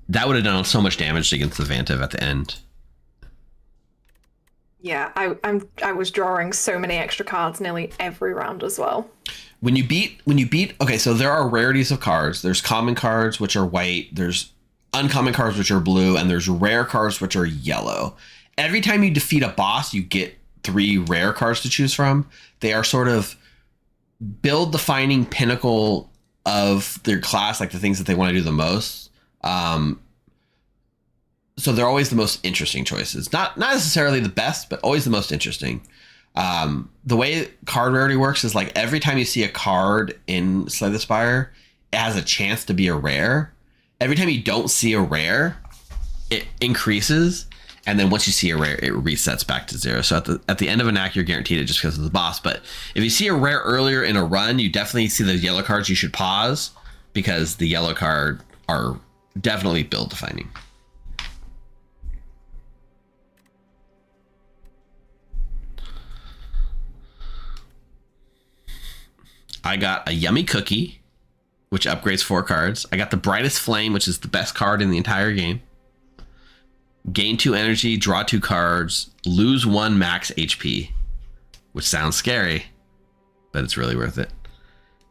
that would have done so much damage against the Vantiv at the end. Yeah, I was drawing so many extra cards nearly every round as well. When you beat, okay, so there are rarities of cards. There's common cards, which are white. There's uncommon cards, which are blue. And there's rare cards, which are yellow. Every time you defeat a boss, you get 3 rare cards to choose from. They are sort of build-defining pinnacle of their class, like the things that they want to do the most. So they're always the most interesting choices. Not necessarily the best, but always the most interesting. The way card rarity works is like every time you see a card in Slay the Spire, it has a chance to be a rare. Every time you don't see a rare, it increases, and then once you see a rare, it resets back to 0. So at the end of an act, you're guaranteed it just because of the boss. But if you see a rare earlier in a run, you definitely see those yellow cards. You should pause because the yellow card are definitely build defining. I got a Yummy Cookie, which upgrades 4 cards. I got the Brightest Flame, which is the best card in the entire game. Gain 2 energy, draw 2 cards, lose 1 max HP, which sounds scary, but it's really worth it.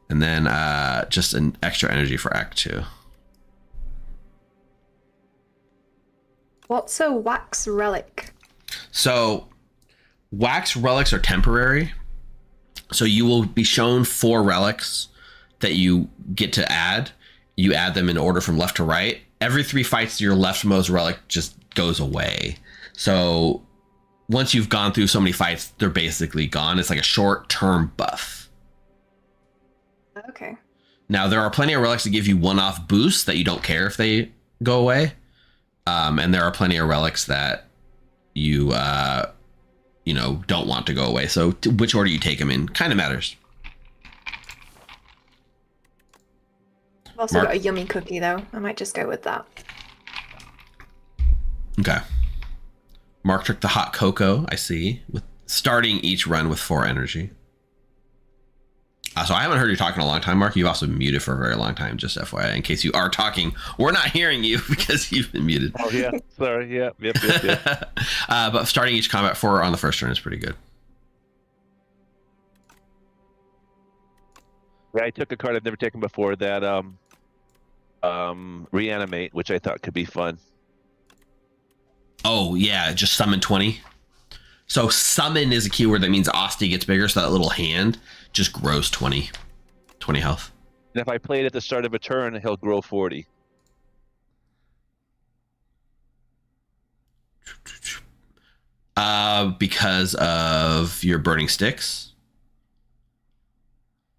And then just an extra energy for Act 2. What's a Wax Relic? So, Wax Relics are temporary. So you will be shown 4 relics that you get to add. You add them in order from left to right. Every 3 fights, your leftmost relic just goes away. So once you've gone through so many fights, they're basically gone. It's like a short-term buff. Okay. Now, there are plenty of relics that give you one-off boosts that you don't care if they go away. And there are plenty of relics that you... don't want to go away. So which order you take them in kind of matters. I've also got a Yummy Cookie, though. I might just go with that. Okay. Mark took the Hot Cocoa, I see, with starting each run with 4 energy. So I haven't heard you talking a long time, Mark. You've also been muted for a very long time, just FYI. In case you are talking, we're not hearing you because you've been muted. Oh, yeah. Sorry. Yeah. Yep. But starting each combat 4 on the first turn is pretty good. Yeah, I took a card I've never taken before, that Reanimate, which I thought could be fun. Oh, yeah, just summon 20. So summon is a keyword that means Asti gets bigger, so that little hand just grows 20 health. And if I play it at the start of a turn, he'll grow 40. Because of your burning sticks?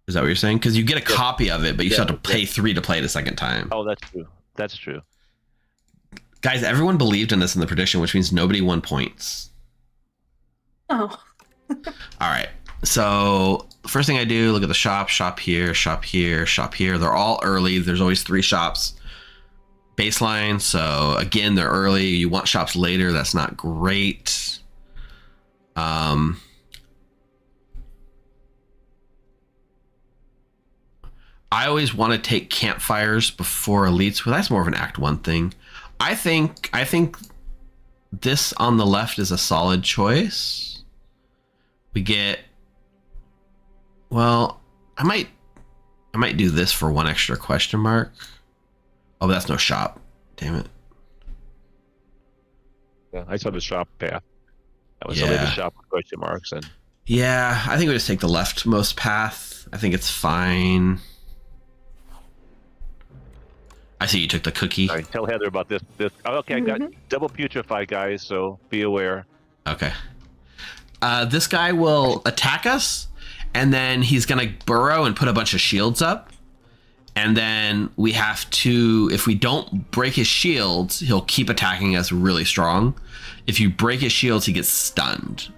Is that what you're saying? Because you get a copy of it, but you still have to pay 3 to play it a second time. Oh, that's true. That's true. Guys, everyone believed in this in the prediction, which means nobody won points. Oh. All right. So first thing I do, look at the shop here, shop here, shop here. They're all early. There's always 3 shops. baseline. So again, they're early. You want shops later. That's not great. I always want to take campfires before elites, but that's more of an Act 1 thing. I think this on the left is a solid choice. We get, well, I might do this for one extra question mark. Oh, but that's no shop. Damn it. Yeah, I saw the shop path. That was only the shop with question marks. And yeah, I think we just take the leftmost path. I think it's fine. I see you took the cookie. Sorry, tell Heather about this. Okay, I got double putrefy, guys, so be aware. Okay. This guy will attack us, and then he's going to burrow and put a bunch of shields up. And then we have to, if we don't break his shields, he'll keep attacking us really strong. If you break his shields, he gets stunned.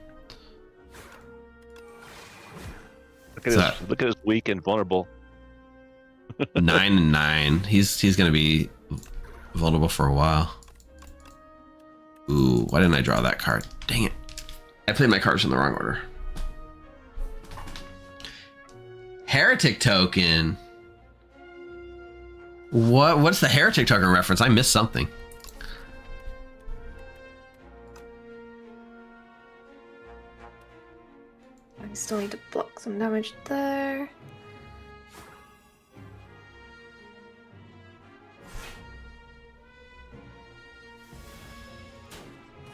Look at his weak and vulnerable. 9 and 9. He's going to be vulnerable for a while. Ooh, why didn't I draw that card? Dang it. I played my cards in the wrong order. Heretic token. What's the heretic token reference? I missed something. I still need to block some damage there.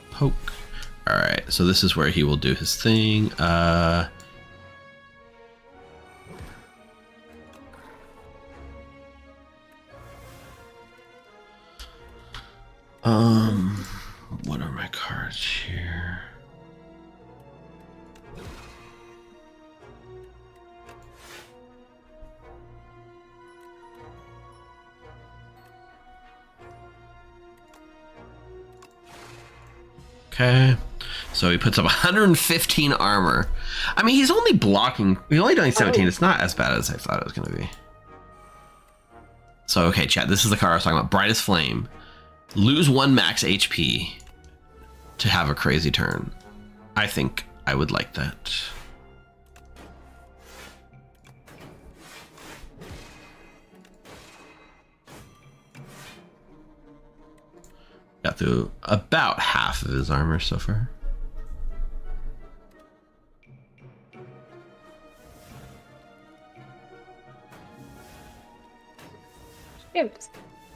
Poke. All right, so this is where he will do his thing. What are my cards here? Okay, so he puts up 115 armor. I mean, he's only blocking. He's only doing 17. It's not as bad as I thought it was going to be. So, okay, chat. This is the card I was talking about. Brightest Flame. Lose 1 max HP to have a crazy turn. I think I would like that. Got through about half of his armor so far. Ships.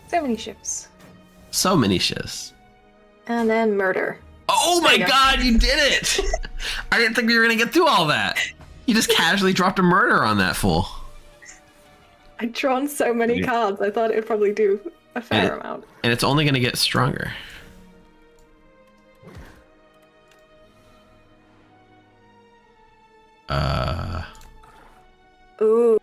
So many ships. So many shifts. And then murder. Oh my god, you did it! I didn't think we were gonna get through all that. You just casually dropped a murder on that fool. I'd drawn so many cards, I thought it would probably do a fair amount. And it's only gonna get stronger. Ooh.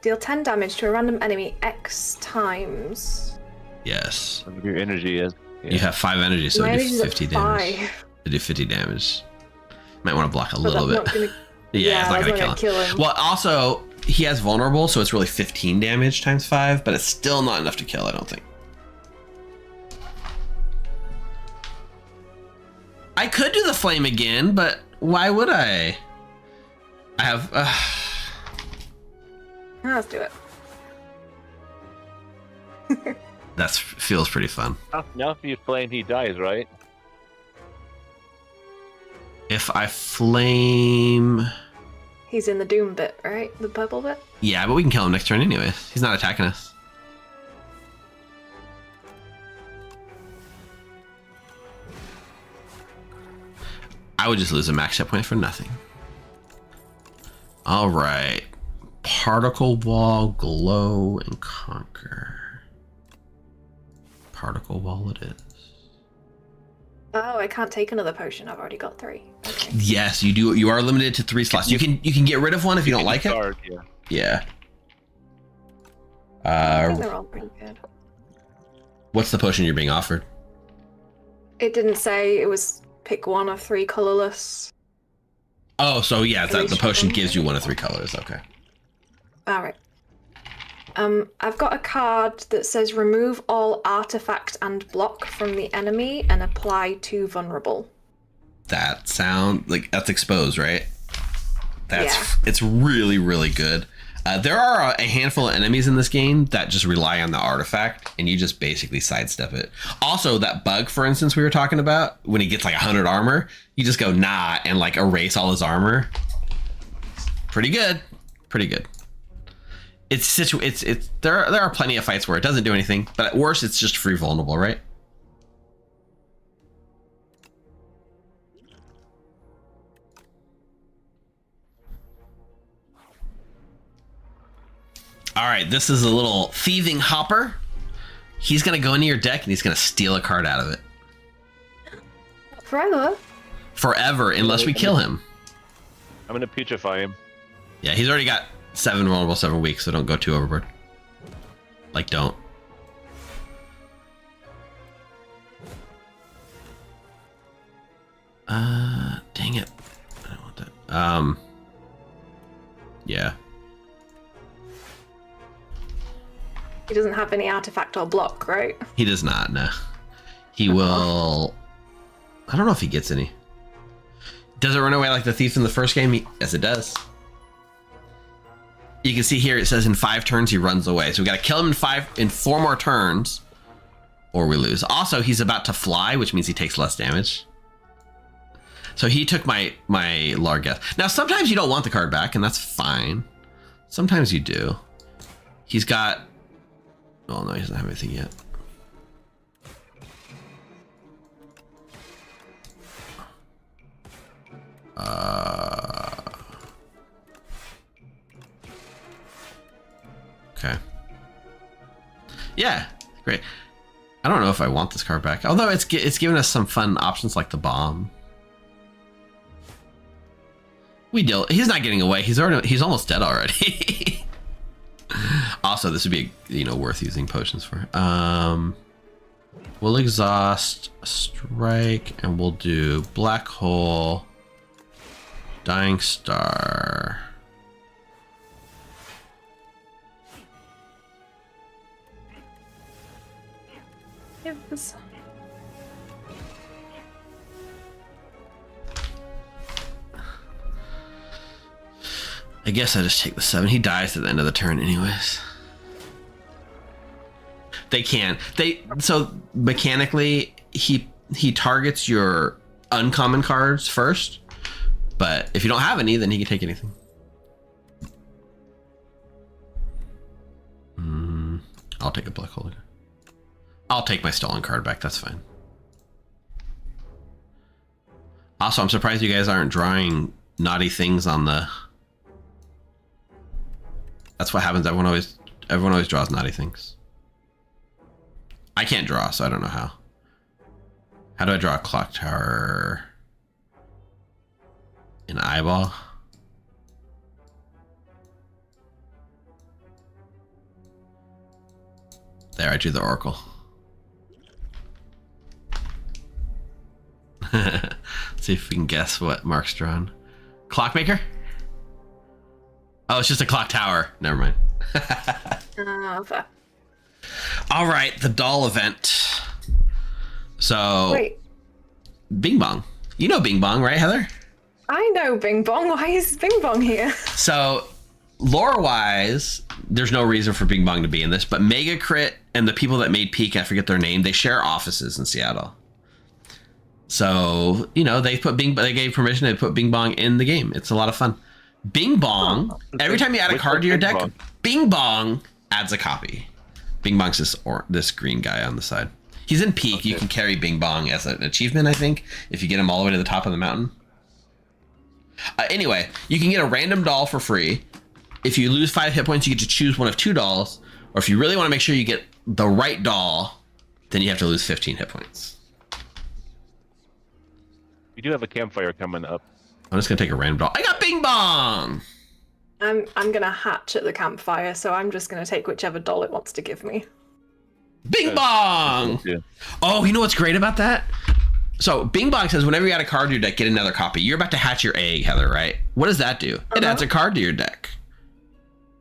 Deal 10 damage to a random enemy X times. Yes. Your energy is. Yeah. You have 5 energy, so My do energy's 50 at damage. 5. To do 50 damage. Might want to block a But little that's bit. not gonna... Yeah, it's not that's gonna kill him. Well, also, he has vulnerable, so it's really 15 damage times 5, but it's still not enough to kill, I don't think. I could do the flame again, but why would I? I have... Let's do it. That feels pretty fun. Now if you flame, he dies, right? If I flame... He's in the Doom bit, right? The purple bit? Yeah, but we can kill him next turn anyways. He's not attacking us. I would just lose a max hit point for nothing. All right. Particle Wall, Glow, and Conquer. Particle Wall it is. Oh, I can't take another potion. I've already got 3. Okay. Yes, you do. You are limited to 3 slots. You can get rid of one if you don't like it. Card, yeah. Yeah. I think they're all pretty good. What's the potion you're being offered? It didn't say. It was pick one of 3 colorless. Oh, so yeah, the potion gives you 1 of 3 colors. Okay. All right. I've got a card that says remove all artifact and block from the enemy and apply 2 vulnerable. That sound like that's exposed, right? Yeah. It's really, really good. There are a handful of enemies in this game that just rely on the artifact, and you just basically sidestep it. Also, that bug, for instance, we were talking about, when he gets like 100 armor, you just go nah and like erase all his armor. Pretty good. Pretty good. There are plenty of fights where it doesn't do anything, but at worst, it's just free vulnerable, right? All right, this is a little thieving hopper. He's gonna go into your deck and he's gonna steal a card out of it. Forever, unless we kill him. I'm gonna putrefy him. Yeah, he's already got 7 vulnerable, 7 weak, so don't go too overboard. Like, don't. Dang it. I don't want that. Yeah. He doesn't have any artifact or block, right? He does not, no. He will... I don't know if he gets any. Does it run away like the thief in the first game? Yes, it does. You can see here it says in 5 turns he runs away. So we got to kill him in 4 more turns, or we lose. Also, he's about to fly, which means he takes less damage. So he took my Largeth. Now, sometimes you don't want the card back, and that's fine. Sometimes you do. He's got... Oh, no, he doesn't have anything yet. Okay. Yeah, great. I don't know if I want this card back, although it's given us some fun options like the bomb. He's not getting away. He's almost dead already. Also, this would be worth using potions for. We'll exhaust, strike, and we'll do black hole, dying star. Yes. I guess I just take the 7. He dies at the end of the turn anyways. They can. So mechanically, he targets your uncommon cards first, but if you don't have any, then he can take anything. I'll take a black hole. I'll take my stolen card back. That's fine. Also, I'm surprised you guys aren't drawing naughty things on the... That's what happens. Everyone always draws naughty things. I can't draw, so I don't know how. How do I draw a clock tower? An eyeball? There, I drew the oracle. See if we can guess what Mark's drawn. Clockmaker? Oh, it's just a clock tower. Never mind. Okay. All right, the doll event. So, Wait. Bing Bong. You know Bing Bong, right, Heather? I know Bing Bong. Why is Bing Bong here? So, lore-wise, there's no reason for Bing Bong to be in this, but Mega Crit and the people that made Peak, I forget their name, they share offices in Seattle. So, they gave permission to put Bing Bong in the game. It's a lot of fun. Bing Bong, every time you add a card to your deck, Bing Bong adds a copy. Bing Bong's this green guy on the side. He's in Peak. Okay. You can carry Bing Bong as an achievement, I think, if you get him all the way to the top of the mountain. Anyway, you can get a random doll for free. If you lose 5 hit points, you get to choose one of 2 dolls. Or if you really want to make sure you get the right doll, then you have to lose 15 hit points. We do have a campfire coming up. I'm just going to take a random doll. I got Bing Bong! I'm going to hatch at the campfire, so I'm just going to take whichever doll it wants to give me. Bing Bong! Yeah. Oh, you know what's great about that? So Bing Bong says whenever you add a card to your deck, get another copy. You're about to hatch your egg, Heather, right? What does that do? It adds a card to your deck.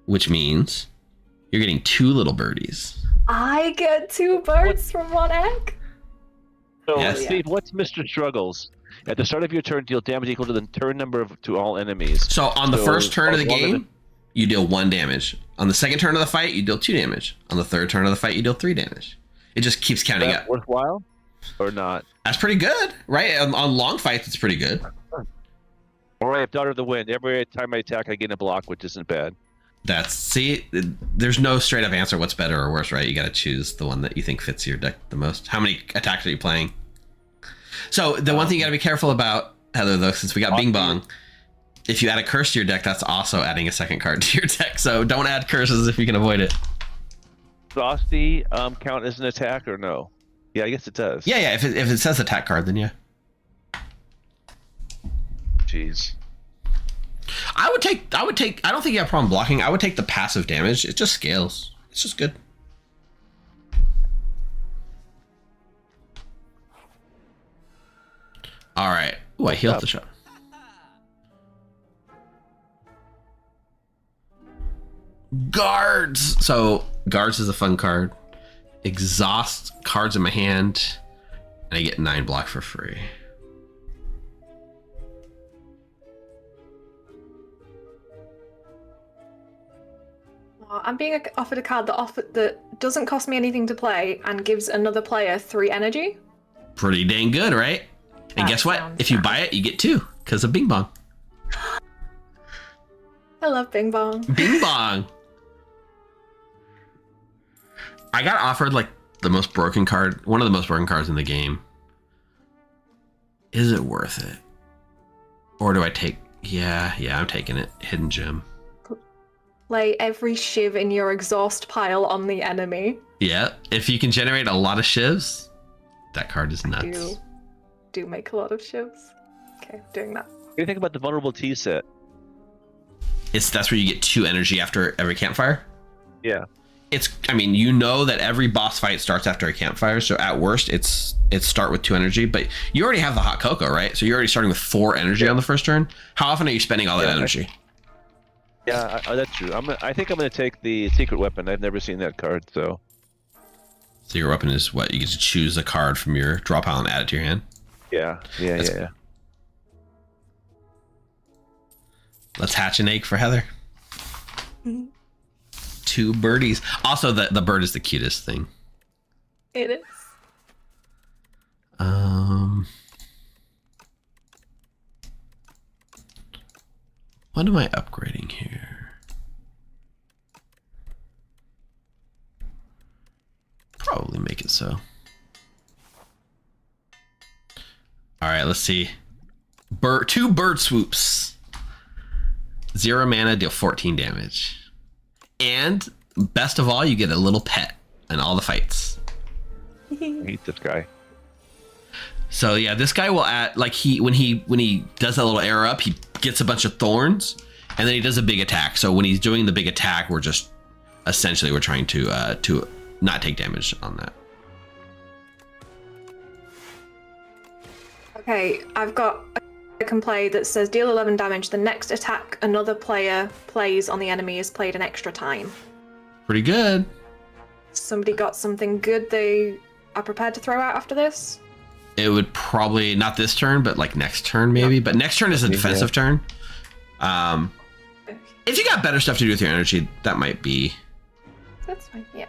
Which means You're getting 2 little birdies. I get 2 birds from 1 egg. So, Yes. Steve, what's Mr. Struggles? At the start of your turn, deal damage equal to the turn number to all enemies. So on the first turn of the as long as game, you deal 1 damage. On the second turn of the fight, you deal 2 damage. On the third turn of the fight, you deal 3 damage. It just keeps counting Is that up. worthwhile or not? That's pretty good, right? On long fights, it's pretty good. All right, Daughter of the Wind. Every time I attack, I gain a block, which isn't bad. There's no straight up answer what's better or worse, right? You got to choose the one that you think fits your deck the most. How many attacks are you playing? So the one thing you got to be careful about, Heather, though, since we got Bing Bong, if you add a curse to your deck, that's also adding a second card to your deck. So don't add curses if you can avoid it. Frosty count as an attack or no? Yeah, I guess it does. Yeah. If it says attack card, then yeah. Jeez. I would take. I don't think you have a problem blocking. I would take the passive damage. It just scales. It's just good. All right. Ooh, I healed the shot. Guards. So guards is a fun card. Exhaust cards in my hand, and I get 9 block for free. I'm being offered a card that doesn't cost me anything to play and gives another player 3 energy. Pretty dang good, right? And That guess what? sounds If you nice. buy it, you get 2 because of Bing Bong. I love Bing Bong. Bing Bong. I got offered like the most broken card, one of the most broken cards in the game. Is it worth it? Or do I take? Yeah, I'm taking it. Hidden Gem. Lay every shiv in your exhaust pile on the enemy. Yeah, if you can generate a lot of shivs, that card is nuts. Do make a lot of shivs. Okay, doing that. What do you think about the vulnerable T set? That's where you get 2 energy after every campfire. Yeah. I mean, you know that every boss fight starts after a campfire, so at worst it's start with 2 energy, but you already have the hot cocoa, right? So you're already starting with 4 energy on the first turn. How often are you spending all that energy? Yeah, that's true. I think I'm going to take the secret weapon. I've never seen that card, so. So your weapon is what? You get to choose a card from your draw pile and add it to your hand? Yeah. Let's hatch an egg for Heather. 2 birdies. Also, the bird is the cutest thing. It is. What am I upgrading here? Probably make it so. All right, let's see. 2 bird swoops. 0 mana, deal 14 damage. And best of all, you get a little pet in all the fights. I hate this guy. So yeah, this guy will add, like, when he does that little arrow up, he gets a bunch of thorns, and then he does a big attack. So when he's doing the big attack, we're trying to not take damage on that. Okay, I've got I can play that says deal 11 damage. The next attack another player plays on the enemy is played an extra time. Pretty good. Somebody got something good they are prepared to throw out after this? It would probably not this turn, but like next turn maybe. But next turn is a defensive turn. If you got better stuff to do with your energy, that might be. That's fine. Yeah.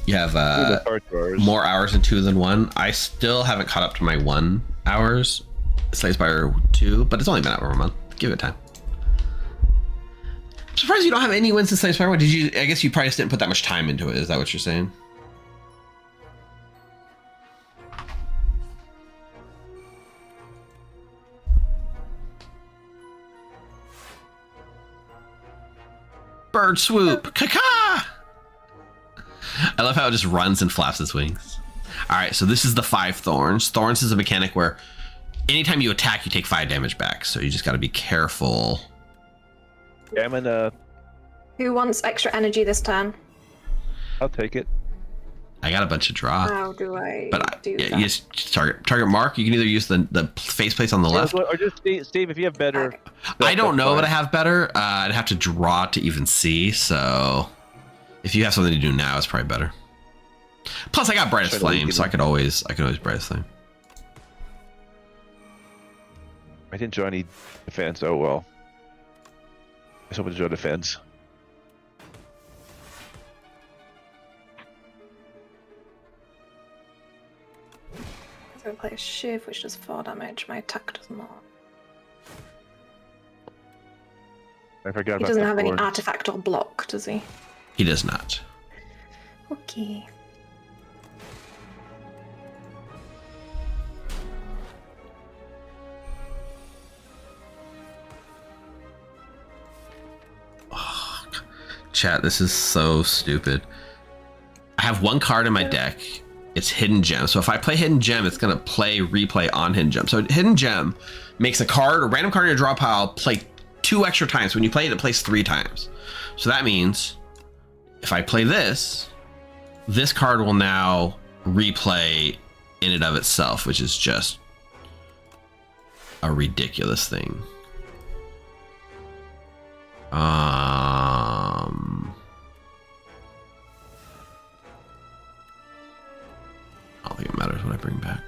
You have more hours in 2 than 1. I still haven't caught up to my 1 hours. Slay the Spire 2, but it's only been out for a month. Give it time. I'm surprised you don't have any wins in Slay the Spire 1. I guess you probably just didn't put that much time into it. Is that what you're saying? Bird swoop. Caca! I love how it just runs and flaps its wings. All right, so this is the 5 thorns. Thorns is a mechanic where anytime you attack, you take 5 damage back. So you just got to be careful. Yeah, I'm gonna. Who wants extra energy this turn? I'll take it. I got a bunch of draw. How do I do yeah, that? you just target mark. You can either use the faceplates on the left. Or just Steve, if you have better. Okay. I don't know fine. what I have better. I'd have to draw to even see. So if you have something to do now, it's probably better. Plus, I got brightest flame, so I could always brightest flame. I didn't draw any defense. Oh well. I was hoping to draw defense. So I play a shiv, which does 4 damage. My attack does not. I forgot He about doesn't that have any board. artifact or block, does he? He does not. Okay. Chat, this is so stupid. I have one card in my deck. It's Hidden Gem. So if I play Hidden Gem, it's going to replay on Hidden Gem. So Hidden Gem makes a random card in your draw pile play 2 extra times. When you play it, it plays 3 times. So that means if I play this card will now replay in and of itself, which is just a ridiculous thing. I don't think it matters what I bring back.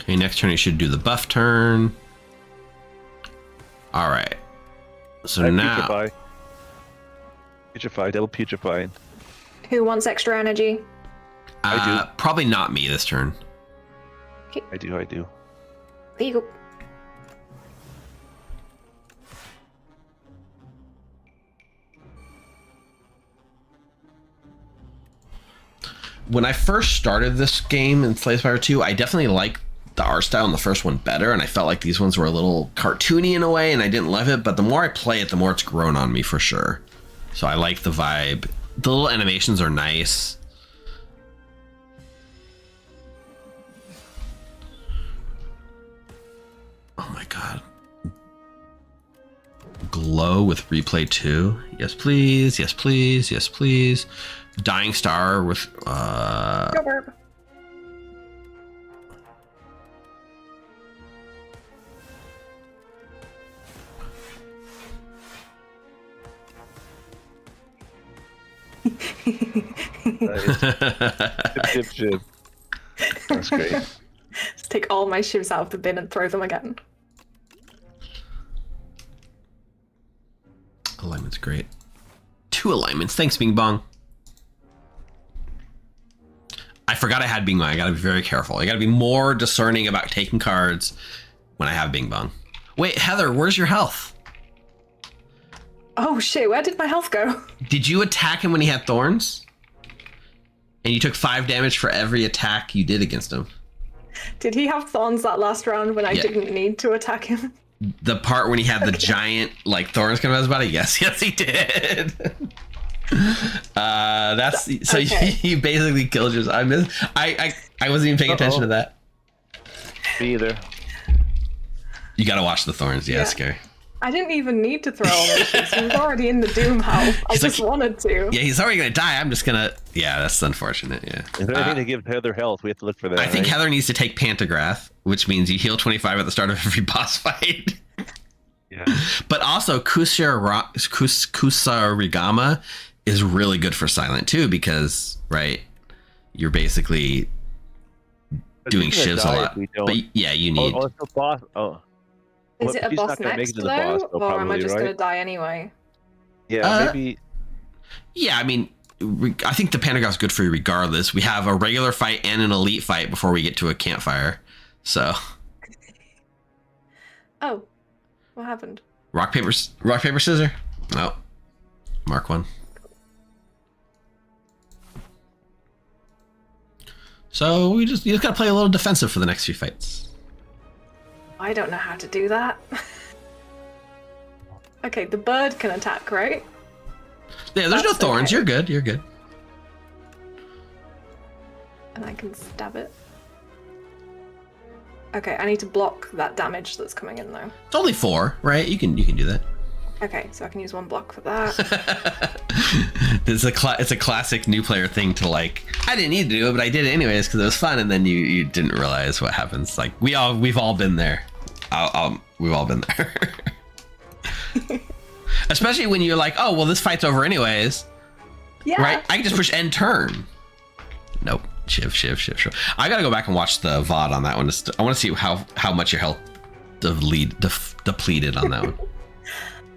Okay, next turn you should do the buff turn. All right. So now, Putrefy, double putrefy. Who wants extra energy? I do. probably not me this turn. I do. There you go. When I first started this game in Slay the Spire 2, I definitely liked the art style in the first one better, and I felt like these ones were a little cartoony in a way, and I didn't love it, but the more I play it, the more it's grown on me for sure. So I like the vibe. The little animations are nice. Oh my god. Glow with replay 2. Yes, please. Yes, please. Yes, please. Dying Star with Go, Burb. Ship. That's great. Just take all my shivs out of the bin and throw them again. Alignment's great. 2 alignments. Thanks, Bing Bong. I forgot I had Bing Bong. I gotta be very careful. I gotta be more discerning about taking cards when I have Bing Bong. Wait, Heather, where's your health? Oh shit, where did my health go? Did you attack him when he had thorns? And you took 5 damage for every attack you did against him. Did he have thorns that last round when I Yeah. didn't need to attack him? The part when he had the giant thorns coming out of his body? Yes, he did. That's so Okay. he basically killed you. I wasn't even paying attention to that. Me either. You gotta watch the thorns. Yeah, it's scary. I didn't even need to throw all those shivs. He was already in the doom hell. I He's just like- wanted to. Yeah, he's already gonna die. I'm just gonna. Yeah, that's unfortunate. Yeah. Is there anything to give Heather health? We have to look for that. I think right? Heather needs to take Pantagrath, which means you heal 25 at the start of every boss fight. Yeah. But also Kusarigama is really good for silent too, because you're basically doing He's gonna shivs a die if lot. we don't- But yeah, you need. Oh, it's the boss. Oh. Is Well, it a he's boss not gonna make next it to though? the boss, though, Or am I probably, just right? gonna die anyway? Yeah, maybe. Yeah, I mean, I think the Pantagraph's good for you regardless. We have a regular fight and an elite fight before we get to a campfire. So Oh, what happened? rock paper scissors. No, mark 1. So you just gotta play a little defensive for the next few fights. I don't know how to do that. Okay, the bird can attack, right? Yeah, there's no That's thorns. okay. You're good. You're good. and I can stab it. Okay, I need to block that damage that's coming in though. It's only 4, right? You can do that. Okay, so I can use 1 block for that. It's a classic new player thing to like. I didn't need to do it, but I did it anyways because it was fun, and then you didn't realize what happens. Like we've all been there. We've all been there. Especially when you're like, oh well, this fight's over anyways. Yeah. Right? I can just push end turn. Nope. Shiv. I gotta go back and watch the VOD on that one. I want to see how much your health depleted on that one.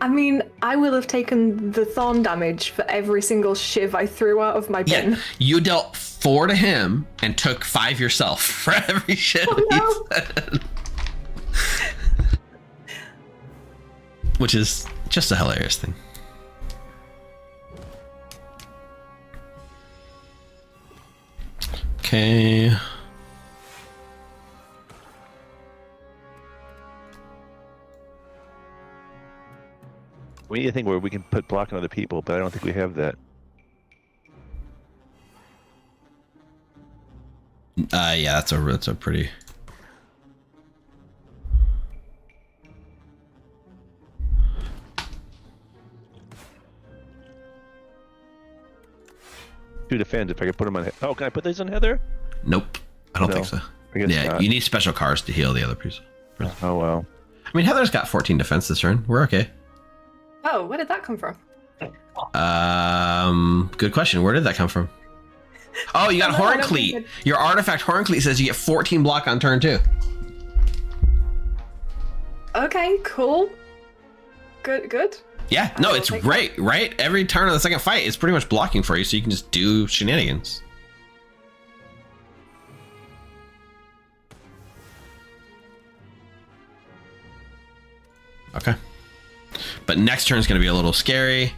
I mean, I will have taken the thorn damage for every single shiv I threw out of my bin. Yeah, you dealt 4 to him and took 5 yourself for every shiv Oh, he said. Which is just a hilarious thing. Okay. We need a thing where we can put block on other people, but I don't think we have that. Yeah, that's a pretty. To defend, if I could put them on. Oh, can I put these on Heather? Nope, I don't No, think so. I guess Yeah, not. you need special cards to heal the other person. Oh well. I mean, Heather's got 14 defense this turn. We're okay. Oh, where did that come from? Good question. Where did that come from? Oh, you got I don't Horn think Cleat. it- Your artifact Horn Cleat says you get 14 block on turn 2. Okay, cool. Good. Yeah, no, will it's take great, right? Every turn of the second fight, it's pretty much blocking for you, so you can just do shenanigans. Okay. But next turn is going to be a little scary.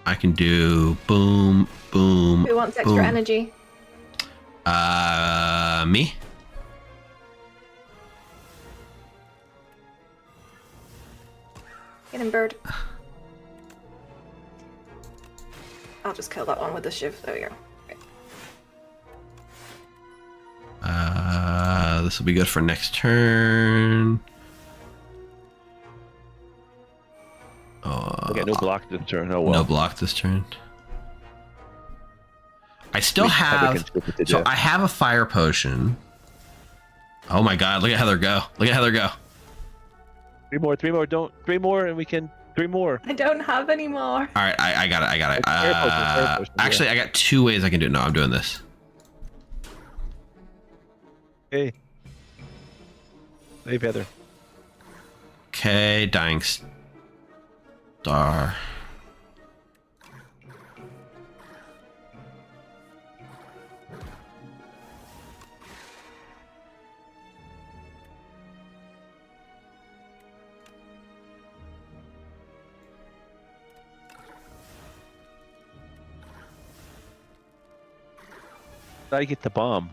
I can do boom, boom. Who wants extra boom. energy? Me? Get him, bird. I'll just kill that one with the shiv. There we go. Okay. This will be good for next turn. Okay, no block this turn. Oh well. No block this turn. I still Heather have. can skip it to So death. I have a fire potion. Oh my god! Look at Heather go! Look at Heather go! 3 more. Don't 3 more, and we can 3 more. I don't have any more. All right, I got it. It's fire potion, yeah. Actually, I got 2 ways I can do it. No, I'm doing this. Hey. Hey, Heather. Okay, dying star. I get the bomb.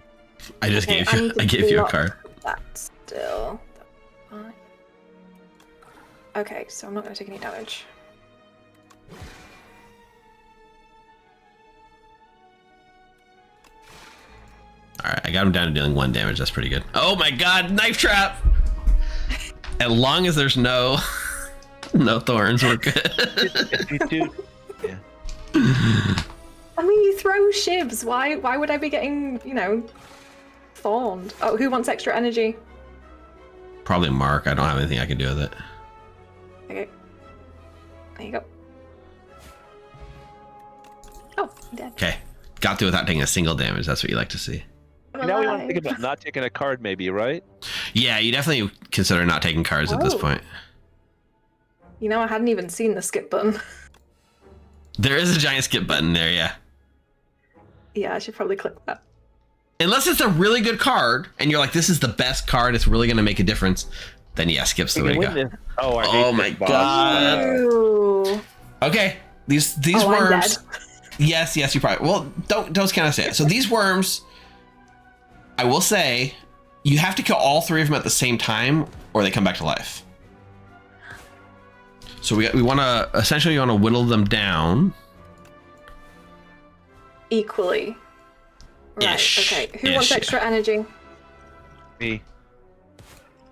I just Okay, gave you. need to I gave you a block card. That still. That's fine. Okay, so I'm not going to take any damage. All right, I got him down to dealing 1 damage. That's pretty good. Oh my god, knife trap! As long as there's no thorns, we're good. Yeah. I mean, you throw shivs. Why would I be getting, thorned? Oh, who wants extra energy? Probably Mark. I don't have anything I can do with it. Okay. There you go. Oh, I'm dead. Okay, got through without taking a single damage. That's what you like to see. I'm Now we want to alive. think about not taking a card, maybe, right? Yeah, you definitely consider not taking cards at this Oh. point. I hadn't even seen the skip button. There is a giant skip button there, yeah. Yeah, I should probably click that. Unless it's a really good card, and you're like, this is the best card, it's really going to make a difference, then yeah, skip's the way to go. Oh, I Oh hate my this boss. god. Ooh. Okay, these Oh, I'm worms. dead. Yes, you probably. Well, don't kind of say it. So these worms, I will say, you have to kill all 3 of them at the same time, or they come back to life. So we want to essentially whittle them down. equally. Right. Ish. Okay. Who wants Ish, extra energy? Me.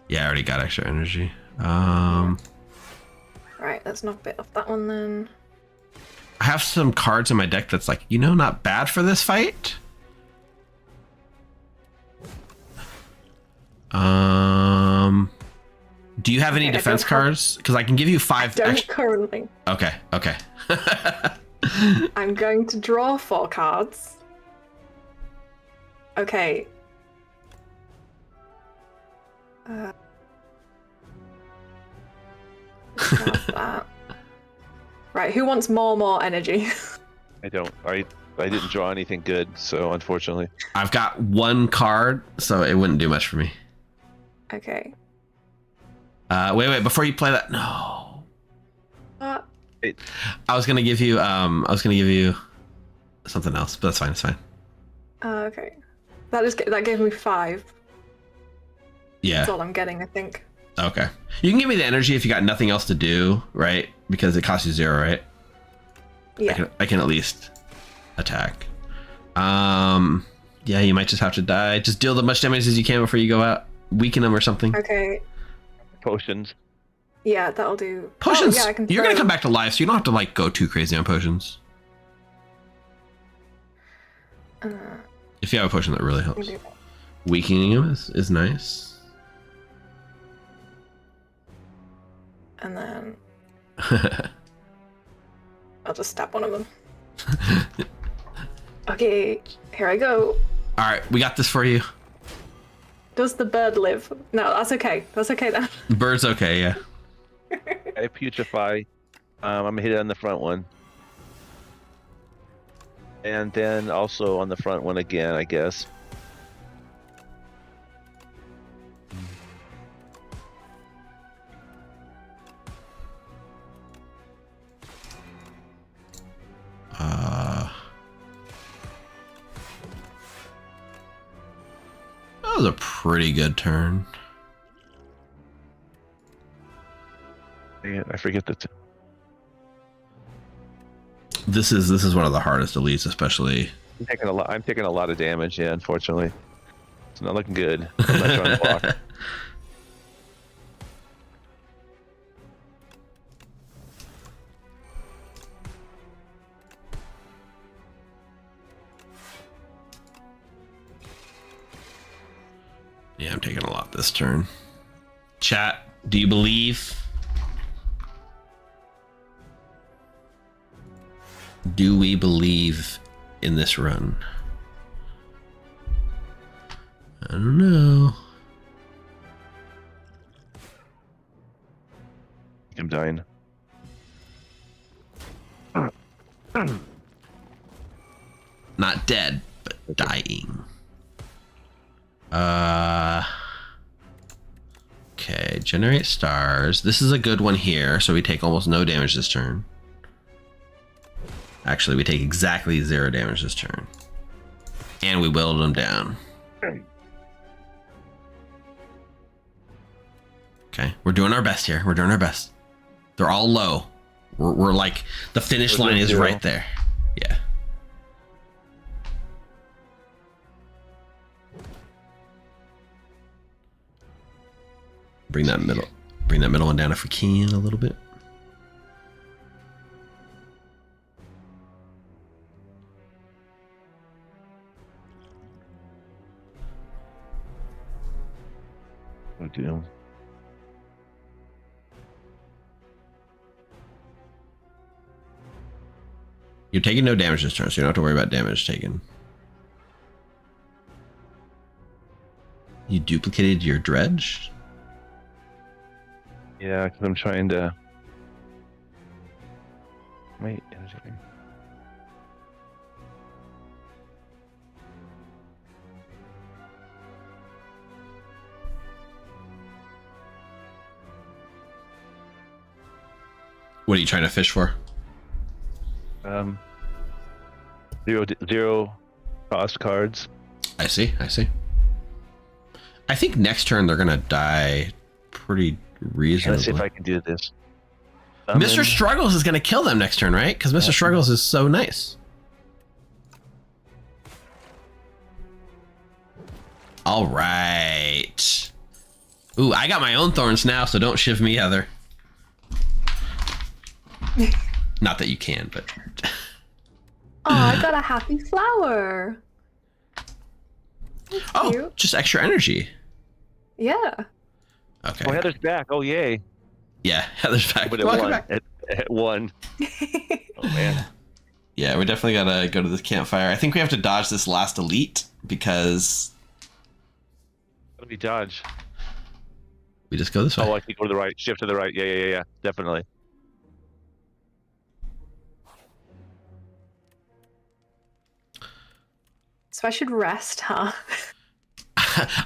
Yeah, I already got extra energy. Right. Let's knock a bit off that one then. I have some cards in my deck that's like, not bad for this fight. Do you have any defense cards? Because I can give you 5 Don't extra. currently. Okay. I'm going to draw 4 cards. Okay. That. Right, who wants more energy? I don't. I didn't draw anything good, so unfortunately. I've got 1 card, so it wouldn't do much for me. Okay. Wait, before you play that, no. Uh, I was gonna give you something else, but that's fine. It's fine. okay. That gave me 5. Yeah. That's all I'm getting, I think. Okay. You can give me the energy if you got nothing else to do, right? Because it costs you 0, right? Yeah. I can at least attack. Yeah, you might just have to die. Just deal as much damage as you can before you go out. Weaken them or something. Okay. Potions. Yeah, that'll do. Potions. Oh, yeah, I can You're gonna throw- come back to life, so you don't have to like go too crazy on potions. If you have a potion that really helps. do that. Weakening them is nice. And then I'll just stab one of them. Okay, here I go. All right, we got this for you. Does the bird live? No, that's okay. That's okay then. The bird's okay, yeah. I putrefy. I'm gonna hit it on the front one. And then also on the front one again, I guess. That was a pretty good turn. Dang it, I forget that. This is one of the hardest elites, especially. I'm taking a lot of damage. Yeah, unfortunately, it's not looking good. I'm not trying to block. Yeah, I'm taking a lot this turn. Chat, do you believe? Do we believe in this run? I don't know. I'm dying. Not dead, but dying. Okay, generate stars. This is a good one here, so we take almost no damage this turn. Actually, we take exactly 0 damage this turn. And we whittled them down. Okay, we're doing our best here. We're doing our best. They're all low. We're like, the finish line is right there. Yeah. Bring that middle one down if we can a little bit. Oh, dear. You're taking no damage this turn, so you don't have to worry about damage taken. You duplicated your dredge? Yeah, because I'm trying to. Wait, What are you trying to fish for? Zero cost cards. I see. I think next turn they're gonna die pretty reasonably. Let's see if I can do this. Mr. Struggles is gonna kill them next turn, right? Because Mr. Struggles is so nice. All right. Ooh, I got my own thorns now, so don't shiv me, Heather. Not that you can, but... Oh, I got a happy flower. That's cute. Just extra energy. Yeah. Okay. Oh, Heather's back. Oh, yay. Yeah, Heather's back. But Welcome one. back. At one. Oh, man. Yeah, we definitely gotta go to the campfire. I think we have to dodge this last elite because Let me dodge. we just go this way. Oh, I can go to the right. Shift to the right. Yeah. Definitely. So I should rest, huh?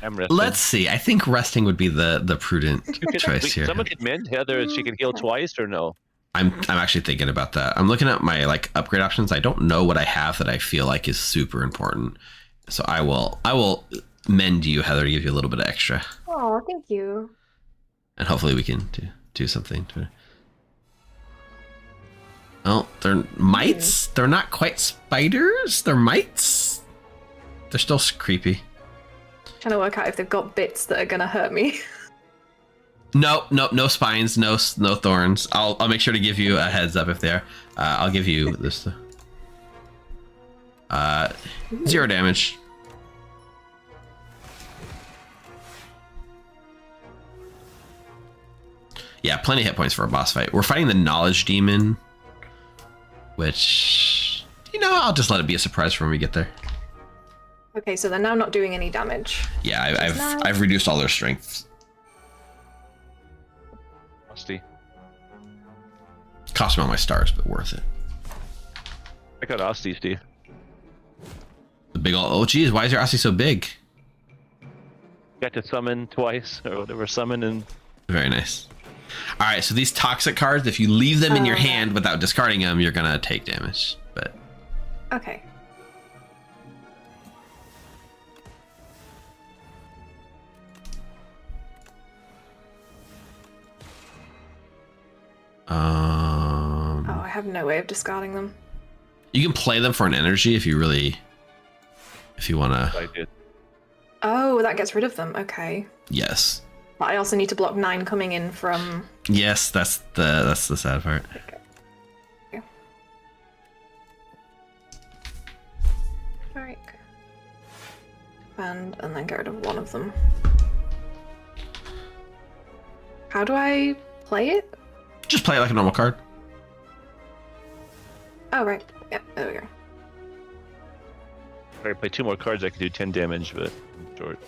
I'm resting. Let's see. I think resting would be the prudent choice here. Someone could mend Heather. She can heal twice or no? I'm actually thinking about that. I'm looking at my like upgrade options. I don't know what I have that I feel like is super important. So I will mend you, Heather, to give you a little bit of extra. Oh, thank you. And hopefully we can do something to... Oh, they're mites? They're not quite spiders. They're mites. They're still creepy. Trying to work out if they've got bits that are gonna hurt me. No spines, no thorns. I'll make sure to give you a heads up if they are. I'll give you this. 0 damage. Yeah, plenty of hit points for a boss fight. We're fighting the knowledge demon, which, I'll just let it be a surprise for when we get there. Okay, so they're now not doing any damage. Yeah, I've reduced all their strengths. Rusty. Cost me all my stars, but worth it. I got Osty, Steve. The big old, oh geez, why is your Aussie so big? Got to summon twice or whatever. Summon and Very nice. All right, so these toxic cards, if you leave them in your hand without discarding them, you're gonna take damage. But Okay. Oh, I have no way of discarding them. you can play them for an energy if you wanna. I did. Oh, that gets rid of them. Okay. Yes. But I also need to block 9 coming in from... Yes, that's the sad part. Okay. Strike. And then get rid of one of them. How do I play it? Just play it like a normal card. Oh, right. Yeah, there we go. If I play 2 more cards, I could do 10 damage, but I'm short.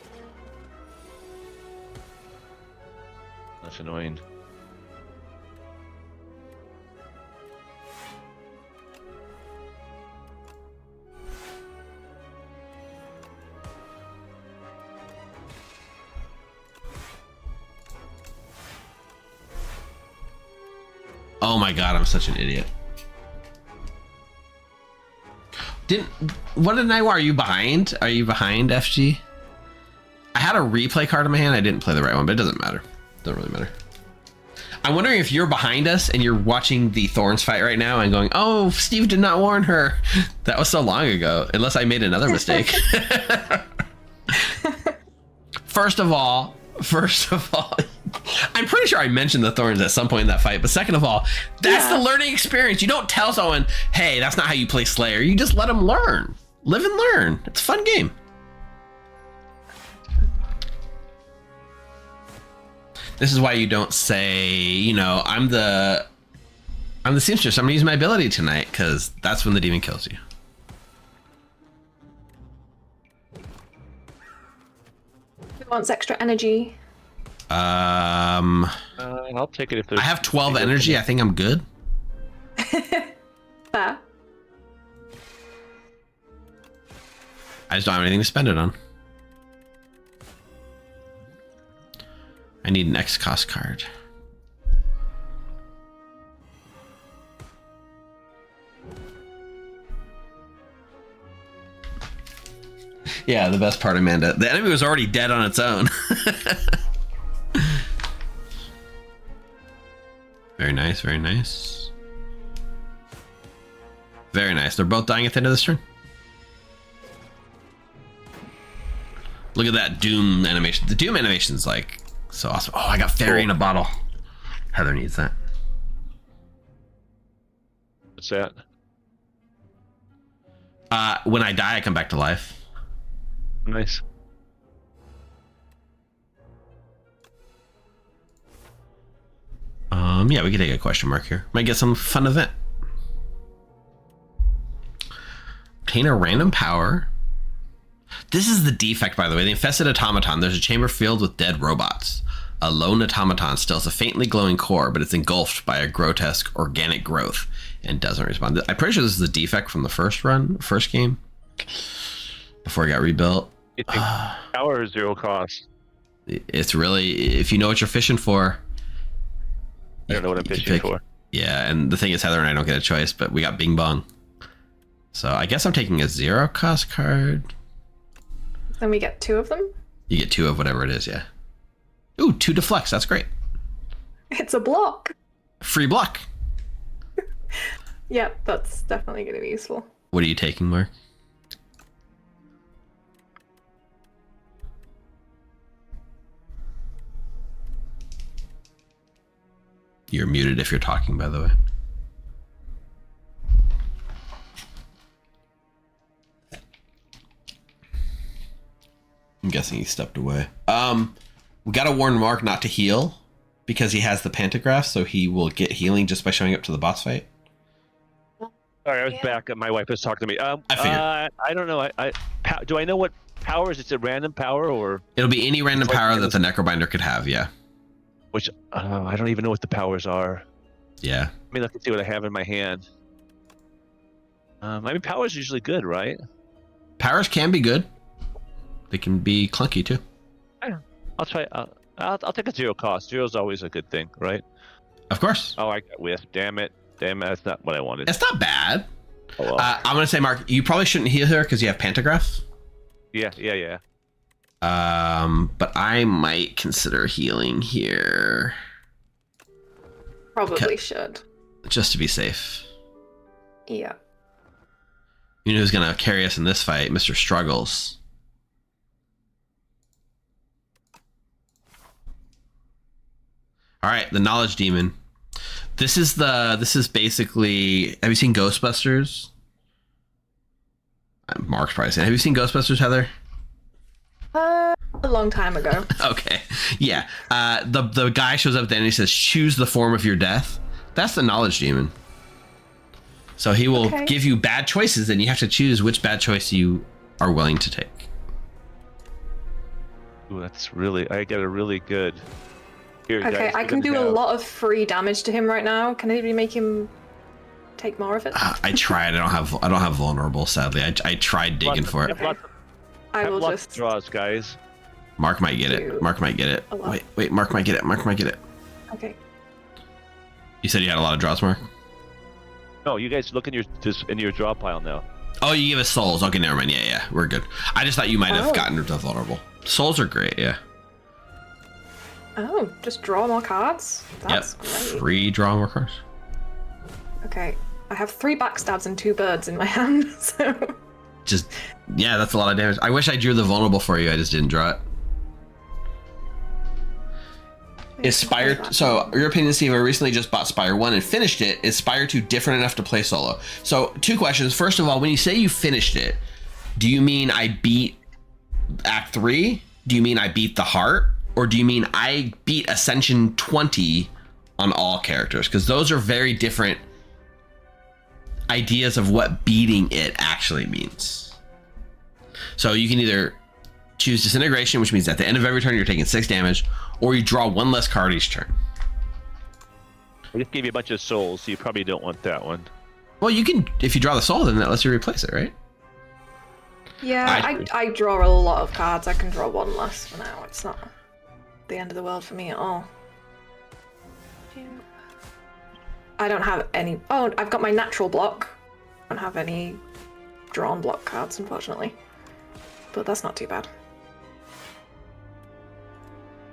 That's annoying. Oh my god, I'm such an idiot. What did I? Are you behind? Are you behind, FG? I had a replay card in my hand. I didn't play the right one, but it doesn't matter. Doesn't really matter. I'm wondering if you're behind us and you're watching the Thorns fight right now and going, "Oh, Steve did not warn her." That was so long ago. Unless I made another mistake. First of all, I'm pretty sure I mentioned the Thorns at some point in that fight, but second of all, that's the learning experience. You don't tell someone, hey, that's not how you play Slayer. You just let them learn. Live and learn. It's a fun game. This is why you don't say, I'm the seamstress. I'm gonna use my ability tonight, because that's when the demon kills you. Who wants extra energy? I'll take it if there's... I have 12 energy. I think I'm good. Fair. I just don't have anything to spend it on. I need an X cost card. Yeah, the best part, Amanda. The enemy was already dead on its own. Very nice, very nice. Very nice. They're both dying at the end of this turn. Look at that Doom animation. The Doom animation's like so awesome. Oh, I got fairy in a bottle. Heather needs that. What's that? When I die, I come back to life. Nice. Yeah, we can take a question mark here. Might get some fun event. Obtain a random power. This is the defect, by the way. The infested automaton. There's a chamber filled with dead robots. A lone automaton steals a faintly glowing core, but it's engulfed by a grotesque organic growth and doesn't respond. I'm pretty sure this is the defect from the first game, before it got rebuilt. You think power is 0 cost? It's really, if you know what you're fishing for. I don't know what I'm fishing for. Yeah, and the thing is, Heather and I don't get a choice, but we got Bing Bong. So I guess I'm taking a 0 cost card. Then we get 2 of them? You get 2 of whatever it is, yeah. Ooh, 2 deflects, that's great. It's a block. Free block. Yep, that's definitely going to be useful. What are you taking, Mark? You're muted if you're talking, by the way. I'm guessing he stepped away. We gotta warn Mark not to heal because he has the pantograph, so he will get healing just by showing up to the boss fight. Sorry, I was back. My wife was talking to me. I figured. I don't know. Do I know what powers? It's a random power, or it'll be any random power that the Necrobinder could have. Yeah. Which I don't even know what the powers are. Yeah. I mean, let's see what I have in my hand. I mean, powers are usually good, right? Powers can be good. They can be clunky too. I'll try. I'll take a 0 cost. 0 is always a good thing, right? Of course. Oh, I got wisp. Damn it. That's not what I wanted. It's not bad. Oh, well. I'm gonna say, Mark, you probably shouldn't heal here because you have pantograph. Yeah. But I might consider healing here. Probably should. Just to be safe. Yeah. You know who's gonna carry us in this fight? Mr. Struggles. All right, the Knowledge Demon. This is basically. Have you seen Ghostbusters? Mark's probably seen. Have you seen Ghostbusters, Heather? A long time ago. Okay, yeah. The guy shows up then and he says, "Choose the form of your death." That's the Knowledge Demon. So he will give you bad choices, and you have to choose which bad choice you are willing to take. Ooh, that's really. I get a really good. Here, okay, guys, I can do a lot of free damage to him right now. Can anybody make him take more of it? I tried. I don't have vulnerable. Sadly, I tried digging for it. I will lots just of draws, guys. Mark might get it. Mark might get it. Wait. Mark might get it. Mark might get it. Okay. You said you had a lot of draws, Mark? No, you guys look in your draw pile now. Oh, you give us souls. Okay, never mind. Yeah, we're good. I just thought you might have gotten to vulnerable. Souls are great. Yeah. Oh, just draw more cards? That's great. Free draw more cards. Okay, I have 3 backstabs and 2 birds in my hand, so... Yeah, that's a lot of damage. I wish I drew the vulnerable for you, I just didn't draw it. Is Spire... So, your opinion, Steve, I recently just bought Spire 1 and finished it. Is Spire 2 different enough to play solo? So, 2 questions. First of all, when you say you finished it, do you mean I beat Act 3? Do you mean I beat the heart? Or do you mean I beat Ascension 20 on all characters? Because those are very different ideas of what beating it actually means. So you can either choose Disintegration, which means at the end of every turn you're taking 6 damage, or you draw 1 less card each turn. I just gave you a bunch of souls, so you probably don't want that one. Well, you can, if you draw the soul, then that lets you replace it, right? Yeah, I draw a lot of cards. I can draw 1 less for now. It's not the end of the world for me at all. I don't have any... Oh, I've got my natural block. I don't have any drawn block cards, unfortunately. But that's not too bad.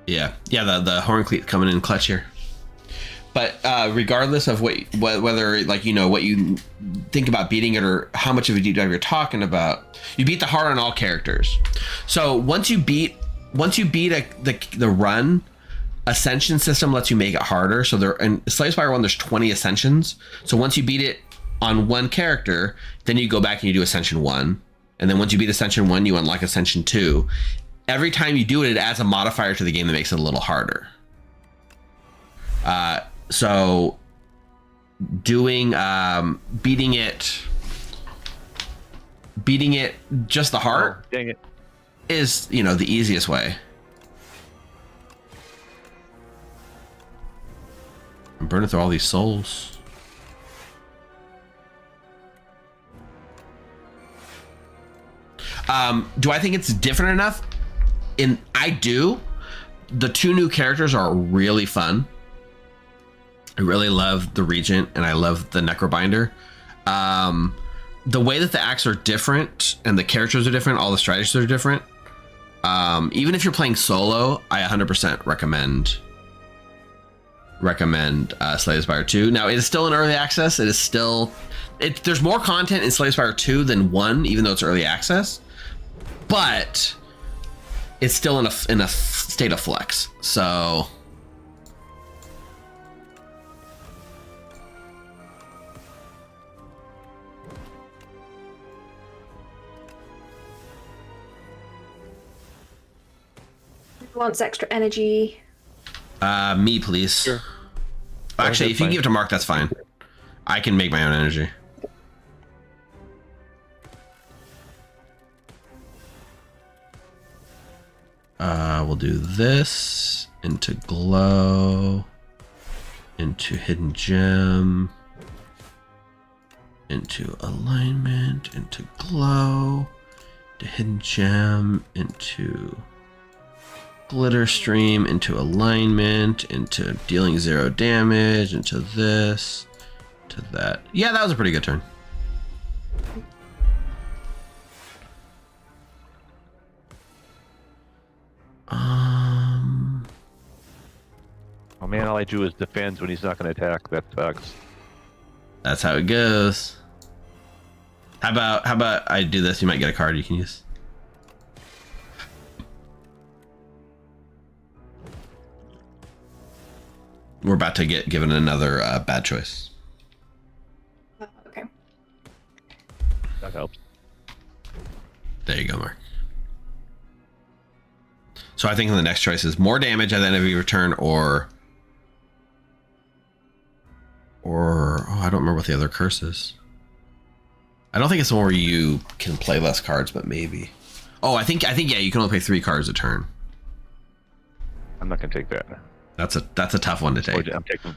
Yeah, the Horncleat coming in clutch here. But regardless of whether like what you think about beating it or how much of a deep dive you're talking about, you beat the hard on all characters. So once you beat the run, Ascension system lets you make it harder. So there in Slay the Spire 1, there's 20 Ascensions. So once you beat it on one character, then you go back and you do Ascension 1. And then once you beat Ascension 1, you unlock Ascension 2. Every time you do it, it adds a modifier to the game that makes it a little harder. So doing beating it just the heart Dang it. is the easiest way. I'm burning through all these souls. Do I think it's different enough? I do. The 2 new characters are really fun. I really love the Regent and I love the Necrobinder. The way that the acts are different and the characters are different, all the strategies are different. Even if you're playing solo, I 100% recommend Slay the Spire 2. Now, it is still in early access. There's more content in Slay the Spire 2 than 1, even though it's early access. But it's still in a state of flux. So Who wants extra energy? me, please. Sure. Actually, if you give it to Mark, that's fine. I can make my own energy. We'll do this into glow, into hidden gem, into alignment, into glow, to hidden gem, into glitter stream, into alignment, into dealing 0 damage, into this, to that. Yeah, that was a pretty good turn. Oh man, all I do is defend when he's not going to attack. That sucks. That's how it goes. How about I do this? You might get a card you can use. We're about to get given another bad choice. Okay. That helps. There you go, Mark. So I think the next choice is more damage at the end of your turn, or I don't remember what the other curse is. I don't think it's the one where you can play less cards, but maybe. Oh, I think yeah, you can only play 3 cards a turn. I'm not going to take that. That's a tough one to take. I'm taking.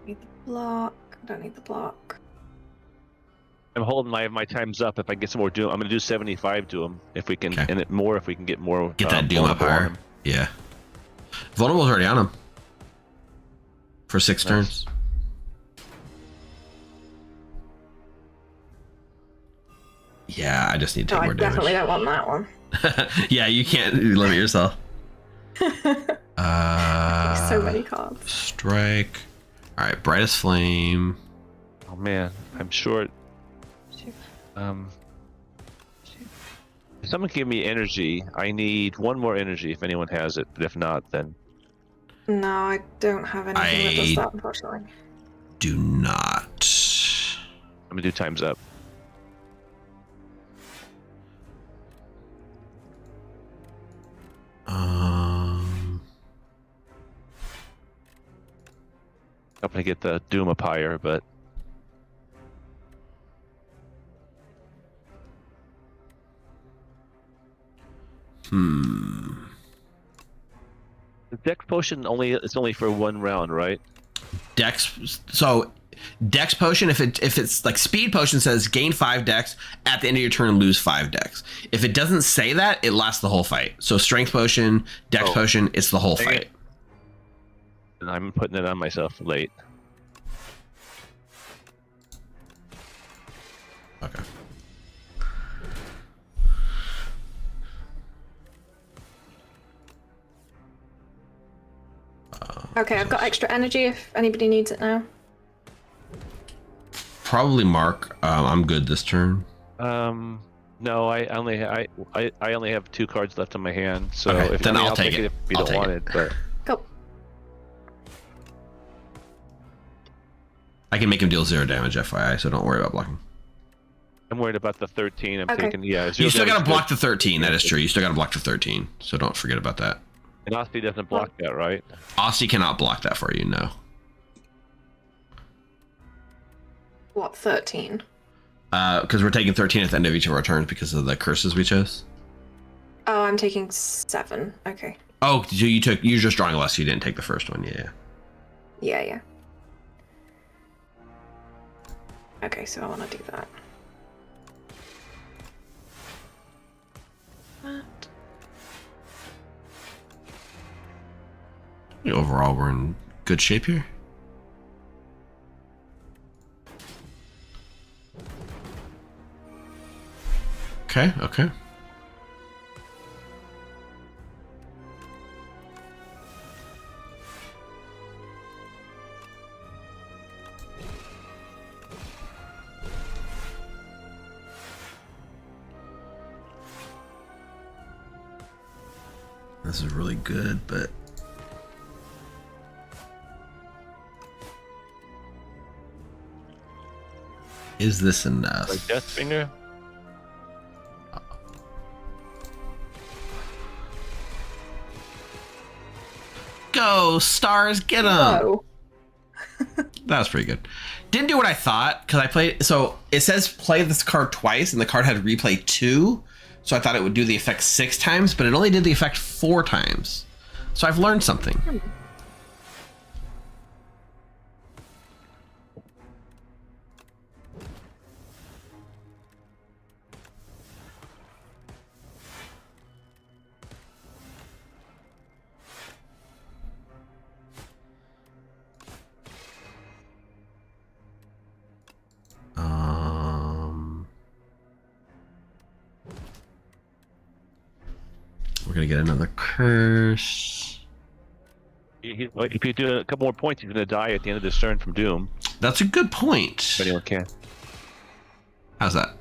Need the block. Don't need the block. I'm holding my time's up. If I get some more Doom, I'm going to do 75 to him. If we can, Okay. and more if we can get more. Get that Doom up vulnerable on higher. him. Yeah. Vulnerable's already on him. For 6 turns. Yeah, I just need to No, take I more definitely damage. don't want that one. Yeah, you can't limit yourself. So many cards. Strike. All right, brightest flame. Oh man, I'm short. Shoot. If someone give me energy, I need 1 more energy if anyone has it. But if not, then No, I don't have anything that does that, unfortunately. Do not. I'm gonna do time's up. I'm gonna get the Doom up higher, but the Dex potion it's only for 1 round, right? Dex. So Dex potion, if it's like speed potion, says gain 5 Dex at the end of your turn, lose 5 Dex. If it doesn't say that, it lasts the whole fight. So strength potion, Dex potion, it's the whole Dang fight. it. And I'm putting it on myself late. Okay. Okay, I've got extra energy if anybody needs it now. Probably Mark. I'm good this turn. No, I only have 2 cards left in my hand, so Okay, then I'll take it. if you I'll don't take want it. it. But Cool. I can make him deal 0 damage, FYI, so don't worry about blocking. I'm worried about the 13. I'm Okay. taking You still gotta block the 13. That is true. You still gotta block the 13, so don't forget about that. And Osby doesn't block that, right? Aussie cannot block that for you, no. What, 13? Because we're taking 13 at the end of each of our turns because of the curses we chose. Oh, I'm taking 7. Okay. Oh, so you're just drawing less, so you didn't take the first one, yeah. Yeah. Okay, so I want to do that. Overall, we're in good shape here. Okay. This is really good, but is this enough? Like Deathfinger? Go, stars, get them! Whoa. That was pretty good. Didn't do what I thought, because I played... So, it says play this card twice, and the card had replay 2, so I thought it would do the effect 6 times, but it only did the effect 4 times. So I've learned something. We're gonna get another curse. If you do a couple more points, you're gonna die at the end of this turn from Doom. That's a good point. If anyone can. How's that?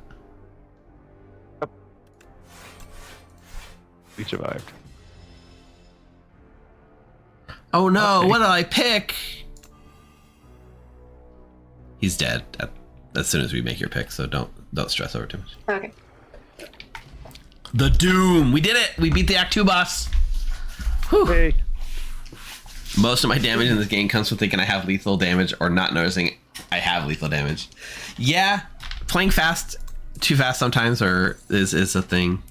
We survived. Oh no, Okay. what did I pick? He's dead as soon as we make your pick, so don't stress over too much. Okay. The Doom! We did it! We beat the Act 2 boss! Whew. Hey. Most of my damage in this game comes from thinking I have lethal damage or not noticing I have lethal damage. Yeah, playing too fast sometimes is a thing.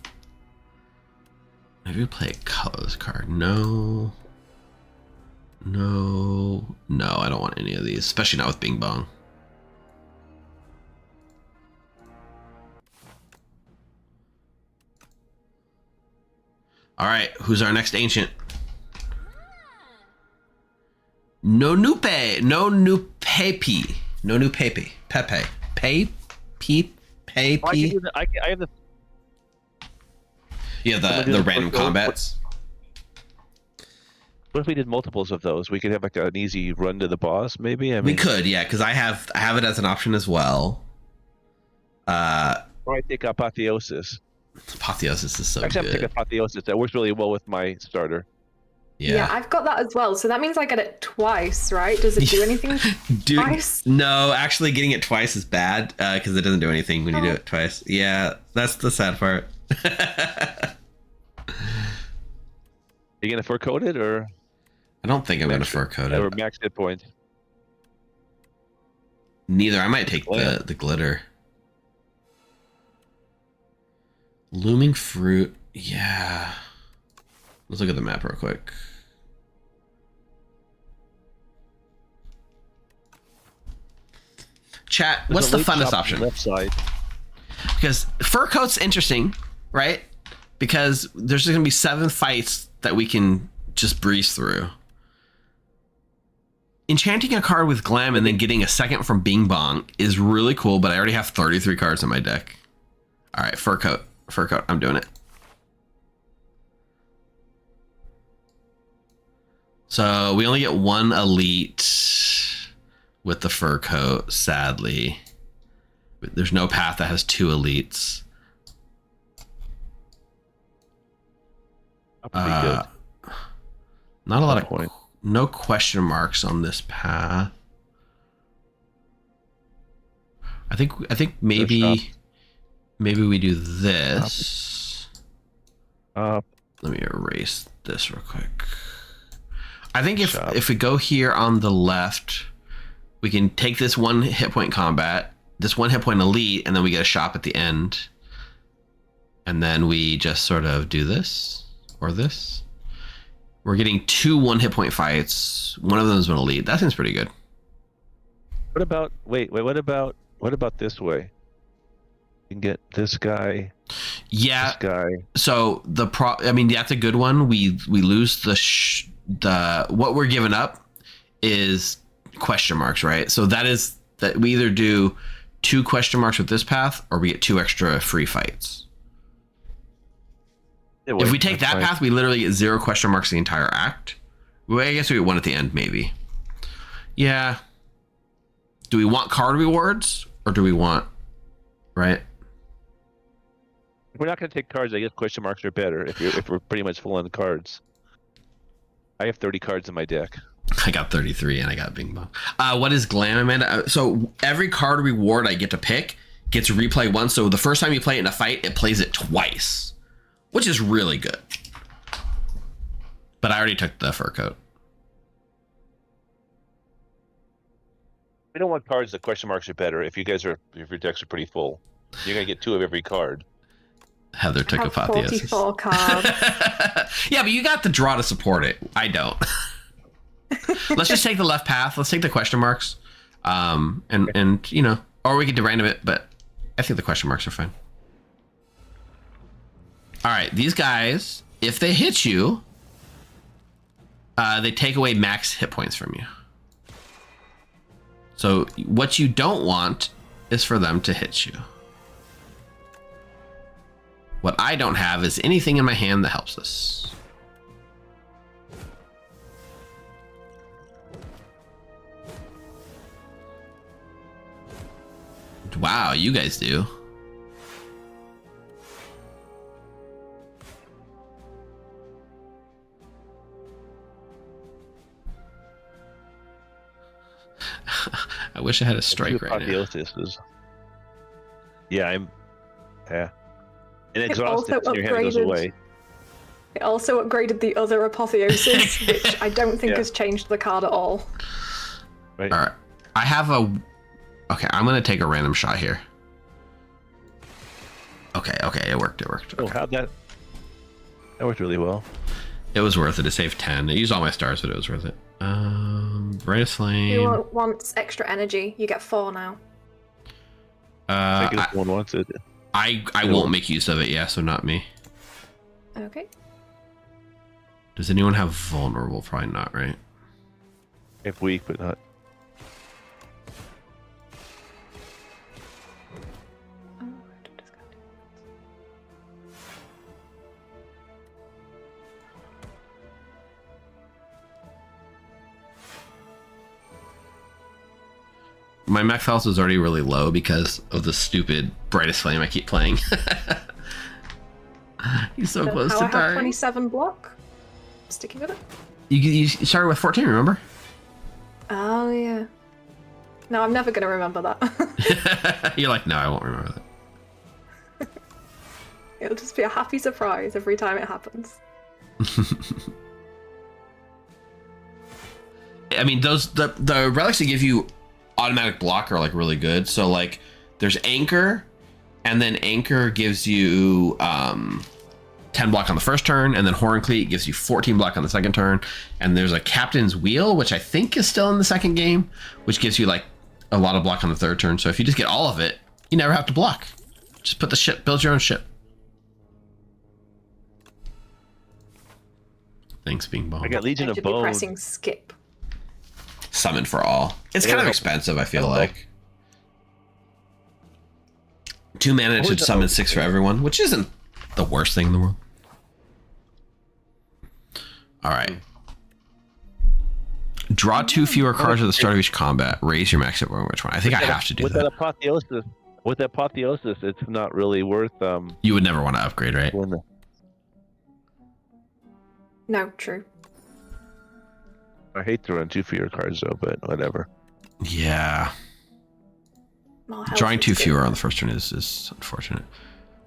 Maybe we play a colors card. No, I don't want any of these, especially not with Bing Bong. All right, who's our next ancient? No Nupe. Pepe. I have the. Yeah, the random combats. What if we did multiples of those? We could have like an easy run to the boss, maybe. I mean, We could, yeah, because I have it as an option as well. Or I take Apotheosis. Apotheosis is so Actually, I'm good. taking Apotheosis. That works really well with my starter. Yeah, I've got that as well. So that means I get it twice, right? Does it do anything twice? No, actually getting it twice is bad because it doesn't do anything when you do it twice. Yeah, that's the sad part. You gonna fur coat it or? I don't think I'm going to fur coat Or it. max hit points. Neither. I might take the glitter. Looming fruit. Yeah. Let's look at the map real quick. Chat, what's the There's a late funnest shop on option? the left side. Because fur coat's interesting, right? Because there's going to be 7 fights that we can just breeze through. Enchanting a card with Glam and then getting a second from Bing Bong is really cool, but I already have 33 cards in my deck. All right, fur coat. Fur coat. I'm doing it. So we only get one elite with the fur coat, sadly. There's no path that has 2 elites. Pretty good. Not a lot of point. no question marks on this path. I think maybe we do this. Up. Let me erase this real quick. I think if we go here on the left, we can take this 1 hit point combat, this 1 hit point elite, and then we get a shop at the end. And then we just sort of do this or this. We're getting 2 1 hit point fights. One of them is an elite. That seems pretty good. What about what about this way? You can get this guy. Yeah. This guy. So I mean, that's a good one. We lose the what we're giving up is question marks, right? So that we either do 2 question marks with this path, or we get 2 extra free fights. If we take that path, we literally get 0 question marks the entire act. Well, I guess we get 1 at the end, maybe. Yeah. Do we want card rewards, or do we want, right? We're not going to take cards. I guess question marks are better if we're pretty much full on cards. I have 30 cards in my deck. I got 33 and I got Bing Bong. What is Glam, Amanda? So every card reward I get to pick gets replayed once. So the first time you play it in a fight, it plays it twice, which is really good. But I already took the fur coat. We don't want cards. The question marks are better. If your decks are pretty full, you're going to get 2 of every card. Heather took Apotheosis. 44 cards. Yeah, but you got the draw to support it. I don't. Let's just take the left path. Let's take the question marks. And you know, or we could do random it, but I think the question marks are fine. All right, these guys, if they hit you, they take away max hit points from you. So what you don't want is for them to hit you. What I don't have is anything in my hand that helps us. Wow, you guys do. I wish I had a strike right now. Yeah. And exhausted, your hand goes away. It also upgraded the other Apotheosis, which I don't think has changed the card at all. Right. All right. I have a... Okay, I'm going to take a random shot here. Okay, it worked. Oh, how'd that... That worked really well. It was worth it to save 10. I used all my stars, but it was worth it. Brightest Flame. Who wants extra energy? You get 4 now. I think if one wants it. I won't make use of it, yeah, so not me. Okay. Does anyone have vulnerable? Probably not, right? If weak, but not. My max health is already really low because of the stupid Brightest Flame I keep playing. He's so close to I have dying. 27 block. Sticking with it. You started with 14, remember? Oh, yeah. No, I'm never going to remember that. You're like, no, I won't remember that. It'll just be a happy surprise every time it happens. I mean, the relics that give you automatic block are like really good. So like there's Anchor, and then Anchor gives you 10 block on the first turn, and then Horn Cleat gives you 14 block on the second turn, and there's a Captain's Wheel, which I think is still in the second game, which gives you like a lot of block on the third turn. So if you just get all of it, you never have to block. Just put the ship, build your own ship. Thanks, Bing Bong. I got Legion I of should be Bone. pressing skip. Summon for all. It's kind of expensive, I feel like. 2 mana should summon 6 for everyone, which isn't the worst thing in the world. All right. Draw 2 fewer cards at the start of each combat. Raise your max hit point. Which one? I think I have to do with that. With apotheosis, it's not really worth. You would never want to upgrade, right? No, true. I hate to run 2 fewer cards though, but whatever. Yeah. More health Drawing is 2 good. fewer on the first turn is unfortunate.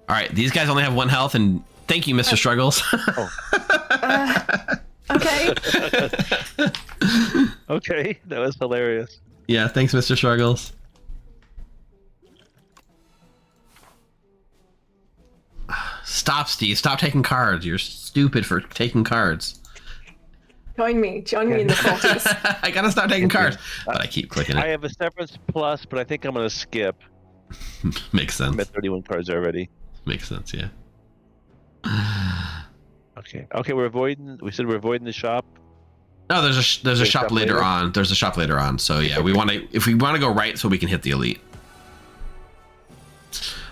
All right, these guys only have 1 health, and thank you, Mr. Struggles. Okay. Okay, that was hilarious. Yeah, thanks, Mr. Struggles. Stop, Steve. Stop taking cards. You're stupid for taking cards. Join me in the 40s. I gotta stop taking cards. But I keep clicking I it. have a Severance Plus, but I think I'm gonna skip. Makes sense. I'm at 31 cards already. Makes sense, yeah. Okay. Okay, we said we're avoiding the shop. No, there's a shop later on. There's a shop later on. So yeah, if we want to go right so we can hit the elite.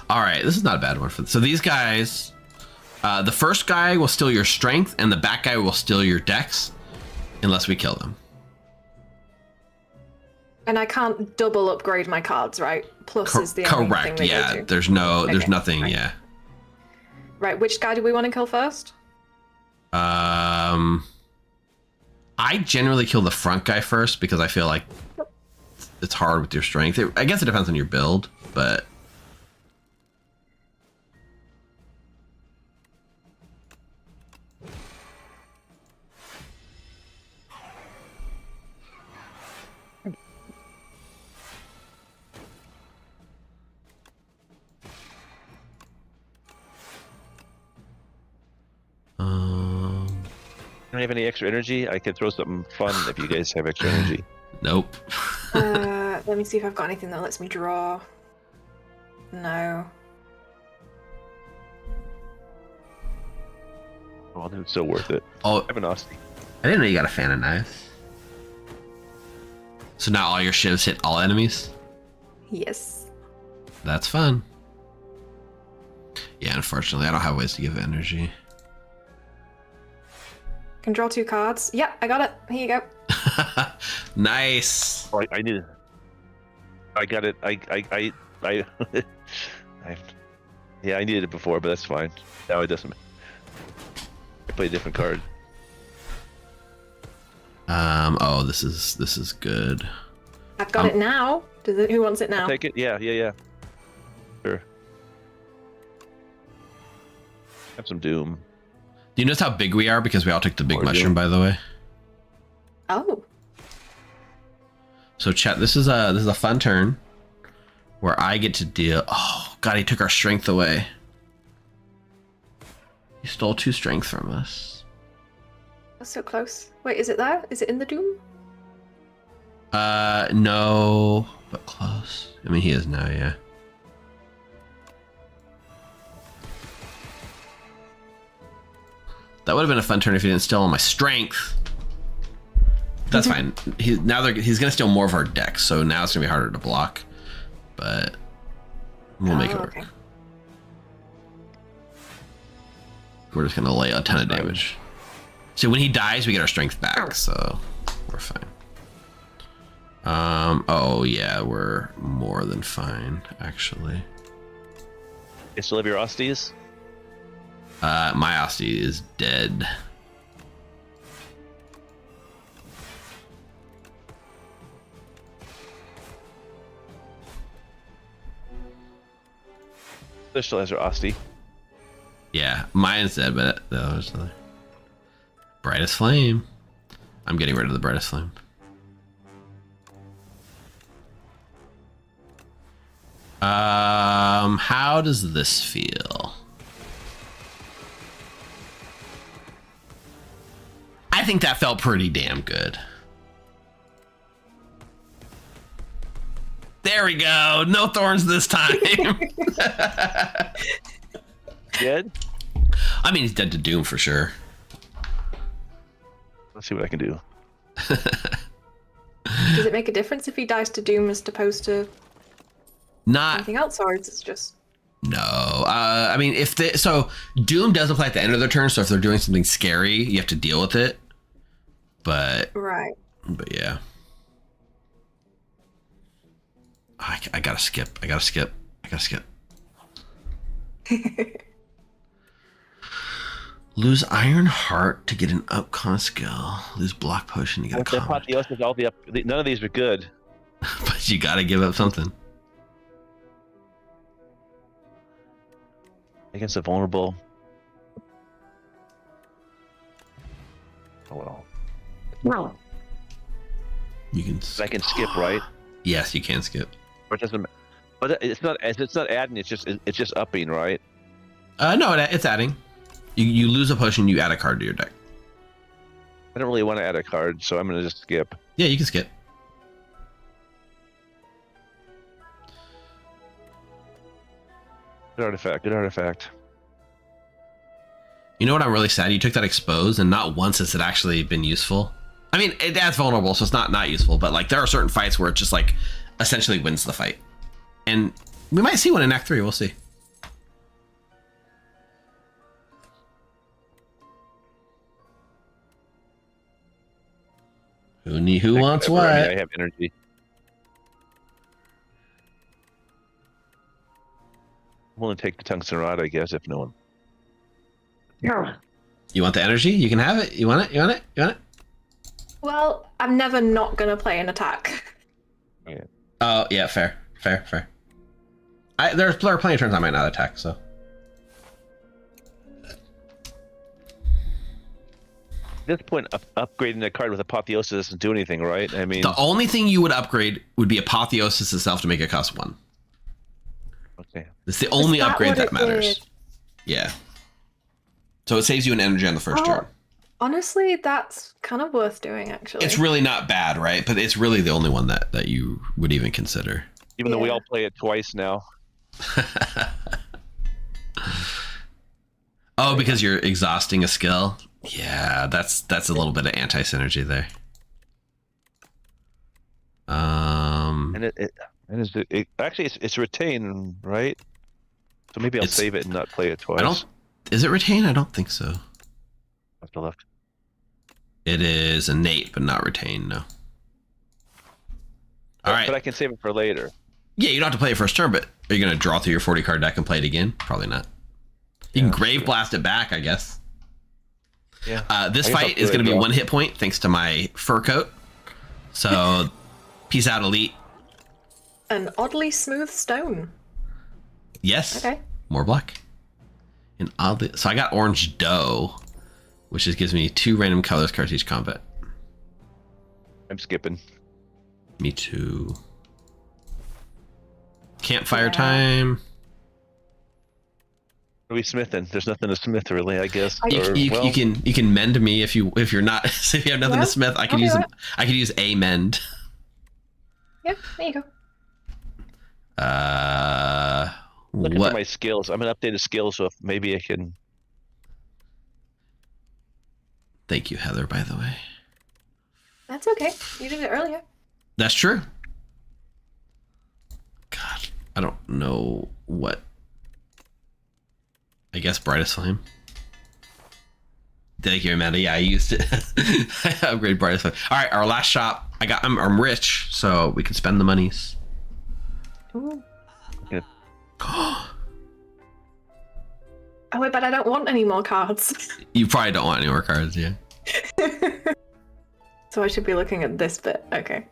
All right, this is not a bad one so these guys, the first guy will steal your strength and the back guy will steal your dex unless we kill them. And I can't double upgrade my cards, right? Plus is the only thing Correct. they go Yeah, to. there's nothing. Right. Yeah. Right, which guy do we want to kill first? I generally kill the front guy first because I feel like it's hard with your strength. I guess it depends on your build, but Don't have any extra energy? I can throw something fun if you guys have extra energy. nope. Let me see if I've got anything that lets me draw. No. Oh, then it's still worth it. Oh, I have an Austin. I didn't know you got a fan of knives. So now all your shivs hit all enemies? Yes. That's fun. Yeah, unfortunately, I don't have ways to give energy. Can draw 2 cards. Yep, I got it. Here you go. Nice. Oh, I need it. I got it. Yeah, I needed it before, but that's fine. Now it doesn't. I play a different card. Oh, this is good. I've got it now. Who wants it now? Take it. Yeah. Sure. Have some Doom. Do you notice how big we are because we all took the big Or mushroom, by the way? Oh. So chat, this is a fun turn where I get to deal. Oh god, he took our strength away. He stole 2 strength from us. That's so close. Wait, is it there? Is it in the Doom? No, but close. I mean, he is now, yeah. That would have been a fun turn if he didn't steal all my strength. That's fine. He's gonna steal more of our decks, so now it's gonna be harder to block. But we'll make it work. Okay. We're just gonna lay a ton of damage. So when he dies, we get our strength back, so we're fine. Oh yeah, we're more than fine, actually. You still have your Osties? My Asti is dead. There still has her Ostie. Yeah, mine's dead, but that was the brightest flame. I'm getting rid of the brightest flame. How does this feel? I think that felt pretty damn good. There we go. No thorns this time. Dead? I mean, he's dead to Doom for sure. Let's see what I can do. Does it make a difference if he dies to Doom as opposed to Not anything else, or is it just... no. I mean, so Doom does apply at the end of their turn. So if they're doing something scary, you have to deal with it. But Right. But yeah. I gotta skip. I gotta skip. Lose Iron Heart to get an upcon skill. Lose Block Potion to get a common. Apotheosis, none of these are good. But you gotta give up something. Against a vulnerable. Oh well. You can. I can skip, right? Yes, you can skip. Or it doesn't. But it's not adding. It's just upping, right? No, it's adding. You lose a potion, you add a card to your deck. I don't really want to add a card, so I'm gonna just skip. Yeah, you can skip. Good artifact. You know what I'm really sad? You took that expose, and not once has it actually been useful. I mean, it adds vulnerable, so it's not useful, but like there are certain fights where it just like essentially wins the fight. And we might see one in Act 3, we'll see. Who wants what? I have energy. I'm willing to take the tungsten rod, I guess, if no one. Yeah. You want the energy? You can have it. You want it? Well, I'm never not gonna play an attack. Yeah. Oh, yeah, fair. There are plenty of turns I might not attack, so. At this point, upgrading a card with Apotheosis doesn't do anything, right? I mean, The only thing you would upgrade would be Apotheosis itself to make it cost 1. okay. It's the only that upgrade what that it matters. did? Yeah. So it saves you an energy on the first turn. Honestly, that's kind of worth doing, actually. It's really not bad, right? But it's really the only one that you would even consider. Even though we Yeah. all play it twice now. Oh, because you're exhausting a skill? Yeah, that's a little bit of anti-synergy there. And it actually it's retained, right? So maybe I'll save it and not play it twice. Is it retain? I don't think so. Left. It is innate, but not retain, no. All right. But I can save it for later. Yeah, you don't have to play it first turn, but are you going to draw through your 40 card deck and play it again? Probably not. You can Grave Blast it back, I guess. Yeah. This I guess fight I'll is do going to it, be yeah. 1 hit point thanks to my fur coat. So, peace out, Elite. An oddly smooth stone. Yes. Okay. More black. And oddly, so I got orange dough, which just gives me 2 random colors cards each combat. I'm skipping. Me too. Campfire time. What are we smithing? There's nothing to smith, really, I guess. You can mend me if you're not if you have nothing Yeah, to smith. I I'll can do use it. I could use a mend. Yeah, there you go. Looking What? for my skills. I'm an updated skill, so if maybe I can. Thank you, Heather. By the way, That's okay. You did it earlier. that's true. God, I don't know what. I guess brightest flame. Thank you, Amanda. Yeah, I used it. I upgrade brightest flame. All right, our last shop. I'm rich, so we can spend the monies. Ooh. Yeah. Oh, wait, but I don't want any more cards. You probably don't want any more cards, yeah. So I should be looking at this bit. Okay.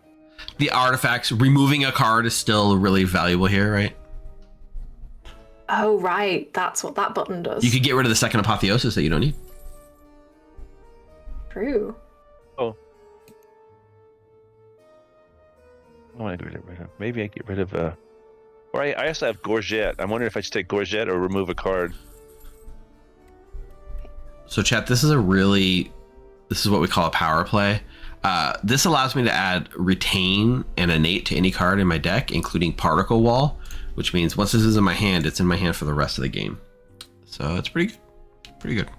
The artifacts, removing a card is still really valuable here, right? Oh, right. That's what that button does. You could get rid of the second apotheosis that you don't need. True. Oh. I want to get rid of. Maybe I get rid of. Or I also have Gorget. I'm wondering if I should take Gorget or remove a card. So, chat, this is what we call a power play. This allows me to add retain and innate to any card in my deck, including particle wall, which means once this is in my hand, it's in my hand for the rest of the game. So it's pretty good. Pretty good.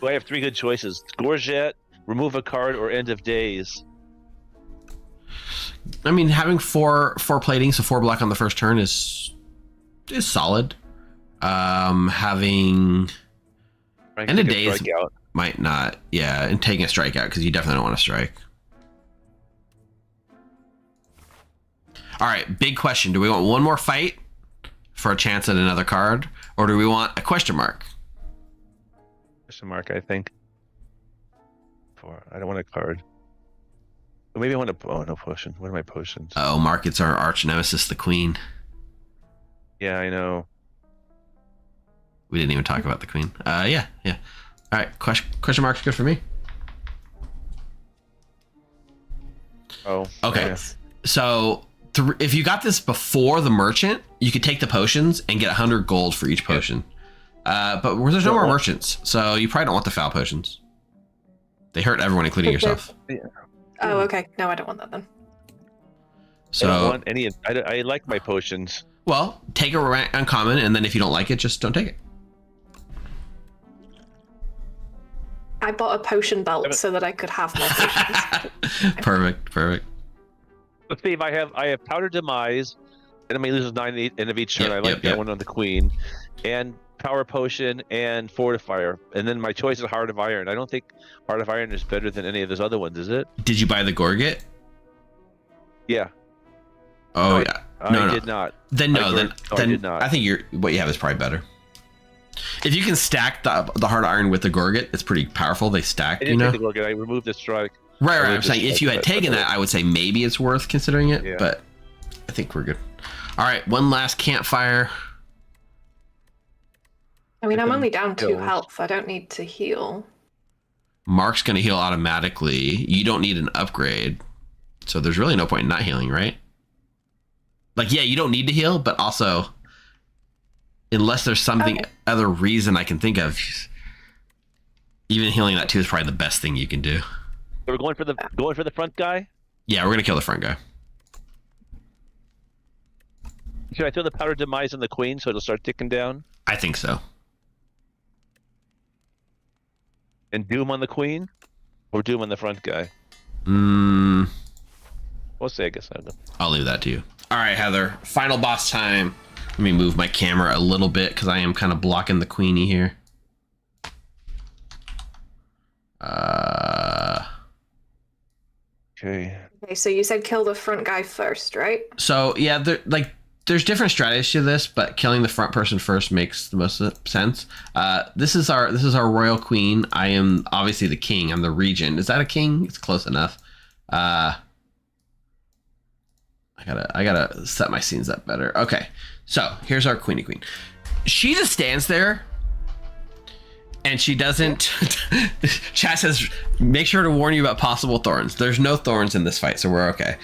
So I have 3 good choices: Gorget, remove a card, or end of days. I mean, having four plating, so 4 black on the first turn is solid. Having And a daze might not. Yeah, and taking a strikeout because you definitely don't want to strike. All right, big question. Do we want one more fight for a chance at another card? Or do we want a question mark? Question mark, I think. I don't want a card. Maybe I want a... Oh, no potion. What are my potions? Oh, Mark, it's our arch nemesis, the queen. Yeah, I know. We didn't even talk about the queen. Yeah. All right, question mark's good for me. Oh. Okay. Yeah. So if you got this before the merchant, you could take the potions and get 100 gold for each potion. But there's no more merchants, so you probably don't want the foul potions. They hurt everyone, including yourself. Oh, okay. No, I don't want that then. So I don't want any. I like my potions. Well, take a uncommon, and then if you don't like it, just don't take it. I bought a potion belt so that I could have more potions. Perfect. But Steve, I have powder demise, enemy loses 9 end of each turn. Yep, I like that one on the queen, and power potion and fortifier, and then my choice is heart of iron. I don't think heart of iron is better than any of those other ones, is it? Did you buy the Gorget? Yeah. Oh No, yeah. I did not. Then I did not. I think what you have is probably better. If you can stack the hard iron with the Gorget, it's pretty powerful. They stack, I didn't take the Gorget. I removed the strike. Right. I'm saying if you had taken that, I would say maybe it's worth considering it. Yeah. But I think we're good. All right, one last campfire. I mean, I'm only down 2 health. I don't need to heal. Mark's going to heal automatically. You don't need an upgrade. So there's really no point in not healing, right? Like, yeah, you don't need to heal, but also, unless there's something other reason I can think of, even healing that too is probably the best thing you can do. We're going for the front guy? Yeah, we're going to kill the front guy. Should I throw the powder demise on the queen so it'll start ticking down? I think so. And doom on the queen? Or doom on the front guy? We'll say, I guess. I'll leave that to you. All right, Heather. Final boss time. Let me move my camera a little bit because I am kind of blocking the queenie here. Okay. Okay, so you said kill the front guy first, right? So yeah, there's different strategies to this, but killing the front person first makes the most sense. This is our royal queen. I am obviously the king. I'm the regent. Is that a king? It's close enough. I gotta set my scenes up better. Okay, so here's our queenie queen. She just stands there, and she doesn't. Chat says, make sure to warn you about possible thorns. There's no thorns in this fight, so we're okay.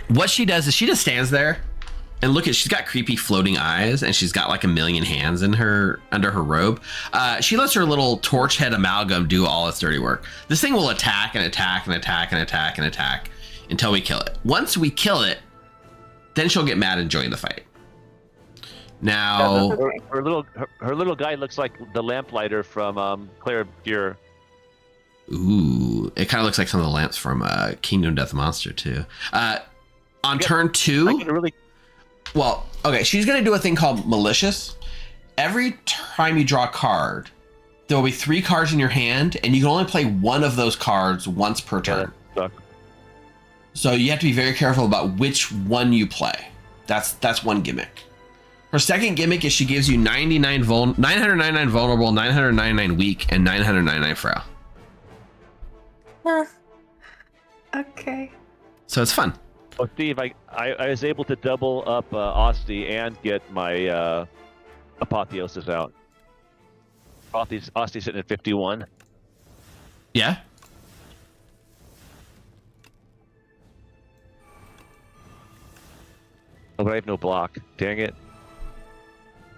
What she does is she just stands there, and she's got creepy floating eyes, and she's got like 1,000,000 hands in under her robe. She lets her little torch head amalgam do all its dirty work. This thing will attack and attack and attack and attack and attack until we kill it. Once we kill it, then she'll get mad and join the fight. Now, her little guy looks like the lamplighter from Claire Gear. Ooh, it kind of looks like some of the lamps from Kingdom Death Monster too. On turn 2, well, okay, she's gonna do a thing called malicious. Every time you draw a card, there will be 3 cards in your hand, and you can only play one of those cards once per turn. So you have to be very careful about which one you play. That's one gimmick. Her second gimmick is she gives you 999 vulnerable, 999 weak, and 999 frail. Okay. So it's fun. Oh, Steve, I was able to double up Osti and get my Apotheosis out. Osti's sitting at 51. Yeah. Oh, but I have no block. Dang it.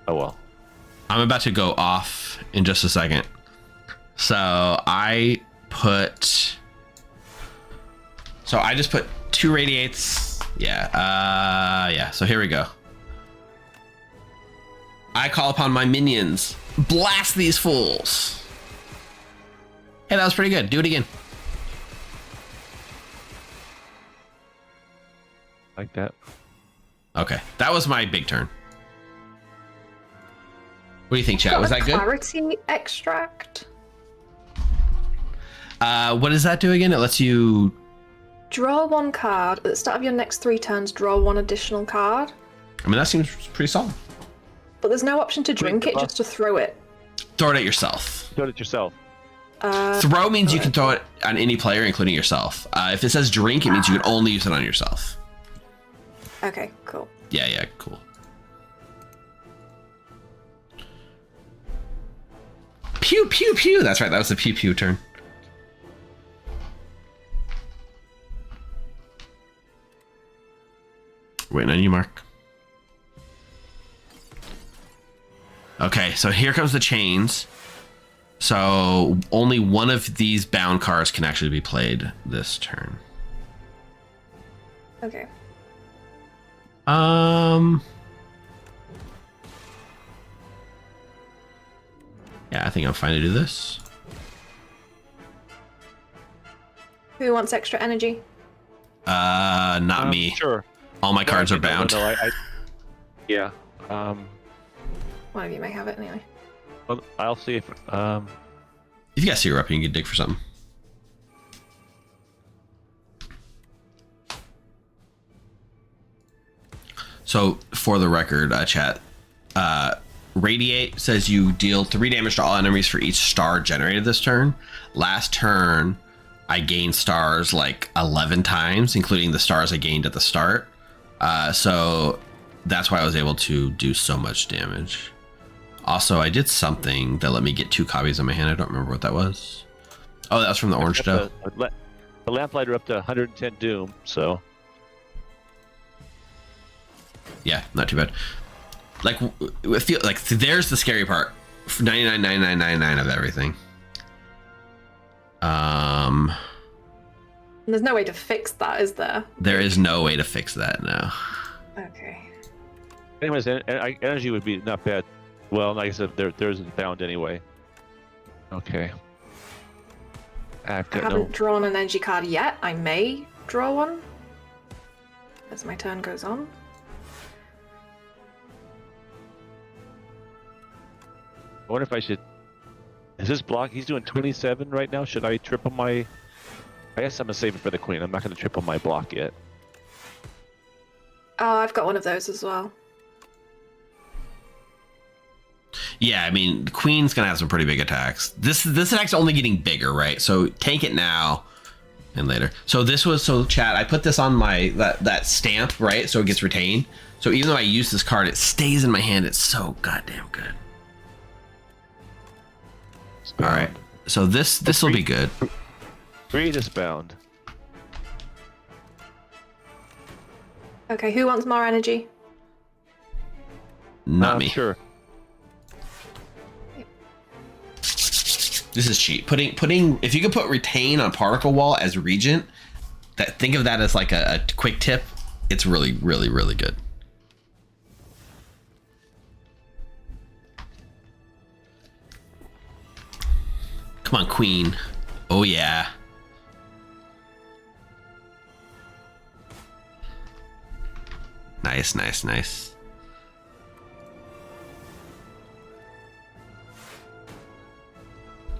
Oh well. I'm about to go off in just a second. So I just put 2 radiates. Yeah. So here we go. I call upon my minions. Blast these fools. Hey, that was pretty good. Do it again. Like that. Okay, that was my big turn. What do you think, chat? Was that good? Clarity extract. What does that do again? It lets you Draw one card. At the start of your next 3 turns, draw one additional card. I mean, that seems pretty solid. But there's no option to drink it, just to throw it. Throw it at yourself. Do it yourself. Throw means you can throw it on any player, including yourself. If it says drink, it means you can only use it on yourself. Okay, cool. Yeah, cool. Pew, pew, pew. That's right, that was the pew, pew turn. Waiting on you, Mark. Okay, so here comes the chains. So only one of these bound cards can actually be played this turn. Okay. Yeah, I think I'm fine to do this. Who wants extra energy? Not me. Sure. All my cards are bound. Yeah. One of you may have it anyway. Well, I'll see if. If you got Seer up, you can dig for something. So, for the record, chat, Radiate says you deal 3 damage to all enemies for each star generated this turn. Last turn, I gained stars like 11 times, including the stars I gained at the start. So that's why I was able to do so much damage. Also, I did something that let me get 2 copies in my hand. I don't remember what that was. Oh, that was from the orange stuff. The lamplighter up to 110 doom, so. Yeah, not too bad. Like, I feel like there's the scary part. 99.9999 of everything. There's no way to fix that, is there? There is no way to fix that now. Okay. Anyways, energy would be not bad. Well, like I said, theirs is bound anyway. Okay. I haven't drawn an energy card yet. I may draw one as my turn goes on. I wonder if I should. Is this block? He's doing 27 right now. Should I triple my? I guess I'm gonna save it for the queen. I'm not gonna triple my block yet. Oh, I've got one of those as well. Yeah, I mean, the queen's gonna have some pretty big attacks. This attack's only getting bigger, right? So tank it now and later. So chat, I put this on my that stamp, right? So it gets retained. So even though I use this card, it stays in my hand. It's so goddamn good. All right, so this will be good. Greed is bound. Okay, who wants more energy? Not me. Sure. This is cheap. Putting if you could put retain on particle wall as regent, think of that as like a quick tip. It's really, really, really good. Come on, queen. Oh yeah. Nice, nice, nice.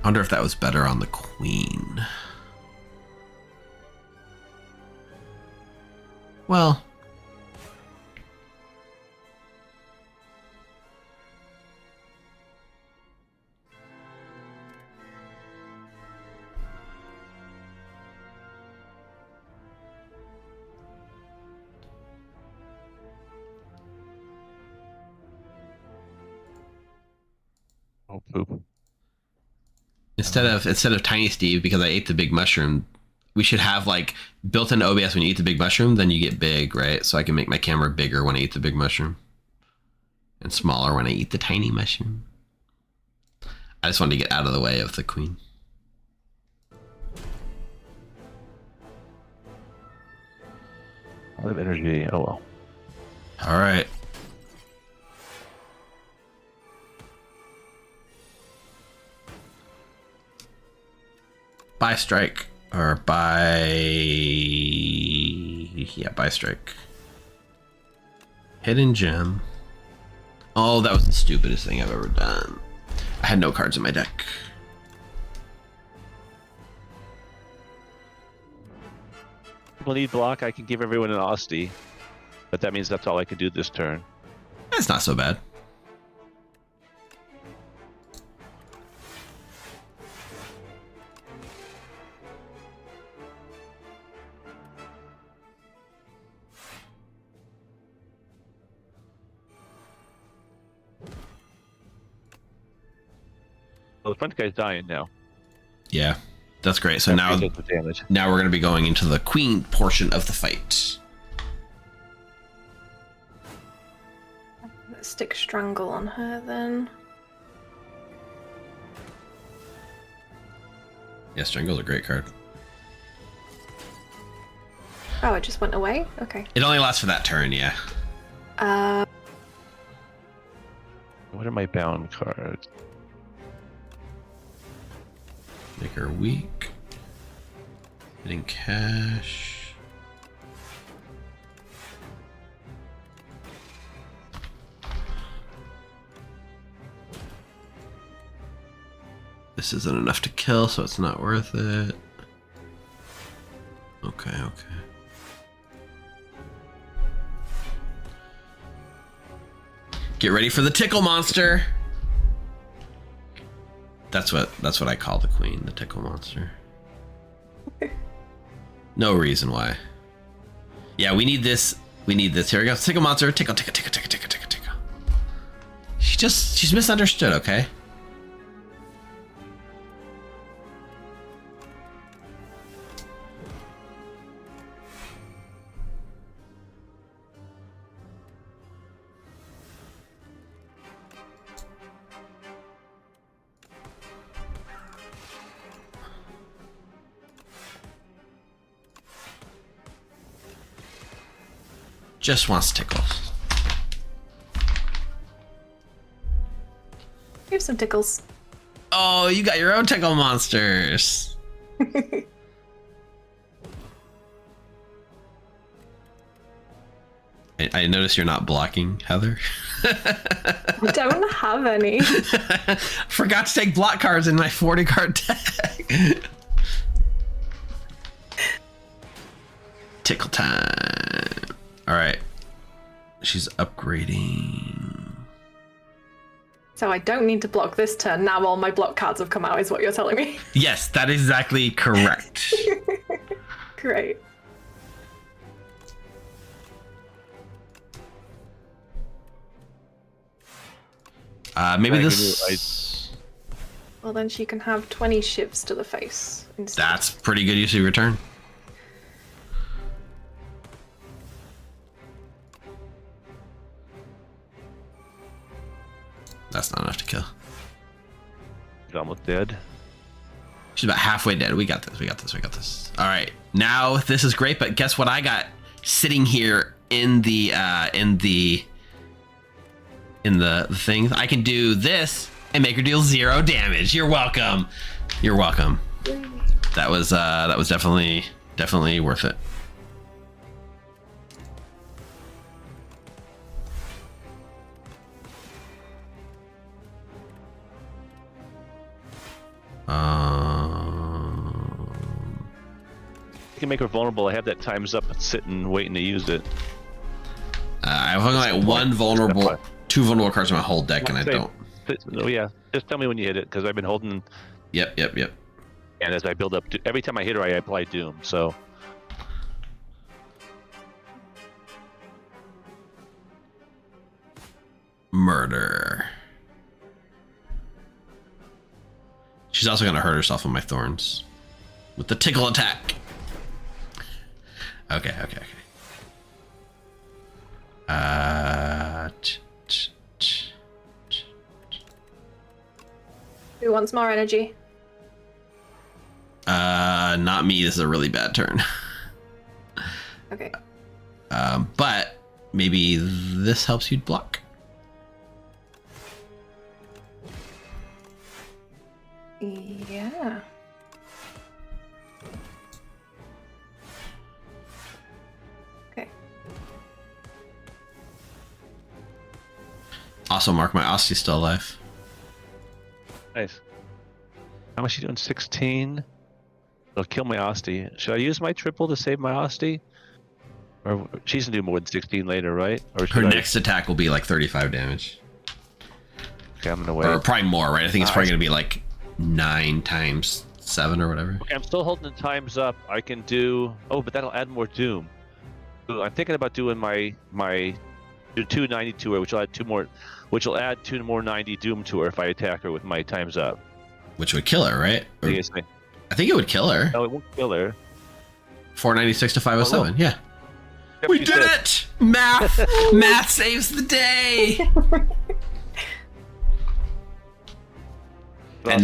I wonder if that was better on the queen. Well. Oh, poop. Instead of Tiny Steve, because I ate the big mushroom, we should have like built-in OBS when you eat the big mushroom, then you get big, right? So I can make my camera bigger when I eat the big mushroom and smaller when I eat the tiny mushroom. I just wanted to get out of the way of the queen. A lot of energy. Oh well. All right. Buy strike or buy strike. Hidden gem. Oh, that was the stupidest thing I've ever done. I had no cards in my deck. People need block. I can give everyone an Austie, but that means that's all I can do this turn. That's not so bad. Well, the front guy's dying now. Yeah, that's great. So That now, does the damage. now we're going to be going into the queen portion of the fight. Let's stick Strangle on her then. Yeah, Strangle's a great card. Oh, it just went away? Okay. It only lasts for that turn, yeah. What are my bound cards? Make her weak. Getting cash. This isn't enough to kill, so it's not worth it. Okay, okay. Get ready for the tickle monster. That's what I call the queen, the tickle monster. No reason why. Yeah, we need this. We need this. Here we go. Tickle monster. Tickle, tickle, tickle, tickle, tickle, tickle, tickle. She's misunderstood, okay? Just wants tickles. Here's some tickles. Oh, you got your own tickle monsters. I notice you're not blocking, Heather. I don't have any. Forgot to take block cards in my 40 card deck. Tickle time. All right. She's upgrading. So I don't need to block this turn. Now all my block cards have come out, is what you're telling me. Yes, that is exactly correct. Great. Maybe I this. Well, then she can have 20 shivs to the face instead. That's pretty good use of your turn. That's not enough to kill. He's almost dead. She's about halfway dead. We got this. We got this. We got this. All right. Now this is great, but guess what I got sitting here in the thing? I can do this and make her deal 0 damage. You're welcome. You're welcome. That was definitely worth it. You can make her vulnerable. I have that times up sitting waiting to use it. I have only like two vulnerable cards in my whole deck, and I don't. Oh yeah, just tell me when you hit it because I've been holding. Yep. And as I build up, every time I hit her, I apply Doom. So Murder. She's also gonna hurt herself on my thorns with the tickle attack. Okay. Who wants more energy? Not me. This is a really bad turn. Okay. But maybe this helps you block. Yeah. Okay. Also, Mark, my Osty's still alive. Nice. How much you doing? 16. It'll kill my Osty. Should I use my triple to save my Osty? Or she's gonna do more than 16 later, right? Or Her next attack will be like 35 damage. Okay, I'm gonna wait. Or probably more, right? I think it's probably gonna be like 9 times 7 or whatever. Okay, I'm still holding the times up. I can do. Oh, but that'll add more Doom. Ooh, I'm thinking about doing my 290 to her, which will add 2 more, which will add 2 more 90 Doom to her if I attack her with my times up. Which would kill her, right? Or, I think it would kill her. No, it won't kill her. 496 to 507. Yeah. Yep, We you did said. it! Math! Math saves the day! And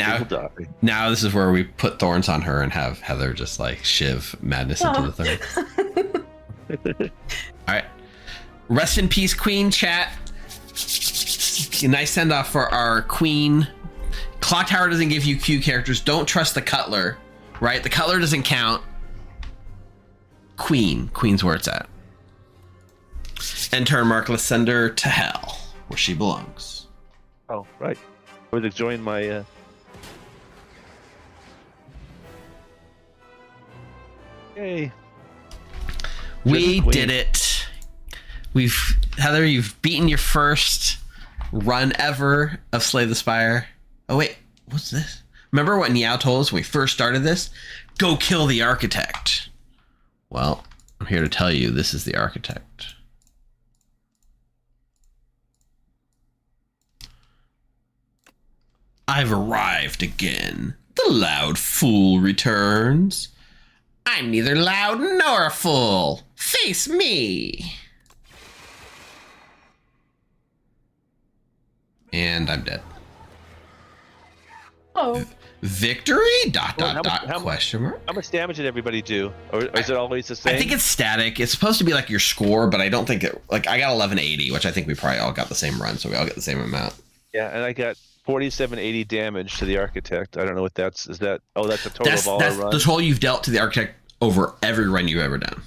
now this is where we put thorns on her and have Heather just like shiv madness into the thing. All right. Rest in peace, Queen chat. Nice send off for our Queen. Clock Tower doesn't give you Q characters. Don't trust the Cutler, right? The Cutler doesn't count. Queen's where it's at. And turn Mark, let's send her to hell, where she belongs. Oh, right. I was enjoying my. Yay. We did it. Heather, you've beaten your first run ever of Slay the Spire. Oh wait, what's this? Remember what Niao told us when we first started this? Go kill the architect. Well, I'm here to tell you this is the architect. I've arrived again. The loud fool returns. I'm neither loud nor a fool. Face me. And I'm dead. Oh. Victory? Question mark? How much damage did everybody do? Or is it always the same? I think it's static. It's supposed to be like your score, but I don't think it. Like I got 1180, which I think we probably all got the same run, so we all get the same amount. Yeah, and I got 4780 damage to the architect. I don't know what that's. Is that? Oh, that's the total of all our runs. That's the total you've dealt to the architect over every run you've ever done.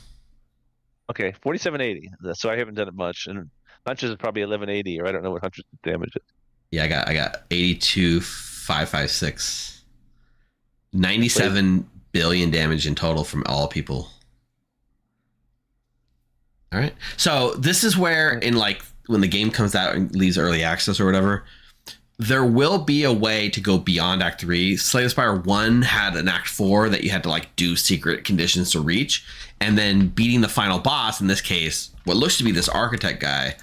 Okay, 4780. So I haven't done it much, and Hunches is probably 1180, or I don't know what Hunches damage is. Yeah, I got 82,556. 97 billion damage in total from all people. All right. So this is where in like when the game comes out and leaves early access or whatever, there will be a way to go beyond Act 3. Slay the Spire 1 had an Act 4 that you had to like do secret conditions to reach. And then beating the final boss, in this case, what looks to be this architect guy,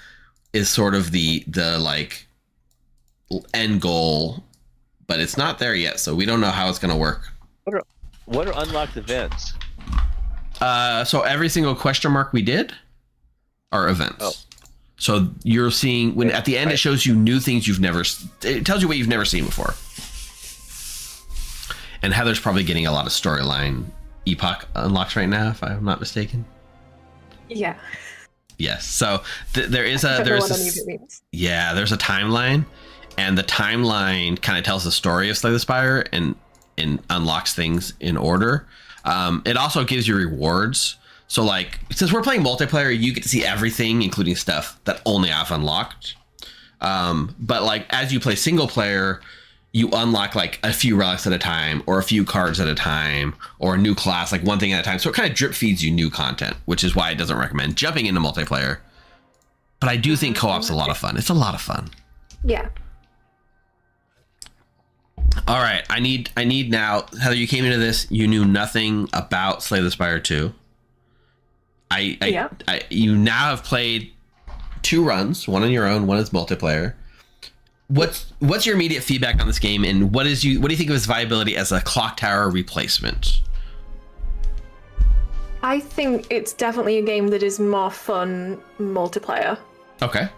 is sort of the like end goal. But it's not there yet, so we don't know how it's going to work. What are unlocked events? So every single question mark we did are events. Oh. So you're seeing when at the end it shows you new things you've never. It tells you what you've never seen before. And Heather's probably getting a lot of storyline epoch unlocks right now, if I'm not mistaken. Yeah. Yes. So there's a timeline, and the timeline kind of tells the story of Slay the Spire and unlocks things in order. It also gives you rewards. So like, since we're playing multiplayer, you get to see everything, including stuff that only I've unlocked. But like, as you play single player, you unlock like a few relics at a time, or a few cards at a time, or a new class, like one thing at a time. So it kind of drip feeds you new content, which is why it doesn't recommend jumping into multiplayer. But I do think co-op's a lot of fun. It's a lot of fun. Yeah. All right, I need now, Heather, you came into this, you knew nothing about Slay the Spire 2. You now have played 2 runs, one on your own, one as multiplayer. What's your immediate feedback on this game, and what do you think of its viability as a Clock Tower replacement? I think it's definitely a game that is more fun multiplayer. Okay.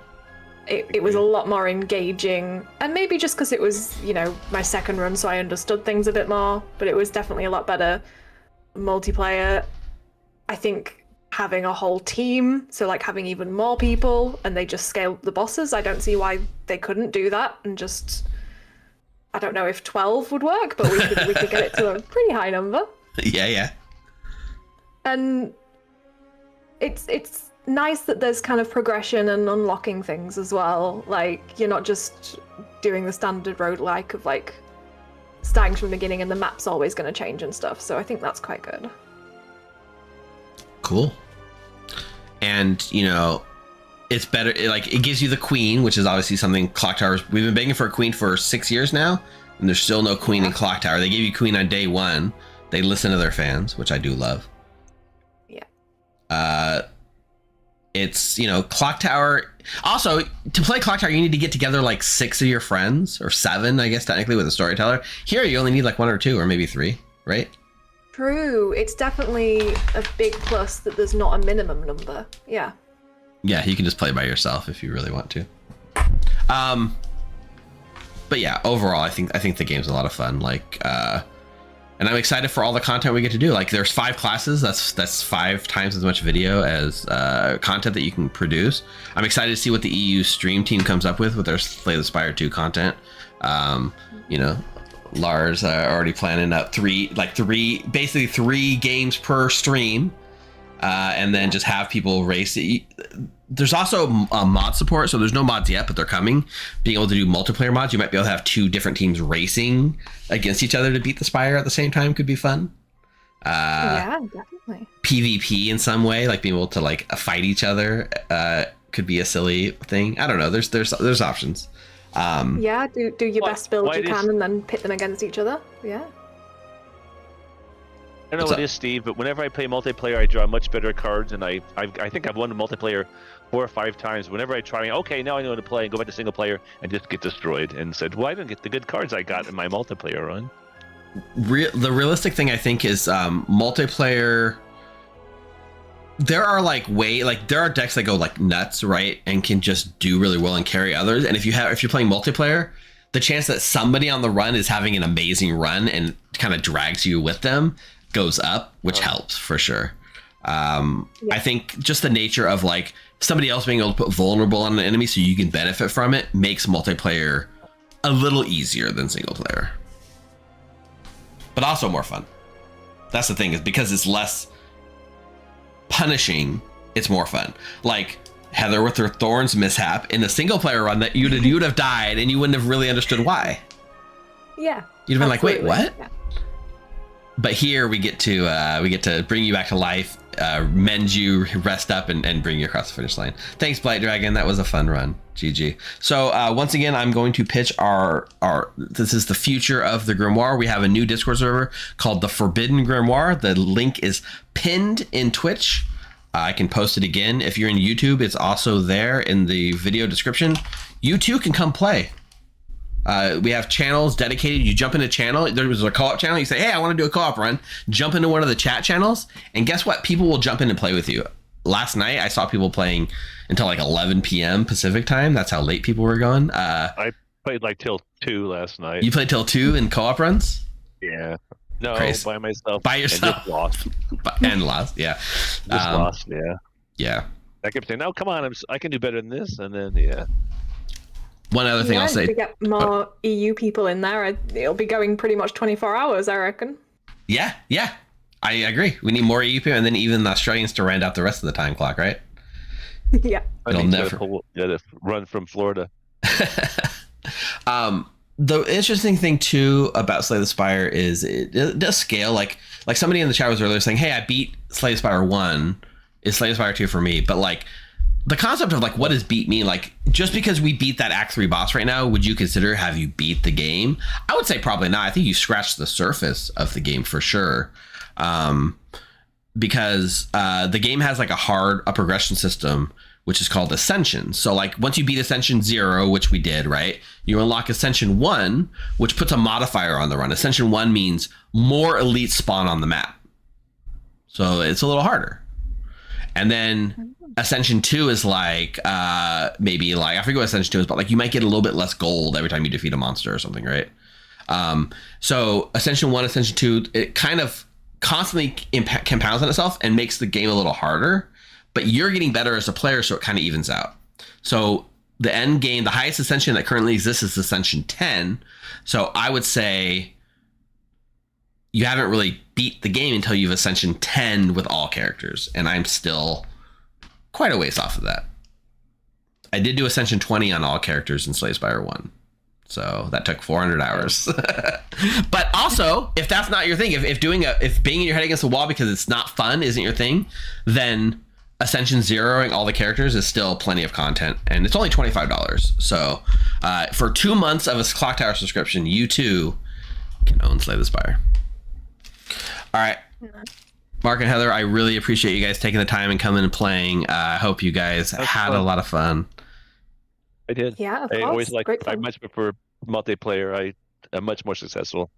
It was a lot more engaging, and maybe just because it was, my second run, so I understood things a bit more, but it was definitely a lot better multiplayer. I think having a whole team, so like having even more people, and they just scaled the bosses, I don't see why they couldn't do that, and just, I don't know if 12 would work, but we could get it to a pretty high number. Yeah. And it's nice that there's kind of progression and unlocking things as well. Like, you're not just doing the standard roguelike of like starting from the beginning and the map's always going to change and stuff. So I think that's quite good. Cool. And, you know, it's better, like, it gives you the queen, which is obviously something Clock Tower's, we've been begging for a queen for 6 years now, and there's still no queen in Clock Tower. They gave you queen on day one. They listen to their fans, which I do love. Yeah. It's, you know, Clock Tower. Also, to play Clock Tower, you need to get together like 6 of your friends, or 7, I guess, technically, with a storyteller. Here, you only need like 1 or 2, or maybe 3, right? True. It's definitely a big plus that there's not a minimum number. Yeah. Yeah, you can just play by yourself if you really want to. But yeah, overall, I think the game's a lot of fun. Like, and I'm excited for all the content we get to do. Like, there's 5 classes. That's 5 times as much video as content that you can produce. I'm excited to see what the EU stream team comes up with their Slay the Spire 2 content. You know, Lars already planning out 3 games per stream, and then just have people race it. There's also mod support, so there's no mods yet, but they're coming. Being able to do multiplayer mods, you might be able to have 2 different teams racing against each other to beat the Spire at the same time. Could be fun. Yeah, definitely. PvP in some way, like being able to like fight each other, could be a silly thing. I don't know. There's options. Yeah, do your best build you can, and then pit them against each other. Yeah. I don't know what it is, Steve, but whenever I play multiplayer, I draw much better cards, and I think I've won the multiplayer 4 or 5 times. Whenever I try, okay, now I know how to play, and go back to single player, and just get destroyed, and said, well, I didn't get the good cards I got in my multiplayer run. The realistic thing, I think, is multiplayer. There are there are decks that go like nuts, right, and can just do really well and carry others. And if you're playing multiplayer, the chance that somebody on the run is having an amazing run and kind of drags you with them goes up, which helps for sure. I think just the nature of like somebody else being able to put vulnerable on an enemy so you can benefit from it makes multiplayer a little easier than single player, but also more fun. That's the thing, is because it's less punishing, it's more fun. Like Heather with her Thorns mishap in a single player run, that you'd have died and you wouldn't have really understood why. Yeah. You'd have been like, wait, what? Yeah. But here we get to bring you back to life, mend you, rest up, and bring you across the finish line. Thanks, Blight Dragon. That was a fun run. GG. So once again, I'm going to pitch our this is the future of the Grimoire. We have a new Discord server called the Forbidden Grimoire. The link is pinned in Twitch. I can post it again. If you're in YouTube, it's also there in the video description. You too can come play. We have channels dedicated. You jump in a channel. There was a co-op channel. You say, hey, I want to do a co-op run. Jump into one of the chat channels. And guess what? People will jump in and play with you. Last night, I saw people playing until like 11 p.m. Pacific time. That's how late people were going. I played like till 2 last night. You played till 2 in co-op runs? Yeah. No, Crazy. by myself. By yourself? And just lost. And lost, yeah. Just lost, yeah. Yeah. I kept saying, no, come on, I can do better than this. And then, yeah. One other thing I'll say. To get more EU people in there, it'll be going pretty much 24 hours, I reckon. Yeah. I agree. We need more EU people, and then even the Australians to round out the rest of the time clock, right? Yeah. It'll never run from Florida. The interesting thing too about Slay the Spire is it does scale. Like somebody in the chat was earlier saying, hey, I beat Slay the Spire 1. Is Slay the Spire 2 for me? But like, the concept of like, what does beat mean? Like, just because we beat that Act 3 boss right now, would you consider have you beat the game? I would say probably not. I think you scratched the surface of the game for sure. Because the game has like a progression system, which is called Ascension. So like once you beat Ascension 0, which we did, right? You unlock Ascension 1, which puts a modifier on the run. Ascension 1 means more elites spawn on the map. So it's a little harder. And then Ascension 2 is like, maybe like, I forget what Ascension 2 is, but like you might get a little bit less gold every time you defeat a monster or something, right? So Ascension 1, Ascension 2, it kind of constantly compounds on itself and makes the game a little harder, but you're getting better as a player, so it kind of evens out. So the end game, the highest Ascension that currently exists is Ascension 10. So I would say you haven't really beat the game until you've Ascension 10 with all characters, and I'm still quite a ways off of that. I did do Ascension 20 on all characters in Slay the Spire 1. So that took 400 hours. But also, if that's not your thing, if banging your head against the wall because it's not fun isn't your thing, then Ascension zeroing all the characters is still plenty of content, and it's only $25. So for 2 months of a Clock Tower subscription, you too can own Slay the Spire. All right. Mark and Heather, I really appreciate you guys taking the time and coming and playing. I hope you guys had a lot of fun. I did. Yeah, of I course. always Great I fun. much prefer multiplayer. I'm much more successful.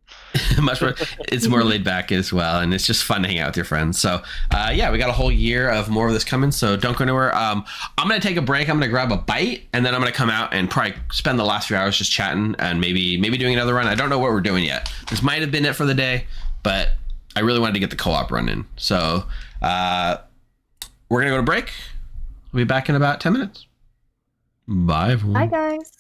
Much more, it's more laid back as well, and it's just fun to hang out with your friends. So yeah, we got a whole year of more of this coming, so don't go anywhere. I'm gonna take a break. I'm gonna grab a bite, and then I'm gonna come out and probably spend the last few hours just chatting and maybe doing another run. I don't know what we're doing yet. This might have been it for the day, but I really wanted to get the co-op run in. So we're gonna go to break. We'll be back in about 10 minutes. Bye everyone. Bye, guys.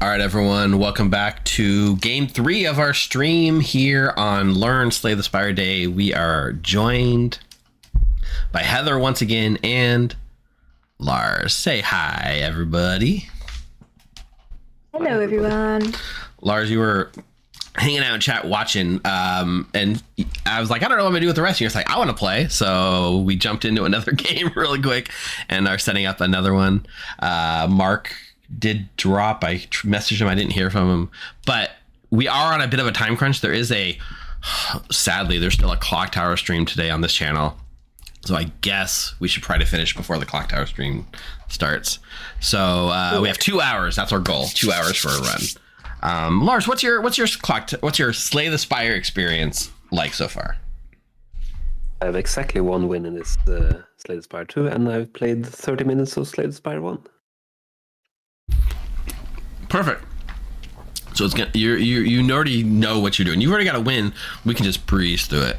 All right, everyone, welcome back to game 3 of our stream here on Learn Slay the Spire Day. We are joined by Heather once again and Lars. Say hi, everybody. Hello, everyone. Lars, you were hanging out in chat watching, and I was like, I don't know what I'm gonna do with the rest of you. It's like, I want to play, so we jumped into another game really quick and are setting up another one. Mark did drop. I messaged him. I didn't hear from him, but we are on a bit of a time crunch. Sadly, there's still a Clock Tower stream today on this channel, so I guess we should try to finish before the Clock Tower stream starts. So we have 2 hours. That's our goal. 2 hours for a run. Lars, what's your Slay the Spire experience like so far? I have exactly 1 win in this Slay the Spire 2, and I've played 30 minutes of Slay the Spire 1. Perfect. So it's gonna you already know what you're doing. You've already got a win. We can just breeze through it.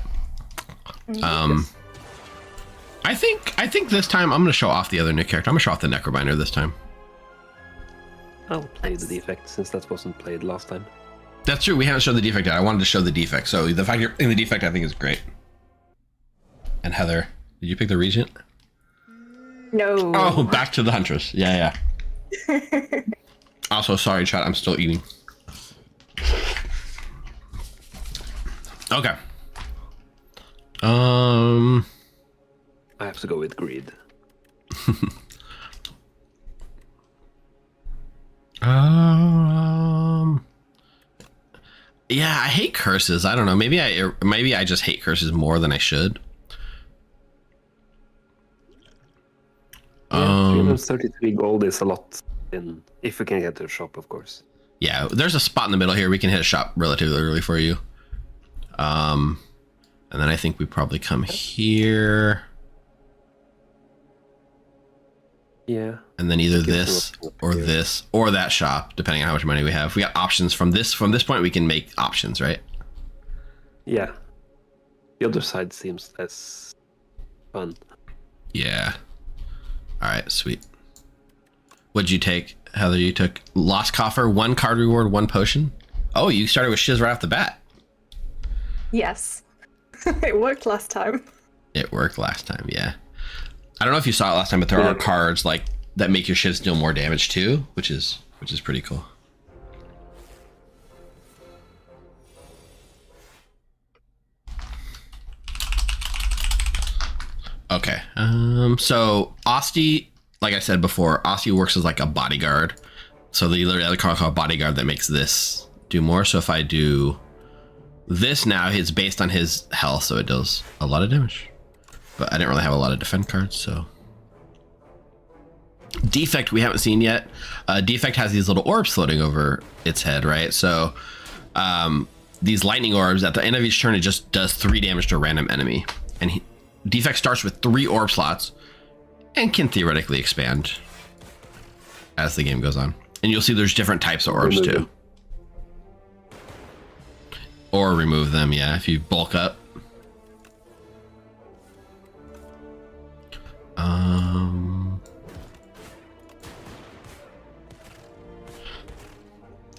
I think this time I'm gonna show off the other new character. I'm gonna show off the Necrobinder this time. I'll play the defect since that wasn't played last time. That's true. We haven't shown the defect yet. I wanted to show the defect. So the fact you're in the defect, I think, is great. And Heather, did you pick the Regent? No. Oh, back to the Huntress. Yeah. Also, sorry, chat. I'm still eating. Okay. I have to go with greed. Yeah, I hate curses. I don't know. Maybe I just hate curses more than I should. 333 gold is a lot if we can get to the shop, of course. Yeah, there's a spot in the middle here. We can hit a shop relatively early for you. And then I think we probably come here. Yeah. And then either this or that shop, depending on how much money we have. We got options from this point. We can make options, right? Yeah. The other side seems less fun. Yeah. All right, sweet. What'd you take, Heather? You took Lost Coffer, 1 card reward, 1 potion. Oh, you started with shiz right off the bat. Yes. It worked last time. It worked last time, yeah. I don't know if you saw it last time, but there are cards like that make your shiz deal more damage too, which is pretty cool. Okay. So Asti, like I said before, Asti works as like a bodyguard. So the other card called bodyguard that makes this do more. So if I do this now, it's based on his health, so it does a lot of damage. But I didn't really have a lot of defend cards, so. Defect we haven't seen yet. Defect has these little orbs floating over its head, right? So these lightning orbs, at the end of each turn, it just does 3 damage to a random enemy. And Defect starts with 3 orb slots and can theoretically expand as the game goes on. And you'll see there's different types of orbs too. Or remove them, yeah, if you bulk up.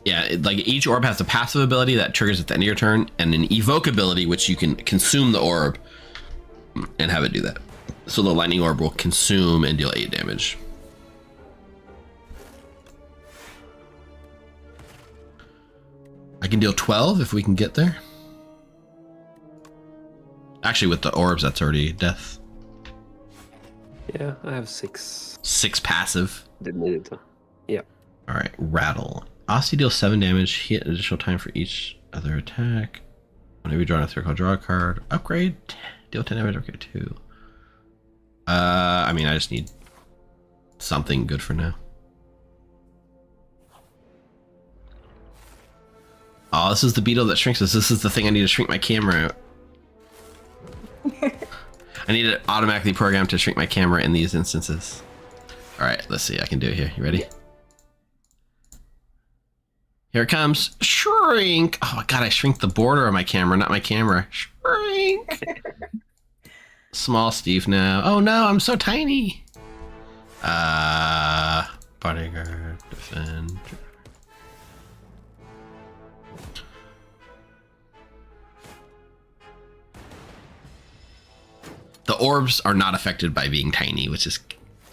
Yeah, like each orb has a passive ability that triggers at the end of your turn, and an evoke ability which you can consume the orb and have it do that. So the lightning orb will consume and deal 8 damage. I can deal 12 if we can get there. Actually, with the orbs, that's already death. Yeah, I have 6. 6 passive. Didn't need it though. Yeah. All right, rattle. Asti deals 7 damage. Hit additional time for each other attack. Whenever you draw a circle, draw a card. Upgrade. Deal 10 damage. Upgrade 2. I mean, I just need something good for now. Oh, this is the beetle that shrinks us. This is the thing I need to shrink my camera out. I need it automatically programmed to shrink my camera in these instances. All right, let's see. I can do it here. You ready? Here it comes. Shrink. Oh, God, I shrink the border of my camera, not my camera. Shrink. Small Steve now. Oh, no, I'm so tiny. Bodyguard, defend. orbs are not affected by being tiny, which is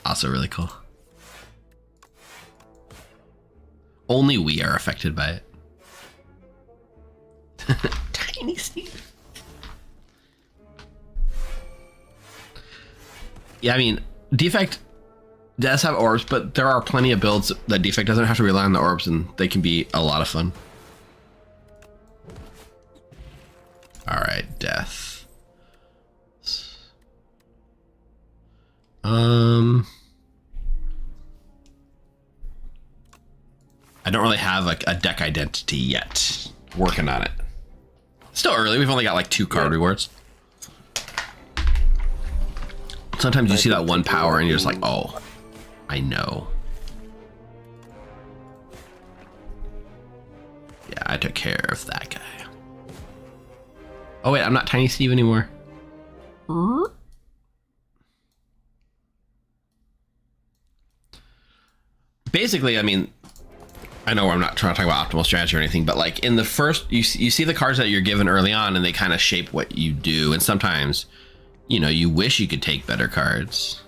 also really cool. Only we are affected by it. Tiny Steve. Yeah, I mean, Defect does have orbs, but there are plenty of builds that Defect doesn't have to rely on the orbs, and they can be a lot of fun. All right, death. I don't really have like a deck identity yet. Working on it. Still early. We've only got like 2 card rewards. Sometimes you see that one power and you're just like, oh, I know. Yeah, I took care of that guy. Oh wait, I'm not Tiny Steve anymore. Basically, I mean, I know I'm not trying to talk about optimal strategy or anything, but like in the first, you see the cards that you're given early on and they kind of shape what you do. And sometimes, you know, you wish you could take better cards.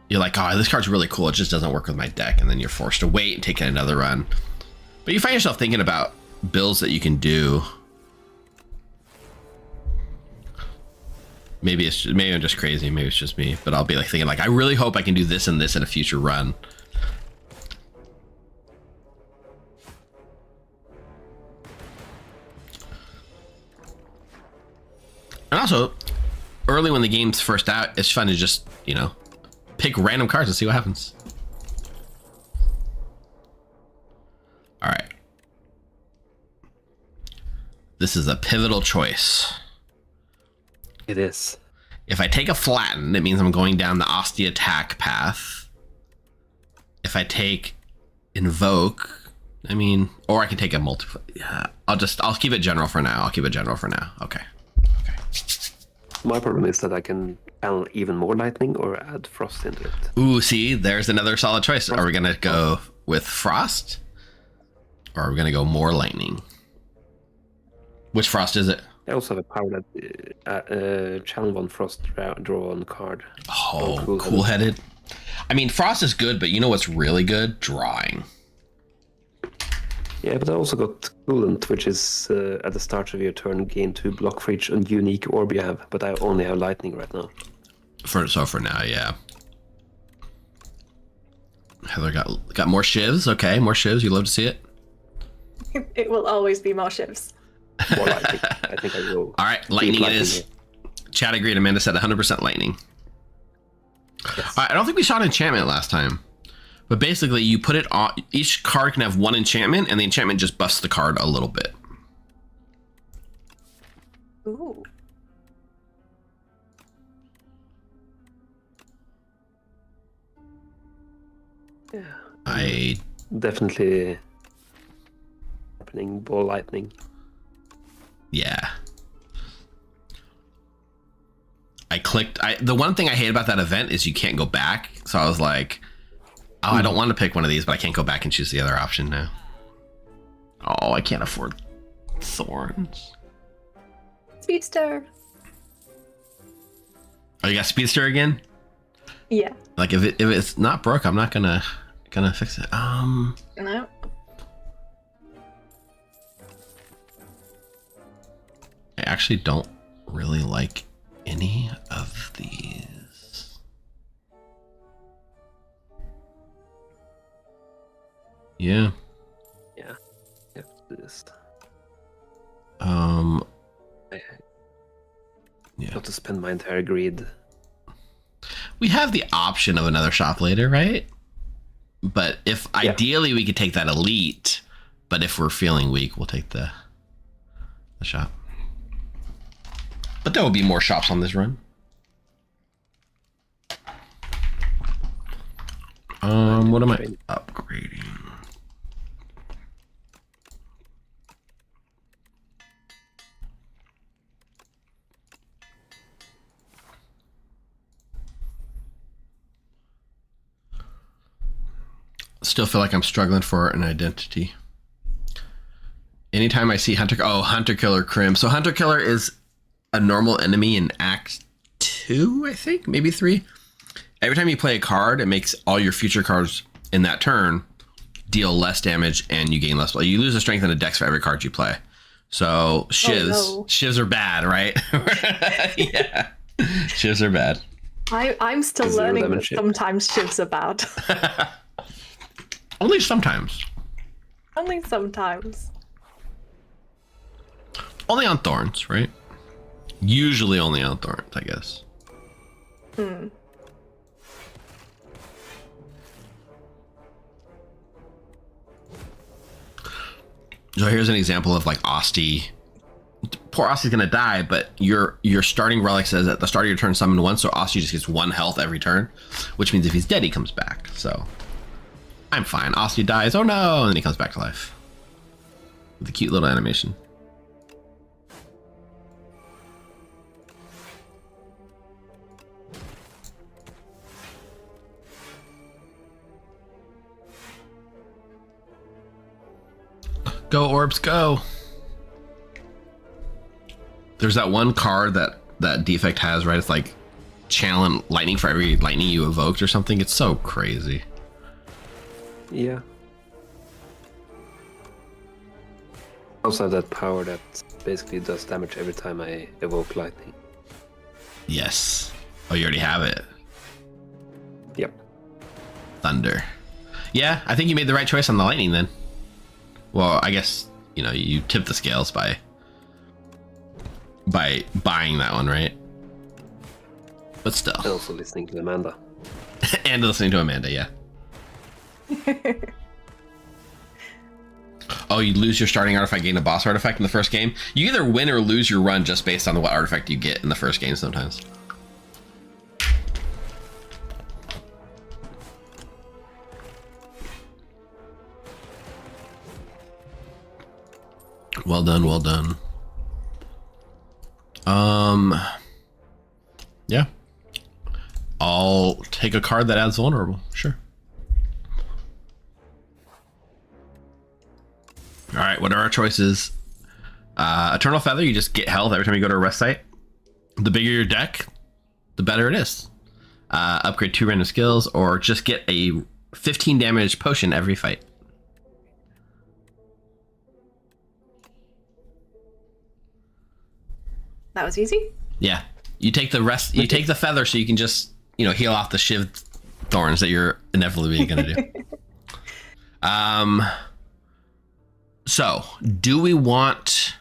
You're like, oh, this card's really cool. It just doesn't work with my deck. And then you're forced to wait and take another run. But you find yourself thinking about builds that you can do. Maybe I'm just crazy. Maybe it's just me, but I'll be like thinking like, I really hope I can do this and this in a future run. And also, early when the game's first out, it's fun to just, you know, pick random cards and see what happens. All right. This is a pivotal choice. It is. If I take a flatten, it means I'm going down the Ostia attack path. If I take invoke, I mean, or I can take a multi. Yeah, I'll keep it general for now. Okay. My problem is that I can channel even more lightning or add frost into it. Ooh, see, there's another solid choice. Are we gonna go with frost, or are we gonna go more lightning? Which frost is it? I also have a power that channel 1 frost, draw 1 card. Oh, cool-headed. I mean, frost is good, but you know what's really good? Drawing. Yeah, but I also got Coolant, which is at the start of your turn, gain 2 block for each unique orb you have, but I only have lightning right now. For now, yeah. Heather got more shivs. Okay, more shivs. You love to see it. It will always be more shivs. More lightning. I think I will. All right, lightning it is. Here. Chad agreed. Amanda said 100% lightning. Yes. I don't think we saw an enchantment last time, but basically you put it on. Each card can have 1 enchantment, and the enchantment just buffs the card a little bit. Ooh. Yeah. I definitely happening ball lightning. Yeah. I clicked. The one thing I hate about that event is you can't go back. So I was like, oh, I don't want to pick one of these, but I can't go back and choose the other option now. Oh, I can't afford thorns. Speedster. Oh, you got Speedster again? Yeah. Like if it's not broke, I'm not gonna fix it. No. I actually don't really like any of these. Yeah. Yeah. Yep. This. Yeah. Not to spend my entire greed. We have the option of another shop later, right? But if ideally we could take that elite, but if we're feeling weak, we'll take the shop. But there will be more shops on this run. What am I upgrading? Still feel like I'm struggling for an identity. Anytime I see Hunter Killer Crim. So Hunter Killer is a normal enemy in Act 2, I think, maybe 3. Every time you play a card, it makes all your future cards in that turn deal less damage and you gain less. You lose a strength and a dex for every card you play. So shivs are bad, right? Yeah, shivs are bad. I'm still learning that sometimes shivs are bad. Only sometimes. Only sometimes. Only on thorns, right? Usually only on thorns, I guess. So here's an example of like Osti. Poor Osti's gonna die, but your starting relic says at the start of your turn summon once, so Osti just gets 1 health every turn, which means if he's dead, he comes back. So I'm fine. Osti dies, oh no, and then he comes back to life. With a cute little animation. Go, orbs, go. There's that one card that Defect has, right? It's like channel lightning for every lightning you evoked or something. It's so crazy. Yeah. Also have that power that basically does damage every time I evoke lightning. Yes. Oh, you already have it. Yep. Thunder. Yeah, I think you made the right choice on the lightning then. Well, I guess, you know, you tip the scales by buying that one, right? But still. And also listening to Amanda. And listening to Amanda, yeah. Oh, you lose your starting artifact, gain a boss artifact in the first game? You either win or lose your run just based on what artifact you get in the first game sometimes. Well done, well done. Yeah. I'll take a card that adds vulnerable, sure. All right, what are our choices? Eternal Feather, you just get health every time you go to a rest site. The bigger your deck, the better it is. Upgrade 2 random skills, or just get a 15 damage potion every fight. That was easy. Yeah, you take the rest. You take the feather, so you can just, you know, heal off the shiv thorns that you're inevitably going to do. So do we want?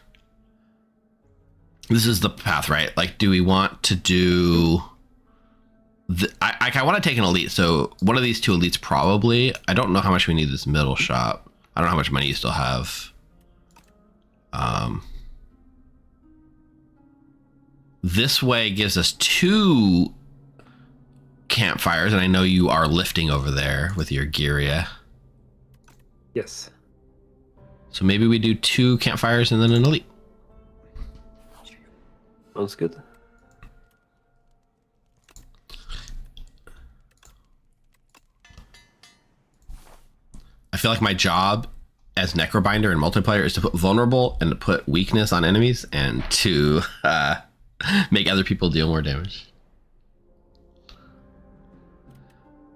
This is the path, right? Like, do we want to do? I want to take an elite. So one of these 2 elites, probably. I don't know how much we need this middle shop. I don't know how much money you still have. This way gives us 2 campfires, and I know you are lifting over there with your Giria. Yes. So maybe we do 2 campfires and then an elite. Sounds good. I feel like my job as Necrobinder and multiplayer is to put vulnerable and to put weakness on enemies and to make other people deal more damage.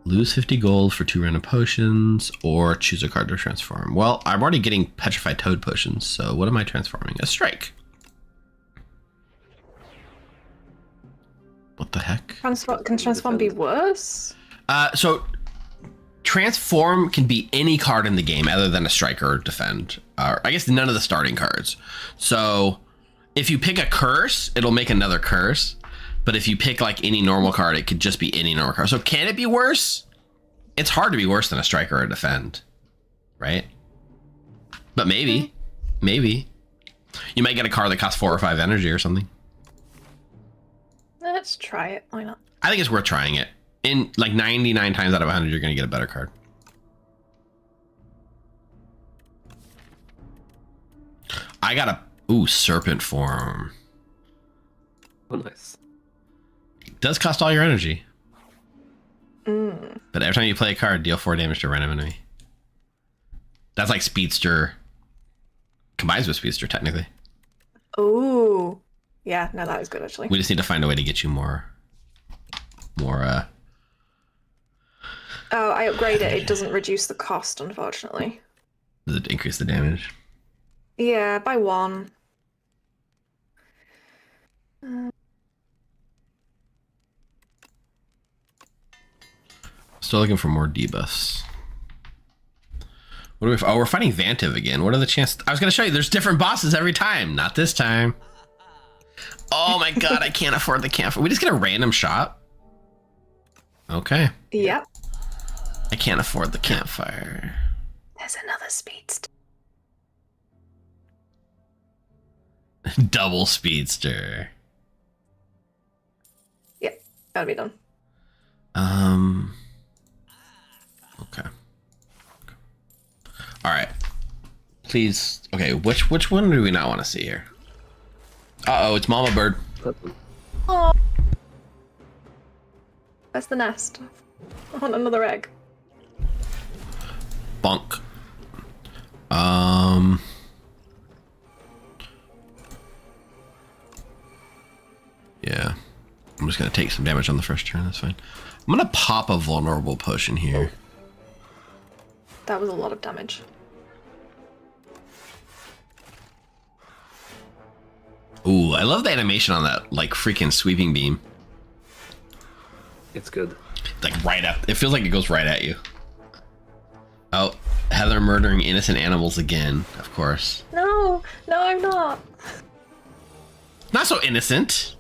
Lose 50 gold for 2 random potions, or choose a card to transform. Well, I'm already getting Petrified Toad potions, so what am I transforming? A Strike. What the heck? Can transform be worse? So transform can be any card in the game other than a strike or defend. I guess none of the starting cards. So if you pick a curse, it'll make another curse. But if you pick like any normal card, it could just be any normal card. So can it be worse? It's hard to be worse than a strike or a defend, right? But maybe. You might get a card that costs 4 or 5 energy or something. Let's try it. Why not? I think it's worth trying it. In like 99 times out of 100, you're going to get a better card. I got a serpent form. Oh, nice. Does cost all your energy. But every time you play a card, deal 4 damage to a random enemy. That's like Speedster combines with Speedster, technically. Oh, yeah. No, that was good actually. We just need to find a way to get you more. Oh, I upgraded it. It doesn't reduce the cost, unfortunately. Does it increase the damage? Yeah, by 1. Still looking for more debuffs. What do we? Oh, we're fighting Vantiv again. What are the chances? I was going to show you. There's different bosses every time. Not this time. Oh my god! I can't afford the campfire. We just get a random shot. Okay. Yep. I can't afford the campfire. There's another speedster. Double Speedster. Yep, gotta be done. Okay. All right. Please. Okay. Which one do we not want to see here? Uh-oh, it's Mama Bird. Oh, where's the nest? I want another egg. Bonk. Yeah. I'm just gonna take some damage on the first turn. That's fine. I'm gonna pop a vulnerable potion here. That was a lot of damage. Ooh, I love the animation on that, like, freaking sweeping beam. It's good. Like, right up. It feels like it goes right at you. Oh, Heather murdering innocent animals again, of course. No, I'm not. Not so innocent.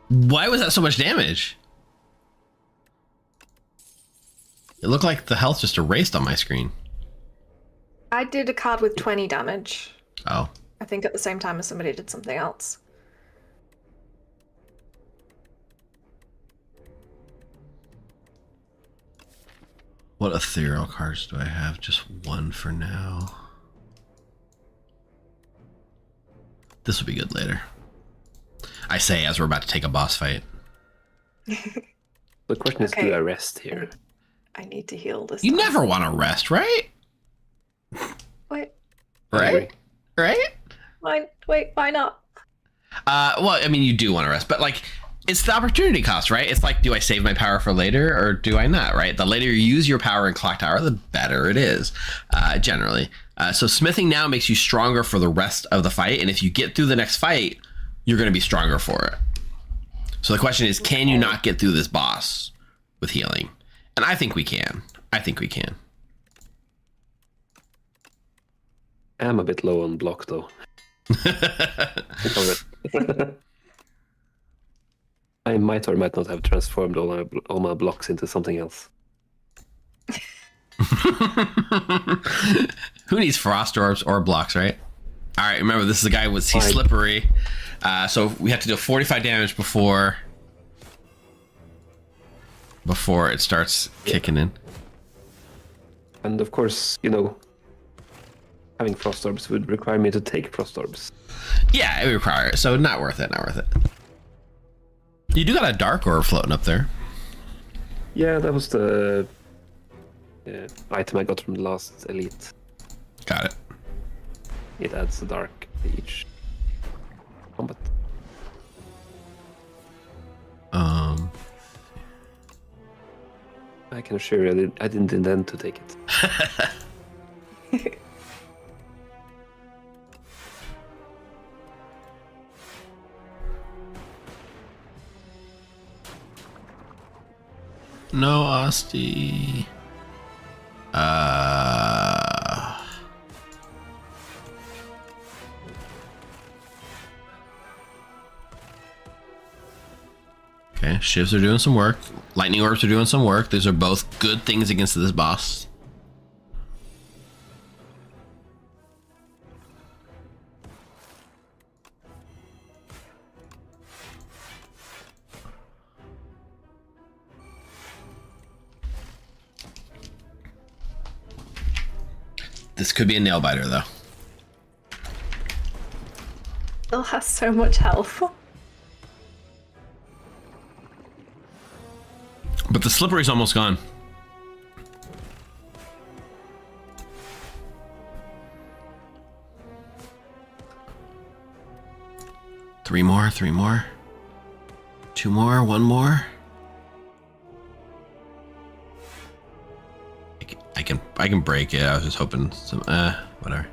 Why was that so much damage? It looked like the health just erased on my screen. I did a card with 20 damage. Oh. I think at the same time as somebody did something else. What ethereal cards do I have? Just one for now. This will be good later. I say as we're about to take a boss fight. The question is, do I rest here? I need to heal this You time. never want to rest, right? Wait, Right? Right? why not? Well, I mean, you do want to rest, but like, it's the opportunity cost, right? It's like, do I save my power for later or do I not, right? The later you use your power in Clock Tower, the better it is, generally. So smithing now makes you stronger for the rest of the fight. And if you get through the next fight, you're going to be stronger for it. So the question is, can you not get through this boss with healing? And I think we can. I'm a bit low on block, though. I might or might not have transformed all my blocks into something else. Who needs frost orbs or blocks, right? All right, remember, this is the guy he's slippery. So we have to do 45 damage before it starts kicking in. And of course, having frost orbs would require me to take frost orbs. Yeah, it would require it. So not worth it. You do got a dark orb floating up there. Yeah, that was the item I got from the last elite. Got it. It adds a dark to each combat. I can assure you, I didn't intend to take it. No, Asti. Okay, shivs are doing some work. Lightning orbs are doing some work. These are both good things against this boss. This could be a nail biter, though. Still has so much health. But the slippery's almost gone. Three more. Two more, one more. I can break it. I was just hoping some whatever.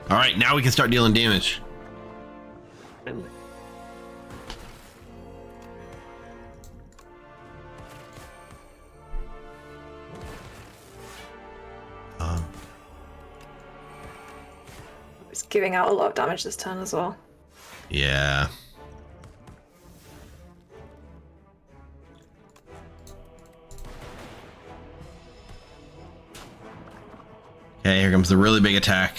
All right, now we can start dealing damage. Finally. It's giving out a lot of damage this turn as well. Yeah. Okay, here comes the really big attack.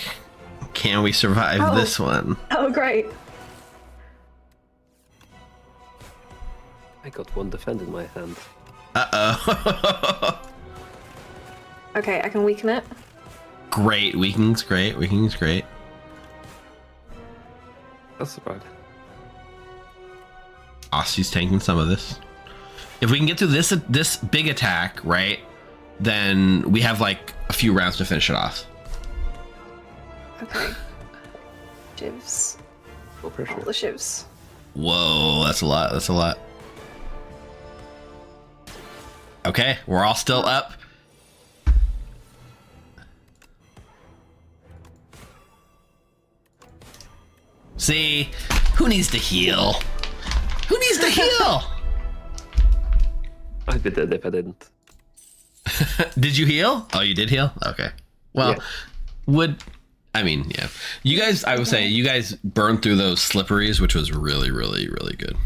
Can we survive this one? Oh, great. I got one defend in my hand. Uh-oh. Okay, I can weaken it. Great. Weakening's great. Weakening's great. That's survived. Aussie's tanking some of this. If we can get through this big attack, right, then we have like a few rounds to finish it off. Okay. Shivs. No pressure. All the shivs. Whoa, that's a lot. That's a lot. Okay, we're all still up. See, who needs to heal? Who needs to heal? I'd be dead if I didn't. Did you heal? Oh, you did heal? Okay. Well, Yeah. Yeah. You guys, I would say, you guys burned through those slipperies, which was really, really, really good.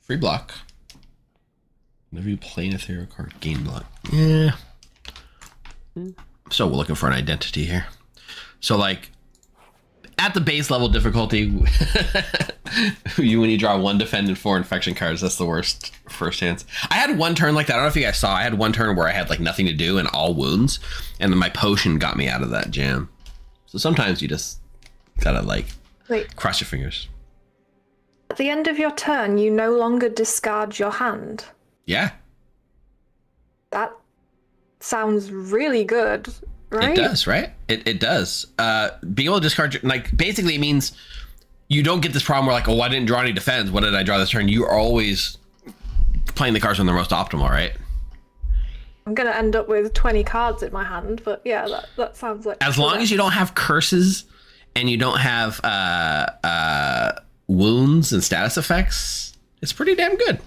Free block. Whenever you play an ethereal card, gain block. Yeah. So we're looking for an identity here. So like at the base level difficulty, when you draw 1 defend and 4 infection cards, that's the worst first chance. I had one turn like that. I don't know if you guys saw. I had one turn where I had like nothing to do and all wounds, and then my potion got me out of that jam. So sometimes you just gotta like cross your fingers. At the end of your turn, you no longer discard your hand. Yeah. That sounds really good, right? It does, right? It does. Being able to discard, like, basically it means you don't get this problem where like, oh, I didn't draw any defense. What did I draw this turn? You are always playing the cards when they're most optimal, right? I'm gonna end up with 20 cards in my hand, but yeah, that sounds like... As long as you don't have curses and you don't have wounds and status effects, it's pretty damn good.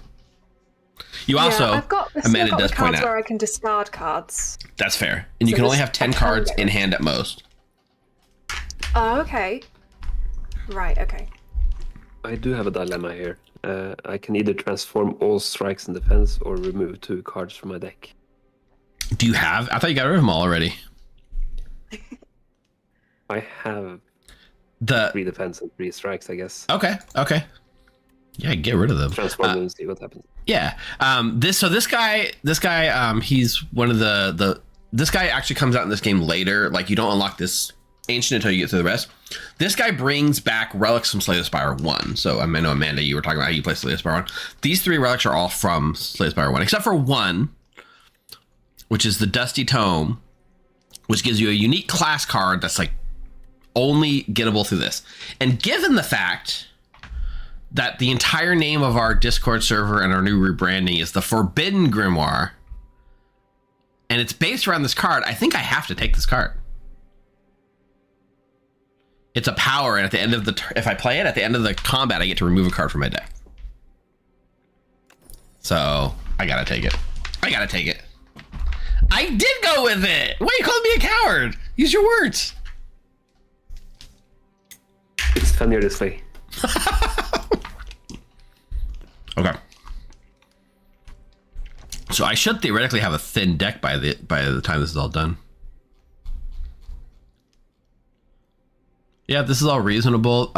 You also, I've got Amanda does point out, where I can discard cards. That's fair. And you can only have 10 cards in hand at most. Oh, okay. Right, okay. I do have a dilemma here. I can either transform all strikes in defense or remove 2 cards from my deck. Do you have? I thought you got rid of them all already. I have 3 defense and 3 strikes, I guess. Okay. Yeah, get rid of them. Transform them and see what happens. Yeah. This guy, he's one of this guy actually comes out in this game later. Like, you don't unlock this ancient until you get through the rest. This guy brings back relics from Slay the Spire 1. So I know, Amanda, you were talking about how you play Slay the Spire 1. These 3 relics are all from Slay the Spire 1, except for one, which is the Dusty Tome, which gives you a unique class card that's like only gettable through this. And given the fact that the entire name of our Discord server and our new rebranding is the Forbidden Grimoire, and it's based around this card, I think I have to take this card. It's a power, and at the end of the if I play it at the end of the combat, I get to remove a card from my deck. So I gotta take it. I did go with it. Why are you calling me a coward? Use your words. It's funnier this way. Okay. So I should theoretically have a thin deck by the time this is all done. Yeah, this is all reasonable.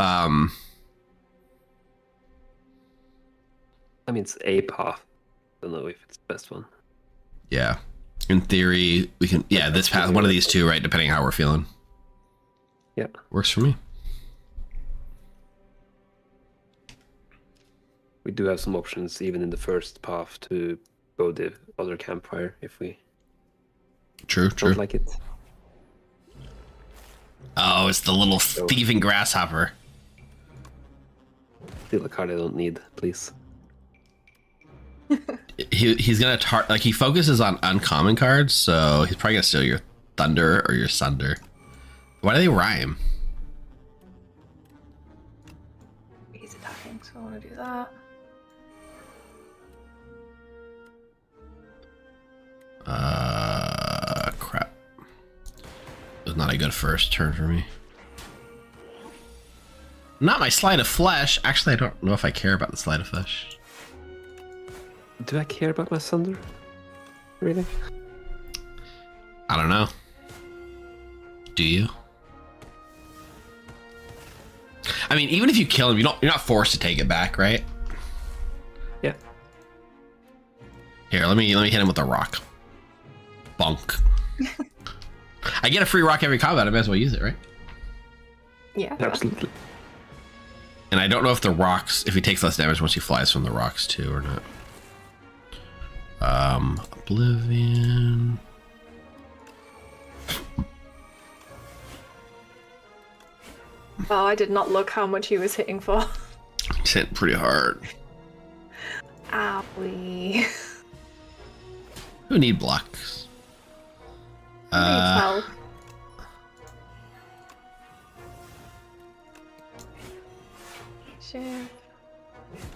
I mean, it's a path. I don't know if it's the best one. Yeah. In theory, we can. Yeah, this path, one of these two, right? Depending on how we're feeling. Yeah. Works for me. We do have some options even in the first path to go the other campfire if we True. don't like it. Oh, it's the little thieving grasshopper. Steal a card I don't need, please. He's gonna like he focuses on uncommon cards, so he's probably gonna steal your thunder or your sunder. Why do they rhyme? He's attacking, so I want to do that. Crap. It was not a good first turn for me. Not my Slide of Flesh. Actually, I don't know if I care about the Slide of Flesh. Do I care about my Sunder? Really? I don't know. Do you? I mean, even if you kill him, you're not forced to take it back, right? Yeah. Here, let me hit him with a rock. Bonk. I get a free rock every combat. I might as well use it, right? Yeah. Absolutely. And I don't know if the rocks, if he takes less damage once he flies from the rocks too, or not. Oblivion. Oh, I did not look how much he was hitting for. He's hitting pretty hard. Owie. Who need blocks? Well. Sure.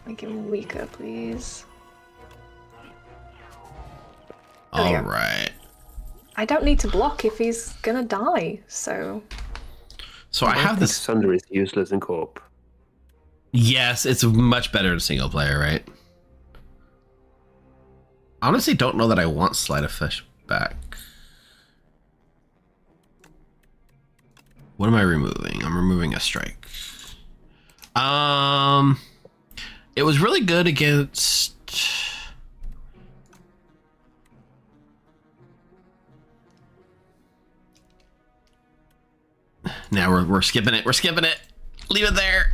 Make him weaker, please. There we All go. right. I don't need to block if he's gonna die, so... So I have think this. Sunder is useless in co-op. Yes, it's much better in single player, right? Honestly, don't know that I want Slide of Fish back. What am I removing? I'm removing a strike. It was really good against. Now we're skipping it. We're skipping it. Leave it there.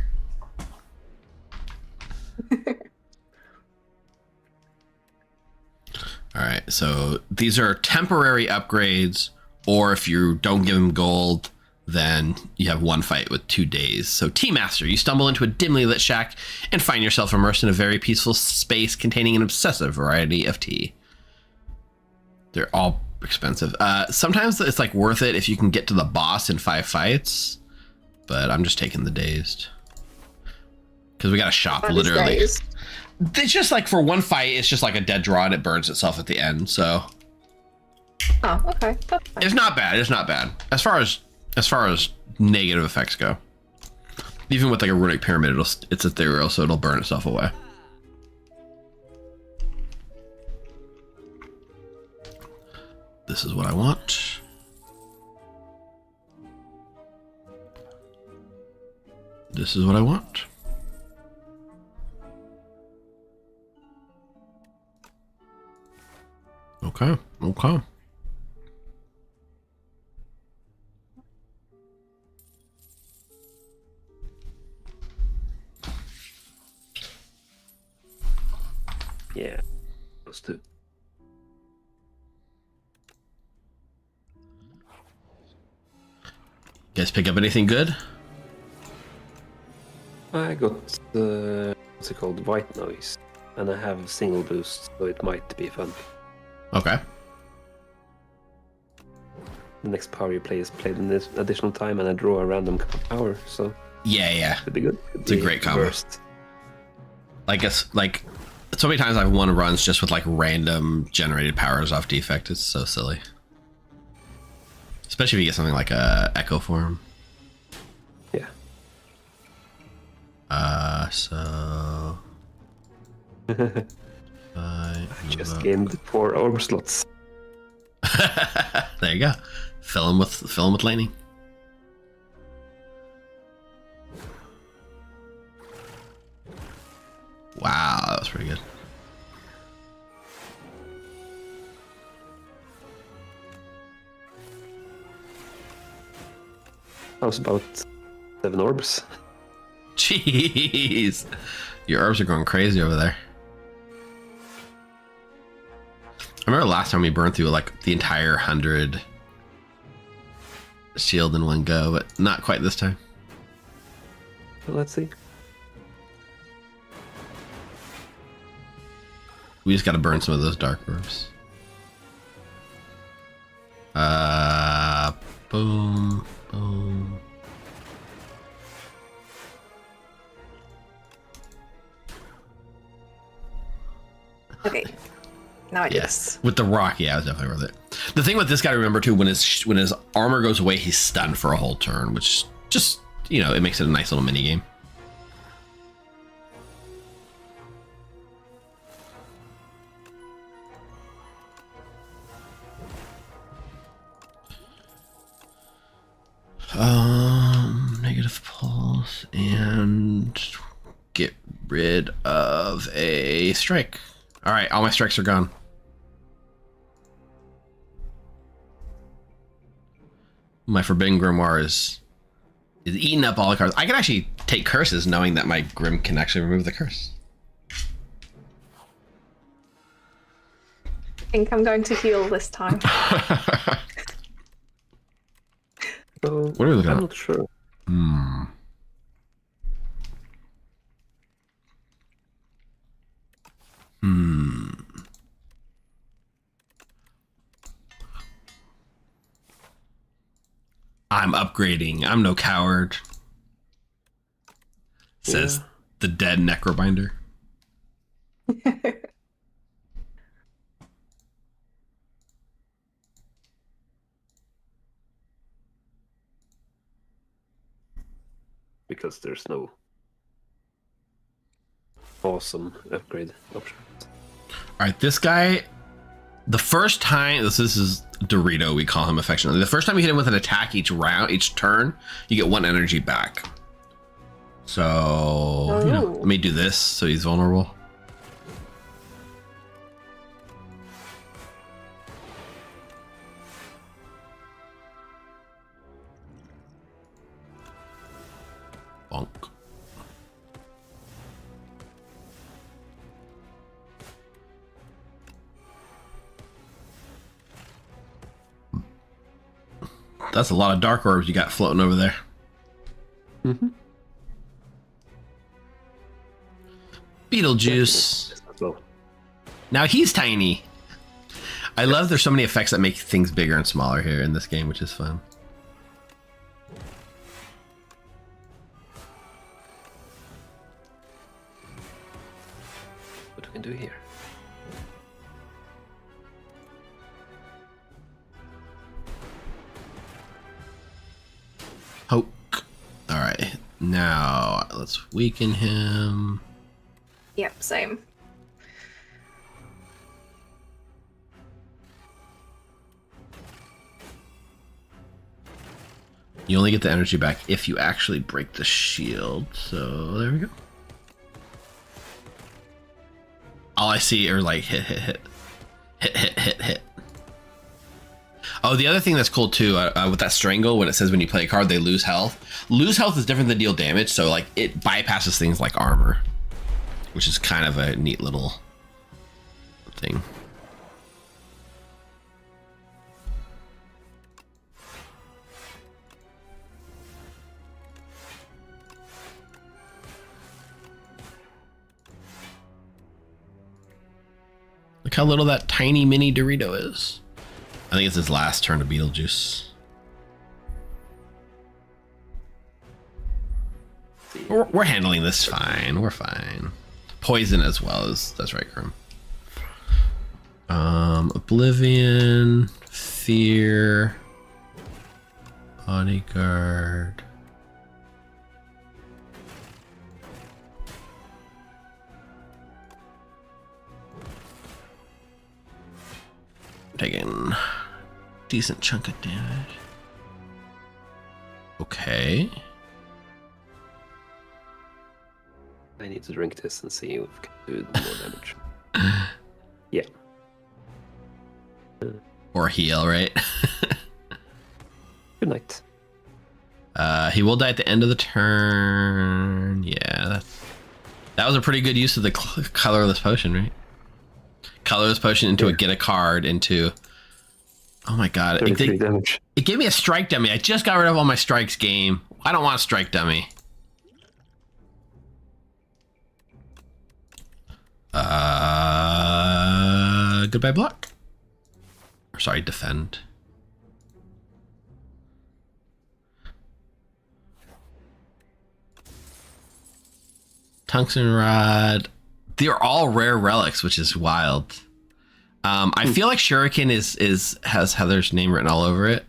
All right. So these are temporary upgrades, or if you don't give them gold, then you have one fight with 2 days. So Tea Master, you stumble into a dimly lit shack and find yourself immersed in a very peaceful space containing an obsessive variety of tea. They're all expensive. Sometimes it's like worth it if you can get to the boss in 5 fights, but I'm just taking the dazed because we got a shop literally. It's just like for one fight, it's just like a dead draw and it burns itself at the end. So Oh, okay. That's fine. it's not bad. It's not bad as far as negative effects go. Even with like a runic pyramid, it's ethereal, so it'll burn itself away. This is what I want. This is what I want. Okay. Okay. Yeah. Those two. You guys pick up anything good? I got what's it called? White noise. And I have single boost, so it might be fun. Okay. The next power you play is played in this additional time, and I draw a random power, so Yeah. could be good. It's a great combo. Burst. Like it's like so many times I've won runs just with like random generated powers off defect. It's so silly. Especially if you get something like a Echo Form. Yeah. So I just gained 4 orb slots. there you go. Fill them with lightning. Wow, that was pretty good. That was about 7 orbs. Jeez. Your orbs are going crazy over there. I remember last time we burned through like the entire 100 shield in one go, but not quite this time. Well, let's see. We just got to burn some of those dark orbs. Boom, boom. Okay. Now I do Yes, this. with the rock, yeah, it was definitely worth it. The thing with this guy to remember too, when his armor goes away, he's stunned for a whole turn, which just, you know, it makes it a nice little mini game. Negative pulse and get rid of a strike. All right, all my strikes are gone. My Forbidden Grimoire is eating up all the cards. I can actually take curses knowing that my Grim can actually remove the curse. I think I'm going to heal this time. So, What are we looking I'm at? not sure. I'm upgrading. I'm no coward. Says Yeah. the dead Necrobinder. Because there's no awesome upgrade option. All right, this guy, the first time, this is Dorito, we call him affectionately. The first time you hit him with an attack each turn, you get 1 energy back. So, you know, let me do this so he's vulnerable. Bonk. That's a lot of dark orbs you got floating over there. Mm-hmm. Beetlejuice. So, Now he's tiny. I love there's so many effects that make things bigger and smaller here in this game, which is fun. what we can do here? Poke. All right. Now let's weaken him. Yep, same. You only get the energy back if you actually break the shield. So there we go. All I see are like hit, hit, hit. Hit, hit, hit, hit. Oh, the other thing that's cool too, with that strangle, when it says when you play a card, they lose health. Lose health is different than deal damage. So like it bypasses things like armor, which is kind of a neat little thing. Look how little that tiny mini Dorito is. I think it's his last turn to Beetlejuice. We're handling this fine. We're fine. Poison as well as that's right, Grim. Oblivion, Fear, Bodyguard. Taking decent chunk of damage. Okay. I need to drink this and see if we can do more damage. Yeah. Or heal, right? Good night. He will die at the end of the turn. Yeah, that was a pretty good use of the colorless potion, right? Colorless potion into a get a card into. Oh my god! 33 damage. It gave me a strike dummy. I just got rid of all my strikes game. I don't want a strike dummy. Goodbye block. Or sorry, defend. Tungsten rod. They're all rare relics, which is wild. I feel like Shuriken has Heather's name written all over it,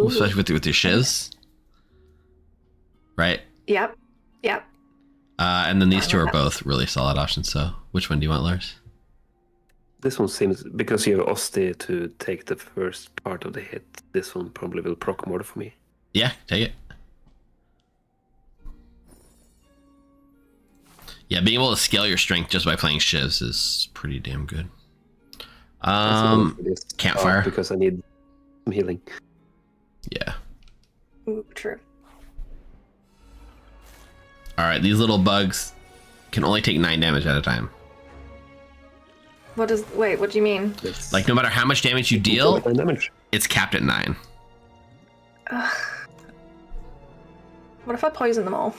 especially with your shivs. Right? Yep. And then these two are both really solid options. So, which one do you want, Lars? This one seems, because you have Osti to take the first part of the hit, this one probably will proc more for me. Yeah, take it. Yeah, being able to scale your strength just by playing shivs is pretty damn good. Campfire. Because I need some healing. Yeah. Ooh, true. All right, these little bugs can only take 9 damage at a time. What do you mean? Like, no matter how much damage you deal, it's capped at 9. What if I poison them all?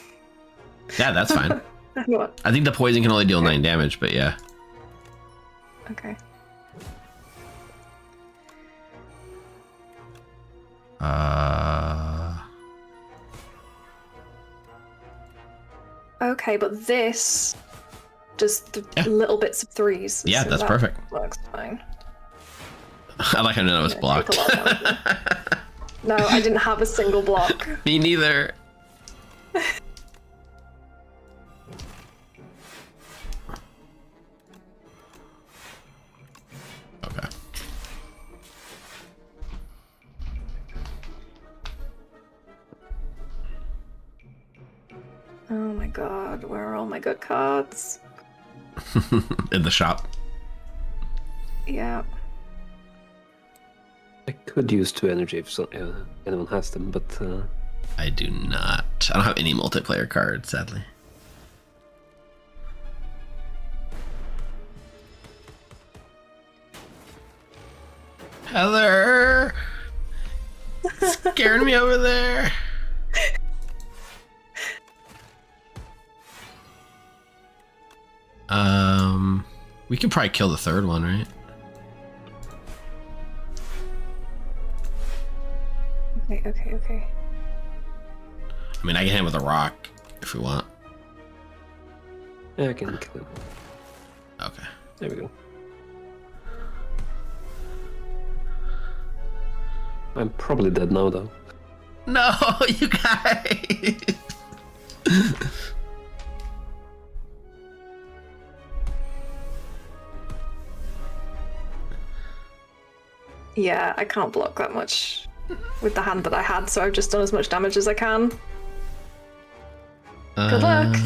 Yeah, that's fine. What? I think the poison can only deal 9 damage, but yeah. Okay. Okay, but this just little bits of 3s. Yeah, so that's that perfect. Works fine. I like how none of us blocked. No, I didn't have a single block. Me neither. Okay. Oh my god, where are all my good cards? In the shop. Yeah. I could use 2 energy if anyone has them, but... I do not. I don't have any multiplayer cards, sadly. Heather! Scaring me over there. We can probably kill the third one, right? Okay. I mean, I can hit him with a rock if we want. Yeah, I can kill him. Okay. There we go. I'm probably dead now, though. No, you guys! Yeah, I can't block that much with the hand that I had, so I've just done as much damage as I can. Good luck.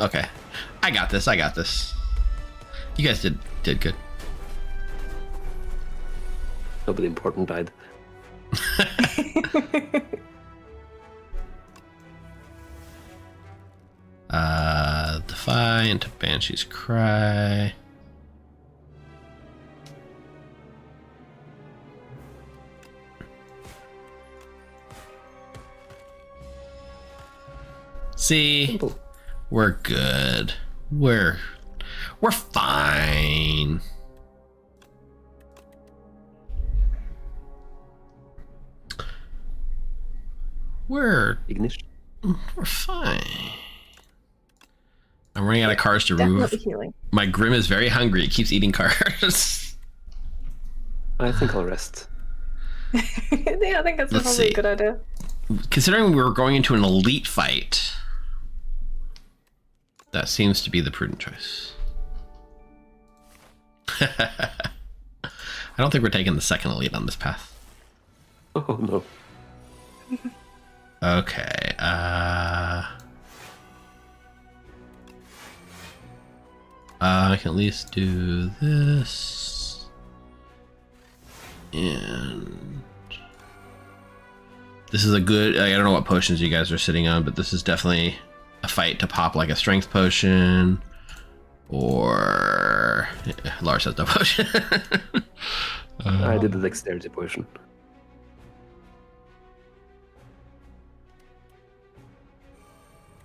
Okay. I got this. You guys did good. Nobody important died. Defy into Banshee's Cry. See, Simple. we're good. We're fine. Ignition. We're fine. I'm running out of cards to remove. Definitely healing. My Grim is very hungry. It keeps eating cards. I think I'll rest. Yeah, I think that's Let's probably see. a good idea. Considering we were going into an elite fight, that seems to be the prudent choice. I don't think we're taking the second elite on this path. Oh no. Okay. I can at least do this. And this is a good, I don't know what potions you guys are sitting on, but this is definitely a fight to pop like a strength potion. Or Lars has no potion. I did the dexterity potion.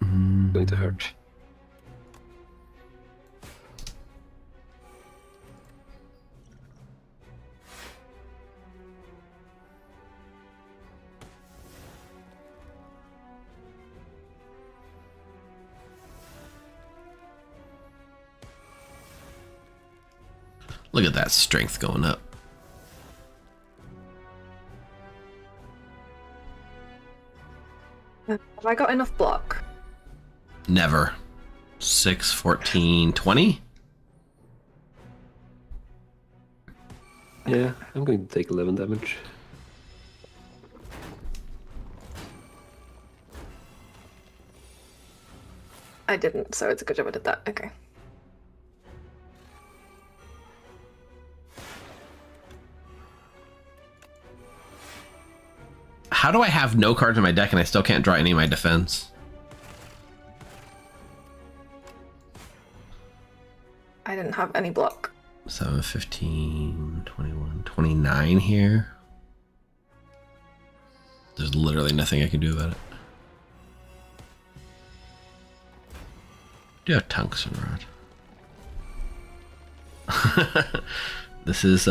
Going to hurt. Look at that strength going up. Have I got enough block? Never. 6, 14, 20? Yeah, I'm going to take 11 damage. I didn't, so it's a good job I did that. Okay. How do I have no cards in my deck and I still can't draw any of my defense? I didn't have any block. 7, 15, 21, 29 here. There's literally nothing I can do about it. Do you have tungsten rod? This is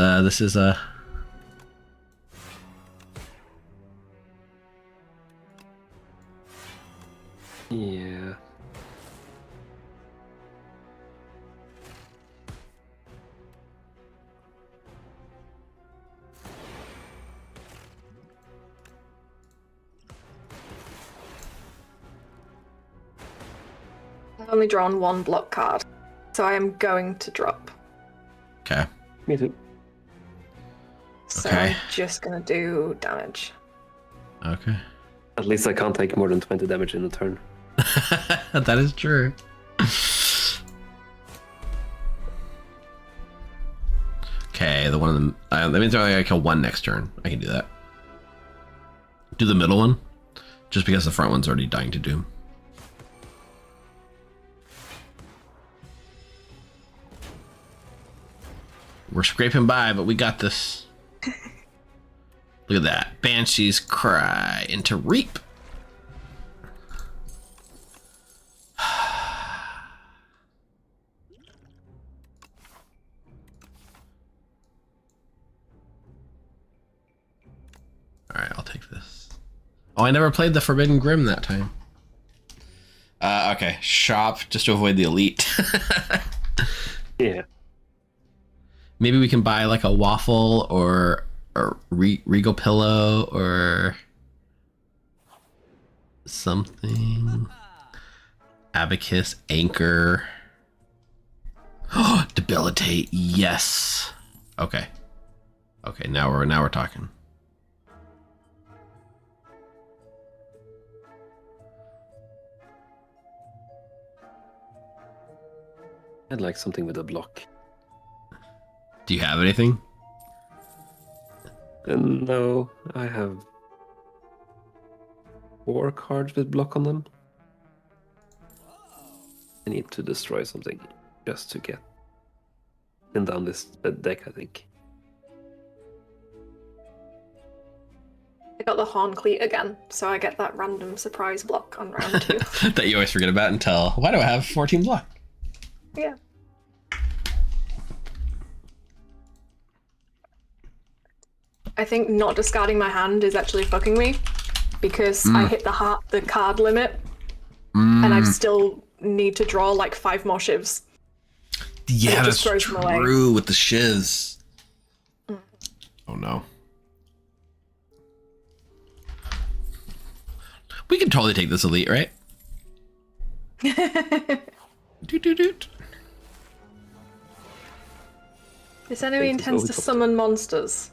Yeah. I've only drawn one block card, so I am going to drop. okay. Me too. So Okay. I'm just gonna do damage. Okay. At least I can't take more than 20 damage in a turn. That is true. Okay, the one of them. That means I gotta kill one next turn. I can do that. Do the middle one, just because the front one's already dying to doom. We're scraping by, but we got this. Look at that. Banshee's Cry into Reap. Alright, I'll take this. Oh, I never played the Forbidden Grim that time. Okay, shop just to avoid the elite. Yeah. Maybe we can buy like a waffle or a regal pillow or something. Abacus, anchor. Oh, debilitate. Yes. Okay. Okay, now we're talking. I'd like something with a block. Do you have anything? No, I have 4 cards with block on them. I need to destroy something just to get pin down this deck, I think. I got the Horn Cleat again, so I get that random surprise block on round 2. That you always forget about until, why do I have 14 block? Yeah. I think not discarding my hand is actually fucking me because I hit the card limit and I still need to draw like 5 more shivs. Yeah, it that's just throws them away. true with the shiz. Oh no. We can totally take this elite, right? Doot. This enemy Thank you, intends to Zoe. summon monsters.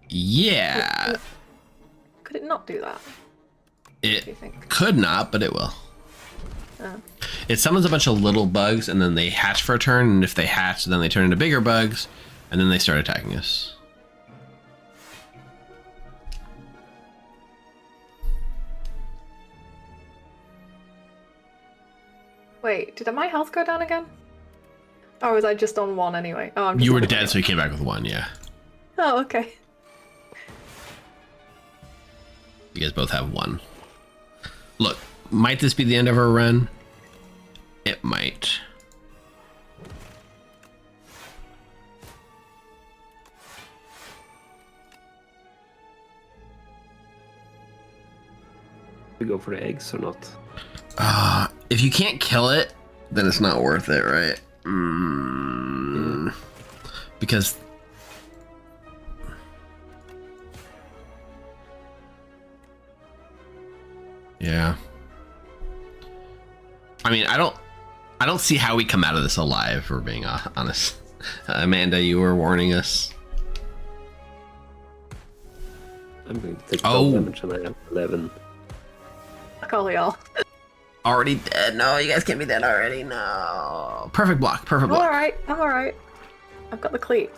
Yeah. Could it not do that? It Do you think? could not, but it will. Oh. It summons a bunch of little bugs, and then they hatch for a turn. And if they hatch, then they turn into bigger bugs, and then they start attacking us. Wait, did my health go down again? Or was I just on 1 anyway? Oh, I'm just You were on dead, one. so you came back with 1. Yeah. Oh, okay. You guys both have 1. Look, might this be the end of our run? It might. We go for the eggs or not? If you can't kill it, then it's not worth it, right? Because yeah, I mean, I don't see how we come out of this alive, if we're being honest. Amanda, you were warning us. I'm going to take 12 damage and I have 11. Fuck all y'all. Already dead. No, you guys can't be dead already. No. Perfect block. Perfect I'm block. alright. I'm alright. I've got the cleat.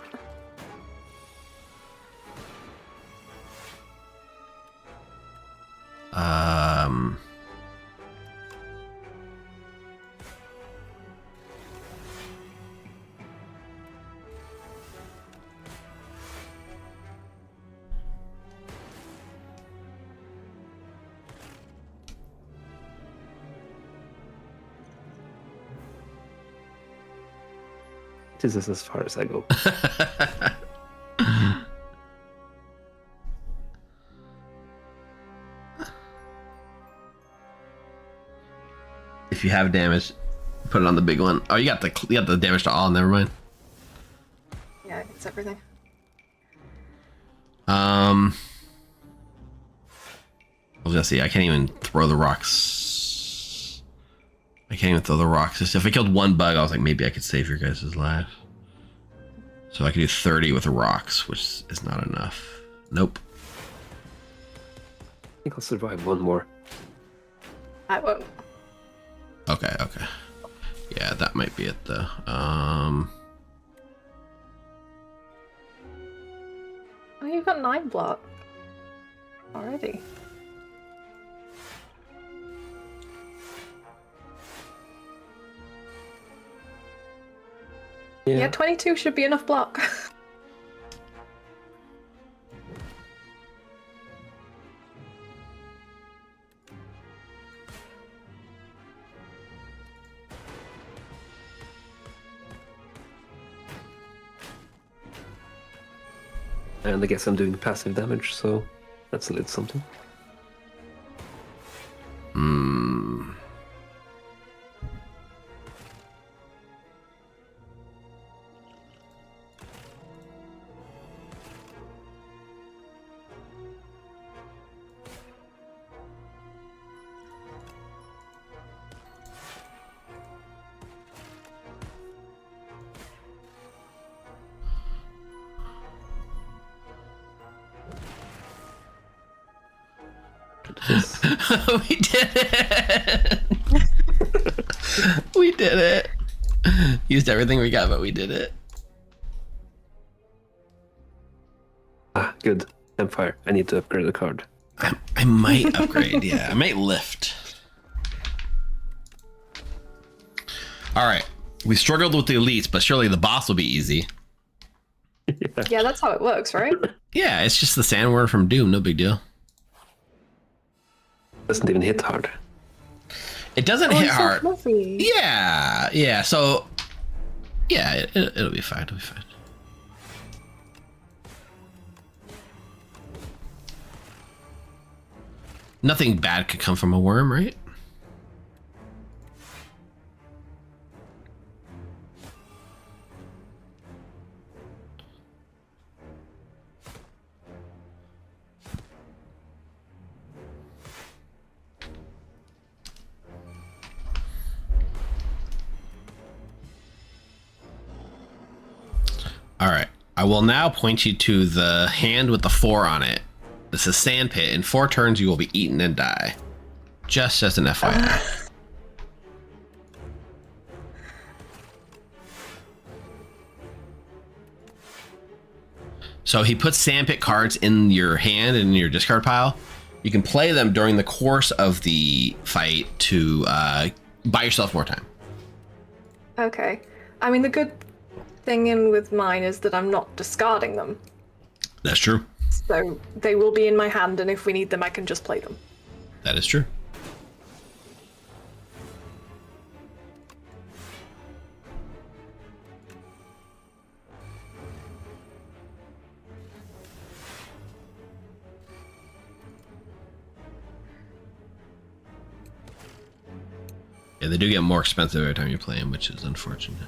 This is as far as I go. If you have damage, put it on the big one. Oh, you got the damage to all. Never mind. Yeah, it's everything. I was gonna say I can't even throw the rocks. I can't even throw the rocks. Just if I killed 1 bug, I was like, maybe I could save your guys' life. So I could do 30 with the rocks, which is not enough. Nope. I think I'll survive 1 more. I won't. Okay. Yeah, that might be it though. Oh, you've got 9 block. Already. Yeah, 22 should be enough block. And I guess I'm doing passive damage, so that's a little something. We did it. We did it. Used everything we got, but we did it. Ah, good. Empire. I need to upgrade the card. I might upgrade. Yeah, I might lift. All right. We struggled with the elites, but surely the boss will be easy. Yeah, that's how it works, right? Yeah, it's just the sandworm from Doom. No big deal. Doesn't even hit hard. It doesn't hit it's so hard. fluffy. Yeah. So, yeah, it'll be fine. It'll be fine. Nothing bad could come from a worm, right? All right. I will now point you to the hand with the 4 on it. This is Sandpit. In 4 turns, you will be eaten and die. Just as an FYI. So he puts sandpit cards in your hand and in your discard pile. You can play them during the course of the fight to buy yourself more time. Okay. I mean, the good thing in with mine is that I'm not discarding them. That's true. So they will be in my hand, and if we need them, I can just play them. That is true. Yeah, they do get more expensive every time you play them, which is unfortunate.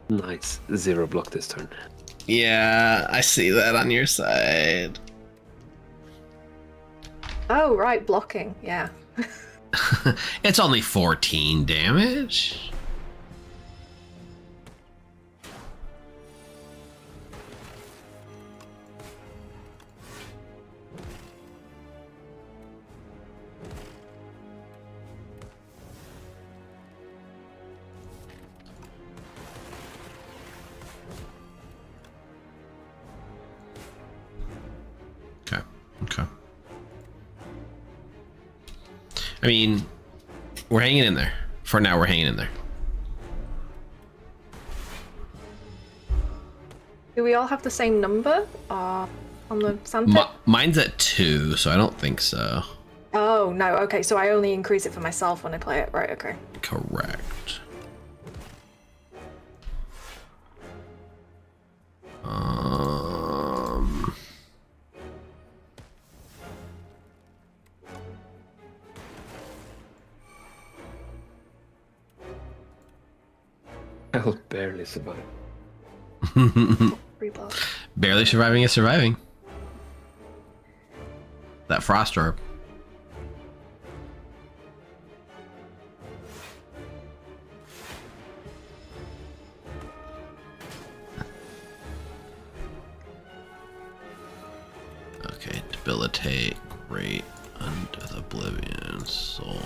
Nice. 0 block this turn. Yeah, I see that on your side. Oh, right, blocking. Yeah. It's only 14 damage. Okay. I mean, we're hanging in there. For now, we're hanging in there. Do we all have the same number on the sandpit? Mine's at 2, so I don't think so. Oh, no. Okay, so I only increase it for myself when I play it. Right, okay. Correct. I'll barely survive. Barely surviving is surviving. That frost orb. Okay, debilitate, great, undeath, oblivion, soul.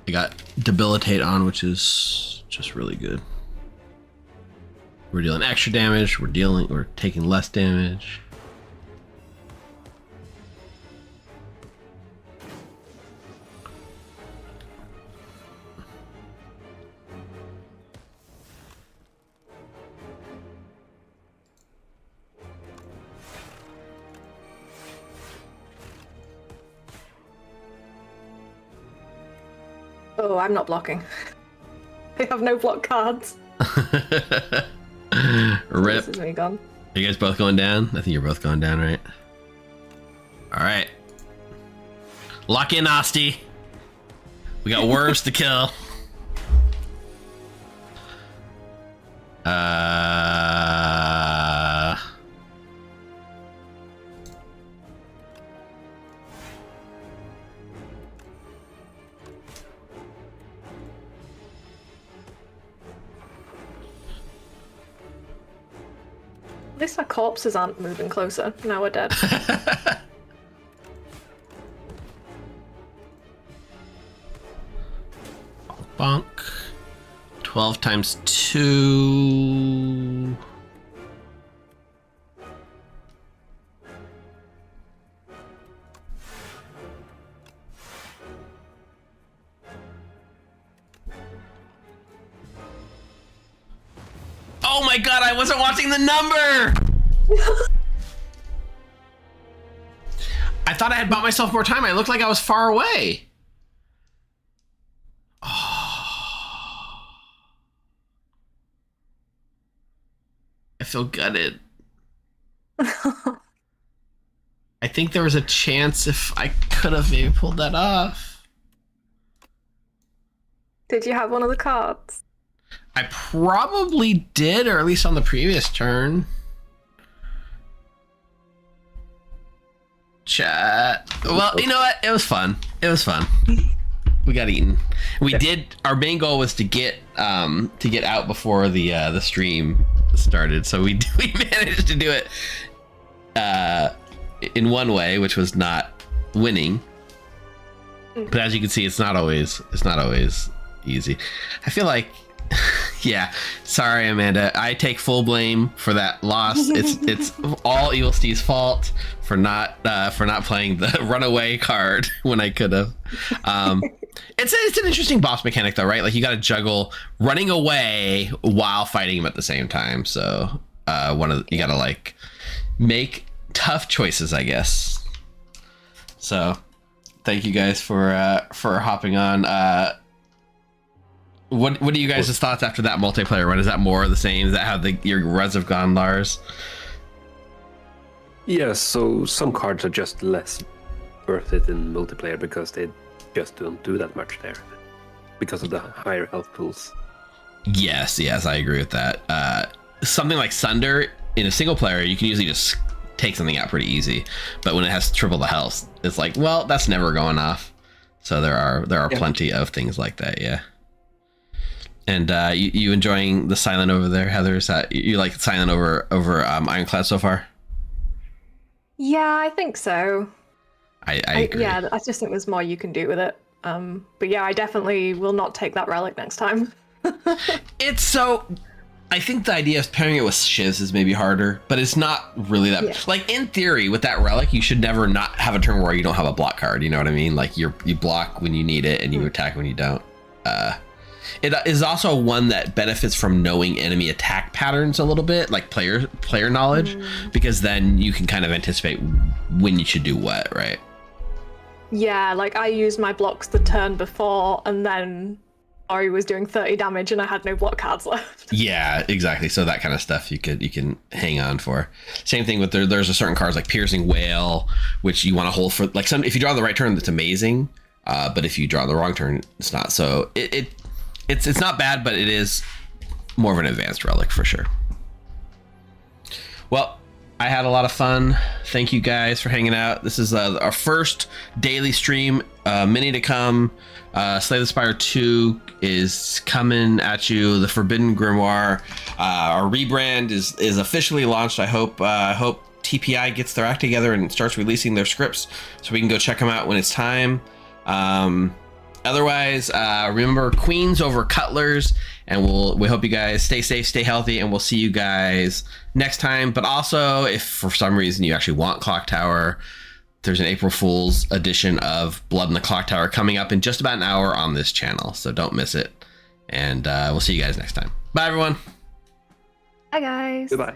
I got debilitate on, which is just really good. We're dealing extra damage. We're taking less damage. Oh, I'm not blocking. I have no block cards. Rip. This is me gone. Are you guys both going down? I think you're both going down, right? All right. Lock in, Asti. We got worms to kill. At least our corpses aren't moving closer. Now we're dead. Bonk. 12 times 2. Oh my god, I wasn't watching the number! I thought I had bought myself more time. I looked like I was far away. Oh. I feel gutted. I think there was a chance if I could have maybe pulled that off. Did you have one of the cards? I probably did, or at least on the previous turn. Chat. Well, you know what? It was fun. It was fun. We got eaten. We did. Our main goal was to get out before the stream started. So we managed to do it in one way, which was not winning. But as you can see, it's not always easy. I feel like, yeah. Sorry, Amanda. I take full blame for that loss. It's all Evil Steve's fault for not playing the runaway card when I could have. It's an interesting boss mechanic though, right? Like you got to juggle running away while fighting him at the same time. So you got to like make tough choices, I guess. So thank you guys for hopping on. What are you guys' thoughts after that multiplayer run? Is that more of the same? Is that how your runs have gone, Lars? Yeah, so some cards are just less worth it in multiplayer because they just don't do that much there because of the higher health pools. Yes, I agree with that. Something like Sunder in a single player, you can usually just take something out pretty easy, but when it has triple the health, it's like, well, that's never going off. So there are plenty of things like that, yeah. And you enjoying the silent over there, Heather? Is that you like silent over Ironclad so far? Yeah, I think so. I agree. Yeah, I just think there's more you can do with it. But yeah, I definitely will not take that relic next time. It's so. I think the idea of pairing it with shivs is maybe harder, but it's not really that. Yeah. Like in theory, with that relic, you should never not have a turn where you don't have a block card. You know what I mean? Like you block when you need it and you attack when you don't. It is also one that benefits from knowing enemy attack patterns a little bit, like player knowledge, because then you can kind of anticipate when you should do what, right? Yeah, like I used my blocks the turn before, and then Ori was doing 30 damage, and I had no block cards left. Yeah, exactly. So that kind of stuff you can hang on for. Same thing with there's a certain cards like Piercing Whale, which you want to hold for like if you draw the right turn, that's amazing. But if you draw the wrong turn, it's not. So it's not bad, but it is more of an advanced relic for sure. Well, I had a lot of fun. Thank you guys for hanging out. This is our first daily stream. Many to come. Slay the Spire 2 is coming at you. The Forbidden Grimoire. Our rebrand is officially launched. I hope TPI gets their act together and starts releasing their scripts so we can go check them out when it's time. Otherwise, remember Queens over Cutlers, and we hope you guys stay safe, stay healthy, and we'll see you guys next time. But also, if for some reason you actually want Clock Tower, there's an April Fool's edition of Blood in the Clock Tower coming up in just about an hour on this channel, so don't miss it. And we'll see you guys next time. Bye, everyone. Bye, guys. Goodbye.